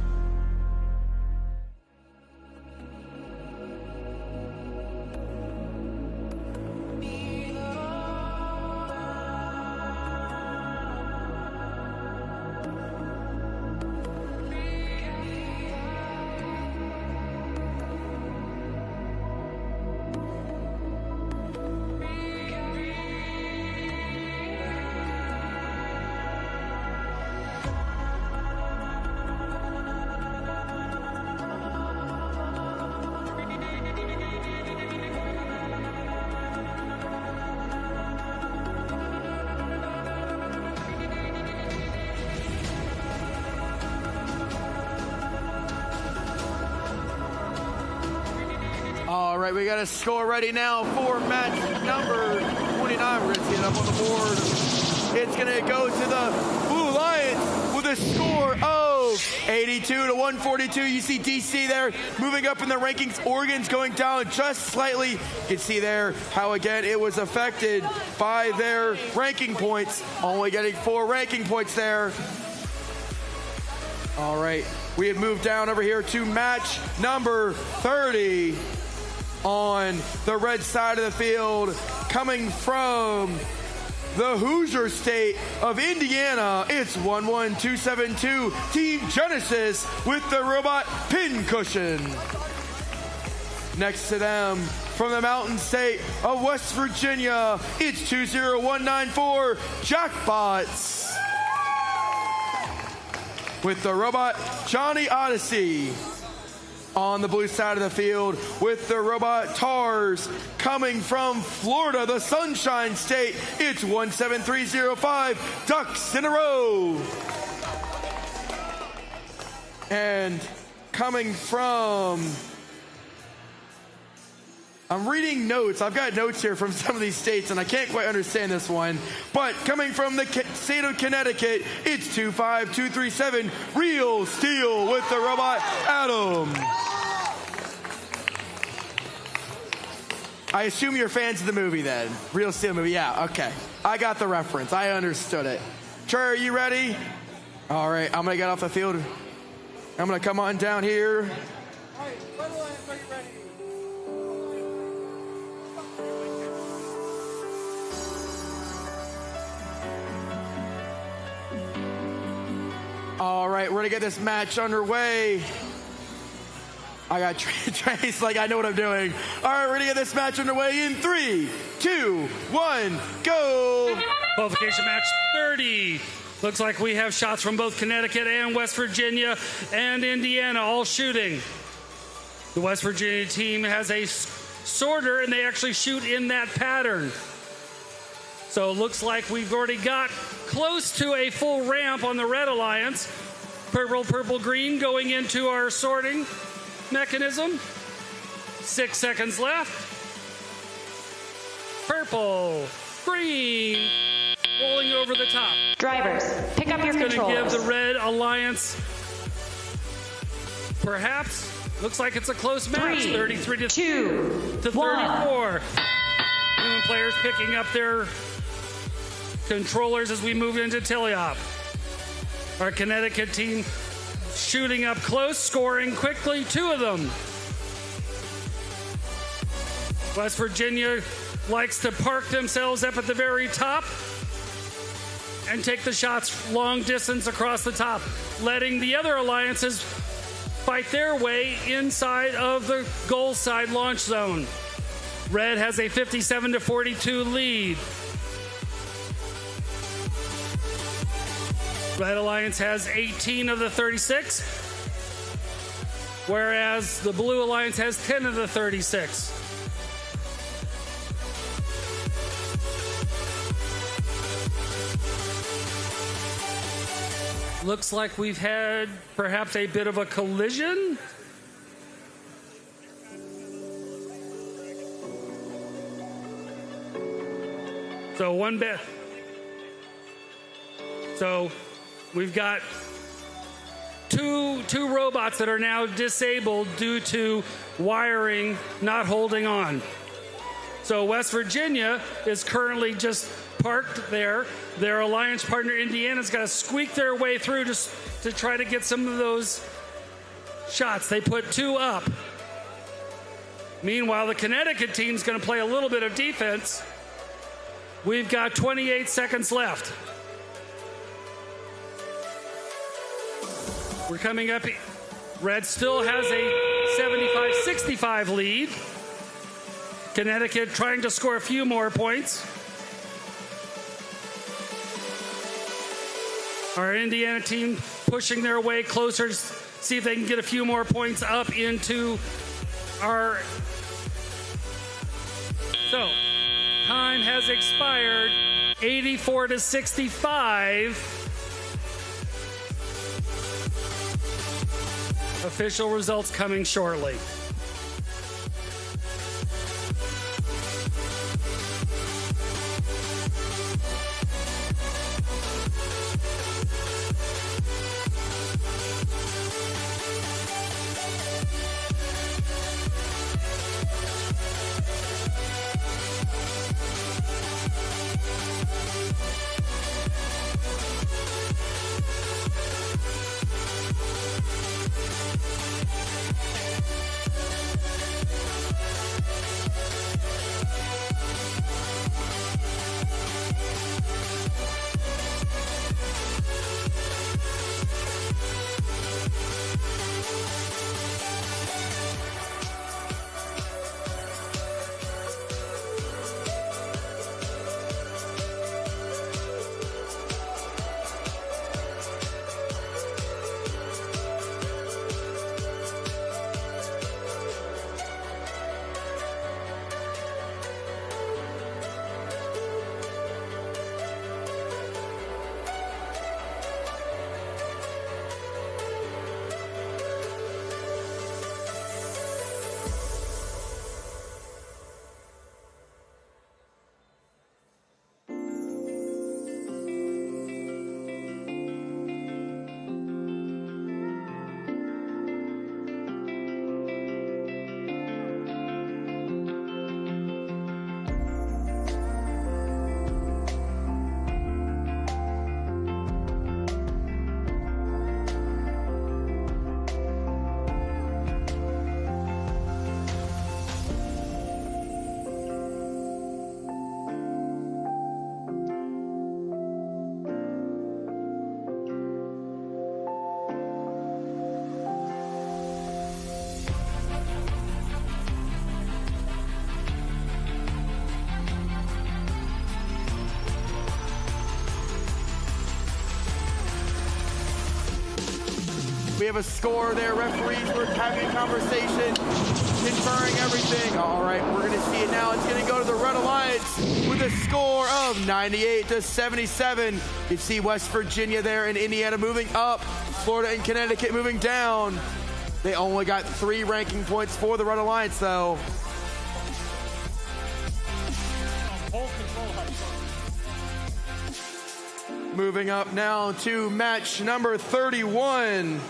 All right, we got a score ready now for match number 29. We're going to see it up on the board. It's going to go to the Blue Lions with a score of 82-142. You see DC there moving up in the rankings. Oregon's going down just slightly. You can see there how, again, it was affected by their ranking points. Only getting 4 ranking points there. All right, we have moved down over here to match number 30. On the red side of the field, coming from the Hoosier state of Indiana, it's 11272 Team Genesis with the robot Pincushion. Next to them, from the mountain state of West Virginia, it's 20194 Jackbots with the robot Johnny Odyssey. On the blue side of the field with the robot Tars, coming from Florida, the Sunshine State, it's 17305 Ducks in a Row. And coming from, I'm reading notes. I've got notes here from some of these states, and I can't quite understand this one. But coming from the state of Connecticut, it's 25237 Real Steel with the robot Adam. I assume you're fans of the movie then. Real Steel movie, yeah, okay. I got the reference. I understood it. Trey, are you ready? All right, I'm going to get off the field. I'm going to come on down here. All right, Red Alliance, are you ready? All right, we're going to get this match underway. I got Trace like I know what I'm doing. All right, we're going to get this match underway in 3, 2, 1, go. Qualification match 30. Looks like we have shots from both Connecticut and West Virginia and Indiana all shooting. The West Virginia team has a sorter, and they actually shoot in that pattern. So it looks like we've already got close to a full ramp on the Red Alliance. Purple, purple, green going into our sorting mechanism. 6 seconds left. Purple, green, rolling over the top. Drivers, pick up your controllers. Going to give the Red Alliance, perhaps, looks like it's a close match. 33 to 34. Human players picking up their controllers as we move into Tiliop. Our Connecticut team shooting up close, scoring quickly, 2 of them. West Virginia likes to park themselves up at the very top and take the shots long distance across the top, letting the other alliances fight their way inside of the goal side launch zone. Red has a 57-42 lead. Red Alliance has 18 of the 36, whereas the Blue Alliance has 10 of the 36. Looks like we've had perhaps a bit of a collision. So one bit. So we've got two robots that are now disabled due to wiring not holding on. So West Virginia is currently just parked there. Their alliance partner Indiana's got to squeak their way through just to try to get some of those shots. They put 2 up. Meanwhile, the Connecticut team's going to play a little bit of defense. We've got 28 seconds left. We're coming up. Red still has a 75-65 lead. Connecticut trying to score a few more points. Our Indiana team pushing their way closer to see if they can get a few more points up into our... So, time has expired. 84-65. Official results coming shortly. We have a score there. Referees were having a conversation, conferring everything. All right, we're going to see it now. It's going to go to the Red Alliance with a score of 98-77. You can see West Virginia there and Indiana moving up. Florida and Connecticut moving down. They only got 3 ranking points for the Red Alliance, though. Moving up now to match number 31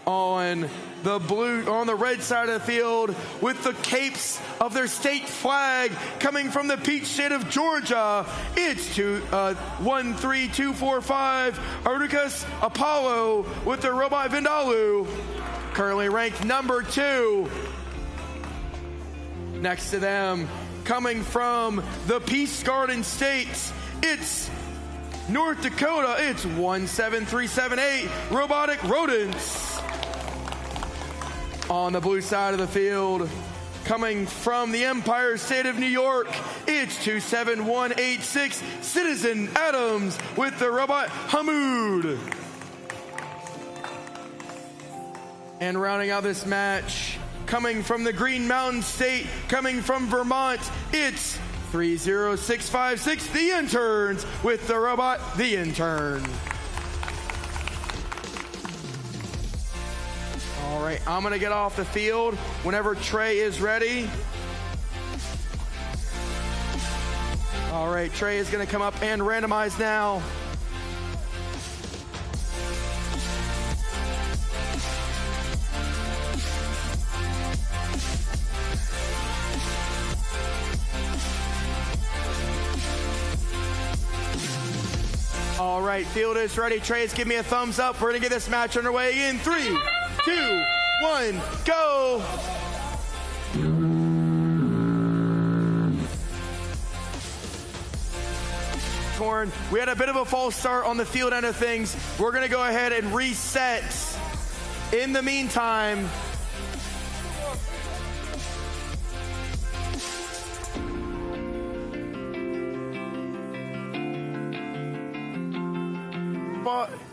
on the red side of the field with the capes of their state flag coming from the peach state of Georgia. It's 13245 Arducas Apollo with their robot Vindaloo, currently ranked number 2. Next to them, coming from the Peace Garden States, it's North Dakota. It's 17378 Robotic Rodents. On the blue side of the field, coming from the Empire State of New York, it's 27186 Citizen Adams with the robot Hamoud. And rounding out this match, coming from the Green Mountain State, coming from Vermont, it's 30656 The Interns with the robot The Intern. All right, I'm gonna get off the field whenever Trey is ready. All right, Trey is gonna come up and randomize now. All right, field is ready. Trey's give me a thumbs up. We're gonna get this match underway in 3, 2, 1, go! Corn, we had a bit of a false start on the field end of things. We're gonna go ahead and reset. In the meantime,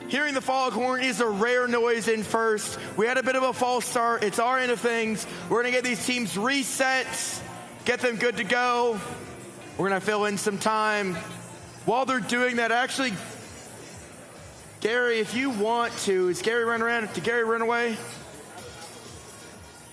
hearing the foghorn is a rare noise in first. We had a bit of a false start. It's our end of things. We're going to get these teams reset, get them good to go. We're going to fill in some time. While they're doing that, actually, Gary, if you want to, is Gary run around? Did Gary run away?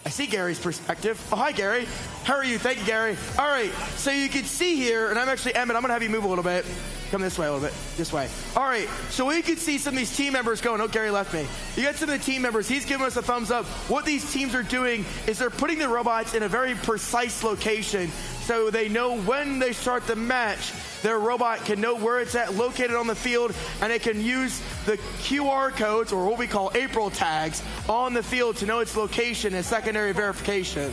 I see Gary's perspective. Oh, hi, Gary. How are you? Thank you, Gary. All right, so you can see here, and I'm actually, Emmett, I'm going to have you move a little bit. Come this way a little bit, this way. All right, so we can see some of these team members going, oh, Gary left me. You got some of the team members, he's giving us a thumbs up. What these teams are doing is they're putting the robots in a very precise location so they know when they start the match, their robot can know where it's at, located on the field, and it can use the QR codes, or what we call April tags, on the field to know its location and secondary verification.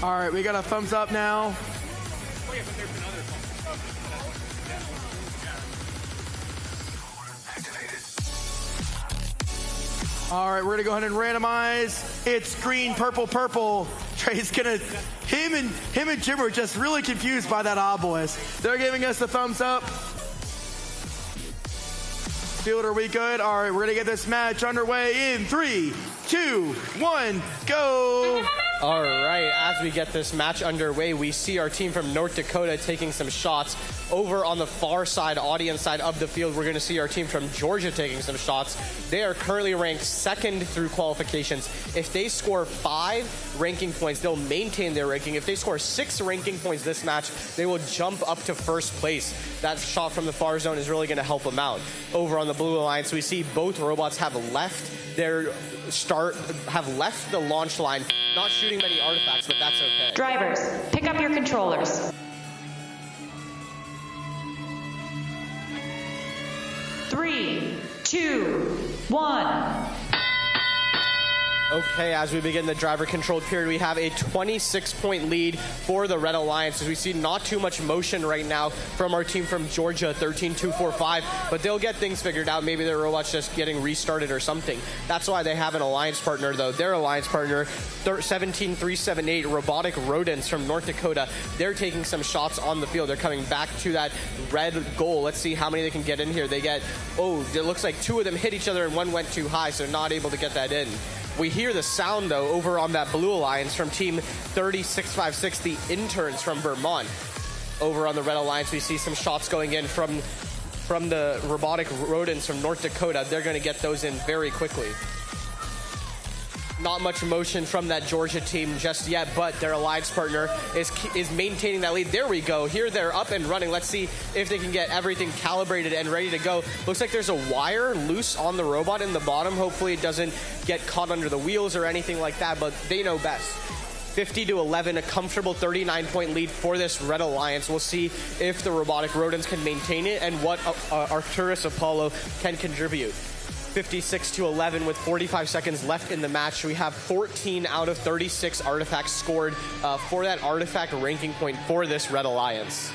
All right, we got a thumbs up now. All right, we're gonna go ahead and randomize. It's green, purple, purple. Trey's gonna, him and Jim are just really confused by that obelisk. They're giving us a thumbs up. Field, are we good? All right, we're gonna get this match underway in 3, 2, 1, go. All right, as we get this match underway, we see our team from North Dakota taking some shots. Over on the far side, audience side of the field, we're going to see our team from Georgia taking some shots. They are currently ranked second through qualifications. If they score 5 ranking points, they'll maintain their ranking. If they score 6 ranking points this match, they will jump up to first place. That shot from the far zone is really going to help them out. Over on the Blue Alliance, we see both robots have left the launch line. Not shooting many artifacts, but that's okay. Drivers, pick up your controllers. 3, 2, 1. Okay, as we begin the driver-controlled period, we have a 26-point lead for the Red Alliance. As we see not too much motion right now from our team from Georgia, 13-2-4-5, but they'll get things figured out. Maybe their robot's just getting restarted or something. That's why they have an alliance partner, though. Their alliance partner, 17378 Robotic Rodents from North Dakota. They're taking some shots on the field. They're coming back to that red goal. Let's see how many they can get in here. They get, it looks like 2 of them hit each other and one went too high, so not able to get that in. We hear the sound, though, over on that Blue Alliance from Team 3656, the Interns from Vermont. Over on the Red Alliance, we see some shots going in from the Robotic Rodents from North Dakota. They're going to get those in very quickly. Not much motion from that Georgia team just yet, but their alliance partner is maintaining that lead. There we go. Here they're up and running. Let's see if they can get everything calibrated and ready to go. Looks like there's a wire loose on the robot in the bottom. Hopefully it doesn't get caught under the wheels or anything like that, but they know best. 50-11, a comfortable 39-point lead for this Red Alliance. We'll see if the Robotic Rodents can maintain it and what Arcturus Apollo can contribute. 56-11 with 45 seconds left in the match. We have 14 out of 36 artifacts scored for that artifact ranking point for this Red Alliance.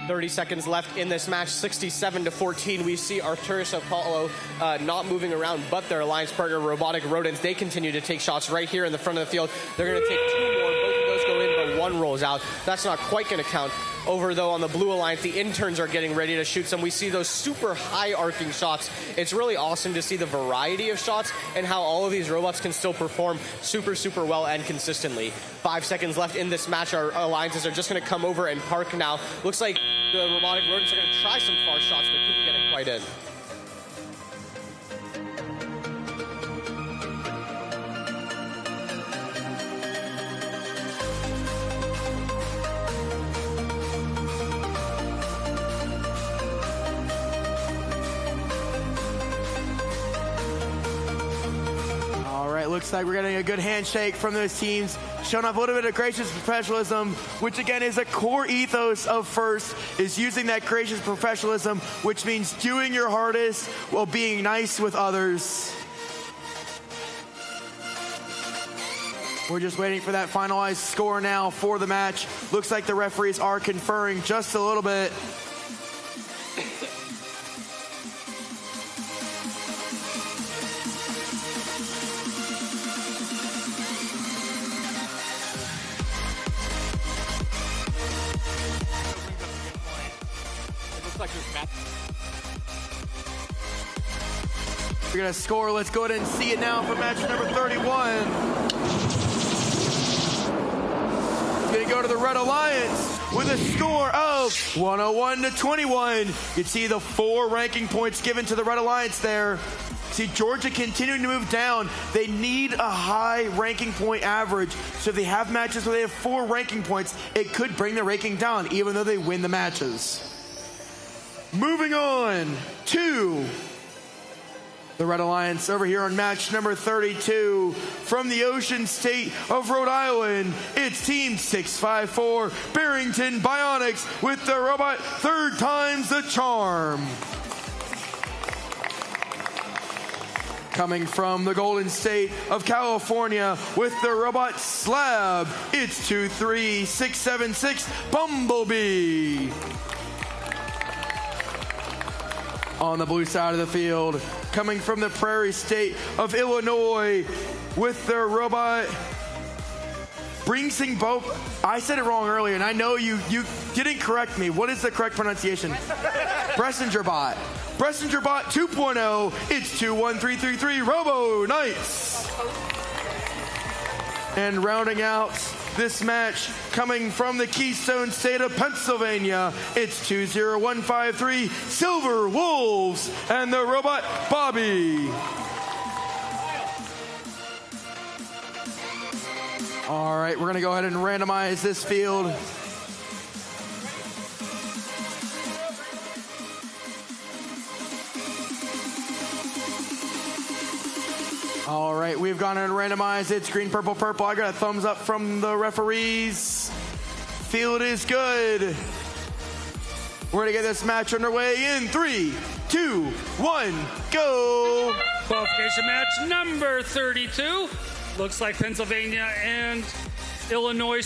30 seconds left in this match, 67-14. We see Arcturus Apollo not moving around, but their alliance partner, Robotic Rodents, they continue to take shots right here in the front of the field. They're going to take 2 more. Both of those go in, but 1 rolls out. That's not quite going to count. Over, though, on the Blue Alliance, the interns are getting ready to shoot some. We see those super high arcing shots. It's really awesome to see the variety of shots and how all of these robots can still perform super, super well and consistently. 5 seconds left in this match. Our alliances are just going to come over and park now. Looks like the Robotic Rodents are going to try some far shots, but couldn't get it quite in. Looks like we're getting a good handshake from those teams, showing off a little bit of gracious professionalism, which again is a core ethos of FIRST, is using that gracious professionalism, which means doing your hardest while being nice with others. We're just waiting for that finalized score now for the match. Looks like the referees are conferring just a little bit. We're going to score. Let's go ahead and see it now for match number 31. It's going to go to the Red Alliance with a score of 101-21. You can see the 4 ranking points given to the Red Alliance there. See Georgia continuing to move down. They need a high ranking point average. So if they have matches where they have 4 ranking points, it could bring the ranking down, even though they win the matches. Moving on to the Red Alliance over here on match number 32 from the Ocean State of Rhode Island. It's Team 654 Barrington Bionics with the robot Third Time's the Charm. Coming from the Golden State of California with the robot Slab, it's 23676 Bumblebee. On the blue side of the field, coming from the Prairie State of Illinois with their robot Bringsing Boat. I said it wrong earlier, and I know you didn't correct me. What is the correct pronunciation? Bressinger Bot. Bressinger Bot 2.0, it's 21333 Robo Knights. And rounding out this match, coming from the Keystone State of Pennsylvania, it's 20153 Silver Wolves and the robot Bobby. All right, we're going to go ahead and randomize this field. All right, we've gone and randomized. It's green, purple, purple. I got a thumbs up from the referees. Field is good. We're gonna get this match underway in 3, 2, 1, go. Qualification match number 32. Looks like Pennsylvania and Illinois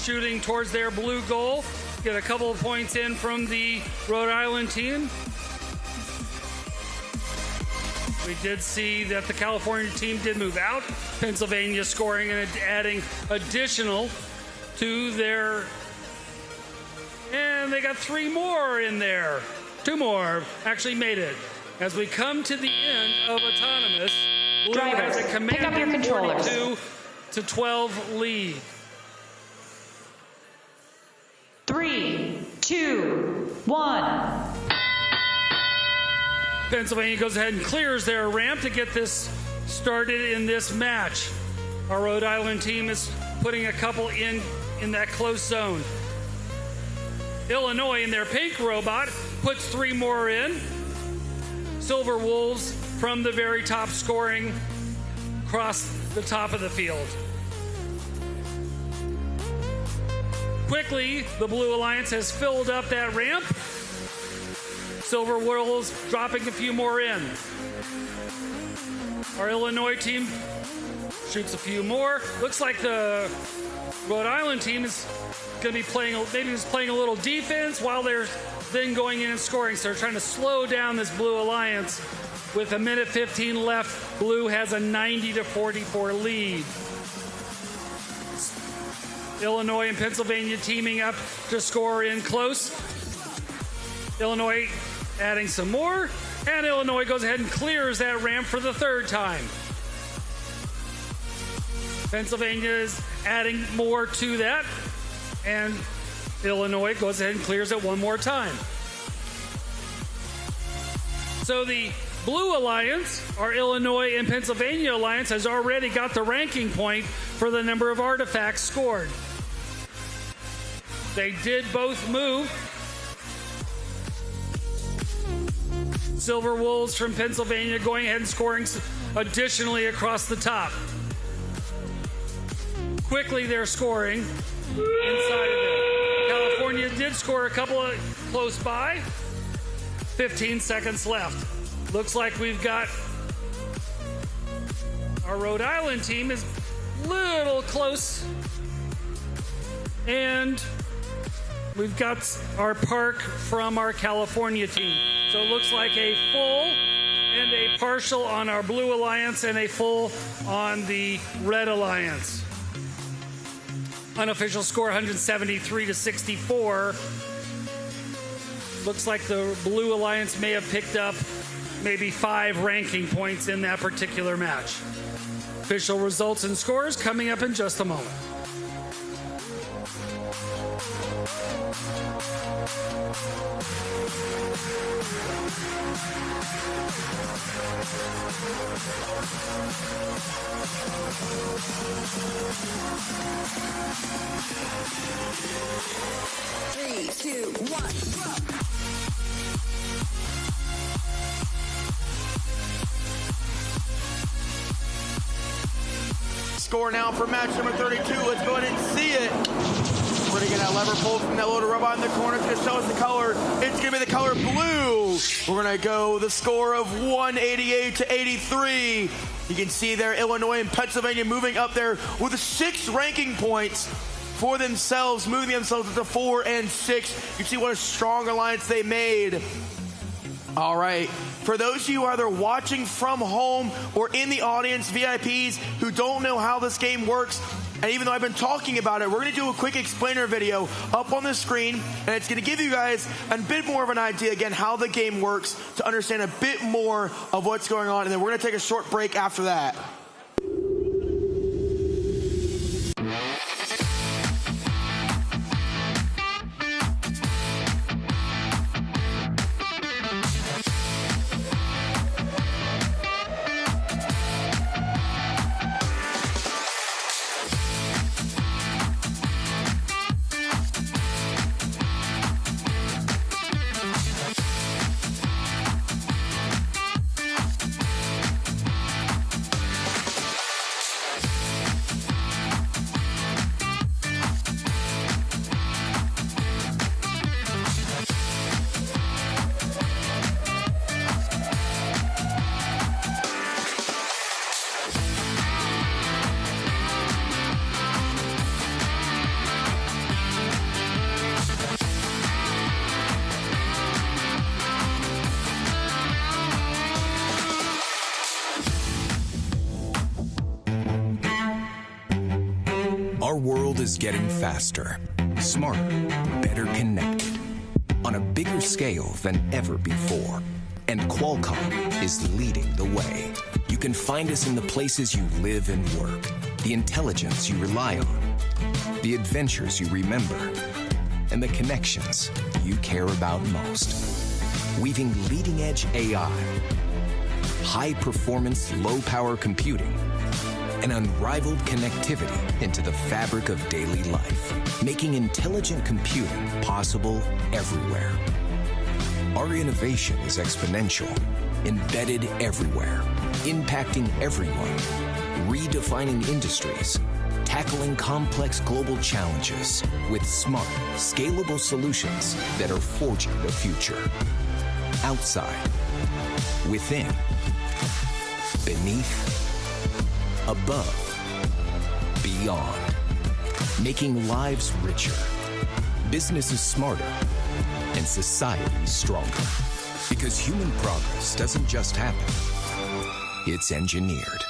shooting towards their blue goal. Get a couple of points in from the Rhode Island team. We did see that the California team did move out. Pennsylvania scoring and adding additional to their... And they got 3 more in there. 2 more actually made it. As we come to the end of Autonomous, Blue has a commanding 42-12 lead. 3, 2, 1. Pennsylvania goes ahead and clears their ramp to get this started in this match. Our Rhode Island team is putting a couple in that close zone. Illinois in their pink robot puts 3 more in. Silver Wolves from the very top scoring across the top of the field. Quickly, the Blue Alliance has filled up that ramp. Silver Wolves dropping a few more in. Our Illinois team shoots a few more. Looks like the Rhode Island team is going to be playing, maybe just playing a little defense while they're then going in and scoring. So they're trying to slow down this Blue Alliance. With a minute 15 left, Blue has a 90-44 lead. Illinois and Pennsylvania teaming up to score in close. Illinois adding some more, and Illinois goes ahead and clears that ramp for the third time. Pennsylvania is adding more to that, and Illinois goes ahead and clears it one more time. So the Blue Alliance, our Illinois and Pennsylvania Alliance, has already got the ranking point for the number of artifacts scored. They did both move. Silver Wolves from Pennsylvania going ahead and scoring additionally across the top. Quickly they're scoring inside of it. California did score a couple of close by. 15 seconds left. Looks like we've got our Rhode Island team is a little close. And we've got our Park from our California team. So it looks like a full and a partial on our Blue Alliance and a full on the Red Alliance. Unofficial score 173-64. Looks like the Blue Alliance may have picked up maybe 5 ranking points in that particular match. Official results and scores coming up in just a moment. Three, two, one, go! Score now for match number 32. Let's go ahead and see it. We're going to get that lever pulled from that loaded robot in the corner. It's going to show us the color. It's going to be the color blue. We're going to go the score of 188-83. You can see there Illinois and Pennsylvania moving up there with 6 ranking points for themselves, moving themselves to 4 and 6. You see what a strong alliance they made. All right, for those of you either watching from home or in the audience, VIPs, who don't know how this game works, and even though I've been talking about it, we're going to do a quick explainer video up on the screen, and it's going to give you guys a bit more of an idea, again, how the game works to understand a bit more of what's going on, and then we're going to take a short break after that. Our world is getting faster, smarter, better connected, on a bigger scale than ever before. And Qualcomm is leading the way. You can find us in the places you live and work, the intelligence you rely on, the adventures you remember, and the connections you care about most. Weaving leading-edge AI, high-performance, low-power computing, and unrivaled connectivity into the fabric of daily life, making intelligent computing possible everywhere. Our innovation is exponential, embedded everywhere, impacting everyone, redefining industries, tackling complex global challenges with smart, scalable solutions that are forging the future. outside, within, beneath, above, beyond, making lives richer, businesses smarter, and society stronger. Because human progress doesn't just happen, it's engineered.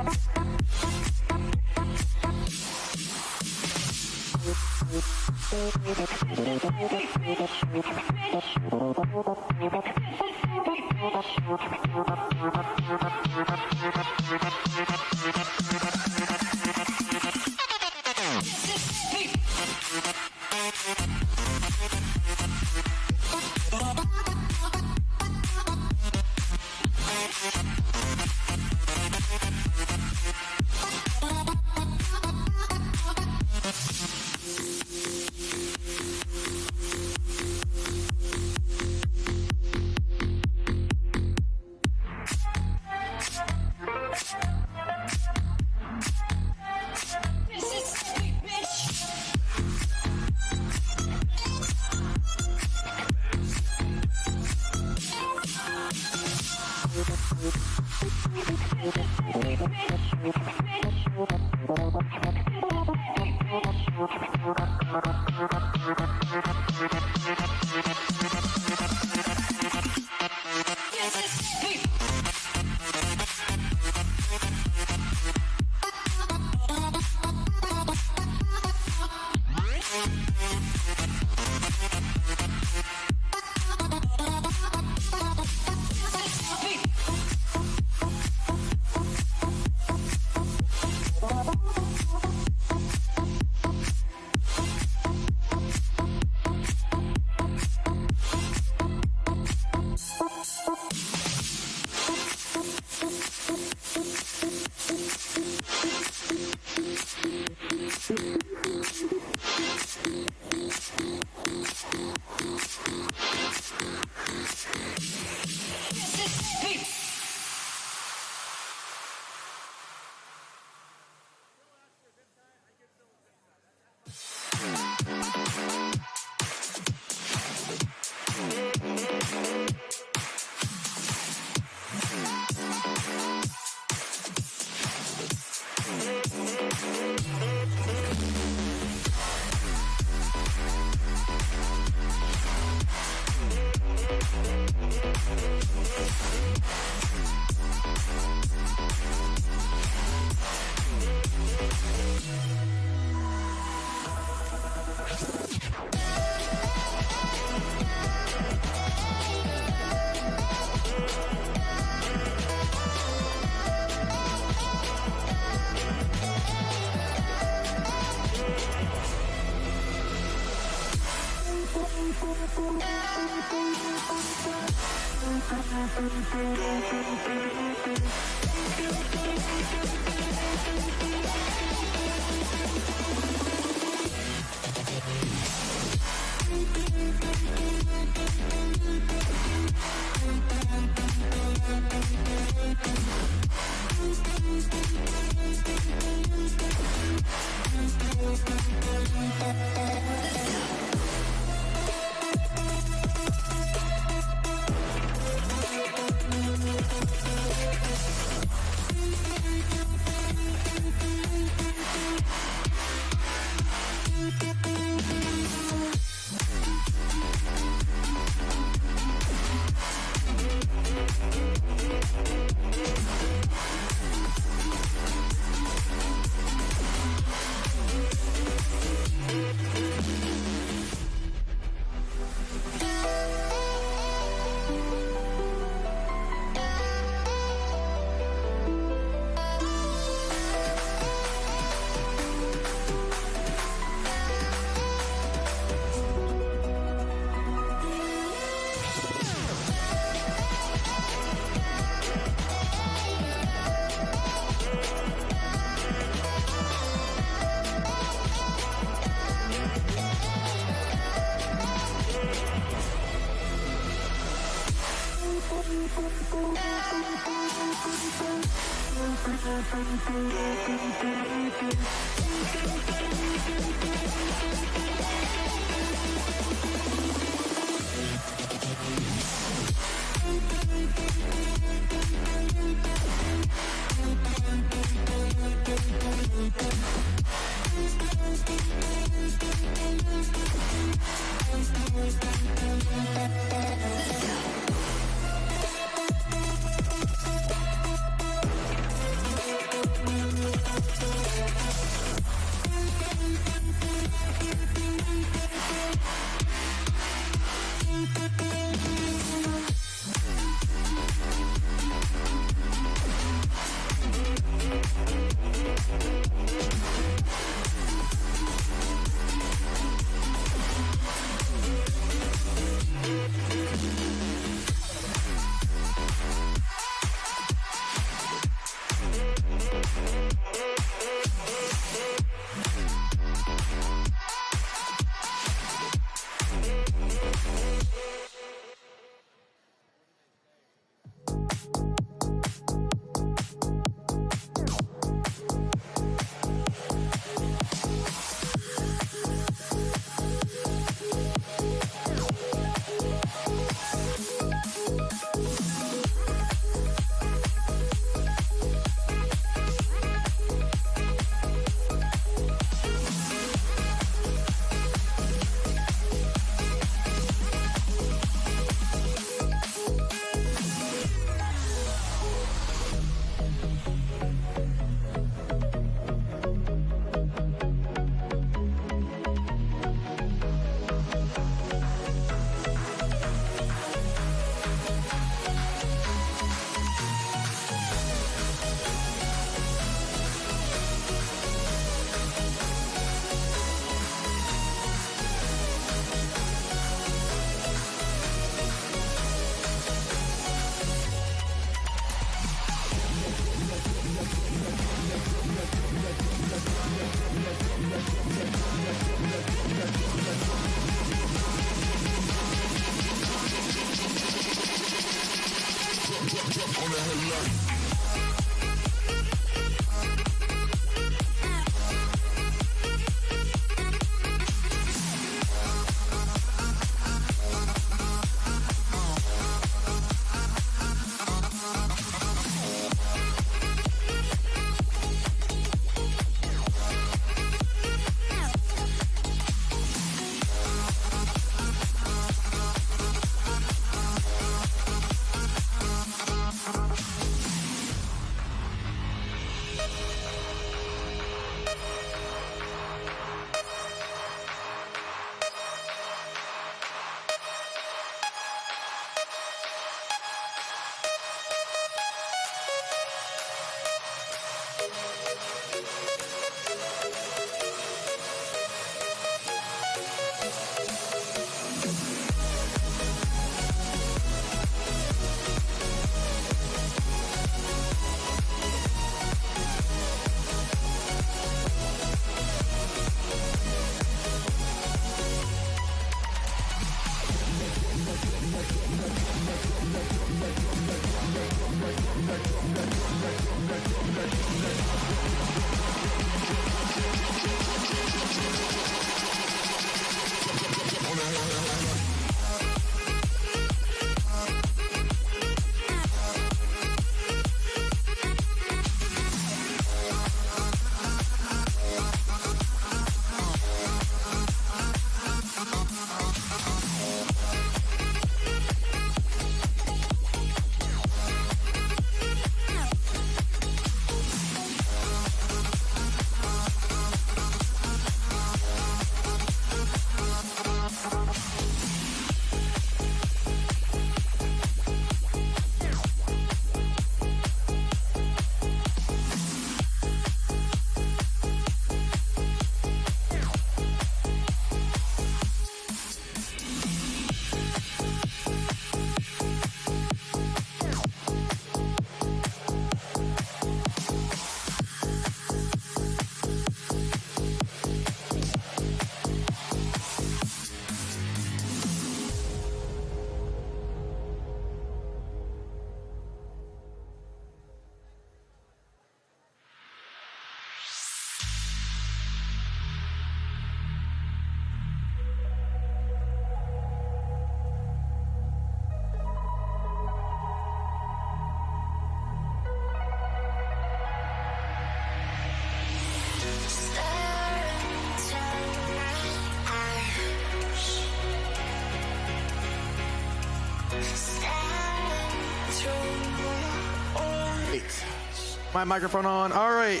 my microphone on. All right.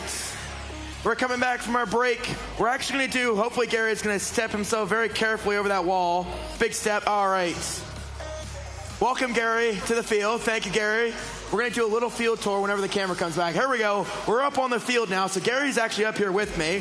We're coming back from our break. We're actually going to do, hopefully Gary's going to step himself very carefully over that wall. Big step. All right. Welcome, Gary, to the field. Thank you, Gary. We're going to do a little field tour whenever the camera comes back. Here we go. We're up on the field now. So Gary's actually up here with me.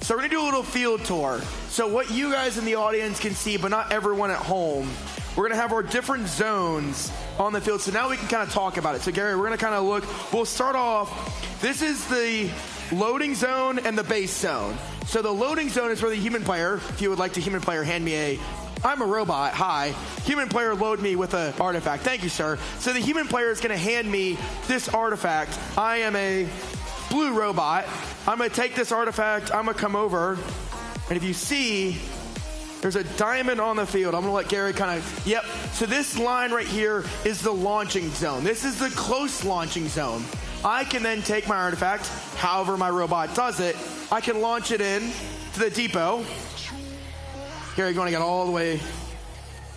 So we're going to do a little field tour. So what you guys in the audience can see, but not everyone at home, we're going to have our different zones on the field. So now we can kind of talk about it. So Gary, we're going to kind of look. We'll start off. This is the loading zone and the base zone. So the loading zone is where the human player, if you would like to human player, hand me a, I'm a robot, hi. Human player load me with an artifact. Thank you, sir. So the human player is going to hand me this artifact. I am a blue robot. I'm going to take this artifact. I'm going to come over. And if you see, there's a diamond on the field. I'm going to let Gary kind of, yep. So this line right here is the launching zone. This is the close launching zone. I can then take my artifact, however my robot does it. I can launch it in to the depot. Gary, you want to get all the way,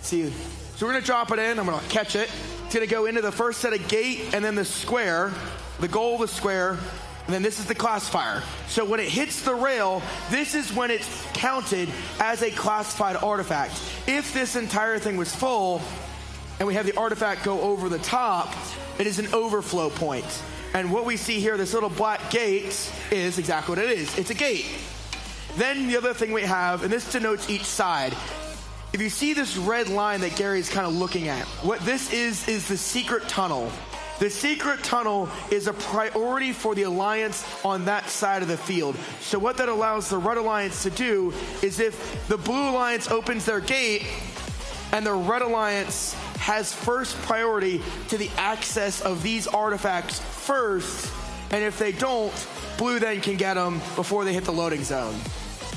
see. So we're going to drop it in. I'm going to catch it. It's going to go into the first set of gate and then the square, the goal of the square, and then this is the classifier. So when it hits the rail, this is when it's counted as a classified artifact. If this entire thing was full and we have the artifact go over the top, it is an overflow point. And what we see here, this little black gate, is exactly what it is. It's a gate. Then the other thing we have, and this denotes each side. If you see this red line that Gary's kind of looking at, what this is the secret tunnel. The secret tunnel is a priority for the Alliance on that side of the field. So what that allows the Red Alliance to do is if the Blue Alliance opens their gate and the Red Alliance has first priority to the access of these artifacts first, and if they don't, Blue then can get them before they hit the loading zone.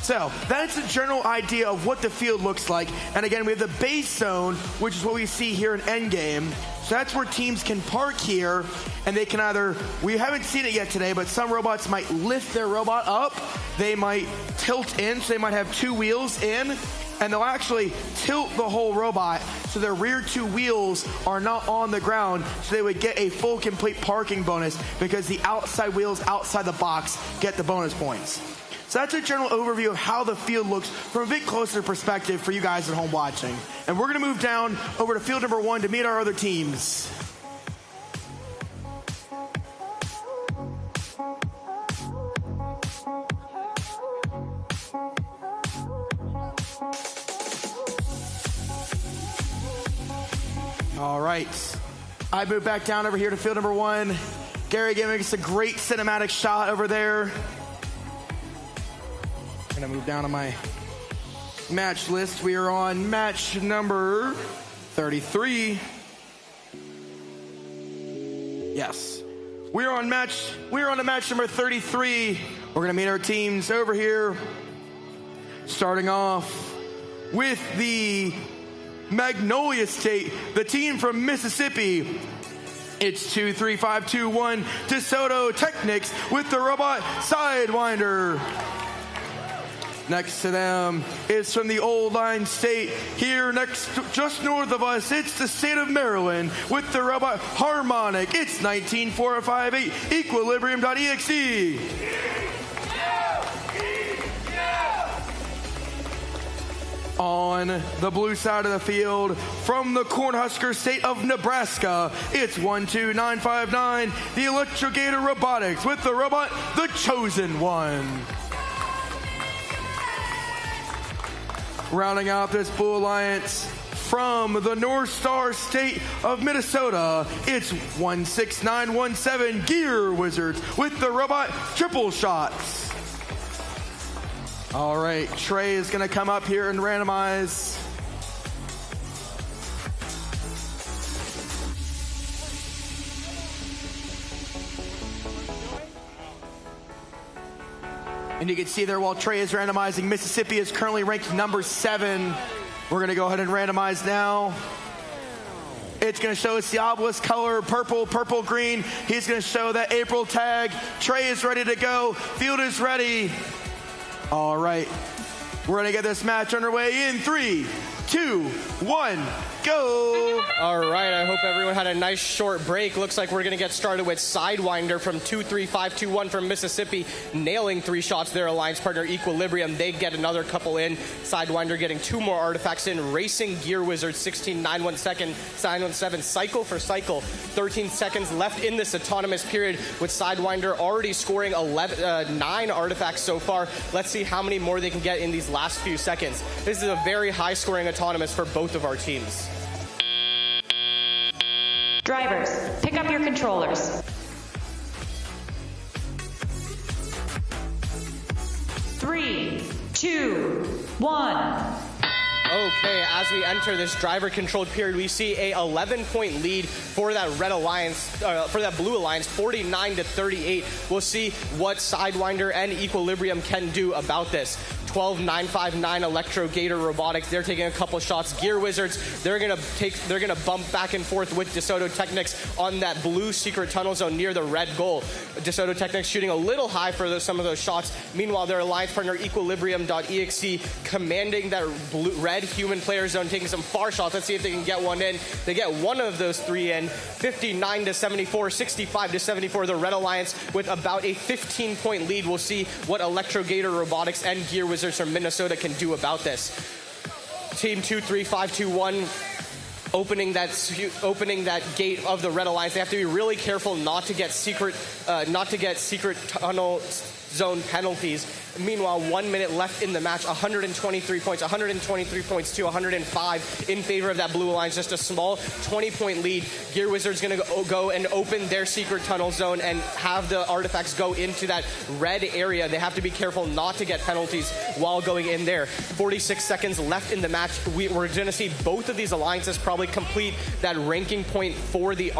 So that's a general idea of what the field looks like. And again, we have the base zone, which is what we see here in Endgame. So that's where teams can park here, and they can either, we haven't seen it yet today, but some robots might lift their robot up. They might tilt in, so they might have two wheels in, and they'll actually tilt the whole robot so their rear two wheels are not on the ground, so they would get a full complete parking bonus because the outside wheels outside the box get the bonus points. So that's a general overview of how the field looks from a bit closer perspective for you guys at home watching. And we're going to move down over to field number 1 to meet our other teams. All right. I move back down over here to field number 1. Gary giving us a great cinematic shot over there. I'm going to move down to my match list. We are on match number 33. Yes. We're on to match number 33. We're going to meet our teams over here. Starting off with the Magnolia State, the team from Mississippi. It's 2-3-5-2-1 DeSoto Technics with the robot Sidewinder. Next to them is from the Old Line State. Here next, just north of us, it's the state of Maryland with the robot Harmonic. It's 19458 Equilibrium.exe. On the blue side of the field, from the Cornhusker state of Nebraska, it's 12959, the Electrogator Robotics with the robot, the Chosen One. Rounding out this Blue Alliance, from the North Star state of Minnesota, it's 16917 Gear Wizards with the robot Triple Shots. All right, Trey is going to come up here and randomize. And you can see there while Trey is randomizing, Mississippi is currently ranked number 7. We're going to go ahead and randomize now. It's going to show us the obelisk color, purple, purple, green. He's going to show that April tag. Trey is ready to go. Field is ready. All right. We're going to get this match underway in 3, 2, 1, go. All right, I hope everyone had a nice short break. Looks like we're going to get started with Sidewinder from 23521 from Mississippi, nailing 3 shots. Their alliance partner Equilibrium, they get another couple in. Sidewinder getting 2 more artifacts in. Racing Gear Wizard 16.917 cycle for cycle. 13 seconds left in this autonomous period with Sidewinder already scoring 9 artifacts so far. Let's see how many more they can get in these last few seconds. This is a very high scoring autonomous for both of our teams. Drivers, pick up your controllers. 3, 2, 1. Okay, as we enter this driver-controlled period, we see a 11-point lead for that Red Alliance, for that Blue Alliance, 49-38. We'll see what Sidewinder and Equilibrium can do about this. 12.959 Electro Gator Robotics, they're taking a couple shots. Gear Wizards, they're gonna bump back and forth with DeSoto Technics on that blue secret tunnel zone near the red goal. DeSoto Technics shooting a little high for some of those shots. Meanwhile, their alliance partner Equilibrium.exe commanding that red human player zone, taking some far shots. Let's see if they can get one in. They get one of those 3 in. 59-74, 65-74. The Red Alliance with about a 15-point lead. We'll see what Electro Gator Robotics and Gear Wizards from Minnesota can do about this. Team 23521 opening that gate of the Red Alliance. They have to be really careful not to get secret tunnel zone penalties. Meanwhile, 1 minute left in the match, 123 points to 105 in favor of that Blue Alliance. Just a small 20-point lead. Gear Wizards going to go and open their secret tunnel zone and have the artifacts go into that red area. They have to be careful not to get penalties while going in there. 46 seconds left in the match. We're going to see both of these alliances probably complete that ranking point for the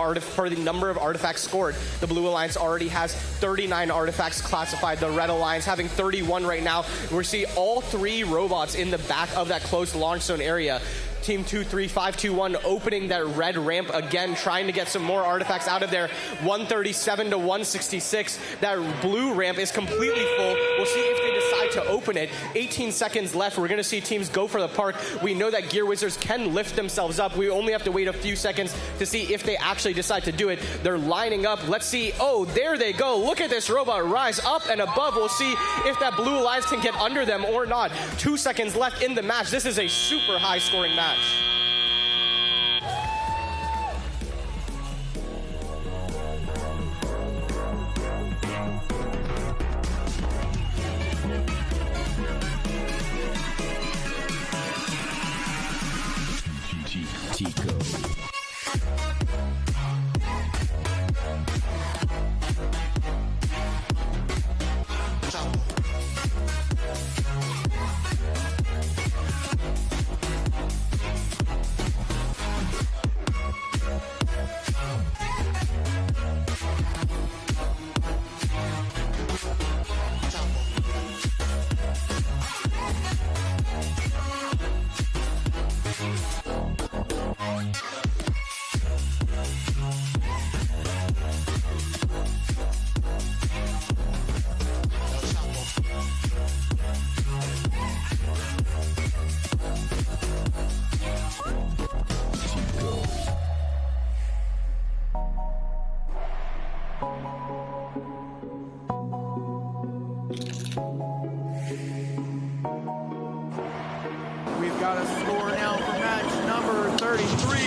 number of artifacts scored. The Blue Alliance already has 39 artifacts classified. The Red Alliance having 31 right now. We're seeing all 3 robots in the back of that close launch zone area. Team 23521 opening that red ramp again, trying to get some more artifacts out of there. 137-166. That blue ramp is completely full. We'll see if they decide to open it. 18 seconds left. We're going to see teams go for the park. We know that Gear Wizards can lift themselves up. We only have to wait a few seconds to see if they actually decide to do it. They're lining up. Let's see. Oh, there they go. Look at this robot rise up and above. We'll see if that Blue Alliance can get under them or not. 2 seconds left in the match. This is a super high scoring match. We've got a score now for match number 33.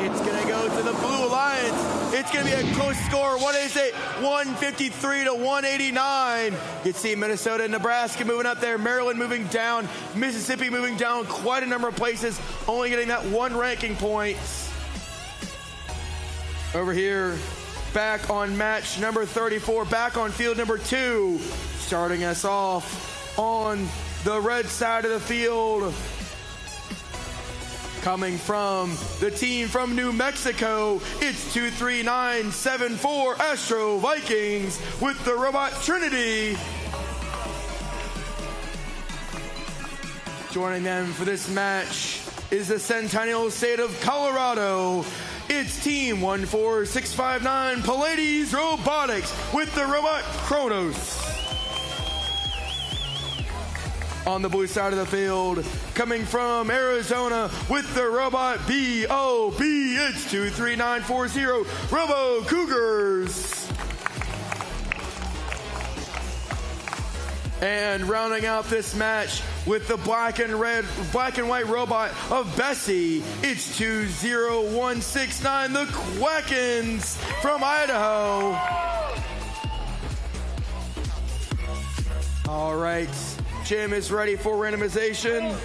It's going to go to the Blue Alliance. It's going to be a close score. What is it? 153-189. You can see Minnesota and Nebraska moving up there. Maryland moving down. Mississippi moving down quite a number of places. Only getting that 1 ranking point. Over here, back on match number 34. Back on field number 2. Starting us off on the red side of the field. Coming from the team from New Mexico, it's 23974 Astro Vikings with the robot Trinity. Joining them for this match is the Centennial State of Colorado. It's Team 14659 Pallades Robotics with the robot Kronos. On the blue side of the field, coming from Arizona with the robot BOB, it's 23940 Robo Cougars. And rounding out this match with the black and white robot of Bessie, it's 20169, the Quackens from Idaho. All right, Jim is ready for randomization.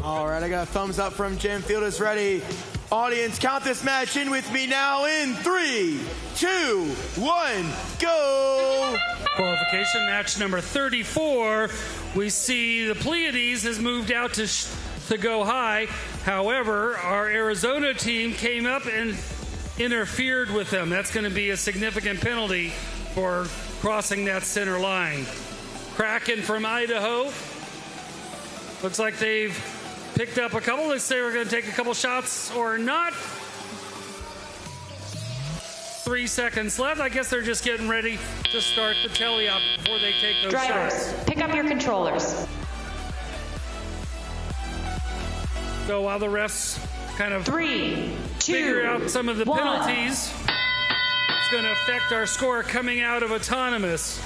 All right, I got a thumbs up from Jim. Field is ready. Audience, count this match in with me now in 3, 2, 1, go! Qualification match number 34. We see the Pleiades has moved out to go high. However, our Arizona team came up and interfered with them. That's going to be a significant penalty for crossing that center line. Kraken from Idaho. Looks like they've picked up a couple. Let's say we're going to take a couple shots or not. 3 seconds left. I guess they're just getting ready to start the tele-op before they take those shots. Drivers, pick up your controllers. So while the refs kind of 3, 2, figure out some of the 1. penalties, it's going to affect our score coming out of Autonomous.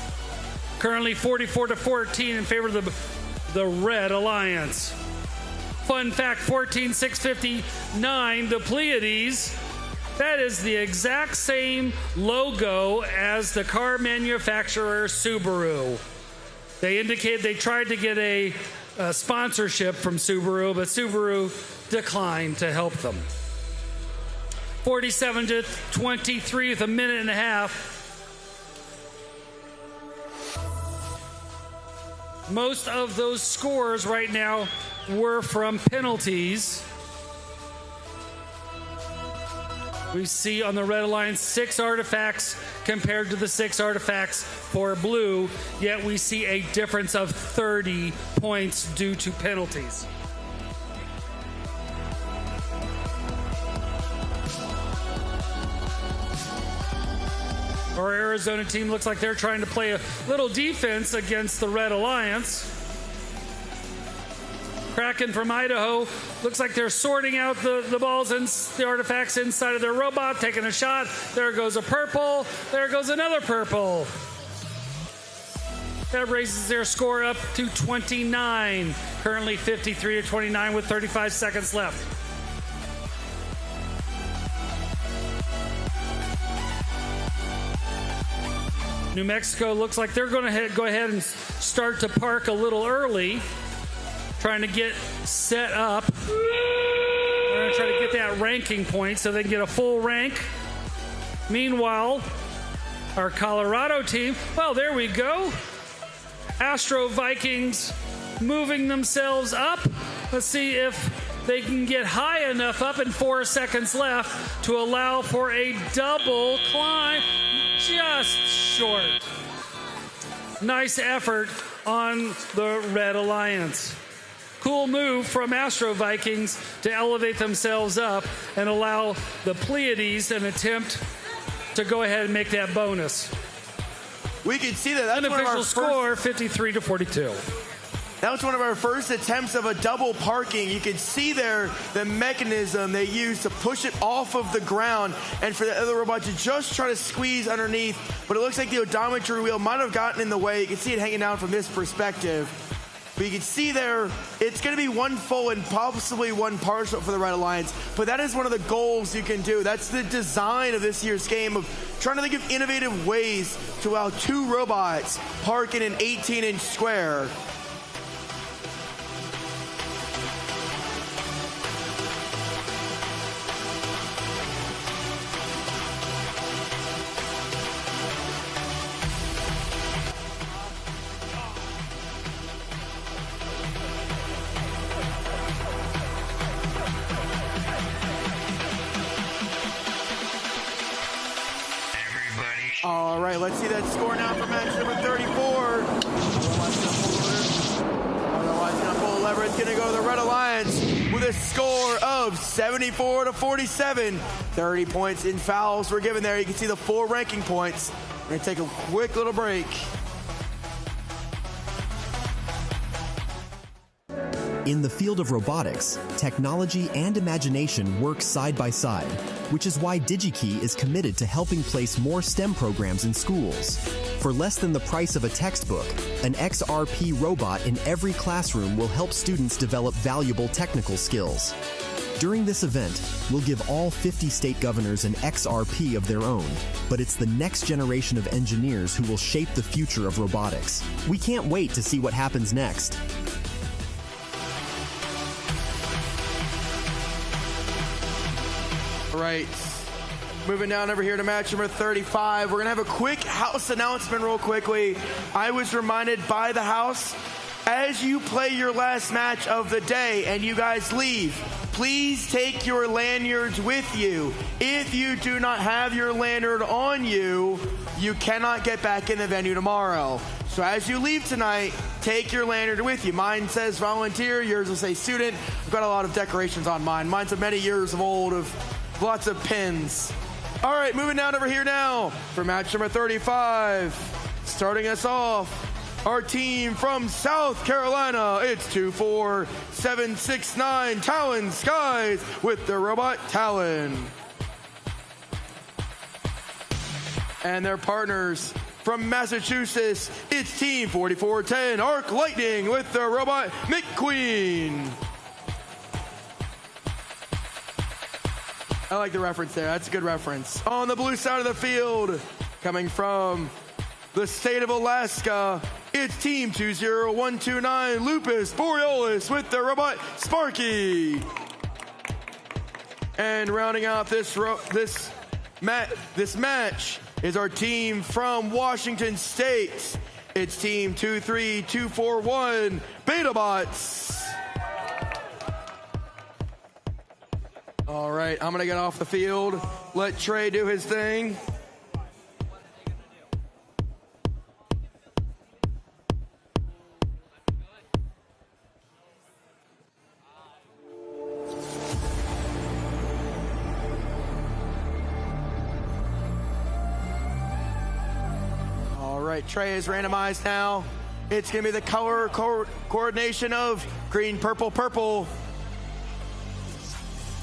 Currently 44-14 in favor of the Red Alliance. Fun fact, 14,659, the Pleiades, that is the exact same logo as the car manufacturer Subaru. They indicated they tried to get a sponsorship from Subaru, but Subaru declined to help them. 47-23 with a minute and a half. Most of those scores right now were from penalties. We see on the Red Alliance 6 artifacts compared to the 6 artifacts for blue, yet we see a difference of 30 points due to penalties. Our Arizona team looks like they're trying to play a little defense against the Red Alliance. Kraken from Idaho looks like they're sorting out the balls and the artifacts inside of their robot, taking a shot. There goes a purple. There goes another purple. That raises their score up to 29. Currently 53-29 with 35 seconds left. New Mexico looks like they're going to go ahead and start to park a little early, trying to get set up. They're going to try to get that ranking point so they can get a full rank. Meanwhile, our Colorado team, well, there we go. Astro Vikings moving themselves up. Let's see if they can get high enough up in 4 seconds left to allow for a double climb. Just short. Nice effort on the Red Alliance. Cool move from Astro Vikings to elevate themselves up and allow the Pleiades an attempt to go ahead and make that bonus. We can see that. That's unofficial score, 53-42. That was one of our first attempts of a double parking. You can see there the mechanism they used to push it off of the ground and for the other robot to just try to squeeze underneath. But it looks like the odometry wheel might have gotten in the way. You can see it hanging down from this perspective. But you can see there, it's going to be one full and possibly one partial for the Red Alliance. But that is one of the goals you can do. That's the design of this year's game, of trying to think of innovative ways to allow two robots park in an 18-inch square. All right, let's see that score now for match number 34. Otherwise, going to pull the lever. It's going to go to the Red Alliance with a score of 74-47. 30 points in fouls were given there. You can see the full ranking points. We're going to take a quick little break. In the field of robotics, technology and imagination work side by side, which is why DigiKey is committed to helping place more STEM programs in schools. For less than the price of a textbook, an XRP robot in every classroom will help students develop valuable technical skills. During this event, we'll give all 50 state governors an XRP of their own, but it's the next generation of engineers who will shape the future of robotics. We can't wait to see what happens next. Right. Moving down over here to match number 35. We're going to have a quick house announcement real quickly. I was reminded by the house, as you play your last match of the day and you guys leave, please take your lanyards with you. If you do not have your lanyard on you, you cannot get back in the venue tomorrow. So as you leave tonight, take your lanyard with you. Mine says volunteer, yours will say student. I've got a lot of decorations on mine. Mine's a many years old of lots of pins. All right, moving down over here now for match number 35. Starting us off, our team from South Carolina. It's 24769 Talon Skies with the robot Talon. And their partners from Massachusetts, it's Team 4410 Arc Lightning with the robot McQueen. I like the reference there. That's a good reference. On the blue side of the field, coming from the state of Alaska, it's Team 20129 Lupus Borealis with the robot Sparky. And rounding out this match is our team from Washington State. It's Team 23241 BetaBots. All right, I'm going to get off the field. Let Trey do his thing. All right, Trey is randomized now. It's going to be the color coordination of green, purple, purple.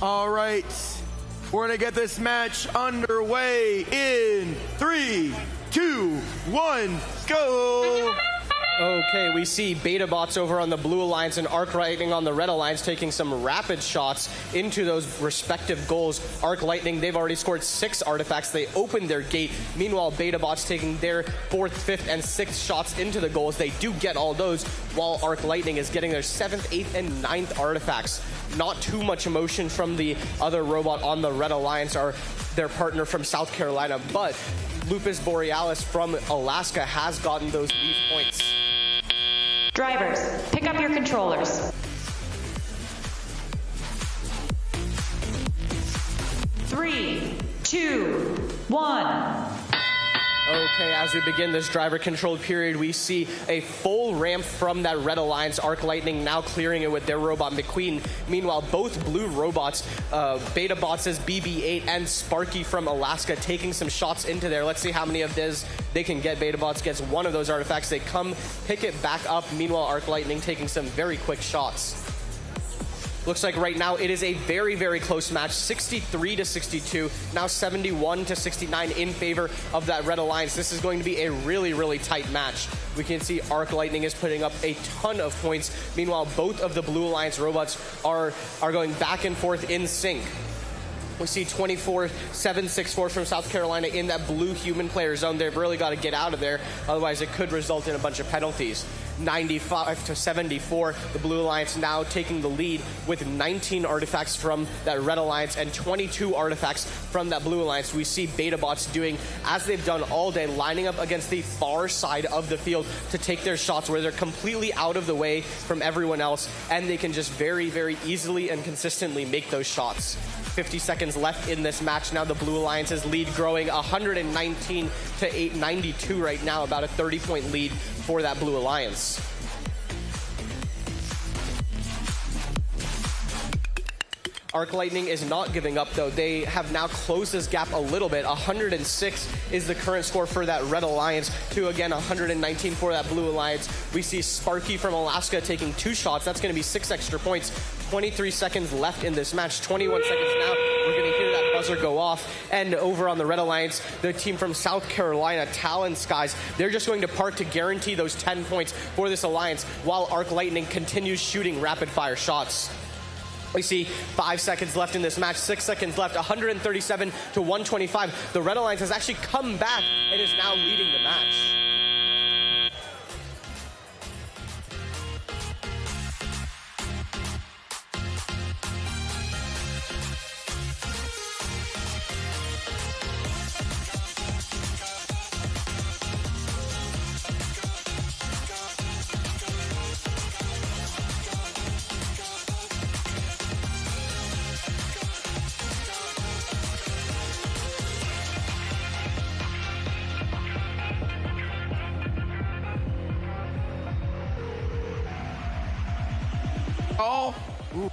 All right, we're going to get this match underway in 3, 2, 1, go! Okay, we see BetaBots over on the Blue Alliance and Arc Lightning on the Red Alliance taking some rapid shots into those respective goals. Arc Lightning, they've already scored 6 artifacts. They opened their gate. Meanwhile, BetaBots taking their 4th, 5th, and 6th shots into the goals. They do get all those, while Arc Lightning is getting their 7th, 8th, and 9th artifacts. Not too much emotion from the other robot on the Red Alliance, or their partner from South Carolina, but Lupus Borealis from Alaska has gotten those lead points. Drivers, pick up your controllers. 3, 2, 1. Okay, as we begin this driver-controlled period, we see a full ramp from that Red Alliance. Arc Lightning now clearing it with their robot McQueen. Meanwhile, both blue robots, BetaBots' BB-8 and Sparky from Alaska, taking some shots into there. Let's see how many of these they can get. BetaBots gets one of those artifacts. They come, pick it back up. Meanwhile, Arc Lightning taking some very quick shots. Looks like right now it is a very, very close match, 63-62, now 71-69 in favor of that Red Alliance. This is going to be a really, really tight match. We can see Arc Lightning is putting up a ton of points. Meanwhile, both of the Blue Alliance robots are going back and forth in sync. We see 24-7-6-4 from South Carolina in that blue human player zone. They've really got to get out of there, otherwise it could result in a bunch of penalties. 95-74, the Blue Alliance now taking the lead with 19 artifacts from that Red Alliance and 22 artifacts from that Blue Alliance. We see BetaBots doing, as they've done all day, lining up against the far side of the field to take their shots where they're completely out of the way from everyone else, and they can just very, very easily and consistently make those shots. 50 seconds left in this match. Now the Blue Alliance's lead growing 119-92 right now, about a 30-point lead for that Blue Alliance. Arc Lightning is not giving up, though. They have now closed this gap a little bit. 106 is the current score for that Red Alliance to, again, 119 for that Blue Alliance. We see Sparky from Alaska taking 2 shots. That's going to be 6 extra points. 23 seconds left in this match. 21 seconds now. We're going to hear that buzzer go off. And over on the Red Alliance, the team from South Carolina, Talon Skies, they're just going to park to guarantee those 10 points for this alliance while Arc Lightning continues shooting rapid-fire shots. We see 5 seconds left in this match, 6 seconds left, 137 to 125. The Red Alliance has actually come back and is now leading the match. Oh. Ooh.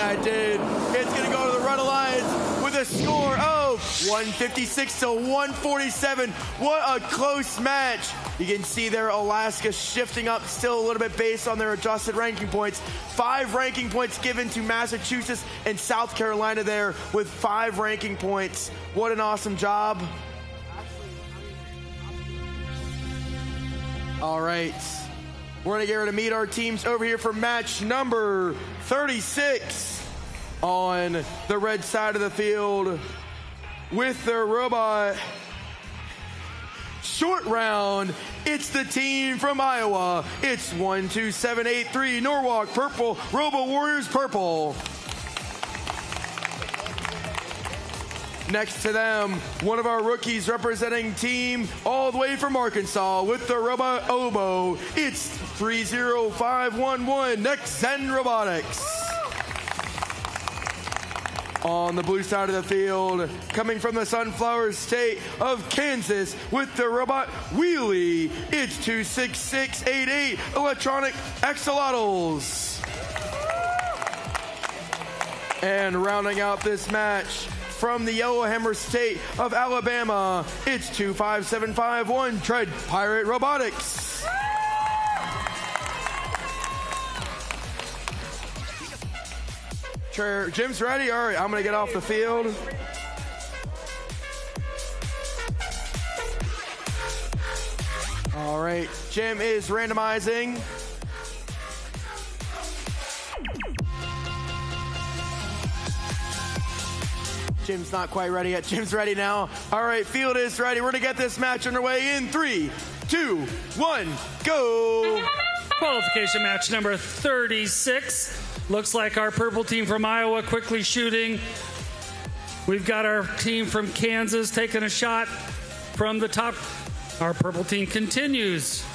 I did. It's going to go to the Red Alliance with a score of 156 to 147. What a close match. You can see there Alaska shifting up still a little bit based on their adjusted ranking points. 5 ranking points given to Massachusetts and South Carolina there with 5 ranking points. What an awesome job. All right. We're going to get ready to meet our teams over here for match number 36 on the red side of the field with their robot. Short round, it's the team from Iowa. It's 12783 Norwalk purple, Robo Warriors purple. Next to them, one of our rookies representing team all the way from Arkansas with the Robot Oboe. It's 30511 Next Zen Robotics. On the blue side of the field, coming from the Sunflower State of Kansas with the Robot Wheelie, it's 26688 Electronic Axolotls. And rounding out this match, from the Yellowhammer State of Alabama, it's 25751 Tread Pirate Robotics. Jim's ready? All right, I'm going to get off the field. All right, Jim is randomizing. Jim's not quite ready yet. Jim's ready now. All right, field is ready. We're going to get this match underway in 3, 2, 1, go. Qualification match number 36. Looks like our purple team from Iowa quickly shooting. We've got our team from Kansas taking a shot from the top. Our purple team continues.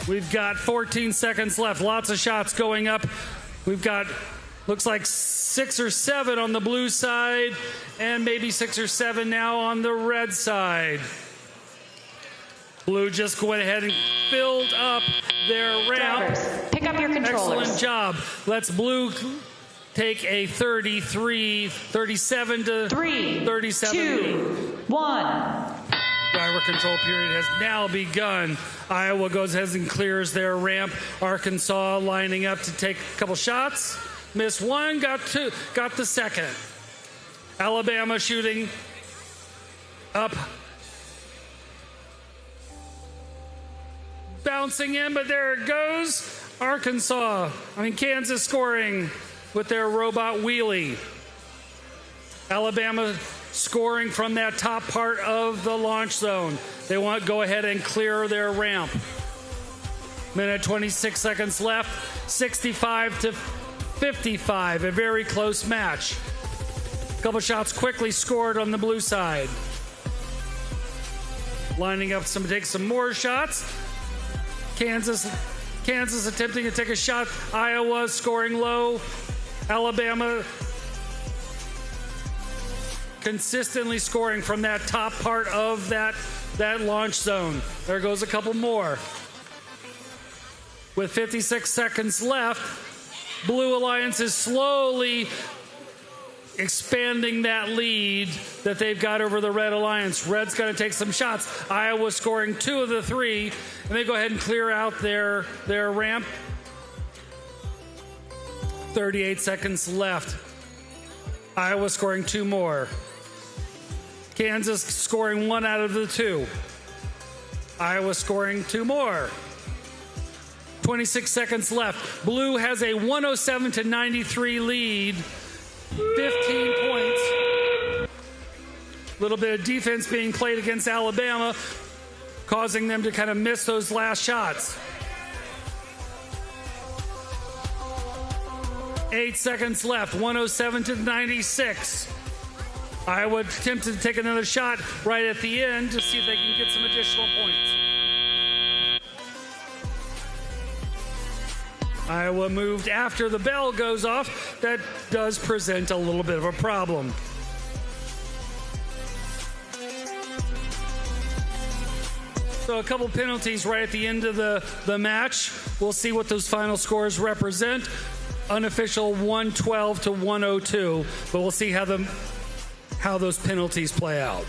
We've got 14 seconds left. Lots of shots going up. We've got, looks like 6 or 7 on the blue side, and maybe 6 or 7 now on the red side. Blue just went ahead and filled up their ramp. Drivers, pick up your controllers. Excellent job. Let's Blue take a 37 to 3, 37. 2, 1. Driver control period has now begun. Iowa goes ahead and clears their ramp. Arkansas lining up to take a couple shots. Missed one, got two, got the second. Alabama shooting up. Bouncing in, but there it goes. Kansas scoring with their robot wheelie. Alabama scoring from that top part of the launch zone. They want to go ahead and clear their ramp. Minute 26 seconds left. 65-55, a very close match. A couple shots quickly scored on the blue side. Lining up to take some more shots. Kansas attempting to take a shot. Iowa scoring low. Alabama consistently scoring from that top part of that launch zone. There goes a couple more. With 56 seconds left, Blue Alliance is slowly expanding that lead that they've got over the Red Alliance. Red's going to take some shots. Iowa scoring 2 of the 3, and they go ahead and clear out their ramp. 38 seconds left. Iowa scoring 2 more. Kansas scoring 1 out of the 2. Iowa scoring 2 more. 26 seconds left. Blue has a 107-93 lead. 15 points. A little bit of defense being played against Alabama, causing them to kind of miss those last shots. 8 seconds left. 107-96. Iowa attempted to take another shot right at the end to see if they can get some additional points. Iowa moved after the bell goes off. That does present a little bit of a problem. So a couple penalties right at the end of the match. We'll see what those final scores represent. Unofficial 112 to 102, but we'll see how those penalties play out.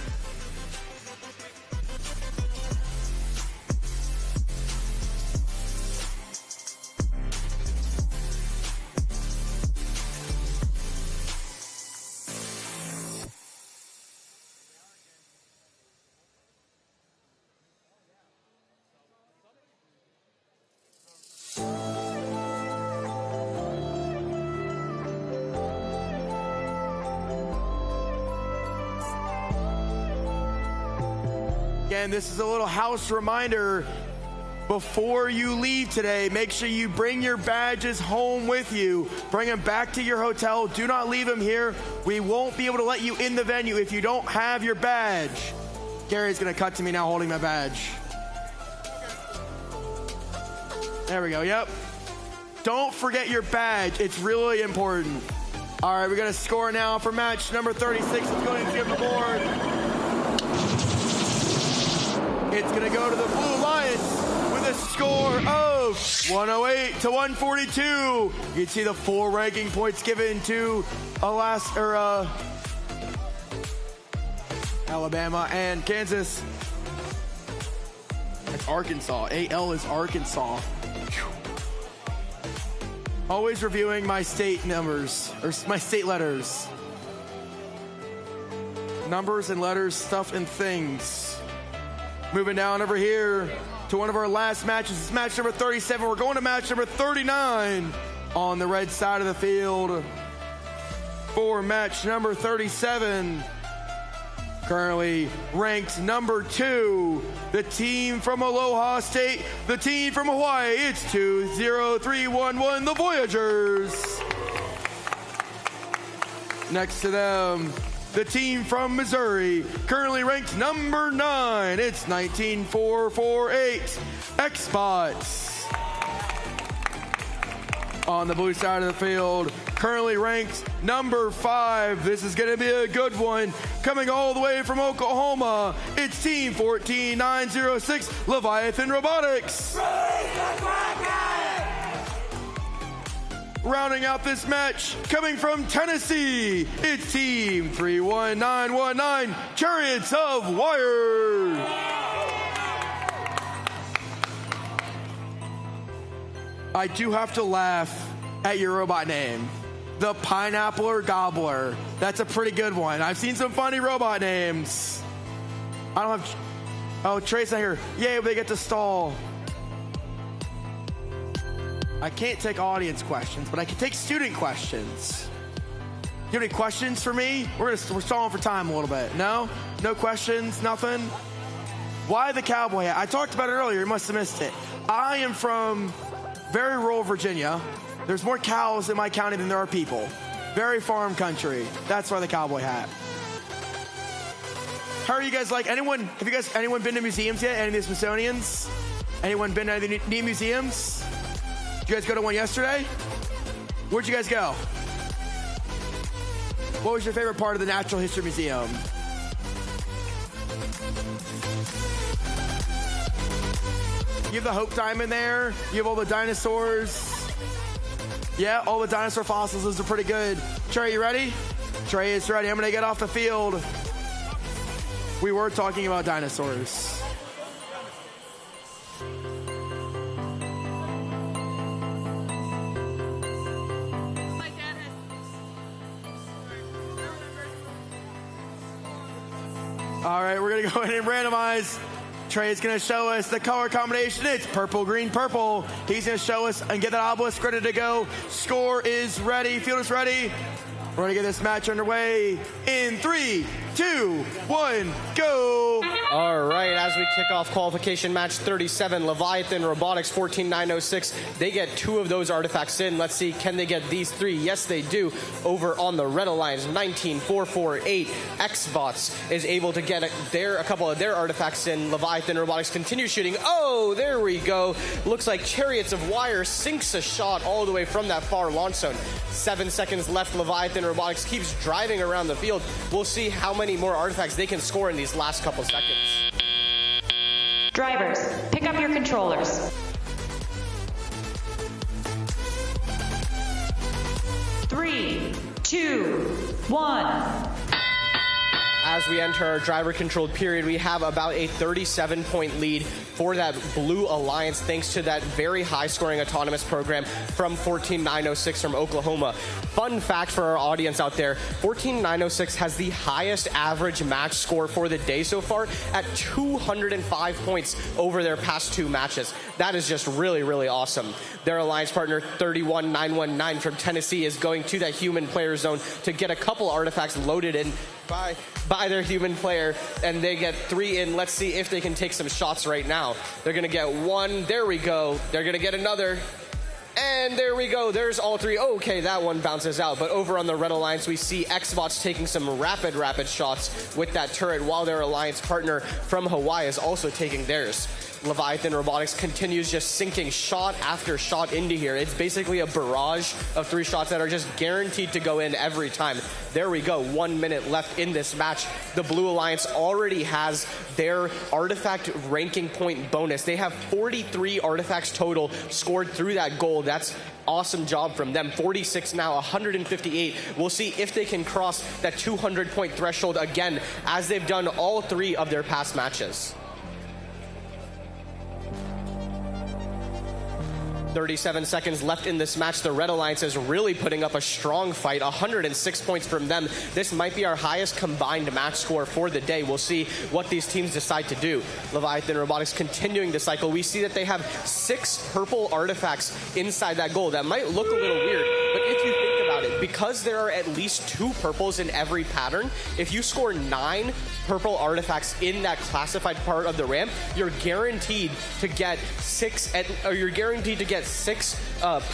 Again, this is a little house reminder. Before you leave today, make sure you bring your badges home with you. Bring them back to your hotel. Do not leave them here. We won't be able to let you in the venue if you don't have your badge. Gary's gonna cut to me now holding my badge. There we go, yep. Don't forget your badge. It's really important. All right, we're gonna score now for match number 36. Let's go ahead and give the board. It's going to go to the Blue Alliance with a score of 108 to 142. You can see the full ranking points given to Alabama and Kansas. That's Arkansas. AL is Arkansas. Whew. Always reviewing my state numbers, or my state letters. Numbers and letters, stuff and things. Moving down over here to one of our last matches. It's match number 37. We're going to match number 39 on the red side of the field for match number 37. Currently ranked number 2, the team from Aloha State, the team from Hawaii. It's 20311, the Voyagers. Next to them, the team from Missouri, currently ranked number 9. It's 19448, X-Bots. On the blue side of the field, currently ranked number 5. This is going to be a good one. Coming all the way from Oklahoma, it's team 14906, Leviathan Robotics. Rounding out this match, coming from Tennessee, it's team 31919, Chariots of Wire. I do have to laugh at your robot name, the Pineappler Gobbler. That's a pretty good one. I've seen some funny robot names. I don't have, oh, Trey's not here. Yay, they get to stall. I can't take audience questions, but I can take student questions. You have any questions for me? We're stalling for time a little bit. No? No questions? Nothing? Why the cowboy hat? I talked about it earlier. You must have missed it. I am from very rural Virginia. There's more cows in my county than there are people. Very farm country. That's why the cowboy hat. How are you guys like? Anyone been to museums yet? Any of the Smithsonian's? Anyone been to any of the neat museums? Did you guys go to one yesterday? Where'd you guys go? What was your favorite part of the Natural History Museum? You have the Hope Diamond there. You have all the dinosaurs. Yeah, all the dinosaur fossils. Those are pretty good. Trey, you ready? Trey is ready. I'm going to get off the field. We were talking about dinosaurs. All right, we're going to go ahead and randomize. Trey is going to show us the color combination. It's purple, green, purple. He's going to show us and get that obelisk ready to go. Score is ready. Field is ready. We're going to get this match underway in 3, 2, 1, go. All right, as we kick off qualification match 37, Leviathan Robotics 14906. They get 2 of those artifacts in. Let's see, can they get these 3? Yes, they do. Over on the Red Alliance, 19448. Xbots is able to get a couple of their artifacts in. Leviathan Robotics continues shooting. Oh, there we go. Looks like Chariots of Wire sinks a shot all the way from that far launch zone. 7 seconds left. Leviathan Robotics keeps driving around the field. We'll see how many more artifacts they can score in these last couple seconds. Drivers, pick up your controllers. 3, 2, 1. As we enter our driver-controlled period, we have about a 37-point lead for that Blue Alliance, thanks to that very high-scoring autonomous program from 14906 from Oklahoma. Fun fact for our audience out there, 14906 has the highest average match score for the day so far at 205 points over their past 2 matches. That is just really, really awesome. Their alliance partner, 31919 from Tennessee, is going to that human player zone to get a couple artifacts loaded in by their human player, and they get 3 in. Let's see if they can take some shots right now. They're going to get 1. There we go. They're going to get another. And there we go. There's all 3. Okay, that one bounces out. But over on the Red Alliance, we see Xbots taking some rapid shots with that turret, while their alliance partner from Hawaii is also taking theirs. Leviathan Robotics continues just sinking shot after shot into here. It's basically a barrage of 3 shots that are just guaranteed to go in every time. There we go. 1 minute left in this match. The Blue Alliance already has their artifact ranking point bonus. They have 43 artifacts total scored through that goal. That's awesome job from them. 46 now, 158. We'll see if they can cross that 200-point threshold again, as they've done all 3 of their past matches. 37 seconds left in this match. The Red Alliance is really putting up a strong fight. 106 points from them. This might be our highest combined match score for the day. We'll see what these teams decide to do. Leviathan Robotics continuing to cycle. We see that they have 6 purple artifacts inside that goal. That might look a little weird, but if you think about it, because there are at least 2 purples in every pattern, if you score 9 purple artifacts in that classified part of the ramp, you're guaranteed to get 6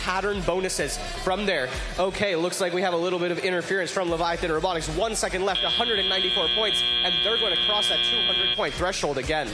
pattern bonuses from there. Okay, looks like we have a little bit of interference from Leviathan Robotics. 1 second left, 194 points, and they're going to cross that 200-point threshold again.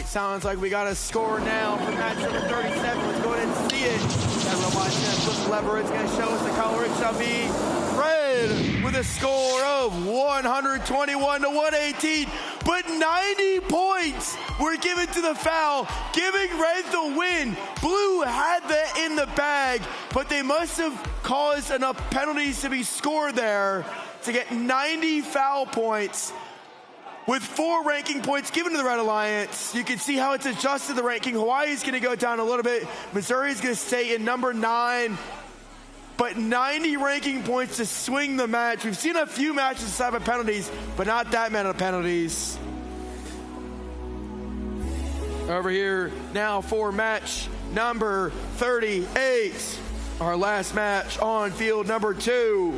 sounds like we got a score now for match number 37. Let's go ahead and see it. That robot's going to flip the lever. It's going to show us the color. It shall be red with a score of 121 to 118. But 90 points were given to the foul, giving red the win. Blue had that in the bag, but they must have caused enough penalties to be scored there to get 90 foul points. With 4 ranking points given to the Red Alliance, you can see how it's adjusted the ranking. Hawaii's going to go down a little bit. Missouri's going to stay in number 9. But 90 ranking points to swing the match. We've seen a few matches decided by penalties, but not that many penalties. Over here now for match number 38. Our last match on field number 2.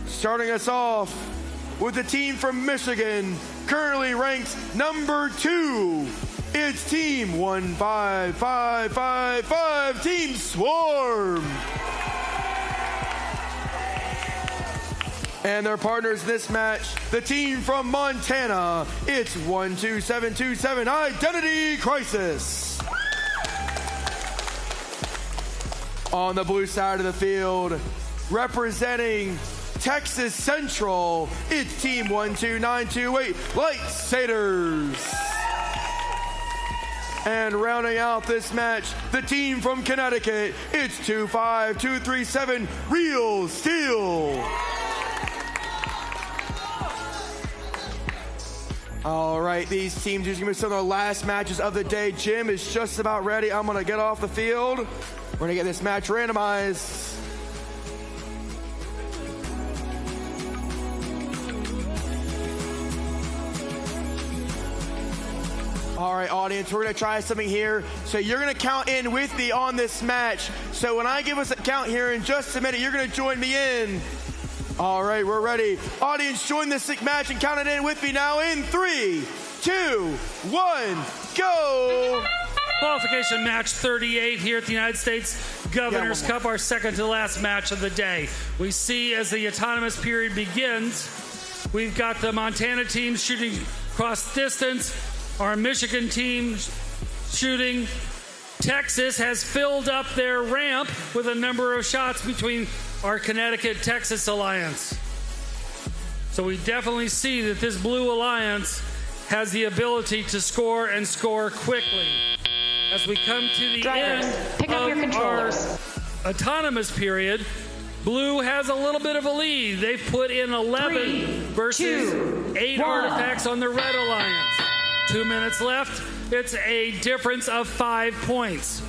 Starting us off with the team from Michigan, currently ranked number 2. It's Team 15555, Team Swarm. And their partners in this match, the team from Montana, it's 12727, Identity Crisis. On the blue side of the field, representing Texas Central, it's Team 12928, Lightsaders. And rounding out this match, the team from Connecticut, it's 25237, Real Steel. All right, these teams are going to be some of their last matches of the day. Jim is just about ready. I'm going to get off the field. We're going to get this match randomized. All right, audience, we're going to try something here. So you're going to count in with me on this match. So when I give us a count here in just a minute, you're going to join me in. All right, we're ready. Audience, join this match and count it in with me now in 3, 2, 1, go. Qualification match 38 here at the United States Governor's Cup, our second to last match of the day. We see as the autonomous period begins, we've got the Montana team shooting cross distance, our Michigan team shooting. Texas has filled up their ramp with a number of shots between our Connecticut-Texas alliance. So we definitely see that this Blue Alliance has the ability to score and score quickly. As we come to the end pick up your of our controllers. autonomous period, Blue has a little bit of a lead. They've put in 11 versus 8 artifacts on the Red Alliance. 2 minutes left. It's a difference of 5 points.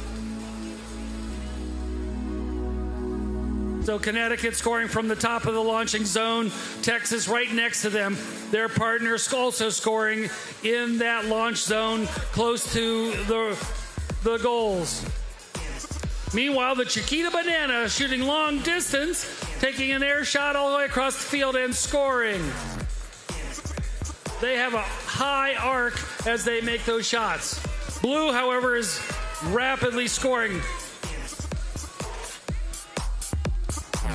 So Connecticut scoring from the top of the launching zone. Texas right next to them. Their partners also scoring in that launch zone close to the goals. Meanwhile, the Chiquita Banana shooting long distance, taking an air shot all the way across the field and scoring. They have a high arc as they make those shots. Blue, however, is rapidly scoring.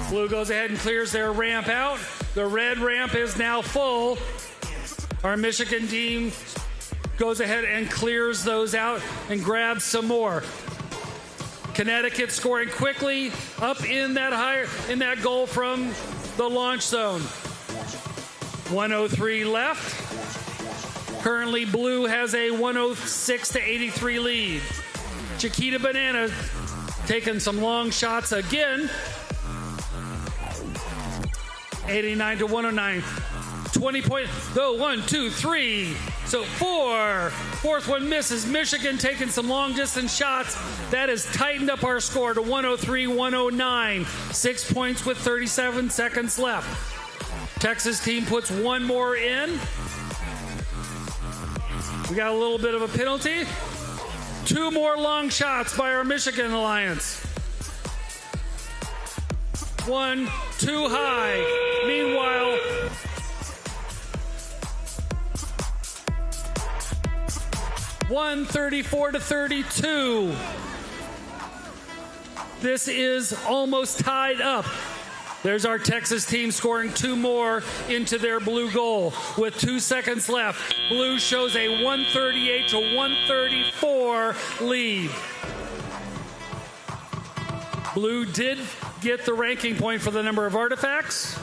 Blue goes ahead and clears their ramp out. The red ramp is now full. Our Michigan team goes ahead and clears those out and grabs some more. Connecticut scoring quickly up in that goal from the launch zone. 103 left. Currently, Blue has a 106 to 83 lead. Chiquita Banana taking some long shots again. 89 to 109. 20 point, go 1, 2, 3. So 4. Fourth one misses. Michigan taking some long distance shots. That has tightened up our score to 103, 109. 6 points with 37 seconds left. Texas team puts one more in. We got a little bit of a penalty. 2 more long shots by our Michigan alliance. 1 too high. Meanwhile, (134 to 32). This is almost tied up. There's our Texas team scoring 2 more into their blue goal with 2 seconds left. Blue shows a 138 to 134 lead. Blue did get the ranking point for the number of artifacts.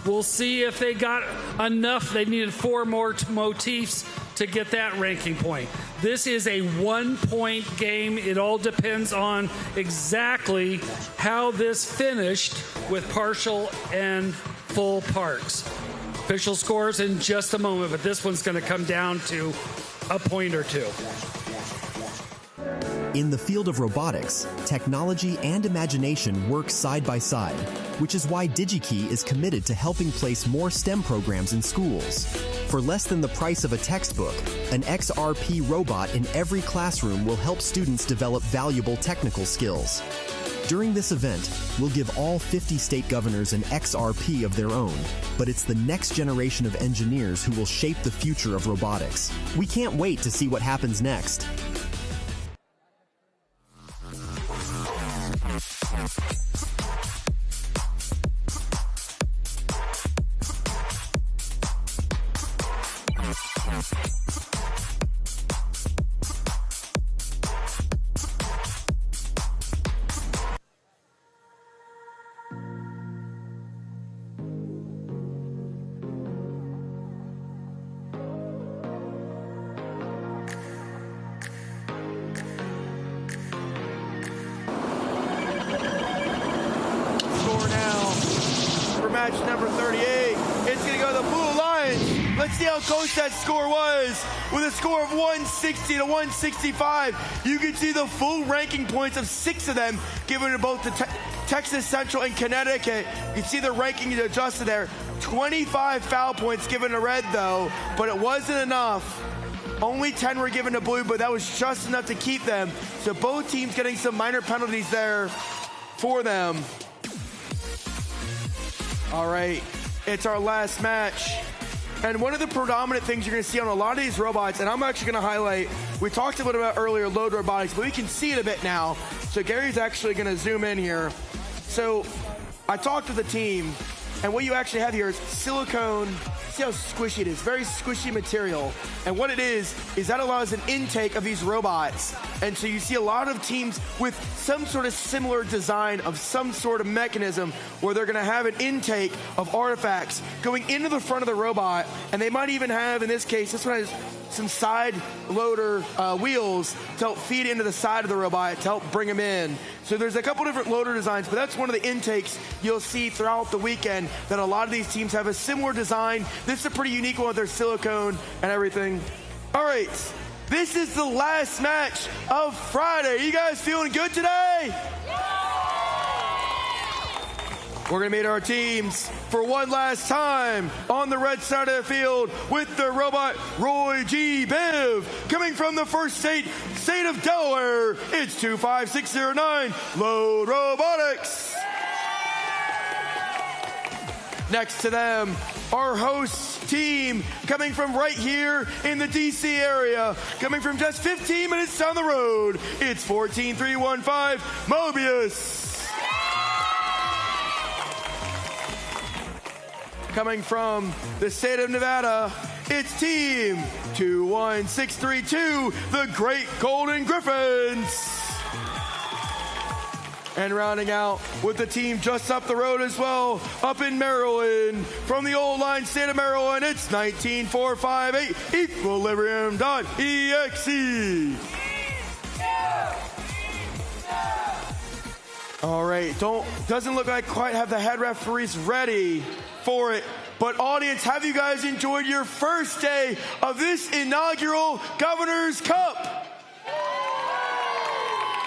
We'll see if they got enough. They needed 4 more motifs to get that ranking point. This is a 1-point game. It all depends on exactly how this finished with partial and full parts. Official scores in just a moment, but this one's going to come down to a point or 2. In the field of robotics, technology and imagination work side by side, which is why DigiKey is committed to helping place more STEM programs in schools. For less than the price of a textbook, an XRP robot in every classroom will help students develop valuable technical skills. During this event, we'll give all 50 state governors an XRP of their own, but it's the next generation of engineers who will shape the future of robotics. We can't wait to see what happens next. Match number 38. It's going to go to the Blue Lions. Let's see how close that score was. With a score of 160 to 165, you can see the full ranking points of 6 of them given to both the Texas Central and Connecticut. You can see the ranking is adjusted there. 25 foul points given to Red, though, but it wasn't enough. Only 10 were given to Blue, but that was just enough to keep them. So both teams getting some minor penalties there for them. All right, it's our last match. And one of the predominant things you're going to see on a lot of these robots, and I'm actually going to highlight, we talked a little about earlier, load robotics, but we can see it a bit now. So Gary's actually going to zoom in here. So I talked to the team, and what you actually have here is silicone. See how squishy it is, very squishy material. And what it is that allows an intake of these robots. And so you see a lot of teams with some sort of similar design of some sort of mechanism where they're gonna have an intake of artifacts going into the front of the robot. And they might even have, in this case, this one has some side loader wheels to help feed into the side of the robot to help bring them in. So there's a couple different loader designs, but that's one of the intakes you'll see throughout the weekend, that a lot of these teams have a similar design. This is a pretty unique one with their silicone and everything. All right, this is the last match of Friday. You guys feeling good today? We're going to meet our teams for one last time on the red side of the field with the robot Roy G. Biv. Coming from the first state of Delaware, it's 25609 Load Robotics. Next to them, our host team coming from right here in the DC area, coming from just 15 minutes down the road, it's 14315 Mobius. Coming from the state of Nevada, it's Team 21632, the Great Golden Griffins. And rounding out with the team just up the road as well, up in Maryland, from the old line state of Maryland, it's 19458 Equilibrium.exe. All right, doesn't look like quite have the head referees ready for it. But audience, have you guys enjoyed your first day of this inaugural Governor's Cup?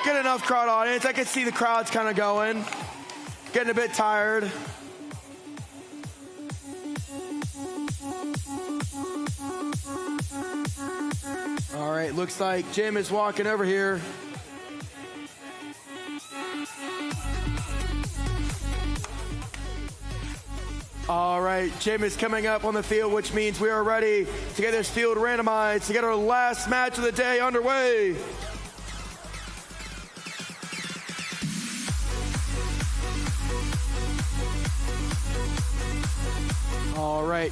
Get enough crowd, audience. I can see the crowds kind of going, getting a bit tired. All right, looks like Jim is walking over here. All right, Jim is coming up on the field, which means we are ready to get this field randomized to get our last match of the day underway. right.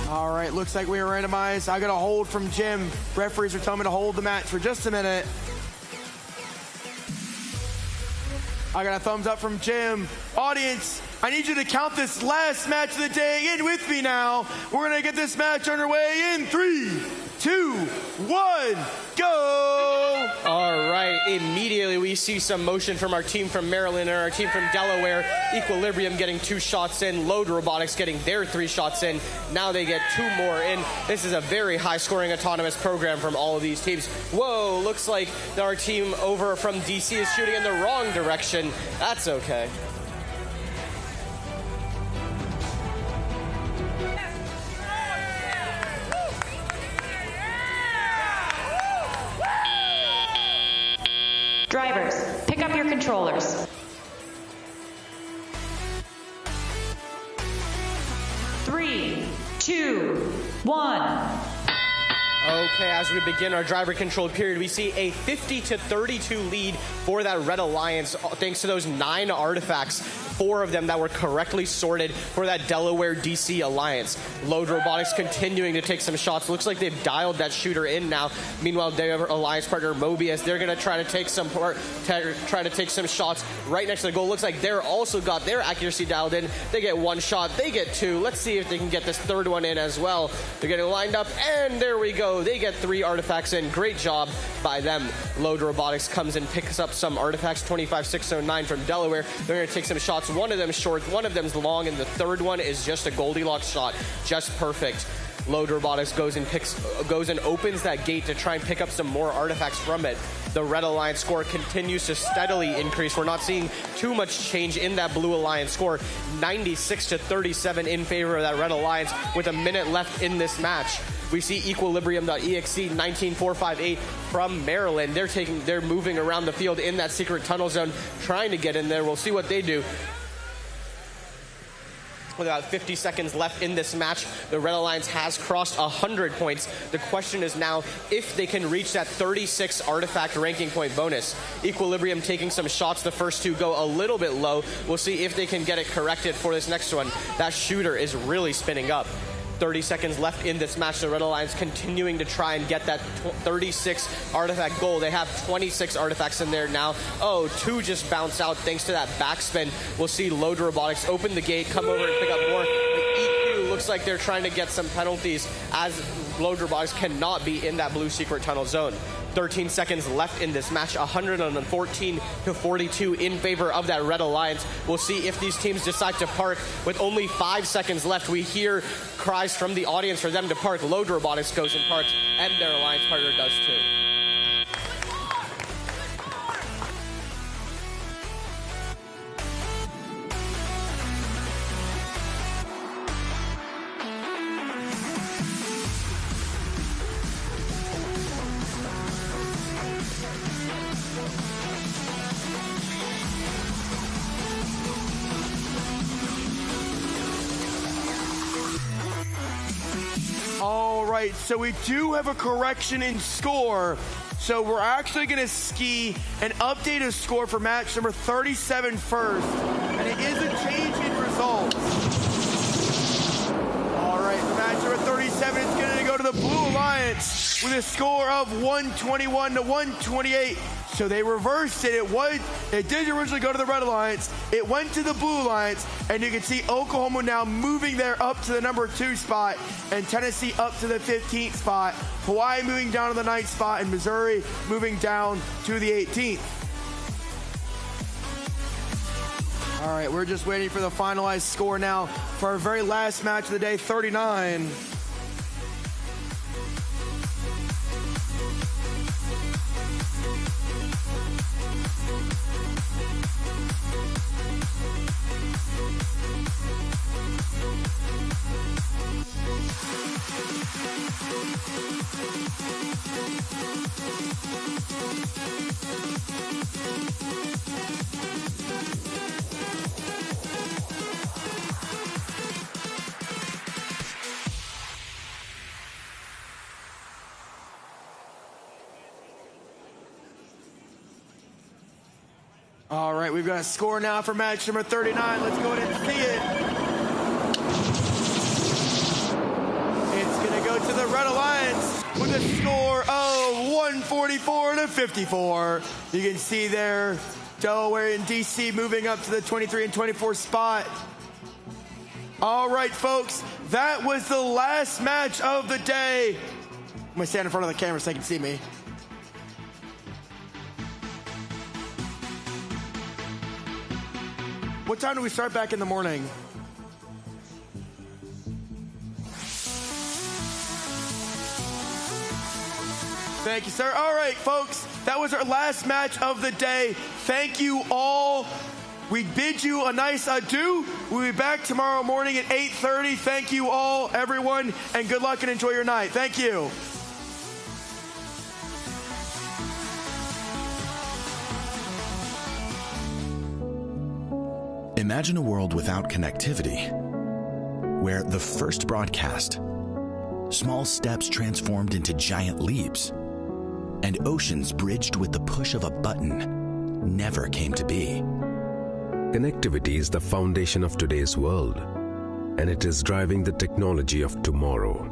All right, looks like we are randomized. I got a hold from Jim. Referees are telling me to hold the match for just a minute. I got a thumbs up from Jim. Audience, I need you to count this last match of the day in with me now. We're going to get this match underway in 3, 2, 1, go! All right, immediately we see some motion from our team from Maryland and our team from Delaware. Equilibrium getting 2 shots in, Load Robotics getting their 3 shots in. Now they get 2 more in. This is a very high-scoring autonomous program from all of these teams. Whoa, looks like our team over from DC is shooting in the wrong direction. That's okay. Drivers, pick up your controllers. 3, 2, 1. Okay, as we begin our driver-controlled period, we see a 50-32 lead for that Red Alliance, thanks to those 9 artifacts, 4 of them that were correctly sorted for that Delaware-DC Alliance. Load Robotics continuing to take some shots. Looks like they've dialed that shooter in now. Meanwhile, their alliance partner Mobius, they're going to try to take some shots right next to the goal. Looks like they're also got their accuracy dialed in. They get 1 shot, they get 2. Let's see if they can get this 3rd one in as well. They're getting lined up, and there we go. They get 3 artifacts in. Great job by them. Load Robotics comes and picks up some artifacts. 25-609 from Delaware. They're going to take some shots. One of them short, one of them's long, and the 3rd one is just a Goldilocks shot. Just perfect. Load Robotics goes and opens that gate to try and pick up some more artifacts from it. The Red Alliance score continues to steadily increase. We're not seeing too much change in that Blue Alliance score. 96-37 in favor of that Red Alliance with a minute left in this match. We see Equilibrium.exe 19458 from Maryland. They're moving around the field in that secret tunnel zone, trying to get in there. We'll see what they do. With about 50 seconds left in this match, the Red Alliance has crossed 100 points. The question is now if they can reach that 36 artifact ranking point bonus. Equilibrium taking some shots. The first 2 go a little bit low. We'll see if they can get it corrected for this next one. That shooter is really spinning up. 30 seconds left in this match. The Red Alliance continuing to try and get that 36 artifact goal. They have 26 artifacts in there now. Oh, 2 just bounced out thanks to that backspin. We'll see Load Robotics open the gate, come over and pick up more. The EQ looks like they're trying to get some penalties as Load Robotics cannot be in that blue secret tunnel zone. 13 seconds left in this match, 114-42 in favor of that Red Alliance. We'll see if these teams decide to park. With only 5 seconds left, we hear cries from the audience for them to park. Load Robotics goes and parks, and their alliance partner does too. All right, so we do have a correction in score. So we're actually going to ski an updated score for match number 37 first. And it is a change in results. All right, for match number 37, it's going to go to the Blue Alliance with a score of 121-128. So they reversed it. It did originally go to the Red Alliance. It went to the Blue Alliance, and you can see Oklahoma now moving there up to the number 2 spot, and Tennessee up to the 15th spot. Hawaii moving down to the 9th spot, and Missouri moving down to the 18th. All right, we're just waiting for the finalized score now for our very last match of the day, 39. All right, we've got a score now for match number 39. Let's go ahead and see it. It's going to go to the Red Alliance with a score of 144-54. You can see there Delaware and DC moving up to the 23 and 24 spot. All right, folks, that was the last match of the day. I'm going to stand in front of the camera so they can see me. What time do we start back in the morning? Thank you, sir. All right, folks, that was our last match of the day. Thank you all. We bid you a nice adieu. We'll be back tomorrow morning at 8:30. Thank you all, everyone, and good luck and enjoy your night. Thank you. Imagine a world without connectivity, where the first broadcast, small steps transformed into giant leaps, and oceans bridged with the push of a button never came to be. Connectivity is the foundation of today's world, and it is driving the technology of tomorrow.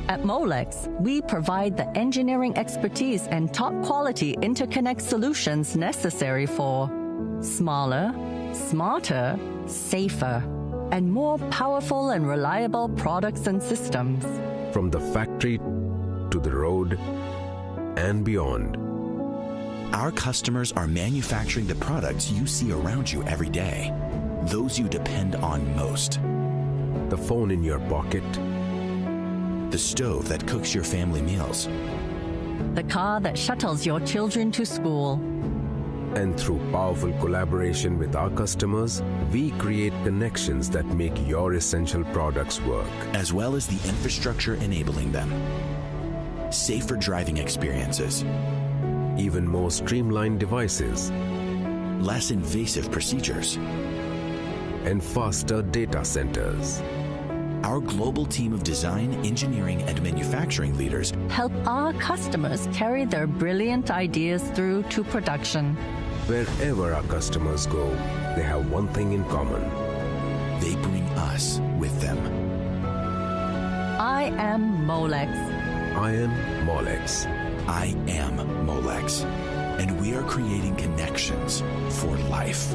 At Molex, we provide the engineering expertise and top-quality interconnect solutions necessary for smaller, smarter, safer, and more powerful and reliable products and systems. From the factory to the road and beyond. Our customers are manufacturing the products you see around you every day, those you depend on most. The phone in your pocket. The stove that cooks your family meals. The car that shuttles your children to school. And through powerful collaboration with our customers, we create connections that make your essential products work. As well as the infrastructure enabling them. Safer driving experiences. Even more streamlined devices. Less invasive procedures. And faster data centers. Our global team of design, engineering, and manufacturing leaders help our customers carry their brilliant ideas through to production. Wherever our customers go, they have one thing in common. They bring us with them. I am Molex. I am Molex. I am Molex. And we are creating connections for life.